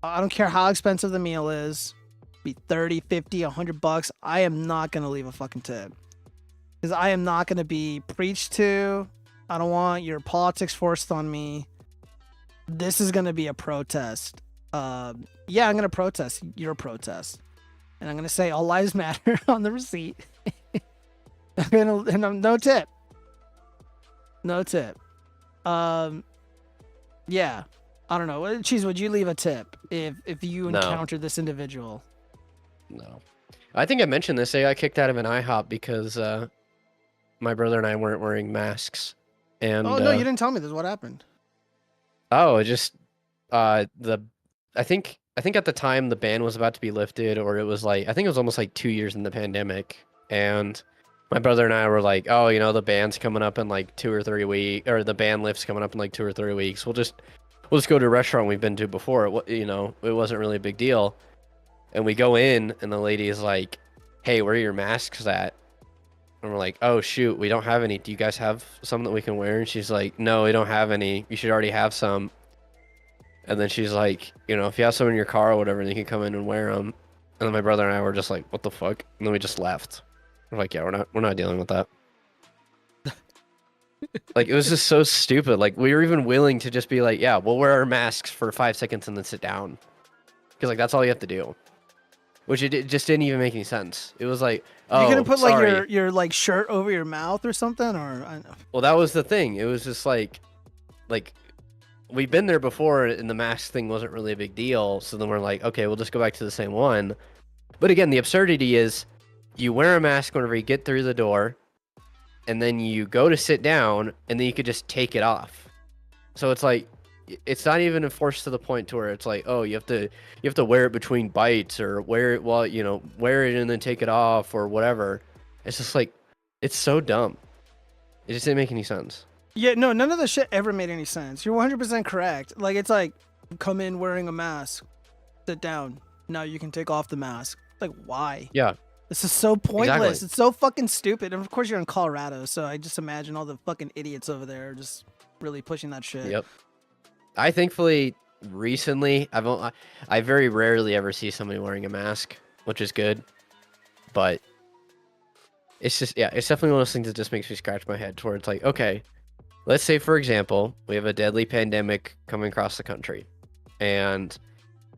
I don't care how expensive the meal is. Be 30, 50, $100. I am not going to leave a fucking tip. Because I am not going to be preached to. I don't want your politics forced on me. This is going to be a protest. Yeah, I'm going to protest your protest. And I'm going to say all lives matter on the receipt. And no tip. No tip. Yeah. I don't know. Cheese, would you leave a tip if you encountered this individual? No. I think I mentioned this. I got kicked out of an IHOP because my brother and I weren't wearing masks. And oh, no, you didn't tell me this. What happened? Oh, it just I think at the time the ban was about to be lifted, or it was like, I think it was almost like 2 years in the pandemic, and my brother and I were like, oh, you know, the ban's coming up in like 2 or 3 weeks, or the ban lift's coming up in like 2 or 3 weeks. We'll just go to a restaurant we've been to before. You know, it wasn't really a big deal. And we go in, and the lady is like, hey, where are your masks at? And we're like, oh, shoot, we don't have any. Do you guys have some that we can wear? And she's like, no, we don't have any. You should already have some. And then she's like, you know, if you have some in your car or whatever, then you can come in and wear them. And then my brother and I were just like, what the fuck? And then we just left. We're like, yeah, we're not dealing with that. Like, it was just so stupid. Like, we were even willing to just be like, yeah, we'll wear our masks for 5 seconds and then sit down. Because, like, that's all you have to do. Which just didn't even make any sense. It was like, oh, you're gonna put sorry. like your like shirt over your mouth or something, or Well, that was the thing. It was just like we've been there before, and the mask thing wasn't really a big deal. So then we're like, okay, we'll just go back to the same one. But again, the absurdity is, you wear a mask whenever you get through the door, and then you go to sit down, and then you could just take it off. So it's like, it's not even enforced to the point to where it's like, oh, you have to wear it between bites, or wear it while, you know, wear it and then take it off, or whatever. It's just like, it's so dumb. It just didn't make any sense. yeah, no, none of the shit ever made any sense. You're 100% correct. Like, it's like, come in wearing a mask, sit down, now you can take off the mask. Like, why? Yeah. This is so pointless. Exactly. It's so fucking stupid. And of course, you're in Colorado, so I just imagine all the fucking idiots over there just really pushing that shit. Yep. I thankfully recently I very rarely ever see somebody wearing a mask, which is good. But it's just, yeah, it's definitely one of those things that just makes me scratch my head towards like, okay, let's say for example, we have a deadly pandemic coming across the country. And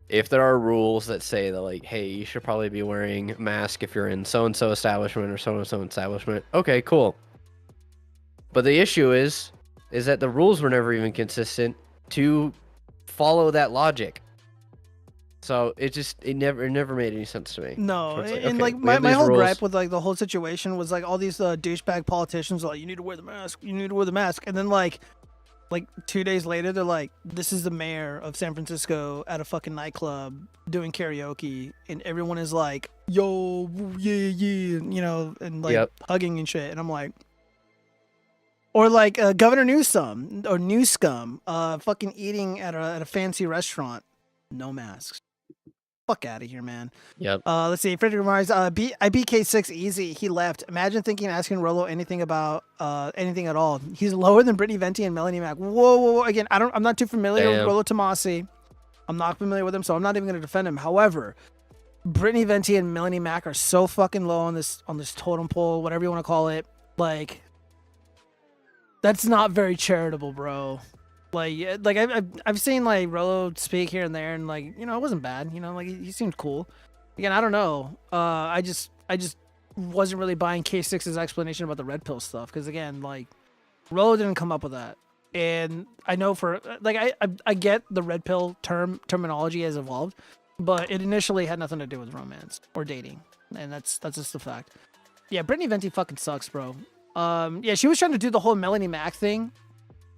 if there are rules that say that, like, hey, you should probably be wearing a mask if you're in so-and-so establishment or so-and-so establishment, okay, cool. But the issue is that the rules were never even consistent to follow that logic. So it never made any sense to me. No, So it's and okay, like we have my these whole rules. gripe with like the whole situation was like all these douchebag politicians are like, you need to wear the mask, you need to wear the mask, and then like 2 days later they're like, this is the mayor of San Francisco at a fucking nightclub doing karaoke, and everyone is like, yo, yeah, you know, and like Yep. hugging and shit, and I'm like, or like Governor Newsom fucking eating at a fancy restaurant, no masks. Fuck out of here, man. Yep. Let's see. Frederick Mars, I BK6 easy. He left. Imagine asking Rolo anything about anything at all. He's lower than Brittany Venti and Melanie Mac. Whoa. Again, I'm not too familiar with Damn. Rolo Tomasi. I'm not familiar with him, so I'm not even gonna defend him. However, Brittany Venti and Melanie Mac are so fucking low on this totem pole, whatever you want to call it. Like, that's not very charitable, bro. Like I've seen like Rolo speak here and there, and like, you know, it wasn't bad. You know, like he seemed cool. Again, I don't know. I just wasn't really buying K6's explanation about the red pill stuff, because again, like, Rolo didn't come up with that, and I know for like I get the red pill terminology has evolved, but it initially had nothing to do with romance or dating, and that's just the fact. Yeah, Brittany Venti fucking sucks, bro. Yeah, she was trying to do the whole Melanie Mac thing.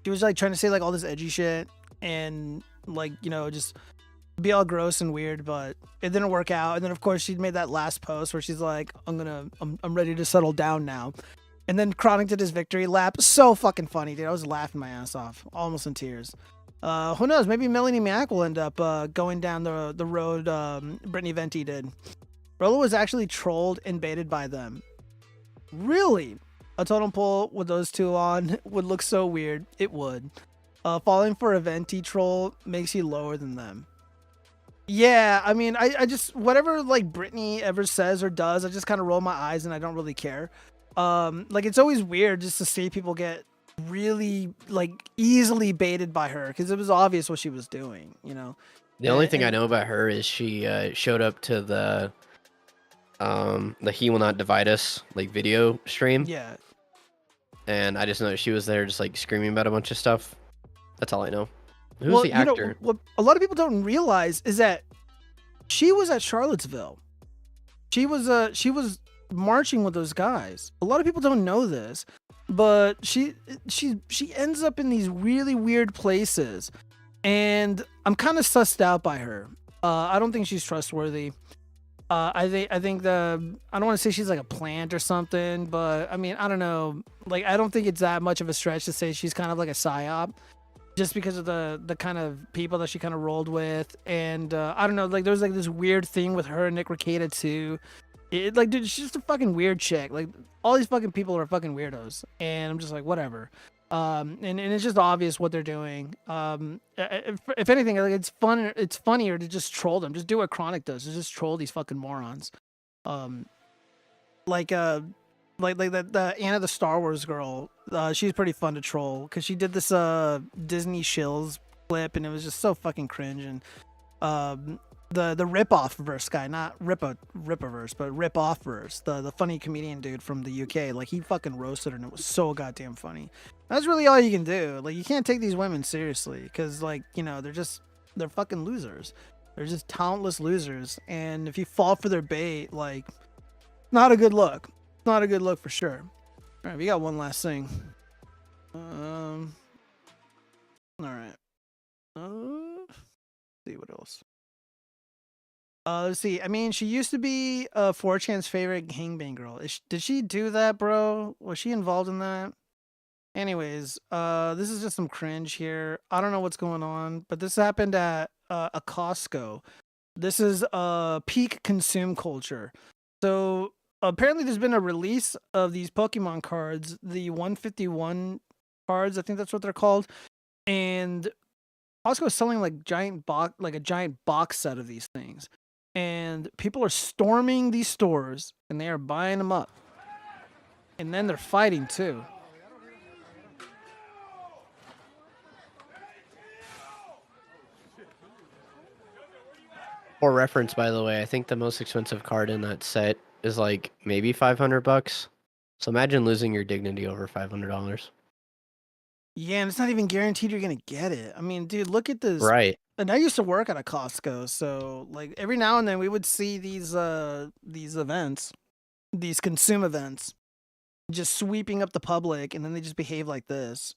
She was like trying to say like all this edgy shit and like, you know, just be all gross and weird, but it didn't work out. And then of course she made that last post where she's like, I'm ready to settle down now. And then Chronic did his victory lap. So fucking funny, dude. I was laughing my ass off, almost in tears. Who knows? Maybe Melanie Mack will end up going down the road Brittany Venti did. Rolo was actually trolled and baited by them. Really? A totem pole with those two on would look so weird. It would. Falling for a Venti troll makes you lower than them. Yeah, I mean, I just, whatever like Brittany ever says or does, I just kind of roll my eyes and I don't really care. Like it's always weird just to see people get really like easily baited by her because it was obvious what she was doing, you know. The only thing I know about her is she showed up to the He Will Not Divide Us like video stream. Yeah. And I just know that she was there just like screaming about a bunch of stuff. That's all I know. Who's the actor? You know, what a lot of people don't realize is that she was at Charlottesville. She was marching with those guys. A lot of people don't know this, but she ends up in these really weird places, and I'm kind of sussed out by her. I don't think she's trustworthy. I think I don't want to say she's like a plant or something, but I mean, I don't know. Like, I don't think it's that much of a stretch to say she's kind of like a psyop, just because of the kind of people that she kind of rolled with. And I don't know, like there's like this weird thing with her and Nick Rekieta too. Like, dude, she's just a fucking weird chick. Like, all these fucking people are fucking weirdos, and I'm just like, whatever. And it's just obvious what they're doing. If anything, like, it's fun. It's funnier to just troll them. Just do what Chronic does. Just troll these fucking morons. Like the Anna the Star Wars girl. She's pretty fun to troll because she did this Disney Shills clip, and it was just so fucking cringe. And the rip-off verse guy, not Rip-a-verse, but rip-off verse, the funny comedian dude from the UK, like he fucking roasted her, and it was so goddamn funny. That's really all you can do. Like, you can't take these women seriously because, like, you know, they're fucking losers. They're just talentless losers, and if you fall for their bait, like, not a good look. Not a good look for sure. All right, we got one last thing. All right. Let's see what else. Let's see. I mean, she used to be 4chan's favorite gangbang girl. Did she do that, bro? Was she involved in that? Anyways, this is just some cringe here. I don't know what's going on, but this happened at a Costco. This is peak consume culture. So apparently there's been a release of these Pokemon cards, the 151 cards, I think that's what they're called. And Costco is selling like a giant box set of these things. And people are storming these stores and they are buying them up. And then they're fighting too. For reference, by the way, I think the most expensive card in that set is like maybe $500. So imagine losing your dignity over $500. Yeah, and it's not even guaranteed you're gonna get it. I mean, dude, look at this. Right. And I used to work at a Costco, so like every now and then we would see these events, these consume events, just sweeping up the public, and then they just behave like this.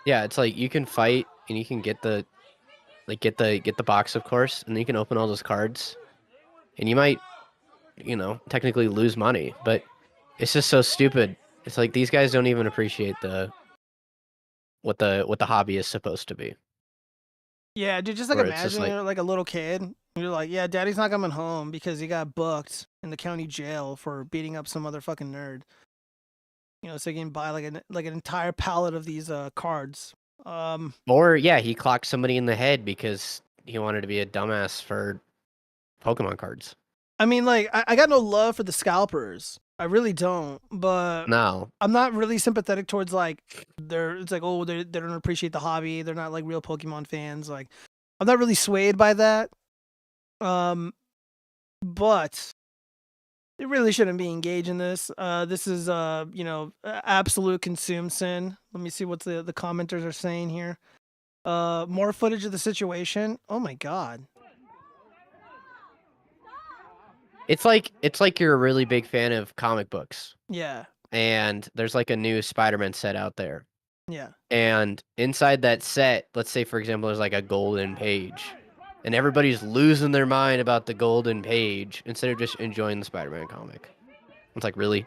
Yeah, it's like you can fight and you can get the box, of course, and then you can open all those cards, and you might, you know, technically lose money, but it's just so stupid. It's like these guys don't even appreciate what the hobby is supposed to be. Yeah, dude, just like imagine you're like a little kid. And you're like, yeah, daddy's not coming home because he got booked in the county jail for beating up some other fucking nerd. You know, so you can buy like an entire pallet of these cards. Or yeah, he clocked somebody in the head because he wanted to be a dumbass for Pokemon cards. I mean, like, I got no love for the scalpers. I really don't. But no, I'm not really sympathetic towards like it's like, oh, they don't appreciate the hobby. They're not like real Pokemon fans. Like, I'm not really swayed by that. But they really shouldn't be engaged in this. This is you know, absolute consume sin. Let me see what the commenters are saying here. More footage of the situation. Oh my god. It's like you're a really big fan of comic books. Yeah. And there's like a new Spider-Man set out there. Yeah. And inside that set, let's say for example, there's like a golden page. and everybody's losing their mind about the golden page instead of just enjoying the Spider-Man comic. It's like, really?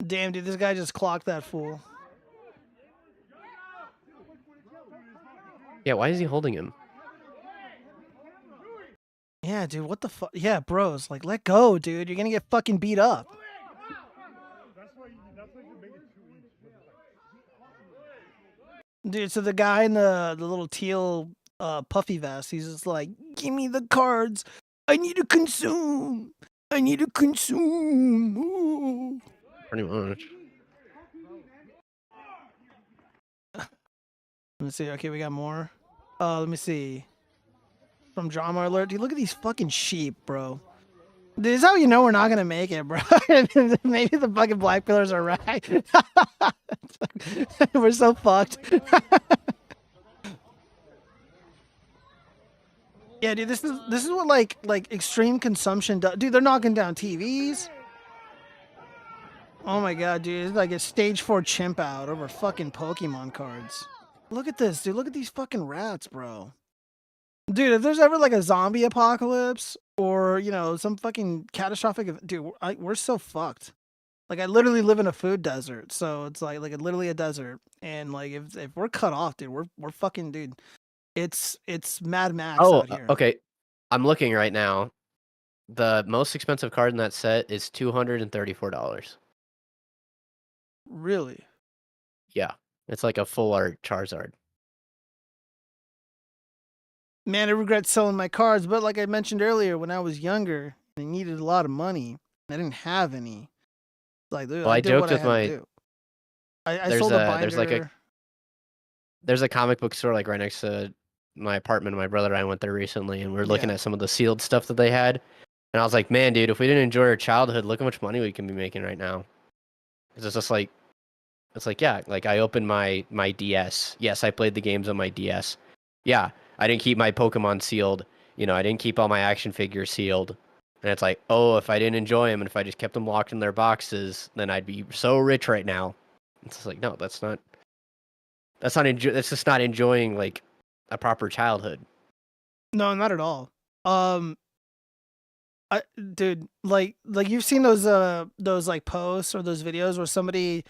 Damn, dude, this guy just clocked that fool. Yeah, why is he holding him? Yeah, dude, what the fuck? Yeah, bros, like, let go, dude. You're gonna get fucking beat up. Dude, so the guy in the little teal puffy vest, he's just like, give me the cards. I need to consume. I need to consume. Ooh. Pretty much. Let me see. Okay, we got more. Let me see. From Drama Alert. Dude, look at these fucking sheep, bro. This is how you know we're not gonna make it, bro. Maybe the fucking black pillars are right. We're so fucked. Yeah, dude, this is what like extreme consumption does. Dude, they're knocking down TVs. Oh my god, dude, it's like a stage 4 chimp out over fucking Pokemon cards. Look at this, dude. Look at these fucking rats, bro. Dude, if there's ever like a zombie apocalypse or, you know, some fucking catastrophic, dude, we're so fucked. Like, I literally live in a food desert, so it's like literally a desert, and like if we're cut off, dude, we're fucking, dude. It's Mad Max out here. Okay. I'm looking right now. The most expensive card in that set is $234. Really? Yeah, it's like a full art Charizard. Man, I regret selling my cards, but like I mentioned earlier, when I was younger, I needed a lot of money. I didn't have any. Like, dude, Well, I joked with my. I sold a binder. There's a comic book store like right next to my apartment. My brother and I went there recently, and we were looking at some of the sealed stuff that they had. And I was like, man, dude, if we didn't enjoy our childhood, look how much money we can be making right now. It's just like, yeah, like I opened my DS. Yes, I played the games on my DS. Yeah, I didn't keep my Pokemon sealed. You know, I didn't keep all my action figures sealed. And it's like, oh, if I didn't enjoy them and if I just kept them locked in their boxes, then I'd be so rich right now. It's just like, no, that's just not enjoying like a proper childhood. No, not at all. Dude, like you've seen those like posts or those videos where somebody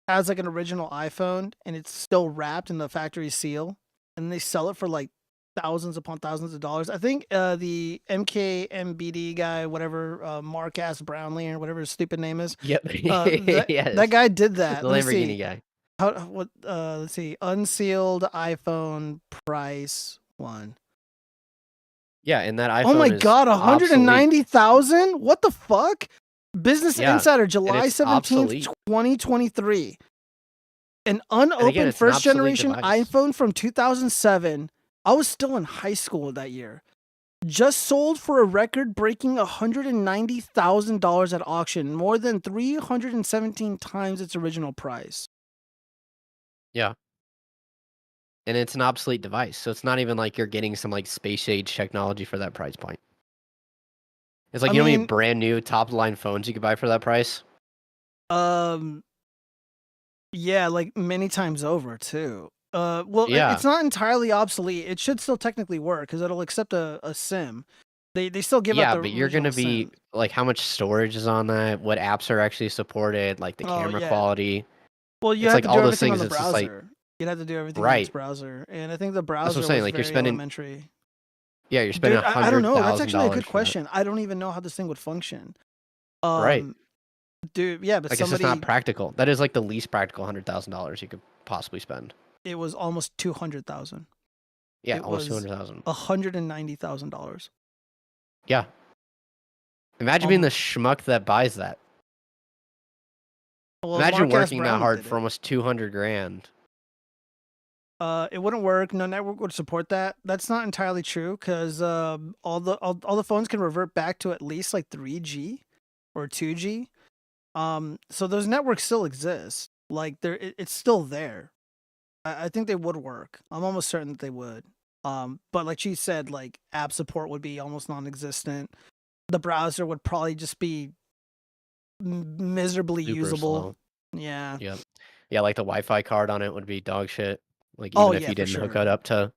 has like an original iPhone and it's still wrapped in the factory seal, and they sell it for like thousands upon thousands of dollars. I think the MKMBD guy, whatever, Marcus Brownlee or whatever his stupid name is. Yep. Yes. That guy did that. The Lamborghini guy. Let's see. Unsealed iPhone price one. Yeah, and that iPhone. Oh my god, 190,000? What the fuck? Business Insider, July 17th, 2023. An unopened first generation iPhone from 2007. I was still in high school that year. Just sold for a record-breaking $190,000 at auction, more than 317 times its original price. Yeah. And it's an obsolete device, so it's not even like you're getting some like space age technology for that price point. It's like, you know how many brand new top line phones you could buy for that price? Yeah, like many times over too. Well, Yeah. it's not entirely obsolete. It should still technically work because it'll accept a SIM. They still give out the but you're gonna be SIM. like, how much storage is on that? What apps are actually supported? Like the camera quality. Well, you It's have like to all do those everything things. on the It's just like, browser. You'd have to do everything on Right. this browser, and I think the browser That's what I'm saying. was Like, you're very spending. elementary. Yeah, you're spending Dude, I don't know. That's actually a $100,000 good for that. question. I don't even know how this thing would function. Right. Dude, yeah, but Like, it's just somebody, not practical. That is like the least practical $100,000 you could possibly spend. it was almost 200,000. Yeah, It almost was 200,000. $190,000. Yeah. Imagine being the schmuck that buys that. Well, Imagine Marcus working that Brownlee hard did for almost 200 grand. It wouldn't work. No network would support that. That's not entirely true because all the phones can revert back to at least like 3G or 2G. So those networks still exist. Like it's still there. I think they would work. I'm almost certain that they would. But like she said, like app support would be almost non-existent. The browser would probably just be miserably Super usable. slow. Yeah. Yep. Yeah, like the Wi-Fi card on it would be dog shit. Like, even if yeah, you for didn't hook sure. it up to.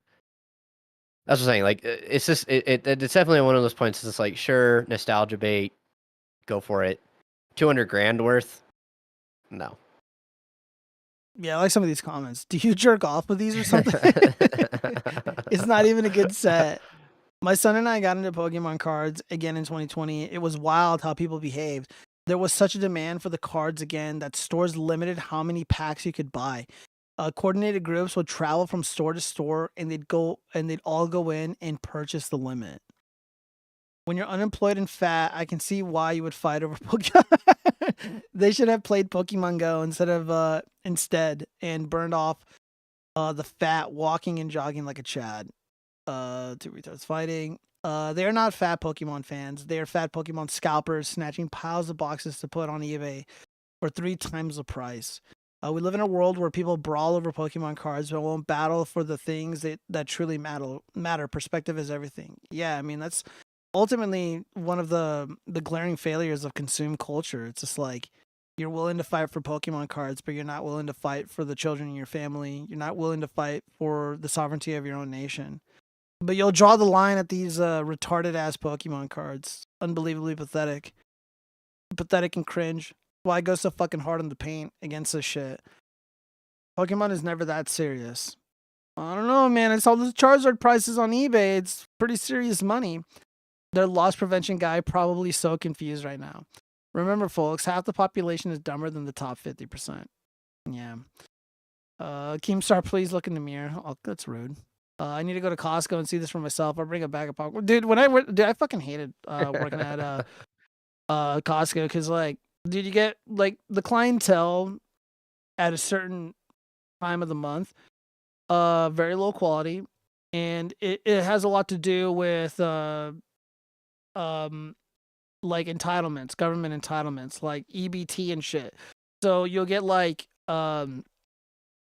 That's what I'm saying. Like, it's just it's definitely one of those points. It's like, sure, nostalgia bait, go for it. 200 grand worth, no. Yeah, I like some of these comments. Do you jerk off with these or something? It's not even a good set. My son and I got into Pokemon cards again in 2020. It was wild how people behaved. There was such a demand for the cards again that stores limited how many packs you could buy. Coordinated groups would travel from store to store, and they'd all go in and purchase the limit. When you're unemployed and fat, I can see why you would fight over Pokemon. They should have played Pokemon Go instead and burned off the fat walking and jogging like a Chad. Two retards fighting. They are not fat Pokemon fans. They are fat Pokemon scalpers snatching piles of boxes to put on eBay for 3 times the price. We live in a world where people brawl over Pokemon cards, but won't battle for the things that truly matter. Perspective is everything. Yeah, I mean, that's ultimately one of the glaring failures of consume culture. It's just like, you're willing to fight for Pokemon cards, but you're not willing to fight for the children in your family. You're not willing to fight for the sovereignty of your own nation. But you'll draw the line at these retarded ass Pokemon cards. Unbelievably pathetic. Pathetic and cringe. Why I go so fucking hard on the paint against this shit? Pokemon is never that serious. I don't know, man. I saw the Charizard prices on eBay. It's pretty serious money. Their loss prevention guy probably so confused right now. Remember, folks, half the population is dumber than the top 50%. Yeah. Keemstar, please look in the mirror. Oh, that's rude. I need to go to Costco and see this for myself. I'll bring a bag of popcorn. Dude, I fucking hated working at Costco because, like, dude, you get, like, the clientele at a certain time of the month, very low quality, and it has a lot to do with, like, entitlements, government entitlements, like EBT and shit. So you'll get, like a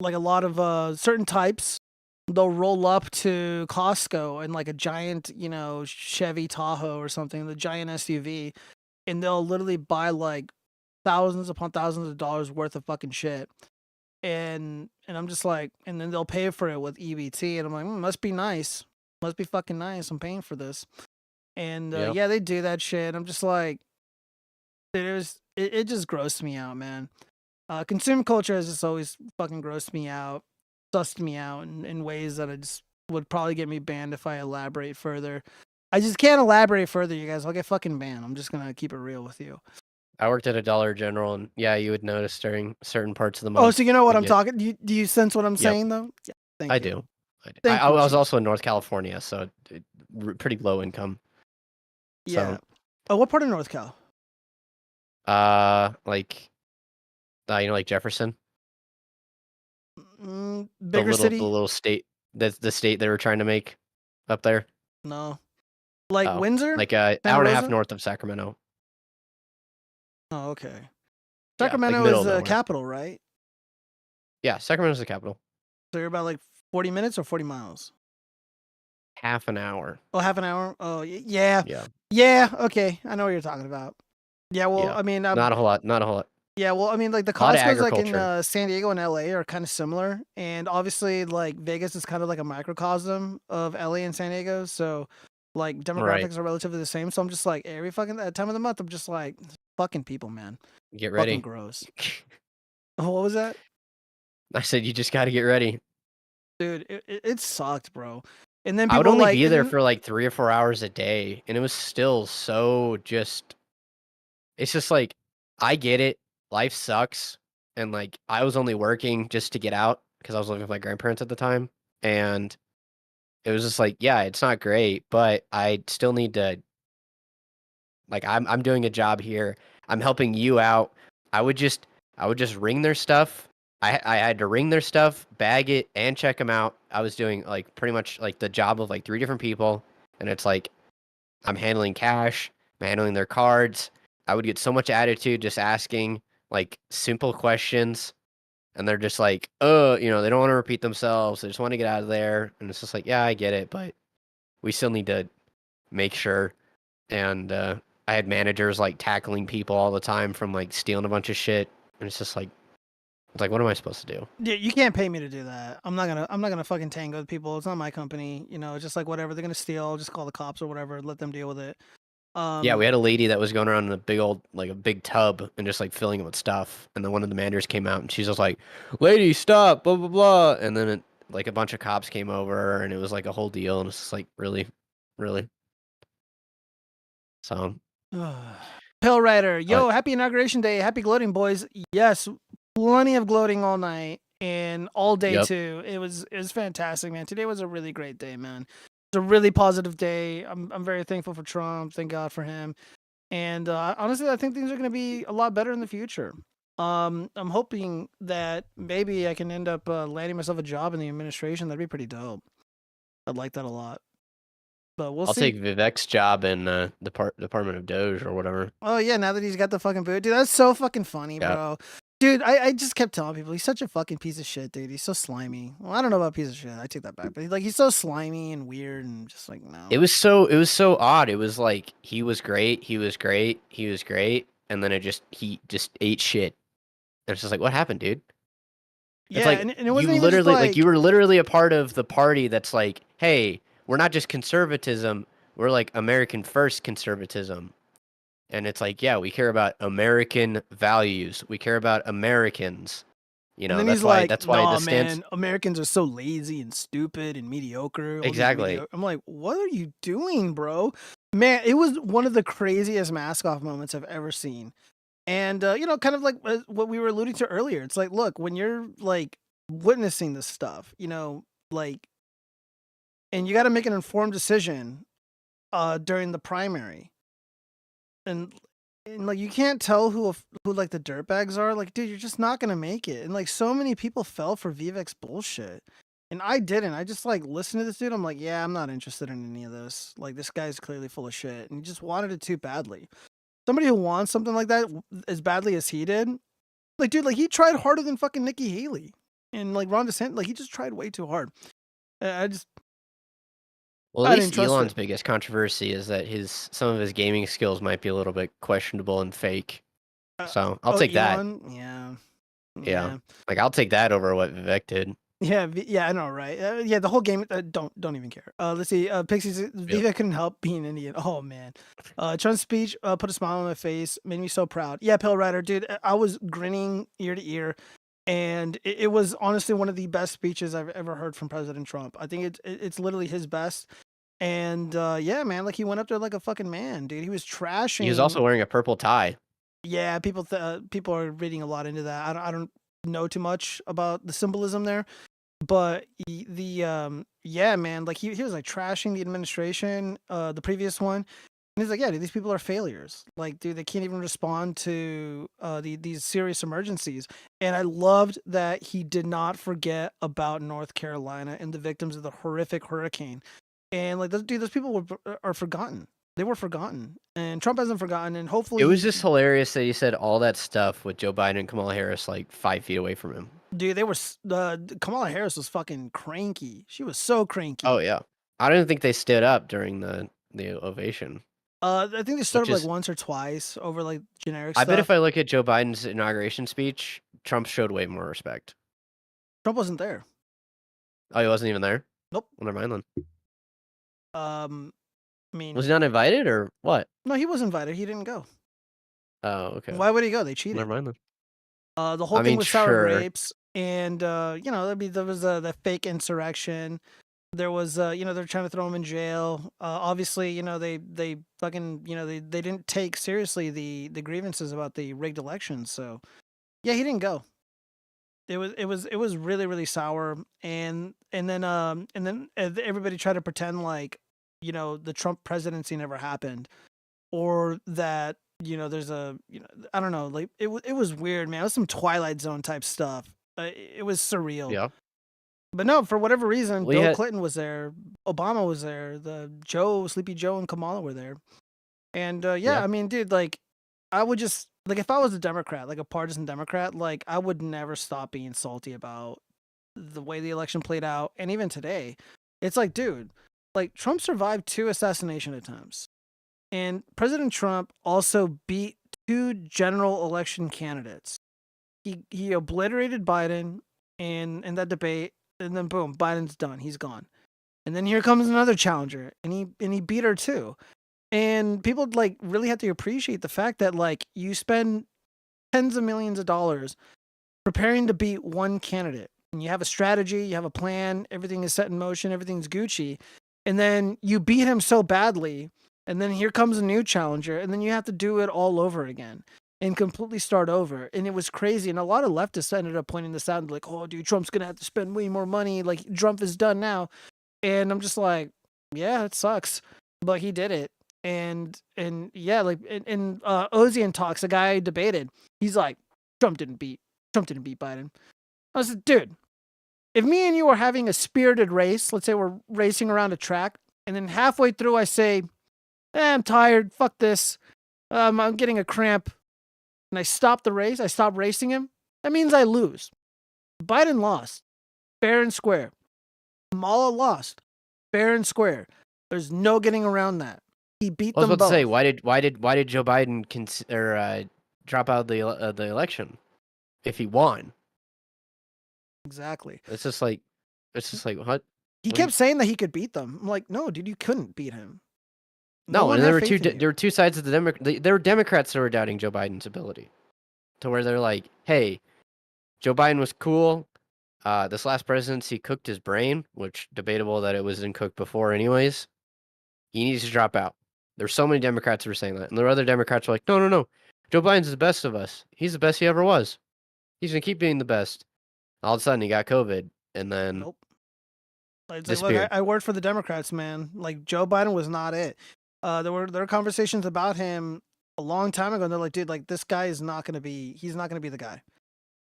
lot of certain types. They'll roll up to Costco in like a giant, Chevy Tahoe or something, the giant SUV, and they'll literally buy like thousands upon thousands of dollars worth of fucking shit. And I'm just like, and then they'll pay for it with EBT, and I'm like, must be nice, must be fucking nice. I'm paying for this, and Yep. yeah, they do that shit. I'm just like, it just grossed me out, man. Consumer culture has just always fucking grossed me out, sussed me out in ways that I just would probably get me banned if I elaborate further. I just can't elaborate further, you guys. I'll get fucking banned. I'm just gonna keep it real with you. I worked at a Dollar General, and yeah, you would notice during certain parts of the month. Oh, so you know what I'm get- talking? Do you sense what I'm Yep. saying though? Yeah, thank I you. do. Thank I you, was Chief. also in North California, so pretty low income. Yeah. So, Oh, what part of North Cal? like Jefferson, Bigger city? the little state, the state they were trying to make up there. No. Like Oh, Windsor? like Santa hour and a half Rosa? north of Sacramento. Oh, okay. Yeah, like Sacramento middle is of the nowhere. capital, right? Yeah, Sacramento's the capital. So you're about like 40 minutes or 40 miles? Half an hour. Oh, half an hour? Oh, yeah. Yeah. Yeah, okay. I know what you're talking about. Yeah, well, Yeah. I mean, Not a whole lot. Not a whole lot. yeah, well, I mean, like the A lot of Costco's like in agriculture. San Diego and LA are kind of similar, and obviously, like Vegas is kind of like a microcosm of LA and San Diego, so like demographics are relatively the same. So I'm just like every fucking time of the month, I'm just like fucking people, man. Get ready. Fucking gross. What was that, I said you just got to get ready. dude? It sucked, bro. And then I would people only like be there and- for like 3 or 4 hours a day, and it was still so just. It's just like, I get it. Life sucks, and like I was only working just to get out because I was living with my grandparents at the time, and it was just like, yeah, it's not great, but I still need to. Like I'm doing a job here. I'm helping you out. I would just ring their stuff. I had to ring their stuff, bag it, and check them out. I was doing like pretty much like the job of like 3 different people, and it's like I'm handling cash, I'm handling their cards. I would get so much attitude just asking like simple questions, and they're just like, oh, they don't want to repeat themselves. They just want to get out of there, and it's just like, yeah, I get it, but we still need to make sure. And I had managers like tackling people all the time from like stealing a bunch of shit, and it's just like, It's like, what am I supposed to do? Yeah, you can't pay me to do that. I'm not gonna fucking tango with people. It's not my company. You know, it's just like whatever they're gonna steal, just call the cops or whatever. Let them deal with it. Yeah, we had a lady that was going around in a big old, like a big tub and just like filling it with stuff. And then one of the managers came out and she's just like, lady, stop, blah, blah, blah. And then like a bunch of cops came over and it was like a whole deal. And it's just like, really? Really? So. Pill Rider, yo, happy inauguration day. Happy gloating, boys. Yes, plenty of gloating all night and all day too. It was fantastic, man. Today was a really great day, man. It's a really positive day. I'm very thankful for Trump. Thank God for him. And honestly, I think things are going to be a lot better in the future. I'm hoping that maybe I can end up landing myself a job in the administration. That'd be pretty dope. I'd like that a lot. But we'll I'll see. take Vivek's job in the Department of Doge or whatever. Oh yeah, now that he's got the fucking boot, dude, that's so fucking funny, bro. Dude, I just kept telling people he's such a fucking piece of shit, dude. He's so slimy. Well, I don't know about piece of shit. I take that back, but he's so slimy and weird and just like no. It was so odd. It was like he was great, and then he just ate shit. And it's just like, what happened, dude? Yeah, it's like and it wasn't you even literally just like you were literally a part of the party that's like, hey, we're not just conservatism, we're like American first conservatism. And it's like, yeah, we care about American values. We care about Americans. You know, and then that's he's why like, that's why nah, the stance. man, Americans are so lazy and stupid and mediocre. all these Exactly. I'm like, what are you doing, bro? Man, it was one of the craziest mask off moments I've ever seen. And you know, kind of like what we were alluding to earlier. It's like, look, when you're like witnessing this stuff, you know, like, and you got to make an informed decision during the primary. And like you can't tell who like the dirtbags are. Like, dude, you're just not gonna make it. And like so many people fell for Vivek's bullshit, and I didn't. I just like listened to this dude. I'm like, yeah, I'm not interested in any of this. Like, this guy's clearly full of shit, and he just wanted it too badly. Somebody who wants something like that as badly as he did, like, dude, like he tried harder than fucking Nikki Haley and like Ron DeSantis. Like, he just tried way too hard. Well, I at didn't least trust Elon's it. biggest controversy is that some of his gaming skills might be a little bit questionable and fake. So I'll take Elon? that. Yeah. Yeah, like I'll take that over what Vivek did. Yeah, yeah, I know, right? Yeah, the whole game. Don't even care. Let's see. Pixies. Vivek couldn't help being Indian. Oh man. Trump's speech put a smile on my face, made me so proud. Yeah, Pale Rider, dude. I was grinning ear to ear, and it was honestly one of the best speeches I've ever heard from President Trump. I think it's literally his best. And yeah, man, like he went up there like a fucking man, dude. He was trashing. He was also wearing a purple tie. Yeah, people are reading a lot into that. I don't know too much about the symbolism there, but yeah, man, like he was like trashing the administration, the previous one, and he's like, yeah, dude, these people are failures. Like, dude, they can't even respond to these serious emergencies. And I loved that he did not forget about North Carolina and the victims of the horrific hurricane. And like, those people are forgotten. They were forgotten, and Trump hasn't forgotten. And hopefully, It was just hilarious that he said all that stuff with Joe Biden and Kamala Harris like 5 feet away from him. dude, they were Kamala Harris was fucking cranky. She was so cranky. Oh yeah, I don't think they stood up during the ovation. I think they stood up Which is- like once or twice over like generic I stuff. bet if I look at Joe Biden's inauguration speech, Trump showed way more respect. Trump wasn't there. Oh, he wasn't even there? Nope. Well, never mind then. I mean, Was he not invited or what? no, he was invited. He didn't go. Oh, okay. Why would he go? They cheated. Never mind then. The whole I thing mean, was sour sure. grapes, and you know, there was the fake insurrection. There was you know, they're trying to throw him in jail. Obviously, you know, they fucking, you know, they didn't take seriously the grievances about the rigged elections. So yeah, he didn't go. It was really, really sour, and then everybody tried to pretend like, you know, the Trump presidency never happened, or that, you know, there's a, you know, I don't know, like it was weird, man. It was some Twilight Zone type stuff. It was surreal. Yeah. But no, for whatever reason, We Bill had- Clinton was there, Obama was there, Sleepy Joe and Kamala were there. And yeah, I mean, dude, like, I would just, like, if I was a Democrat, like a partisan Democrat, like, I would never stop being salty about the way the election played out. And even today, it's like, dude, like, Trump survived 2 assassination attempts. And President Trump also beat 2 general election candidates. he obliterated Biden in that debate, and then boom, Biden's done. He's gone. And then here comes another challenger, and he beat her too. And people like really have to appreciate the fact that like you spend tens of millions of dollars preparing to beat one candidate, and you have a strategy, you have a plan, everything is set in motion, everything's Gucci, and then you beat him so badly, and then here comes a new challenger, and then you have to do it all over again and completely start over. And it was crazy. And a lot of leftists ended up pointing this out and like, oh, dude, Trump's gonna have to spend way more money. Like Trump is done now. And I'm just like, yeah, it sucks, but he did it. And yeah, like in Ozian talks, a guy I debated, he's like, Trump didn't beat Biden. I said, dude, if me and you are having a spirited race, let's say we're racing around a track, and then halfway through I say, I'm tired, fuck this, I'm getting a cramp, and I stop the race, I stop racing him, that means I lose. Biden lost, fair and square. Kamala lost, fair and square. There's no getting around that. He beat them both. I was about to say, why did Joe Biden drop out of the election if he won? Exactly. It's just like what? He kept saying that he could beat them. I'm like, no, dude, you couldn't beat him. No, and there were two sides of the Democrat. There were Democrats that were doubting Joe Biden's ability, to where they're like, hey, Joe Biden was cool. This last presidency cooked his brain, which debatable that it wasn't cooked before anyways. He needs to drop out. There's so many Democrats who were saying that. And there were other Democrats who were like, no. Joe Biden's the best of us. He's the best he ever was. He's going to keep being the best. All of a sudden, he got COVID, and then It's like, look, I worked for the Democrats, man. Like, Joe Biden was not it. There were conversations about him a long time ago, and they're like, dude, like, this guy is not going to be, he's not going to be the guy.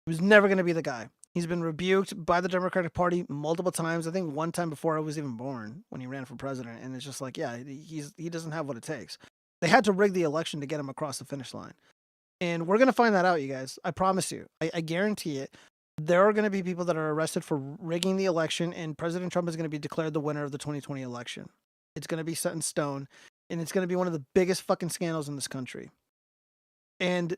He was never going to be the guy. He's been rebuked by the Democratic Party multiple times. I think one time before I was even born when he ran for president. And it's just like, yeah, he doesn't have what it takes. They had to rig the election to get him across the finish line. And we're going to find that out, you guys. I promise you. I guarantee it. There are going to be people that are arrested for rigging the election, and President Trump is going to be declared the winner of the 2020 election. It's going to be set in stone, and it's going to be one of the biggest fucking scandals in this country. And,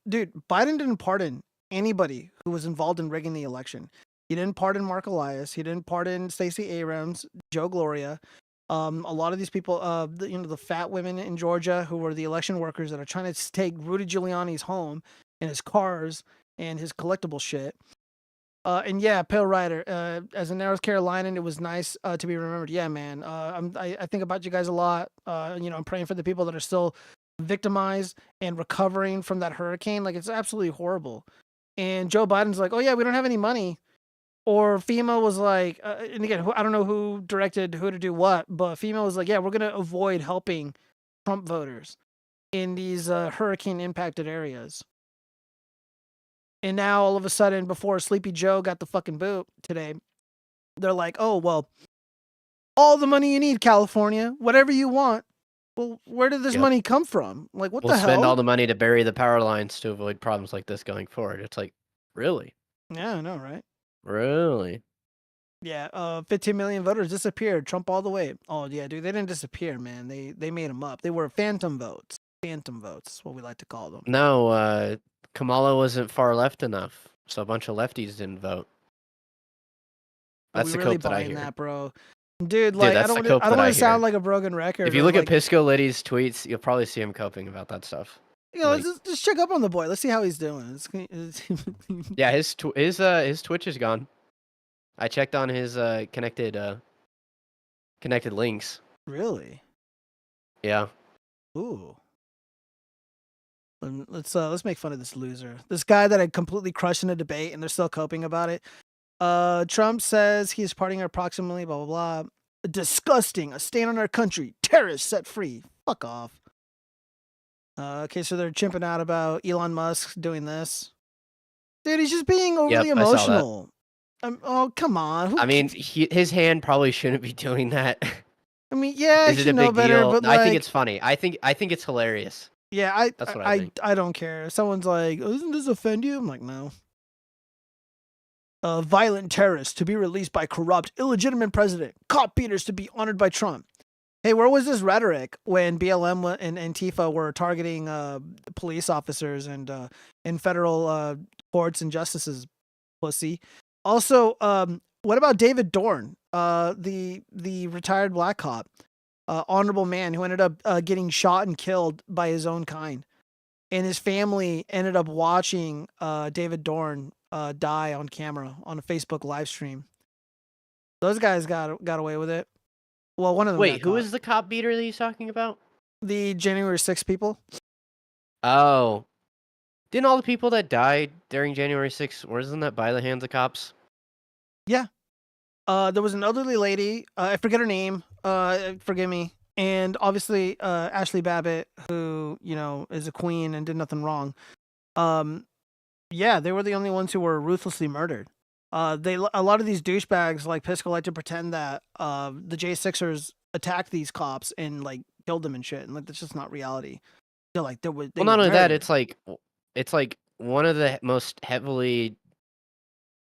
dude, Biden didn't pardon anybody who was involved in rigging the election. He didn't pardon Mark Elias. He didn't pardon Stacey Abrams, Joe Gloria. A lot of these people, the fat women in Georgia who were the election workers that are trying to take Rudy Giuliani's home and his cars and his collectible shit. And yeah, Pale Rider, as a North Carolinian, it was nice to be remembered. Yeah, man. I think about you guys a lot. I'm praying for the people that are still victimized and recovering from that hurricane. Like, it's absolutely horrible. And Joe Biden's like, oh yeah, we don't have any money. Or FEMA was like, and again, I don't know who directed who to do what, but FEMA was like, yeah, we're going to avoid helping Trump voters in these hurricane impacted areas. And now all of a sudden, before Sleepy Joe got the fucking boot today, they're like, oh, well, all the money you need, California, whatever you want. Well, where did this money come from? Like, what the hell? We'll spend all the money to bury the power lines to avoid problems like this going forward. It's like, really? Yeah, I know, right? Really? Yeah, 15 million voters disappeared. Trump all the way. Oh, yeah, dude, they didn't disappear, man. They made them up. They were phantom votes. Phantom votes is what we like to call them. No, Kamala wasn't far left enough, so a bunch of lefties didn't vote. That's the cope that I hear. That, bro. Dude, like, I don't want to sound like a broken record. If you look at Pisco Liddy's tweets, you'll probably see him coping about that stuff. You know, let's just check up on the boy. Let's see how he's doing. Yeah, his Twitch is gone. I checked on his connected links. Really? Yeah. Ooh. Let's make fun of this loser. This guy that I completely crushed in a debate, and they're still coping about it. Trump says he's partying approximately blah blah blah. Disgusting. A stain on our country. Terrorists set free. Fuck off. Okay, so they're chimping out about Elon Musk doing this. Dude, he's just being overly emotional. Oh, come on. His hand probably shouldn't be doing that. I mean, yeah, he should know better, but no, I think it's funny. I think it's hilarious. Yeah, that's what I think. I don't care. If someone's like, oh, doesn't this offend you? I'm like, no. Violent terrorists to be released by corrupt, illegitimate president. Cop beaters to be honored by Trump. Hey, where was this rhetoric when BLM and Antifa were targeting police officers and federal courts and justices, pussy. Also, what about David Dorn, the retired black cop, honorable man who ended up getting shot and killed by his own kind, and his family ended up watching David Dorn die on camera on a Facebook live stream. Those guys got away with it. Well, one of them. Wait, got who caught. is the cop beater that he's talking about? The January 6th people? Oh. Didn't all the people that died during January 6th, wasn't that by the hands of cops? Yeah. There was an elderly lady, I forget her name, forgive me, and obviously Ashley Babbitt, who, you know, is a queen and did nothing wrong. Yeah, they were the only ones who were ruthlessly murdered. A lot of these douchebags like Pisco like to pretend that the J6ers attacked these cops and like killed them and shit, and like that's just not reality. They're like Well, not only that, it's like one of the most heavily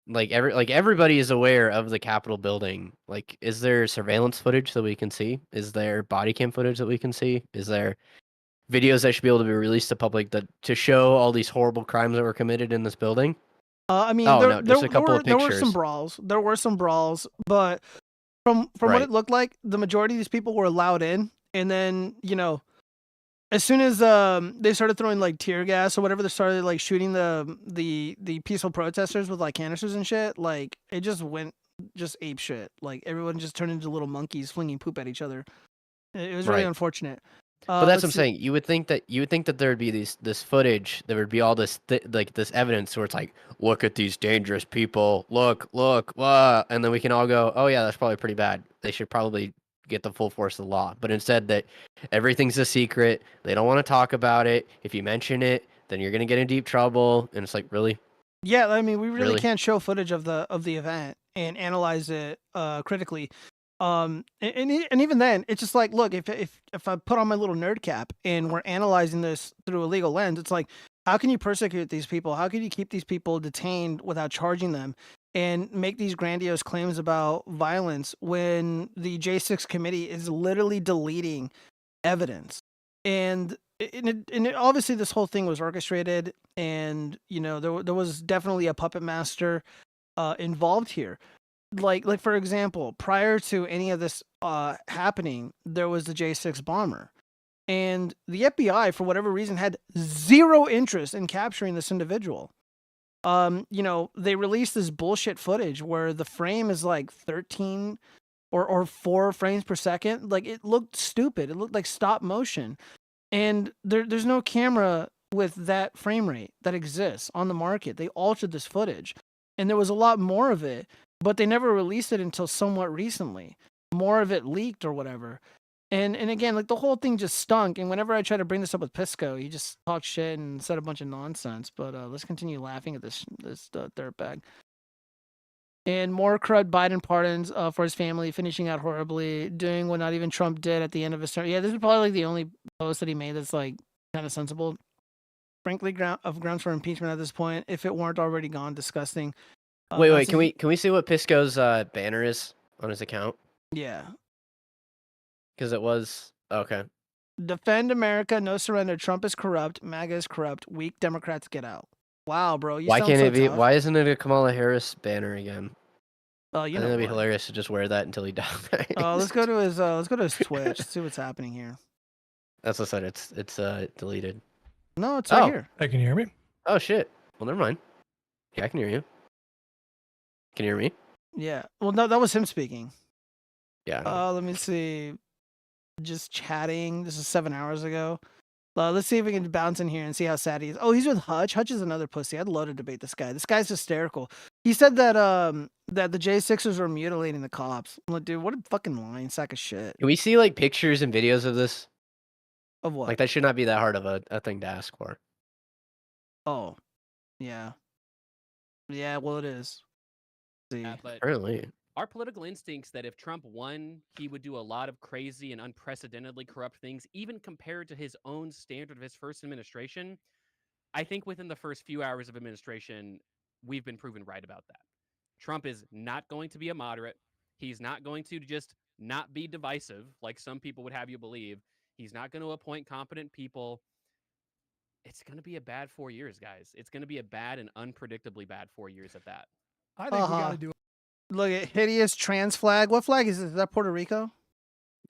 everybody is aware of the Capitol building. Like, is there surveillance footage that we can see? Is there body cam footage that we can see? Is there videos that should be able to be released to public that to show all these horrible crimes that were committed in this building? I mean, just a couple of there pictures. were some brawls. There were some brawls, but from what Right. it looked like, the majority of these people were allowed in, and then, you know, as soon as they started throwing like tear gas or whatever, they started like shooting the peaceful protesters with like canisters and shit. Like it just went ape shit. Like everyone just turned into little monkeys flinging poop at each other. It was really Right. unfortunate. But that's what I'm let's see. saying. You would think that there would be this footage, there would be all this this evidence where it's like, look at these dangerous people, look, wah, and then we can all go, oh yeah, that's probably pretty bad. They should probably get the full force of the law. But instead, that everything's a secret. They don't want to talk about it. If you mention it, then you're gonna get in deep trouble. And it's like, really? Yeah, I mean, we really Really? can't show footage of the event and analyze it critically. And even then, it's just like, look, if I put on my little nerd cap and we're analyzing this through a legal lens, it's like, how can you persecute these people? How can you keep these people detained without charging them and make these grandiose claims about violence when the J6 committee is literally deleting evidence? And obviously this whole thing was orchestrated, and you know there was definitely a puppet master involved here. Like for example, prior to any of this happening, there was the J6 bomber, and the FBI for whatever reason had zero interest in capturing this individual. You know, they released this bullshit footage where the frame is like 13 or 4 frames per second. Like it looked stupid. It looked like stop motion. And there's no camera with that frame rate that exists on the market. They altered this footage, and there was a lot more of it, but they never released it until somewhat recently. More of it leaked or whatever. And again, like the whole thing just stunk. And whenever I try to bring this up with Pisco, he just talked shit and said a bunch of nonsense. But let's continue laughing at this dirtbag. And more crud Biden pardons for his family, finishing out horribly, doing what not even Trump did at the end of his term. Yeah, this is probably like the only post that he made that's like kind of sensible. Frankly, grounds for impeachment at this point, if it weren't already gone. Disgusting. Wait, can we see what Pisco's banner is on his account? Yeah. Because it was okay. Defend America, no surrender. Trump is corrupt. MAGA is corrupt. Weak Democrats get out. Wow, bro. Why can't it be? Why isn't it a Kamala Harris banner again? Oh, you know, it'd be hilarious to just wear that until he dies. Let's go to his Twitch. See what's happening here. That's what I said. It's deleted. No, it's right here. Hey, can you hear me? Oh shit. Well, never mind. Yeah, I can hear you. Can you hear me? Yeah. Well, no, that was him speaking. Yeah. Let me see. Just chatting. This is 7 hours ago. Let's see if we can bounce in here and see how sad he is. Oh, he's with Hutch. Hutch is another pussy. I'd love to debate this guy. This guy's hysterical. He said that that the J6ers were mutilating the cops. I'm like, dude, what a fucking lying sack of shit. Can we see like pictures and videos of this? Of what? Like that should not be that hard of a thing to ask for. Oh, yeah. Yeah, well, it is. Yeah, but Apparently. our political instincts that if Trump won, he would do a lot of crazy and unprecedentedly corrupt things, even compared to his own standard of his first administration. I think within the first few hours of administration, we've been proven right about that. Trump is not going to be a moderate. He's not going to just not be divisive, like some people would have you believe. He's not going to appoint competent people. it's going to be a bad 4 years, guys. It's going to be a bad and unpredictably bad 4 years at that. I think we got to do it. Look at hideous trans flag. What flag is this? Is that Puerto Rico?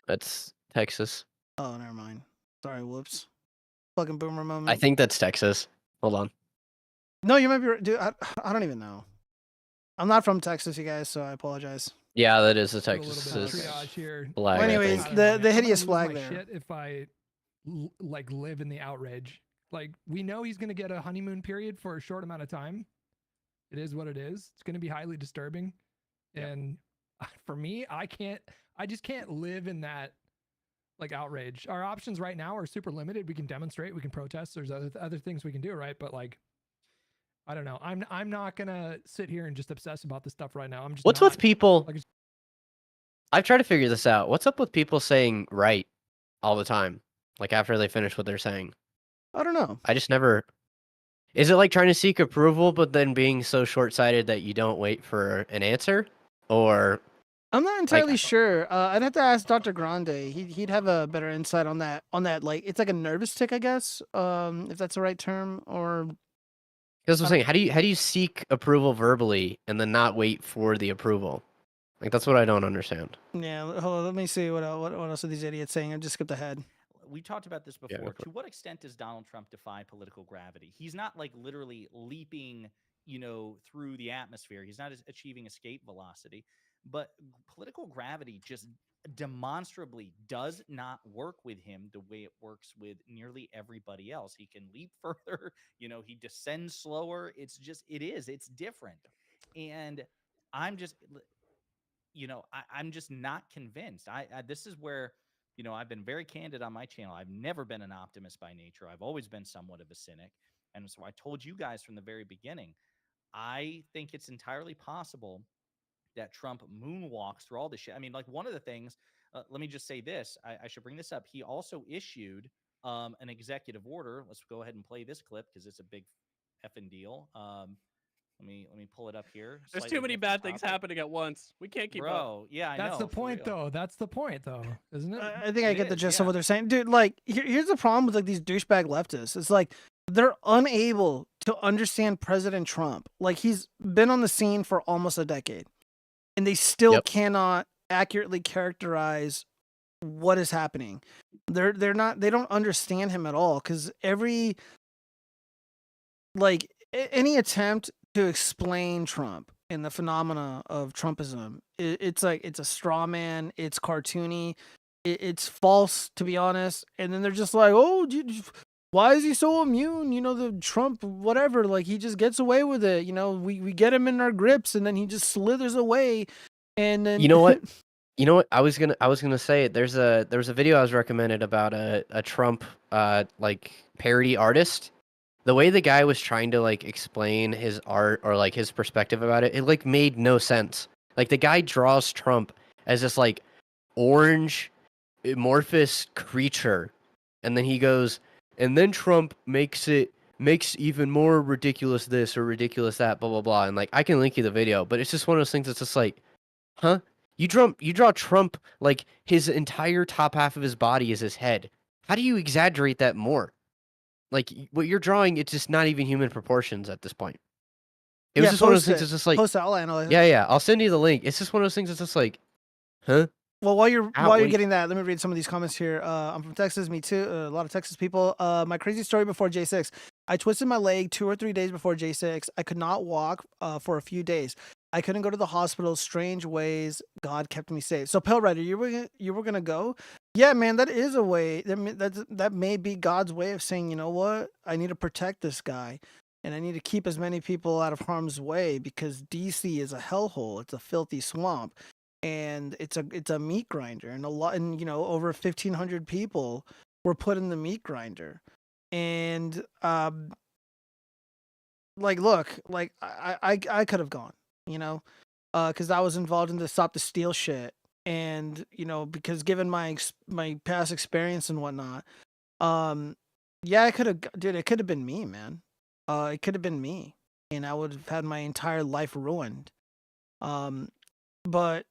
That's Texas. Oh, never mind. Sorry, whoops. Fucking boomer moment. I think that's Texas. Hold on. No, you might be right. Dude, I don't even know. I'm not from Texas, you guys, so I apologize. Yeah, that is the A little Texas bit of triage here. flag. Well, anyways, I don't know, the man. hideous I'm gonna flag lose my there. shit if I like live in the outrage. Like, we know he's gonna get a honeymoon period for a short amount of time. It is what it is. It's gonna be highly disturbing, and for me, I just can't live in that like outrage. Our options right now are super limited. We can demonstrate, we can protest. There's other things we can do, right? But like, I don't know. I'm not gonna sit here and just obsess about this stuff right now. I'm just. What's not. with people? Like, I've tried to figure this out. What's up with people saying right all the time? Like after they finish what they're saying. I don't know. I just never. Is it like trying to seek approval, but then being so short-sighted that you don't wait for an answer, or? I'm not entirely sure. I'd have to ask Dr. Grande. He'd have a better insight on that. Like, it's like a nervous tick, I guess. If that's the right term, or. That's what I'm saying. How do you seek approval verbally and then not wait for the approval? Like that's what I don't understand. Yeah, hold on, let me see what else are these idiots saying. I just skipped ahead. We talked about this Yeah, before. go for To what extent does Donald Trump defy political gravity? He's not like literally leaping, through the atmosphere. He's not achieving escape velocity, but political gravity just demonstrably does not work with him the way it works with nearly everybody else. He can leap further, he descends slower. It's different. And I'm just, I'm just not convinced. This is where, I've been very candid on my channel. I've never been an optimist by nature. I've always been somewhat of a cynic. And so I told you guys from the very beginning, I think it's entirely possible that Trump moonwalks through all this shit. I mean, like one of the things, let me just say this. I should bring this up. He also issued an executive order. Let's go ahead and play this clip because it's a big effing deal. Let me pull it up here. There's Slightly too many different bad things topic. happening at once. We can't keep up. Bro, yeah, I know. That's the for point, real. though. That's the point, though, isn't it? I think I get the gist of what they're saying, dude. Like, here's the problem with like these douchebag leftists. It's like they're unable to understand President Trump. Like he's been on the scene for almost a decade, and they still cannot accurately characterize what is happening. They don't understand him at all because any attempt to explain Trump and the phenomena of Trumpism, it's like it's a straw man, it's cartoony, it's false, to be honest. And then they're just like, oh, why is he so immune? The Trump, whatever, like he just gets away with it. We get him in our grips and then he just slithers away. And then You know what? I was gonna say there was a video I was recommended about a Trump like parody artist. The way the guy was trying to like explain his art or like his perspective about it like made no sense. Like the guy draws Trump as this like orange amorphous creature, and then he goes, and then Trump makes even more ridiculous this or ridiculous that, blah blah blah. And like I can link you the video, but it's just one of those things that's just like, huh? You draw Trump like his entire top half of his body is his head. How do you exaggerate that more? Like what you're drawing, it's just not even human proportions at this point. It was just one of those things. It's just like post it, I'll analyze it. Yeah. I'll send you the link. It's just one of those things. It's just like, huh? Well, while you're getting that, let me read some of these comments here. I'm from Texas, me too. A lot of Texas people. My crazy story before J6. I twisted my leg 2 or 3 days before J6. I could not walk for a few days. I couldn't go to the hospital. Strange ways. God kept me safe. So, Pale Rider, you were gonna go? Yeah, man, that is a way. That may be God's way of saying, you know what? I need to protect this guy, and I need to keep as many people out of harm's way because DC is a hellhole. It's a filthy swamp, and it's a meat grinder, and over 1,500 people were put in the meat grinder, and look, I could have gone, because I was involved in the Stop the Steal shit. And, because given my past experience and whatnot, yeah, it could have been me, man. It could have been me, and I would have had my entire life ruined. But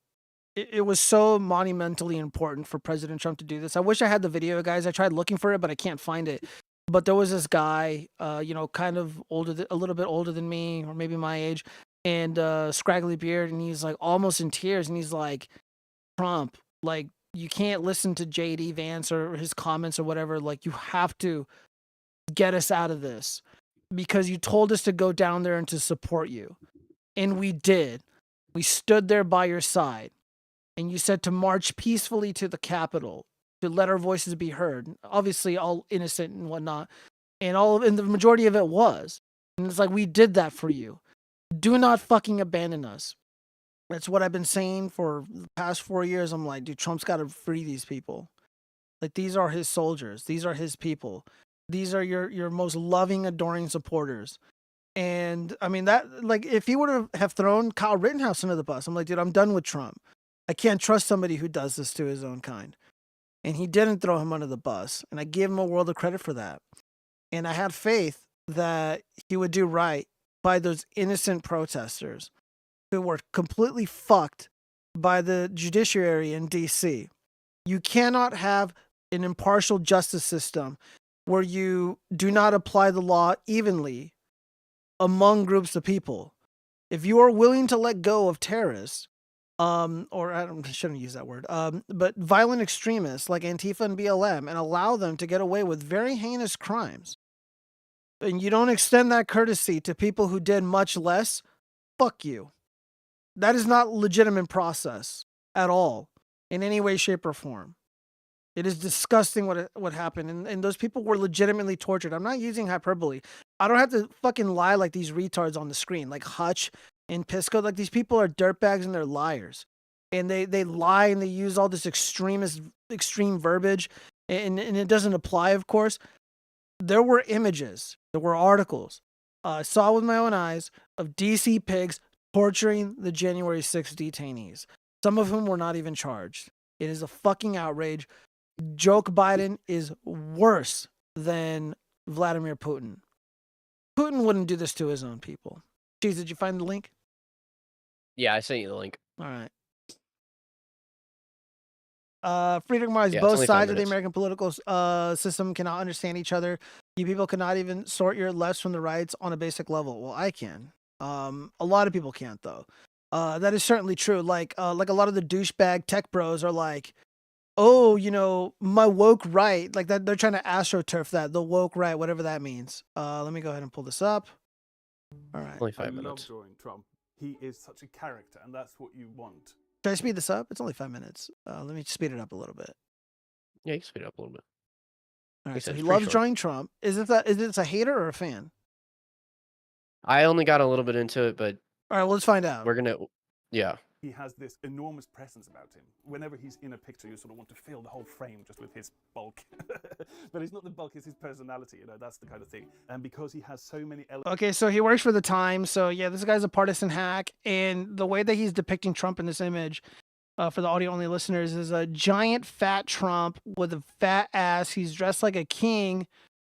it was so monumentally important for President Trump to do this. I wish I had the video, guys. I tried looking for it, but I can't find it. But there was this guy, kind of older, a little bit older than me, or maybe my age, and scraggly beard, and he's like almost in tears, and he's like, Trump, like you can't listen to JD Vance or his comments or whatever. Like you have to get us out of this because you told us to go down there and to support you. And we did. We stood there by your side. And you said to march peacefully to the Capitol, to let our voices be heard. Obviously, all innocent and whatnot. And the majority of it was. And it's like, we did that for you. Do not fucking abandon us. That's what I've been saying for the past 4 years. I'm like, dude, Trump's got to free these people. Like, these are his soldiers. These are his people. These are your most loving, adoring supporters. And I mean, that, like, if he were to have thrown Kyle Rittenhouse under the bus, I'm like, dude, I'm done with Trump. I can't trust somebody who does this to his own kind. And he didn't throw him under the bus. And I give him a world of credit for that. And I had faith that he would do right by those innocent protesters who were completely fucked by the judiciary in DC. You cannot have an impartial justice system where you do not apply the law evenly among groups of people. If you are willing to let go of terrorists, or I shouldn't use that word, but violent extremists like Antifa and BLM, and allow them to get away with very heinous crimes, and you don't extend that courtesy to people who did much less, fuck you. That is not legitimate process at all, in any way, shape, or form. It is disgusting what happened, and those people were legitimately tortured. I'm not using hyperbole. I don't have to fucking lie like these retards on the screen, like Hutch and Pisco. Like, these people are dirtbags and they're liars, and they lie and they use all this extreme verbiage, and it doesn't apply, of course. There were images, there were articles, I saw with my own eyes of DC pigs torturing the January 6th detainees, some of whom were not even charged. It is a fucking outrage. Joke Biden is worse than Vladimir Putin. Putin wouldn't do this to his own people. Jeez, did you find the link? Yeah, I sent you the link. All right. Freedom wise, Yeah, it's both only 5 sides of the minutes. American political system cannot understand each other. You people cannot even sort your lefts from the rights on a basic level. Well, I can. A lot of people can't, though. That is certainly true. Like a lot of the douchebag tech bros are like, oh, my woke right, like that. They're trying to astroturf that, the woke right, whatever that means. Let me go ahead and pull this up. All right. Only I 5 love minutes. drawing Trump. He is such a character, and that's what you want. Should I speed this up? It's only 5 minutes. Let me speed it up a little bit. Yeah, you can speed it up a little bit. All He right. So said he it's pretty loves short. drawing Trump. Is it a hater or a fan? I only got a little bit into it, but All right. Well, let's find out. we're gonna, yeah. He has this enormous presence about him. Whenever he's in a picture, you sort of want to fill the whole frame just with his bulk. But it's not the bulk, it's his personality, that's the kind of thing. And because he has so many elements. Okay, so he works for the Times. So yeah, this guy's a partisan hack, and the way that he's depicting Trump in this image, for the audio-only listeners, is a giant fat Trump with a fat ass. He's dressed like a king,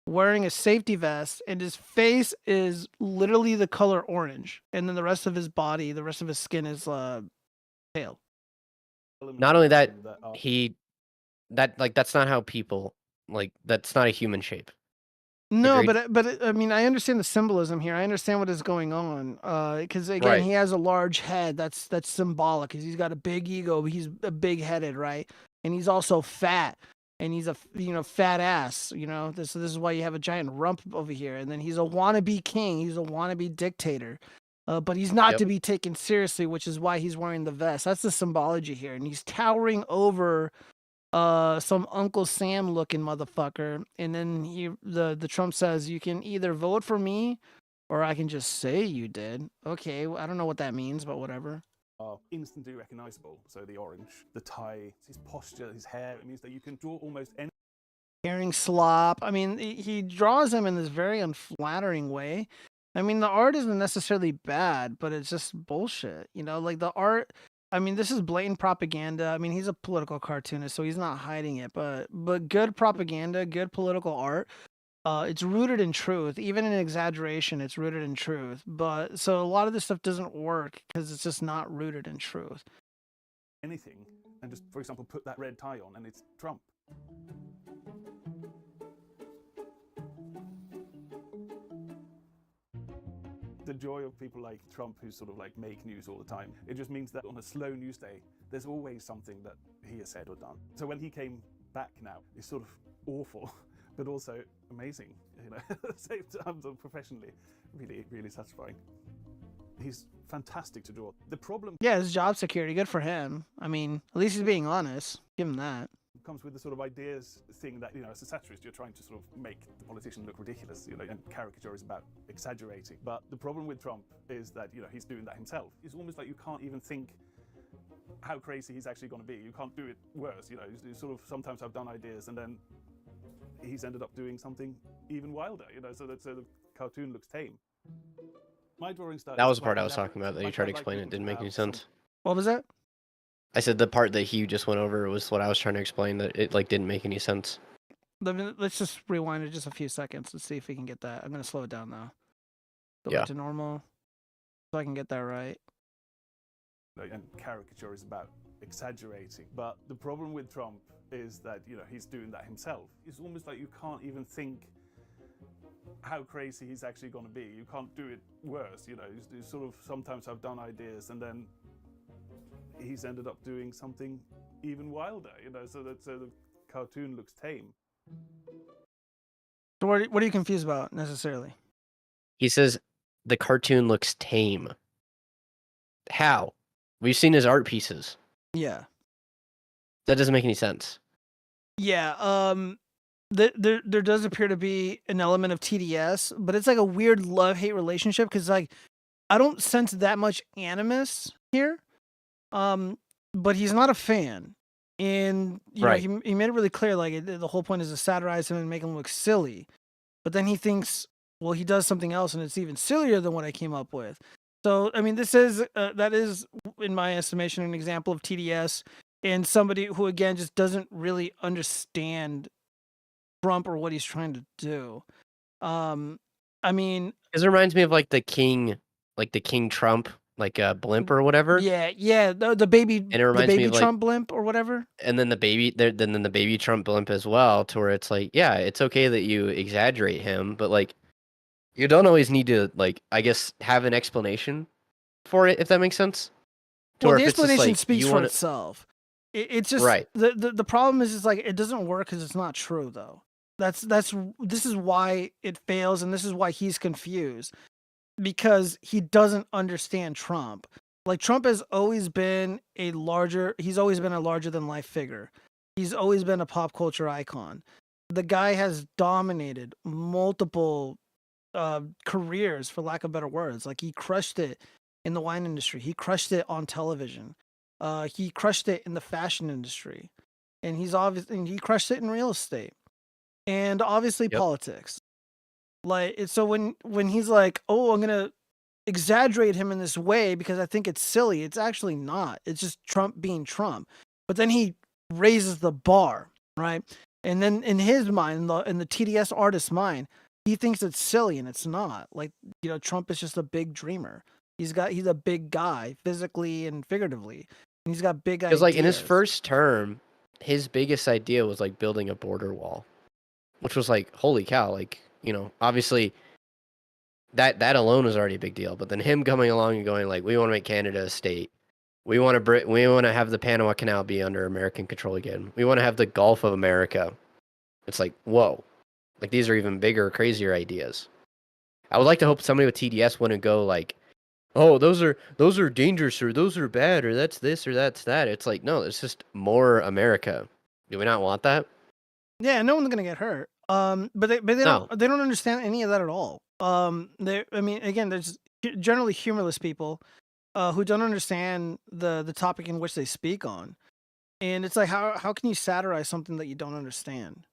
wearing a safety vest, and his face is literally the color orange, and then the rest of his body, the rest of his skin is pale. Not only that, that's not how people, that's not a human shape. No, Agreed? but I mean, I understand the symbolism here. I understand what is going on. Because again, Right. he has a large head. That's symbolic. Because he's got a big ego. He's a big headed, right? And he's also fat. And he's a fat ass. So this is why you have a giant rump over here. And then he's a wannabe king. He's a wannabe dictator. But he's not to be taken seriously, which is why he's wearing the vest. That's the symbology here. And he's towering over some Uncle Sam looking motherfucker, and then the Trump says, you can either vote for me or I can just say you did. Okay, I don't know what that means, but whatever. Are instantly recognizable. So the orange, the tie, his posture, his hair, it means that you can draw almost any. Herring slop. I mean, he draws him in this very unflattering way. I mean, the art isn't necessarily bad, but it's just bullshit. Like the art. I mean, this is blatant propaganda. I mean, he's a political cartoonist, so he's not hiding it. But good propaganda, good political art. It's rooted in truth. Even in exaggeration, it's rooted in truth. But so a lot of this stuff doesn't work because it's just not rooted in truth. Anything, and just, for example, put that red tie on, and it's Trump. the joy of people like Trump who sort of like make news all the time. It just means that on a slow news day, there's always something that he has said or done. So when he came back now, it's sort of awful, but also amazing, you know, at the same time, so professionally, really, really satisfying. He's fantastic to draw. The problem Yeah, his job security, good for him. I mean, at least he's being honest. Give him that. comes with the sort of ideas thing that, you know, as a satirist, you're trying to sort of make the politician look ridiculous, you know, and caricature is about exaggerating. But the problem with Trump is that, you know, he's doing that himself. It's almost like you can't even think how crazy he's actually going to be. You can't do it worse, you know. You sort of sometimes have done ideas and then he's ended up doing something even wilder, you know, so that the cartoon looks tame. My drawing style. That was the part I was talking about that you tried to explain. It didn't make any sense. What was that? I said the part that he just went over was what I was trying to explain, that it like didn't make any sense. Let's just rewind it just a few seconds. Let's see if we can get that. I'm going to slow it down now. Go Yeah. back to normal so I can get that right. And caricature is about exaggerating. But the problem with Trump is that, you know, he's doing that himself. It's almost like you can't even think how crazy he's actually going to be. You can't do it worse, you know. You sort of sometimes have done ideas and then he's ended up doing something even wilder, you know, so that the cartoon looks tame. So what are you confused about necessarily? He says the cartoon looks tame. How? We've seen his art pieces. Yeah. That doesn't make any sense. Yeah, there does appear to be an element of TDS, but it's like a weird love-hate relationship because, like, I don't sense that much animus here. But he's not a fan, and you Right. know he made it really clear. Like the whole point is to satirize him and make him look silly. But then he thinks, well, he does something else, and it's even sillier than what I came up with. So I mean, this is that is, in my estimation, an example of TDS and somebody who again just doesn't really understand Trump or what he's trying to do. I mean, Because it reminds me of like the King Trump, like a blimp or whatever. yeah, the baby, And it reminds me of like, Trump blimp or whatever. and then the baby Trump blimp as well, to where it's like, yeah, it's okay that you exaggerate him, but like, you don't always need to, like, I guess, have an explanation for it, if that makes sense. To Well, where the if it's just, explanation like, speaks you for wanna- itself. It's just Right. The problem is like it doesn't work because it's not true though. This is why it fails, and this is why he's confused because he doesn't understand Trump. Like Trump has always been he's always been a larger than life figure. He's always been a pop culture icon. The guy has dominated multiple careers, for lack of better words. Like he crushed it in the wine industry. He crushed it on television. He crushed it in the fashion industry, and he crushed it in real estate, and obviously politics. Like so when he's like, oh, I'm gonna exaggerate him in this way because I think it's silly. It's actually not. It's just Trump being Trump. But then he raises the bar, right? And then in his mind, in the TDS artist's mind, he thinks it's silly, and it's not. Like, you know, Trump is just a big dreamer. He's a big guy, physically and figuratively. And he's got big ideas. Because like in his first term, his biggest idea was like building a border wall, which was like, holy cow, like, you know, obviously that alone was already a big deal. But then him coming along and going like, we want to make Canada a state. We want to have the Panama Canal be under American control again. We want to have the Gulf of America. It's like, whoa, like these are even bigger, crazier ideas. I would like to hope somebody with TDS wouldn't go like, oh, those are dangerous, or those are bad, or that's this, or that's that. It's like, no, it's just more America. Do we not want that? Yeah, no one's gonna get hurt. But they don't understand any of that at all. I mean, again, there's generally humorless people who don't understand the topic in which they speak on, and it's like how can you satirize something that you don't understand?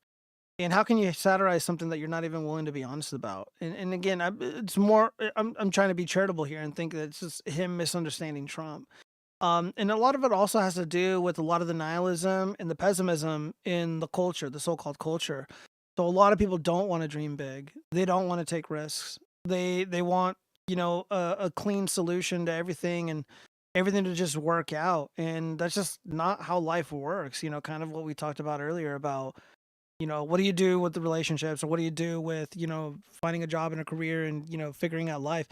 And how can you satirize something that you're not even willing to be honest about? And again, it's more. I'm trying to be charitable here and think that it's just him misunderstanding Trump. And a lot of it also has to do with a lot of the nihilism and the pessimism in the culture, the so-called culture. So a lot of people don't want to dream big. They don't want to take risks. They want, you know, a clean solution to everything and everything to just work out. And that's just not how life works. You know, kind of what we talked about earlier about, you know, what do you do with the relationships, or what do you do with, you know, finding a job and a career and, you know, figuring out life?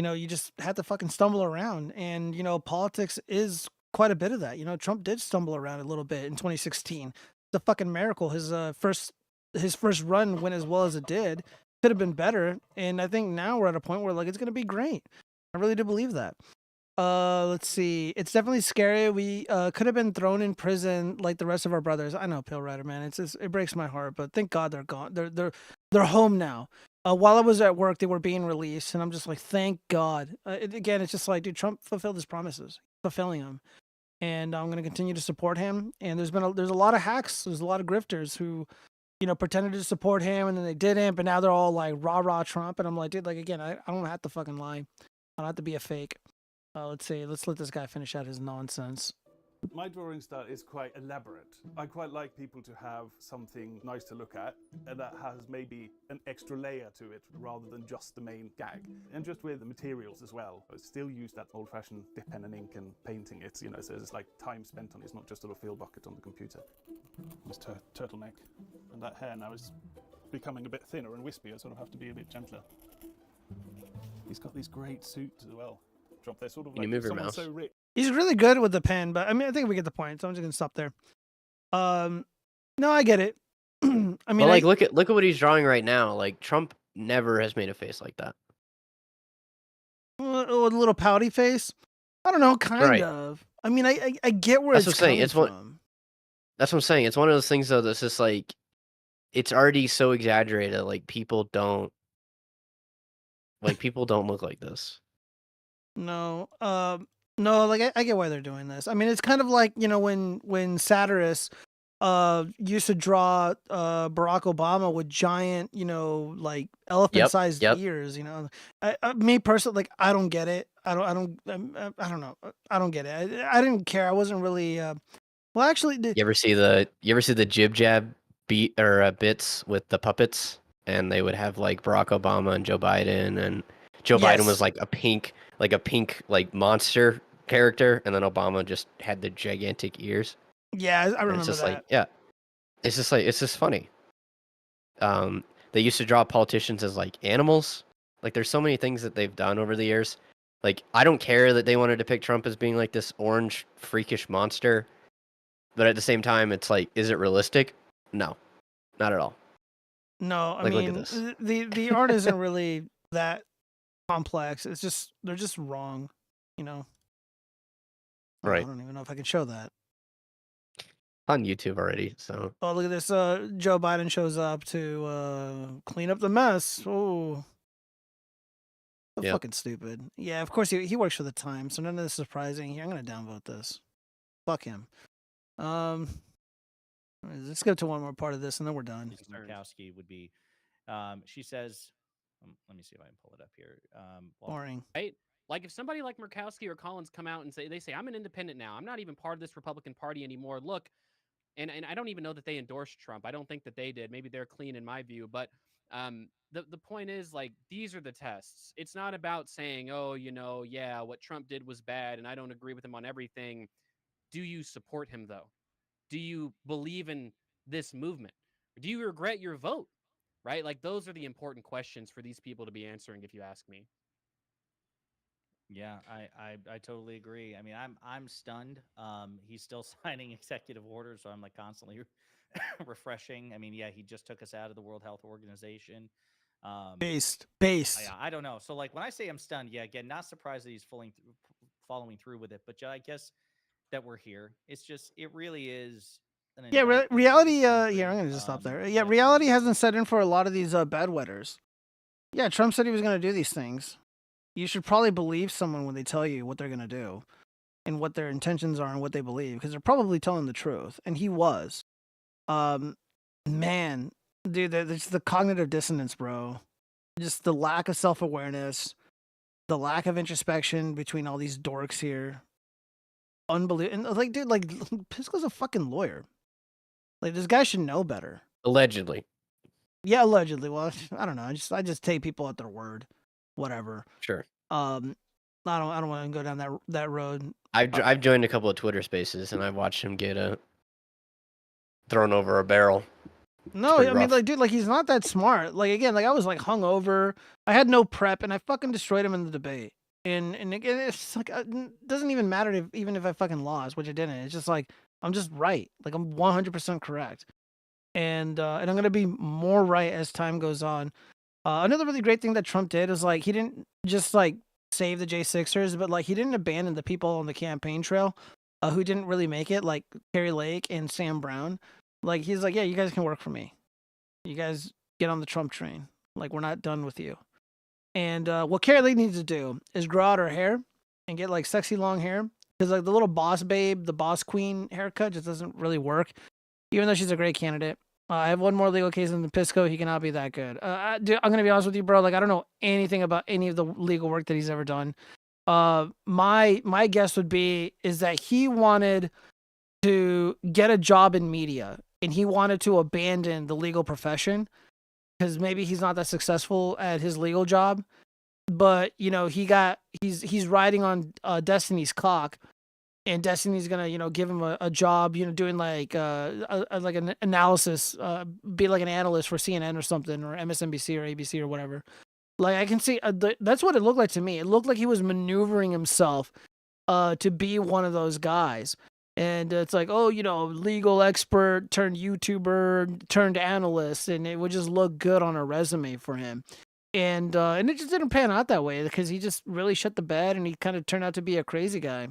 you just had to fucking stumble around. And, politics is quite a bit of that. Trump did stumble around a little bit in 2016. It's a fucking miracle. His first run went as well as it did. Could have been better. And I think now we're at a point where like it's gonna be great. I really do believe that. Let's see. It's definitely scary. We could have been thrown in prison like the rest of our brothers. I know, Pale Rider, man. It breaks my heart, but thank God they're gone. They're home now. While I was at work, they were being released, and I'm just like, thank God. Again, it's just like, dude, Trump fulfilled his promises, fulfilling them, and I'm gonna continue to support him. And there's a lot of hacks. There's a lot of grifters who, pretended to support him, and then they didn't, but now they're all like rah Trump, and I'm like, dude, like again, I don't have to fucking lie. I don't have to be a fake. Let's see. Let's let this guy finish out his nonsense. My drawing style is quite elaborate. I quite like people to have something nice to look at, and that has maybe an extra layer to it rather than just the main gag. And just with the materials as well. I still use that old-fashioned dip pen and ink and painting it, so there's like time spent on it. It's not just a little fill bucket on the computer. This turtleneck. And that hair now is becoming a bit thinner and wispy. I sort of have to be a bit gentler. He's got these great suits as well. Trump, they're sort of Can like you move your someone mouse? so rich. He's really good with the pen, but I mean, I think we get the point. So I'm just gonna stop there. No, I get it. I mean, But like, look at what he's drawing right now. Like Trump never has made a face like that. with a little pouty face. I don't know, kind Right. of. I mean, I get where That's it's what I'm saying. coming It's what. from. That's what I'm saying. It's one of those things though that's just like, it's already so exaggerated. Like people don't look like this. No, no, like I get why they're doing this. I mean, it's kind of like when satirists used to draw Barack Obama with giant like elephant-sized yep. ears. Me personally, like I don't get it. I don't know. I don't get it. I didn't care. I wasn't really. Well, actually, You ever see the jib jab beat or bits with the puppets, and they would have like Barack Obama and Joe Biden, and Joe Biden was like a pink like monster character, and then Obama just had the gigantic ears. Yeah, I And remember it's just that. like, yeah, it's just funny. They used to draw politicians as like animals. Like there's so many things that they've done over the years. Like I don't care that they wanted to pick Trump as being like this orange freakish monster, but at the same time, it's like, is it realistic? No, not at all. No, I Like, look at mean this. the art isn't really that complex. It's just they're just wrong. Right. I don't even know if I can show that. On YouTube already, so Oh, look at this. Joe Biden shows up to clean up the mess. Oh, so Yep. fucking stupid. Yeah, of course he works for the Times, so none of this is surprising. Here, I'm gonna downvote this. Fuck him. Let's go to one more part of this, and then we're done. Murkowski would be. She says, let me see if I can pull it up here. Boring. Right? Like if somebody like Murkowski or Collins come out and say I'm an independent now. I'm not even part of this Republican Party anymore. Look, and I don't even know that they endorsed Trump. I don't think that they did. Maybe they're clean in my view, but the point is like these are the tests. It's not about saying, oh, yeah, what Trump did was bad and I don't agree with him on everything. Do you support him though? Do you believe in this movement? Or do you regret your vote? Right? Like those are the important questions for these people to be answering, if you ask me. Yeah, I totally agree. I mean, I'm stunned. He's still signing executive orders, so I'm like constantly refreshing. I mean, yeah, he just took us out of the World Health Organization. Based. I don't know. So like when I say I'm stunned, yeah, again, not surprised that he's following through with it, but I guess that we're here. It's just it really is. Yeah, reality. Yeah, I'm gonna just stop there. Yeah, reality hasn't set in for a lot of these bedwetters. Yeah, Trump said he was gonna do these things. You should probably believe someone when they tell you what they're gonna do, and what their intentions are and what they believe, because they're probably telling the truth. And he was. Man, dude, there's the cognitive dissonance, bro. Just the lack of self-awareness, the lack of introspection between all these dorks here. Unbelievable. And like, dude, like Pisco's a fucking lawyer. Like this guy should know better. allegedly. Yeah, allegedly. Well, I don't know. I just take people at their word. Whatever. Sure. I don't want to go down that road. I've joined a couple of Twitter Spaces and I've watched him get thrown over a barrel. No, I mean, like, dude, like he's not that smart. Like again, like I was like hungover. I had no prep, and I fucking destroyed him in the debate. And again, it's just like doesn't even matter even if I fucking lost, which I didn't. It's just like I'm just right. Like I'm 100% correct, and I'm gonna be more right as time goes on. Another really great thing that Trump did is like he didn't just like save the J6ers, but like he didn't abandon the people on the campaign trail who didn't really make it, like Carrie Lake and Sam Brown. Like he's like, yeah, you guys can work for me. You guys get on the Trump train. Like we're not done with you. And what Carrie Lake needs to do is grow out her hair and get like sexy long hair. Because like the little boss babe, the boss queen haircut just doesn't really work. Even though she's a great candidate. I have one more legal case in the Pisco. He cannot be that good. Dude, I'm going to be honest with you, bro. Like, I don't know anything about any of the legal work that he's ever done. My guess would be is that he wanted to get a job in media and he wanted to abandon the legal profession because maybe he's not that successful at his legal job. But, you know, he's riding on Destiny's clock. And Destiny's gonna, give him a job, doing like like an analysis, be like an analyst for CNN or something, or MSNBC or ABC or whatever. Like I can see that's what it looked like to me. It looked like he was maneuvering himself to be one of those guys. And it's like, oh, legal expert turned YouTuber turned analyst, and it would just look good on a resume for him. And it just didn't pan out that way because he just really shut the bed, and he kind of turned out to be a crazy guy.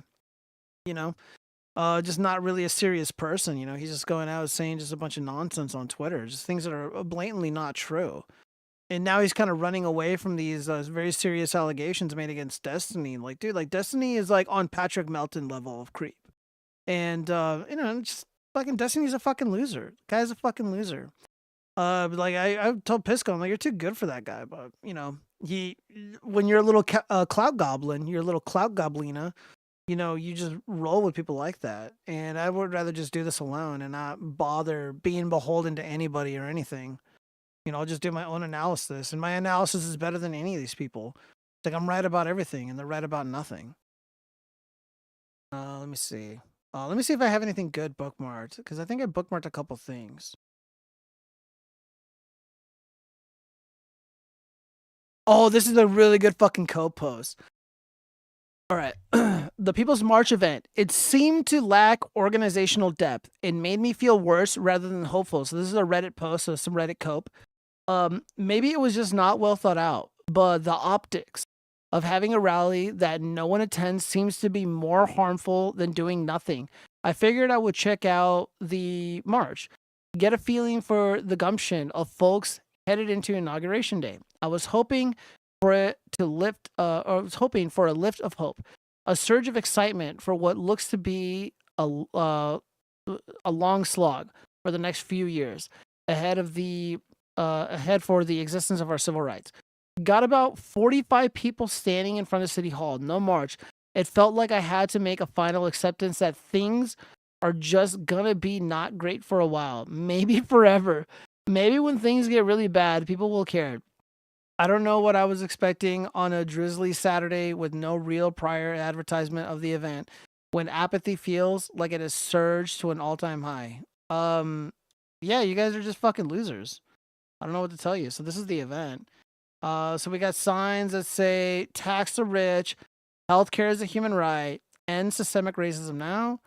Just not really a serious person. He's just going out saying just a bunch of nonsense on Twitter, just things that are blatantly not true. And now he's kind of running away from these very serious allegations made against Destiny. Like, dude, like Destiny is like on Patrick Melton level of creep. And, just fucking Destiny's a fucking loser. Guy's a fucking loser. Like I told Pisco, I'm like, you're too good for that guy. But, when you're a little clout goblin, you're a little clout goblina, you just roll with people like that. And I would rather just do this alone and not bother being beholden to anybody or anything. I'll just do my own analysis. And my analysis is better than any of these people. It's like I'm right about everything and they're right about nothing. Let me see. Let me see if I have anything good bookmarked. Because I think I bookmarked a couple things. Oh, this is a really good fucking code post. All right. The People's March event. It seemed to lack organizational depth. It made me feel worse rather than hopeful. So this is a Reddit post, so some Reddit cope. Maybe it was just not well thought out, but the optics of having a rally that no one attends seems to be more harmful than doing nothing. I figured I would check out the march, get a feeling for the gumption of folks headed into Inauguration Day. I was hoping for it to lift, or I was hoping for a lift of hope, a surge of excitement for what looks to be a long slog for the next few years ahead for the existence of our civil rights. Got about 45 people standing in front of City Hall, no march. It felt like I had to make a final acceptance that things are just gonna be not great for a while, maybe forever. Maybe when things get really bad, people will care. I don't know what I was expecting on a drizzly Saturday with no real prior advertisement of the event, when apathy feels like it has surged to an all-time high. Yeah, you guys are just fucking losers. I don't know what to tell you. So this is the event. So we got signs that say tax the rich, healthcare is a human right, end systemic racism now,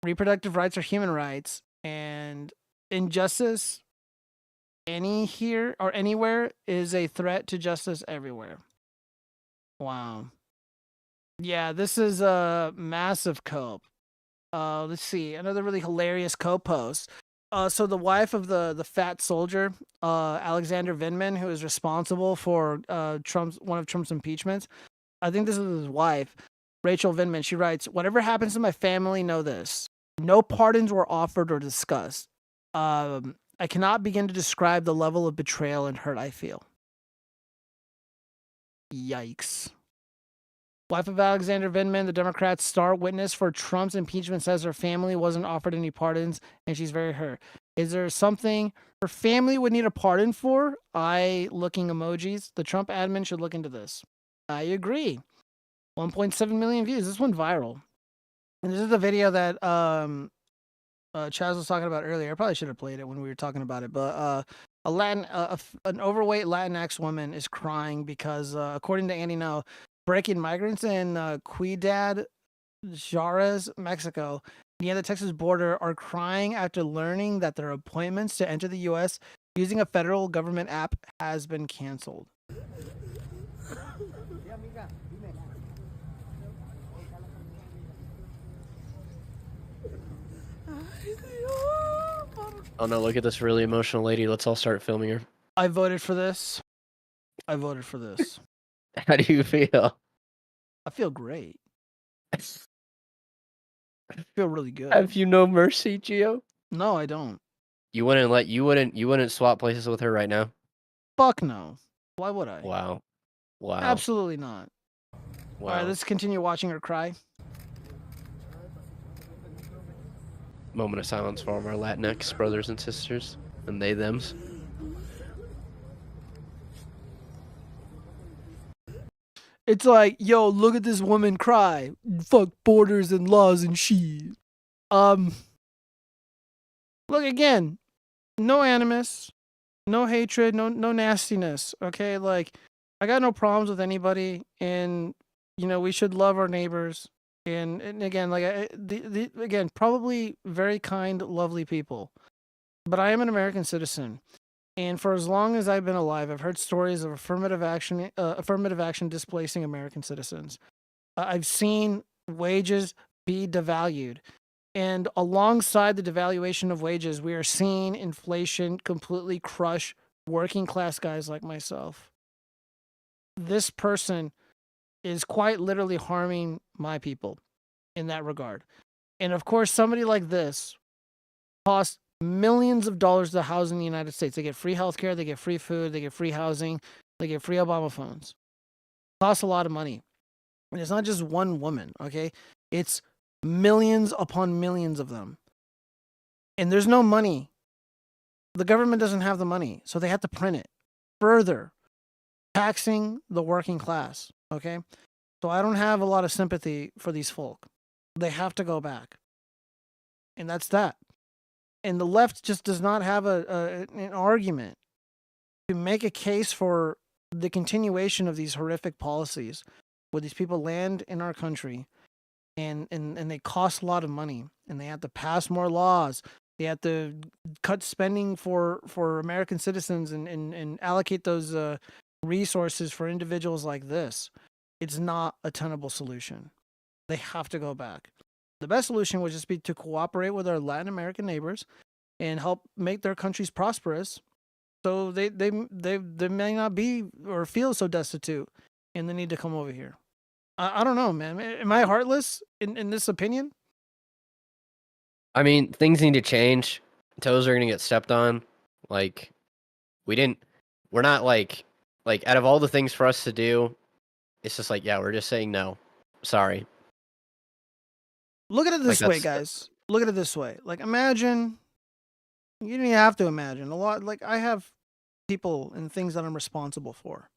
reproductive rights are human rights, and injustice here or anywhere is a threat to justice everywhere. Wow. Yeah, this is a massive cope. Let's see, another really hilarious cope post. So the wife of the fat soldier, Alexander Vindman, who is responsible for one of Trump's impeachments. I think this is his wife, Rachel Vindman. She writes, "Whatever happens to my family, know this: no pardons were offered or discussed. I cannot begin to describe the level of betrayal and hurt I feel." Yikes. Wife of Alexander Vindman, the Democrats' star witness for Trump's impeachment, says her family wasn't offered any pardons and she's very hurt. Is there something her family would need a pardon for? Eye-looking emojis. The Trump admin should look into this. I agree. 1.7 million views. This went viral. And this is the video that Chaz was talking about earlier. I probably should have played it when we were talking about it, but an overweight Latinx woman is crying because, according to Andy No, breaking migrants in Ciudad Juarez, Mexico, near the Texas border, are crying after learning that their appointments to enter the U.S. using a federal government app has been canceled. Oh no, look at this really emotional lady. Let's all start filming her. I voted for this. I voted for this. How do you feel? I feel great. I feel really good. Have you no mercy, Gio? No, I don't. You wouldn't swap places with her right now? Fuck no. Why would I? Wow. Wow. Absolutely not. Wow. All right, let's continue watching her cry. Moment of silence for all of our Latinx brothers and sisters and they thems. It's like, yo, look at this woman cry. Fuck borders and laws and shit. Look again. No animus, no hatred, no nastiness. Okay, like I got no problems with anybody, and we should love our neighbors. And again, like again, probably very kind, lovely people. But I am an American citizen. And for as long as I've been alive, I've heard stories of affirmative action displacing American citizens. I've seen wages be devalued. And alongside the devaluation of wages, we are seeing inflation completely crush working class guys like myself. This person is quite literally harming my people in that regard. And of course, somebody like this costs millions of dollars to house in the United States. They get free healthcare, they get free food, they get free housing, they get free Obama phones. It costs a lot of money. And it's not just one woman, okay? It's millions upon millions of them. And there's no money. The government doesn't have the money, so they have to print it. Further taxing the working class, okay? So I don't have a lot of sympathy for these folk. They have to go back. And that's that. And the left just does not have an argument to make a case for the continuation of these horrific policies where these people land in our country and they cost a lot of money, and they have to pass more laws. They have to cut spending for American citizens and allocate those resources for individuals like this. It's not a tenable solution. They have to go back. The best solution would just be to cooperate with our Latin American neighbors and help make their countries prosperous, so they may not be or feel so destitute and they need to come over here. I don't know, man. Am I heartless in this opinion? I mean, things need to change. Toes are gonna get stepped on. Like, we're not like out of all the things for us to do, it's just like, yeah, we're just saying no. Sorry. Look at it this way, guys. Look at it this way. Like, imagine, you don't even have to imagine. Like, I have people and things that I'm responsible for.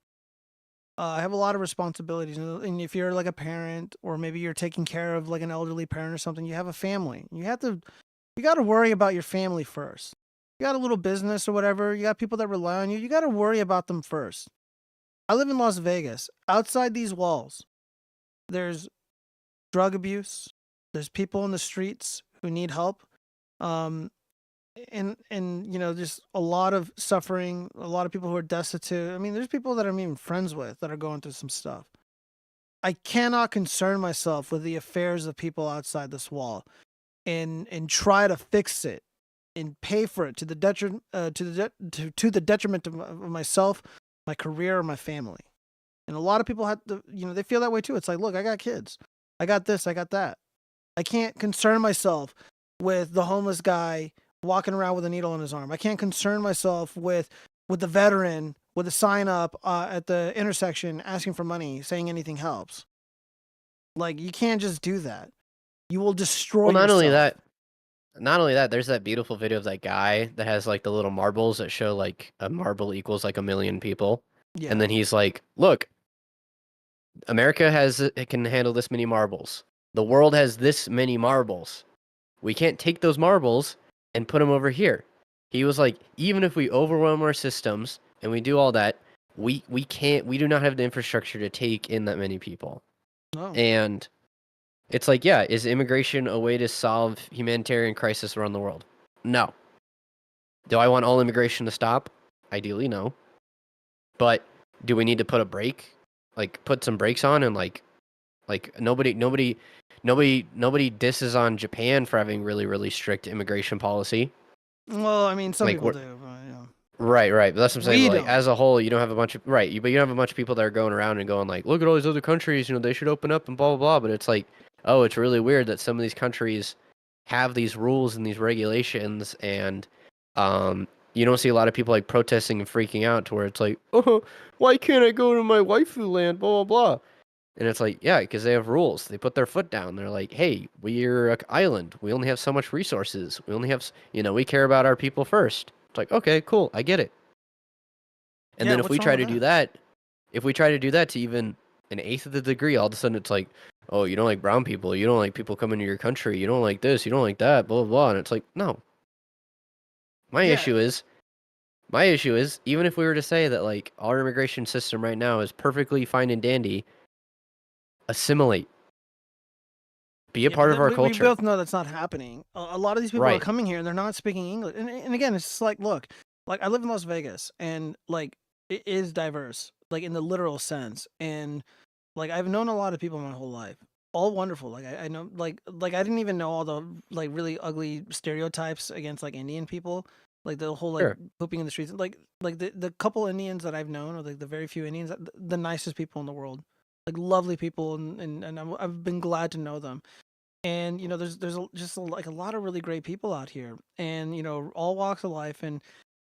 I have a lot of responsibilities. And if you're like a parent, or maybe you're taking care of like an elderly parent or something, you have a family. You got to worry about your family first. You got a little business or whatever. You got people that rely on you. You got to worry about them first. I live in Las Vegas. Outside these walls, there's drug abuse. There's people in the streets who need help. And just a lot of suffering, a lot of people who are destitute. I mean, there's people that I'm even friends with that are going through some stuff. I cannot concern myself with the affairs of people outside this wall and try to fix it and pay for it to the detriment of myself, my career, or my family. And a lot of people have to, they feel that way too. It's like, look, I got kids. I got this, I got that. I can't concern myself with the homeless guy walking around with a needle in his arm. I can't concern myself with the veteran with a sign up at the intersection asking for money, saying anything helps. Like, you can't just do that. You will destroy yourself. Not only that, there's that beautiful video of that guy that has like the little marbles that show like a marble equals like 1 million people. Yeah. And then he's like, look, America it can handle this many marbles. The world has this many marbles. We can't take those marbles and put them over here. He was like, even if we overwhelm our systems and we do all that, we do not have the infrastructure to take in that many people. No. And it's like, yeah, is immigration a way to solve humanitarian crisis around the world? No. Do I want all immigration to stop? Ideally, no. But do we need to put a break? Like, put some brakes on and like nobody disses on Japan for having really, really strict immigration policy. Well, I mean, some Like, people we're- do. But, yeah. Right. But that's what I'm saying. We But, like, don't. as a whole, you don't have a bunch of but you don't have a bunch of people that are going around and going like, look at all these other countries, they should open up and blah blah blah. But it's like, oh, it's really weird that some of these countries have these rules and these regulations, and you don't see a lot of people like protesting and freaking out to where it's like, oh, why can't I go to my waifu land? Blah blah blah. And it's like, yeah, because they have rules. They put their foot down. They're like, hey, we're an island. We only have so much resources. We only have, we care about our people first. It's like, okay, cool, I get it. And Yeah, then if what's we wrong try with to do that, to even an eighth of the degree, all of a sudden it's like, oh, you don't like brown people. You don't like people coming to your country. You don't like this. You don't like that. Blah blah blah. And it's like, no. My issue is, even if we were to say that like our immigration system right now is perfectly fine and dandy, assimilate. Be a Yeah, part but of our we culture. both know that's not happening. A lot of these people are Right. coming here and they're not speaking English. And again, it's just like, look, like I live in Las Vegas and like it is diverse, like in the literal sense. And like I've known a lot of people my whole life, all wonderful. Like I know, like I didn't even know all the like really ugly stereotypes against like Indian people, like the whole like Sure. pooping in the streets. Like the couple Indians that I've known, or like the very few Indians, the nicest people in the world, like lovely people, and I've been glad to know them. And there's just like a lot of really great people out here, and all walks of life, and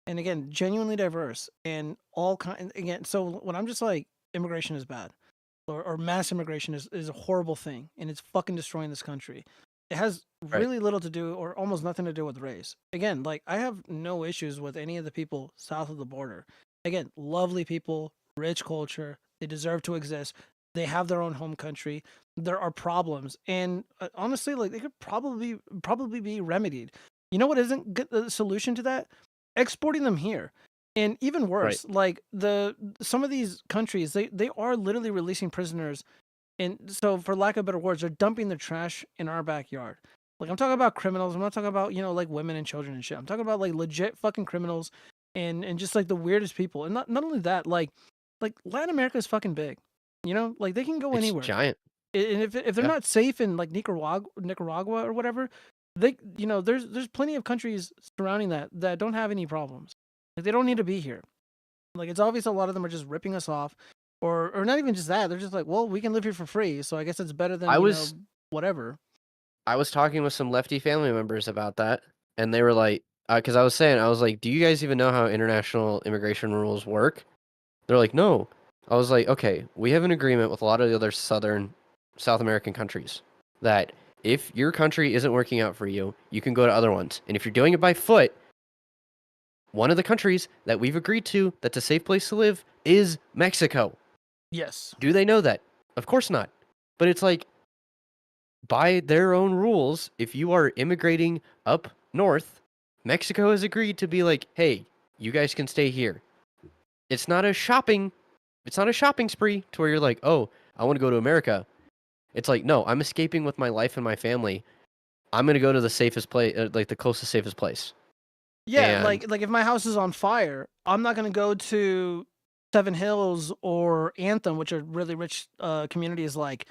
again genuinely diverse, and all kind. Again, so when I'm just like immigration is bad, or mass immigration is a horrible thing, and it's fucking destroying this country. It has Right. really little to do, or almost nothing to do with race. Again, like I have no issues with any of the people south of the border. Again, lovely people, rich culture, they deserve to exist. They have their own home country. There are problems, and honestly, like they could probably be remedied. You know what isn't the solution to that? Exporting them here, and even worse, like some of these countries, they are literally releasing prisoners, and so for lack of better words, they're dumping their trash in our backyard. Like I'm talking about criminals. I'm not talking about like women and children and shit. I'm talking about like legit fucking criminals, and just like the weirdest people. And not only that, like Latin America is fucking big. Like they can go It's anywhere. giant. And if they're Yeah. not safe in like Nicaragua or whatever, there's plenty of countries surrounding that don't have any problems. Like they don't need to be here. Like it's obvious a lot of them are just ripping us off, or not even just that. They're just like, well, we can live here for free, so I guess it's better than whatever. I was talking with some lefty family members about that, and they were like, because I was like, do you guys even know how international immigration rules work? They're like, no. I was like, okay, we have an agreement with a lot of the other South American countries that if your country isn't working out for you, you can go to other ones. And if you're doing it by foot, one of the countries that we've agreed to that's a safe place to live is Mexico. Yes. Do they know that? Of course not. But it's like, by their own rules, if you are immigrating up north, Mexico has agreed to be like, hey, you guys can stay here. It's not a shopping spree to where you're like, oh, I want to go to America. It's like, no, I'm escaping with my life and my family. I'm going to go to the safest place, like the closest safest place. Yeah, And- like if my house is on fire, I'm not gonna go to Seven Hills or Anthem, which are really rich communities, like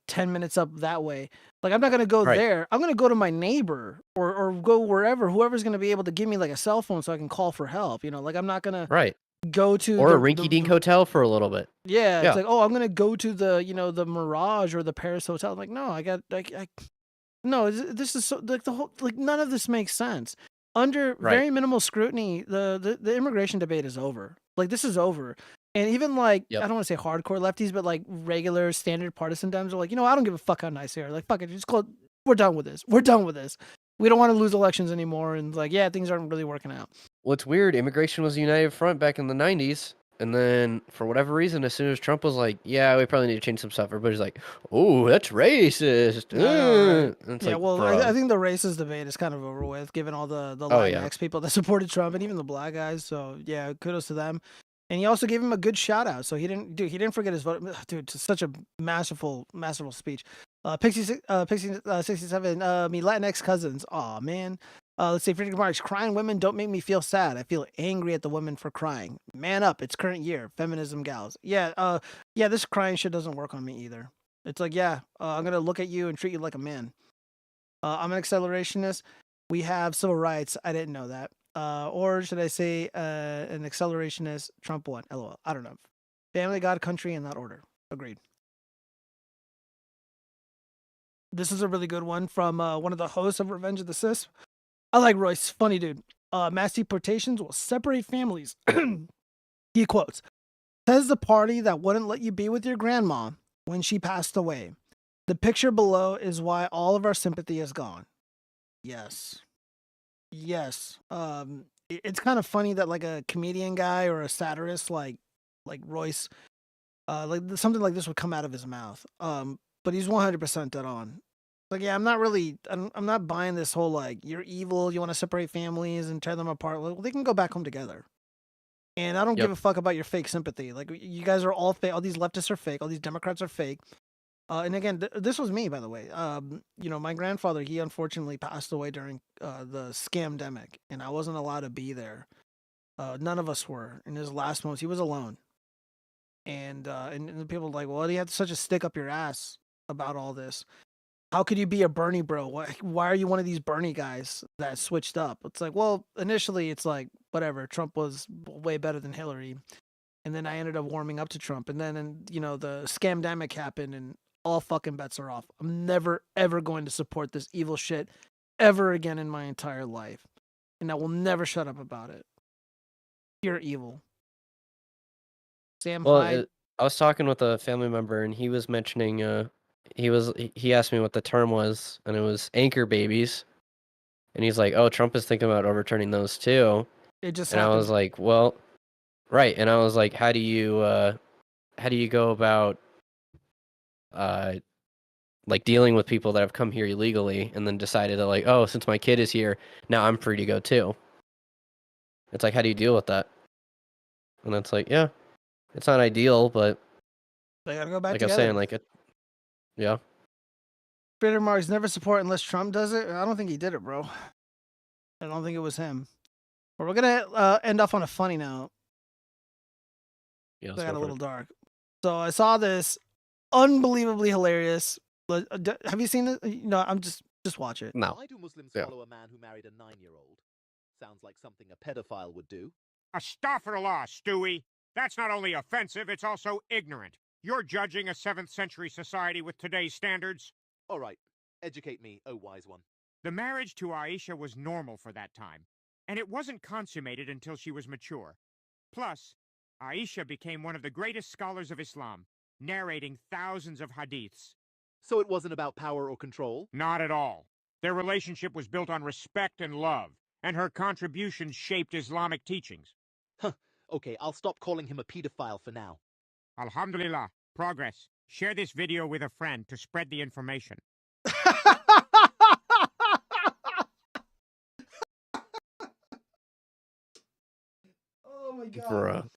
10 minutes up that way. Like I'm not gonna go Right. there. I'm gonna go to my neighbor or go wherever, whoever's gonna be able to give me like a cell phone so I can call for help. Like I'm not gonna Right. go to Or the, a rinky-dink hotel for a little bit. yeah, Yeah. it's like, oh, I'm gonna go to the the Mirage or the Paris hotel. I'm like, no, no, this is so like the whole like none of this makes sense. Under Right. very minimal scrutiny, the immigration debate is over. Like this is over. And even like Yep. I don't want to say hardcore lefties, but like regular standard partisan Dems are like, I don't give a fuck how nice they are. Like fuck it, just call. We're done with this. We're done with this. We don't want to lose elections anymore. And like, yeah, things aren't really working out. Well, it's weird. Immigration was a united front back in the 90s. And then, for whatever reason, as soon as Trump was like, yeah, we probably need to change some stuff, everybody's like, oh, that's racist. I know, right? And it's Yeah, like, well, bro. I think the racist debate is kind of over with, given all the Oh, Latinx yeah. people that supported Trump and even the black guys. So yeah, kudos to them. And he also gave him a good shout out. So he didn't forget his vote. Dude, it's such a masterful speech. Pixie 67, me Latinx cousins. Aw, man. Let's see, Freakin Marks, crying women don't make me feel sad. I feel angry at the women for crying. Man up, it's current year. Feminism gals. Yeah, this crying shit doesn't work on me either. It's like, I'm gonna look at you and treat you like a man. I'm an accelerationist. We have civil rights. I didn't know that. Or should I say an accelerationist? Trump won. LOL. I don't know. Family, God, country, in that order. Agreed. This is a really good one from one of the hosts of Revenge of the Sis. I like Royce. Funny dude. Mass deportations will separate families. He quotes, says the party that wouldn't let you be with your grandma when she passed away. The picture below is why all of our sympathy is gone. Yes. It's kind of funny that like a comedian guy or a satirist like Royce, like something like this would come out of his mouth. But he's 100% dead on. Like, yeah, I'm not buying this whole like you're evil, you want to separate families and tear them apart. Well, they can go back home together. And I don't give a fuck about your fake sympathy. Like, you guys are all fake. All these leftists are fake. All these Democrats are fake. And again, this was me, by the way. My grandfather, he unfortunately passed away during the scamdemic, and I wasn't allowed to be there. None of us were. In his last moments, he was alone. And the people were like, well, you have such a stick up your ass about all this. How could you be a Bernie bro? Why are you one of these Bernie guys that switched up? It's like, well, initially it's like, whatever, Trump was way better than Hillary. And then I ended up warming up to Trump. And then, the scamdemic happened and all fucking bets are off. I'm never, ever going to support this evil shit ever again in my entire life. And I will never shut up about it. Pure evil. Sam Hyde. I was talking with a family member and he was mentioning, he asked me what the term was, and it was anchor babies. And he's like, oh, Trump is thinking about overturning those too. It just and happened. I was like, well, right. And I was like, how do you go about like dealing with people that have come here illegally and then decided to like, oh, since my kid is here, now I'm free to go too. It's like, how do you deal with that? And it's like, yeah, it's not ideal, but they gotta go back like together. I was saying, like yeah. Trader Marks never support unless Trump does it. I don't think he did it, bro. I don't think it was him. But we're gonna end off on a funny note. Yeah, I got a little dark. So I saw this unbelievably hilarious. Have you seen it? No, I'm just watch it. No. Why do Muslims follow a man who married a 9-year-old? Sounds like something a pedophile would do. Astaghfirullah, Stewie. That's not only offensive, it's also ignorant. You're judging a 7th century society with today's standards. All right, educate me, oh wise one. The marriage to Aisha was normal for that time, and it wasn't consummated until she was mature. Plus, Aisha became one of the greatest scholars of Islam, narrating thousands of hadiths. So it wasn't about power or control? Not at all. Their relationship was built on respect and love, and her contributions shaped Islamic teachings. Huh. Okay, I'll stop calling him a pedophile for now. Alhamdulillah. Progress. Share this video with a friend to spread the information. Oh my god. Bruh.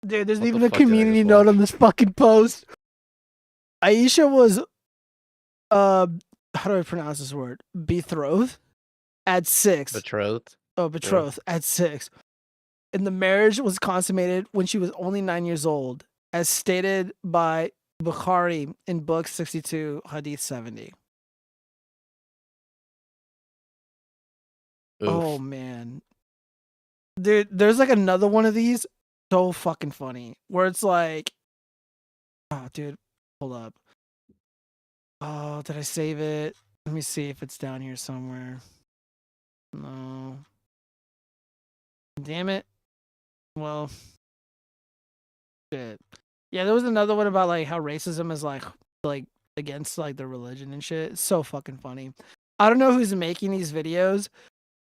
Dude, there's What even the a fuck did I community just note watch? on this fucking post. Aisha was how do I pronounce this word? Betrothed at 6. Betrothed. Oh, betrothed at 6. And the marriage was consummated when she was only 9 years old, as stated by Bukhari in book 62, Hadith 70. Oof. Oh man. Dude, there's like another one of these so fucking funny where it's like, oh dude, hold up. Oh, did I save it? Let me see if it's down here somewhere. No. Damn it. Well, shit. Yeah, there was another one about like how racism is like against like the religion and shit. It's so fucking funny. I don't know who's making these videos,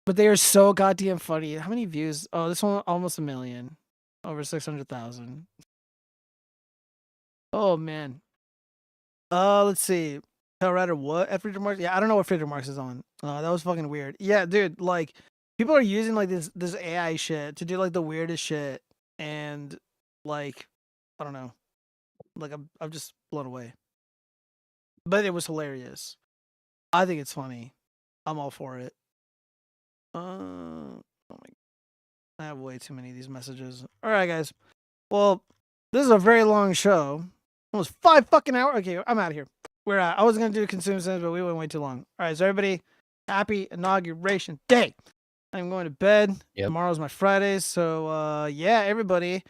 but they are so goddamn funny. How many views? Oh, this one almost 1 million. Over 600,000. Oh man. Let's see. Colorado what? At Freedom Marks? Yeah, I don't know what Freedom Marks is on. That was fucking weird. Yeah, dude, like people are using like this AI shit to do like the weirdest shit. And Like, I don't know. Like I'm just blown away. But it was hilarious. I think it's funny. I'm all for it. Oh my! I have way too many of these messages. All right, guys. Well, this is a very long show. Almost 5 fucking hours. Okay, I'm out of here. We're out. I was gonna do consume sense, but we went way too long. All right, so everybody, happy Inauguration Day. I'm going to bed. Yep. Tomorrow's my Friday, so yeah, everybody,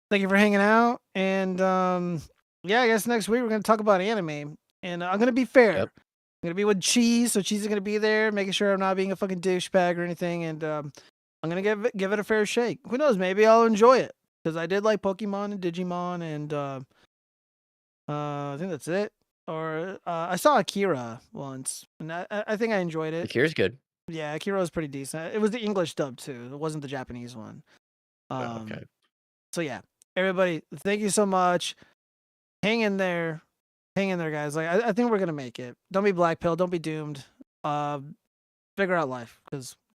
thank you for hanging out. And yeah, I guess next week we're gonna talk about anime. And I'm gonna be fair. Yep. I'm gonna be with Cheese, so Cheese is gonna be there, making sure I'm not being a fucking douchebag or anything. And I'm gonna give it a fair shake. Who knows? Maybe I'll enjoy it because I did like Pokemon and Digimon, and I think that's it. Or I saw Akira once, and I think I enjoyed it. Akira's good. Yeah, Akira was pretty decent. It was the English dub too. It wasn't the Japanese one. Okay. So yeah, everybody, thank you so much. Hang in there, guys. Like I think we're gonna make it. Don't be black pill. Don't be doomed. Figure out life because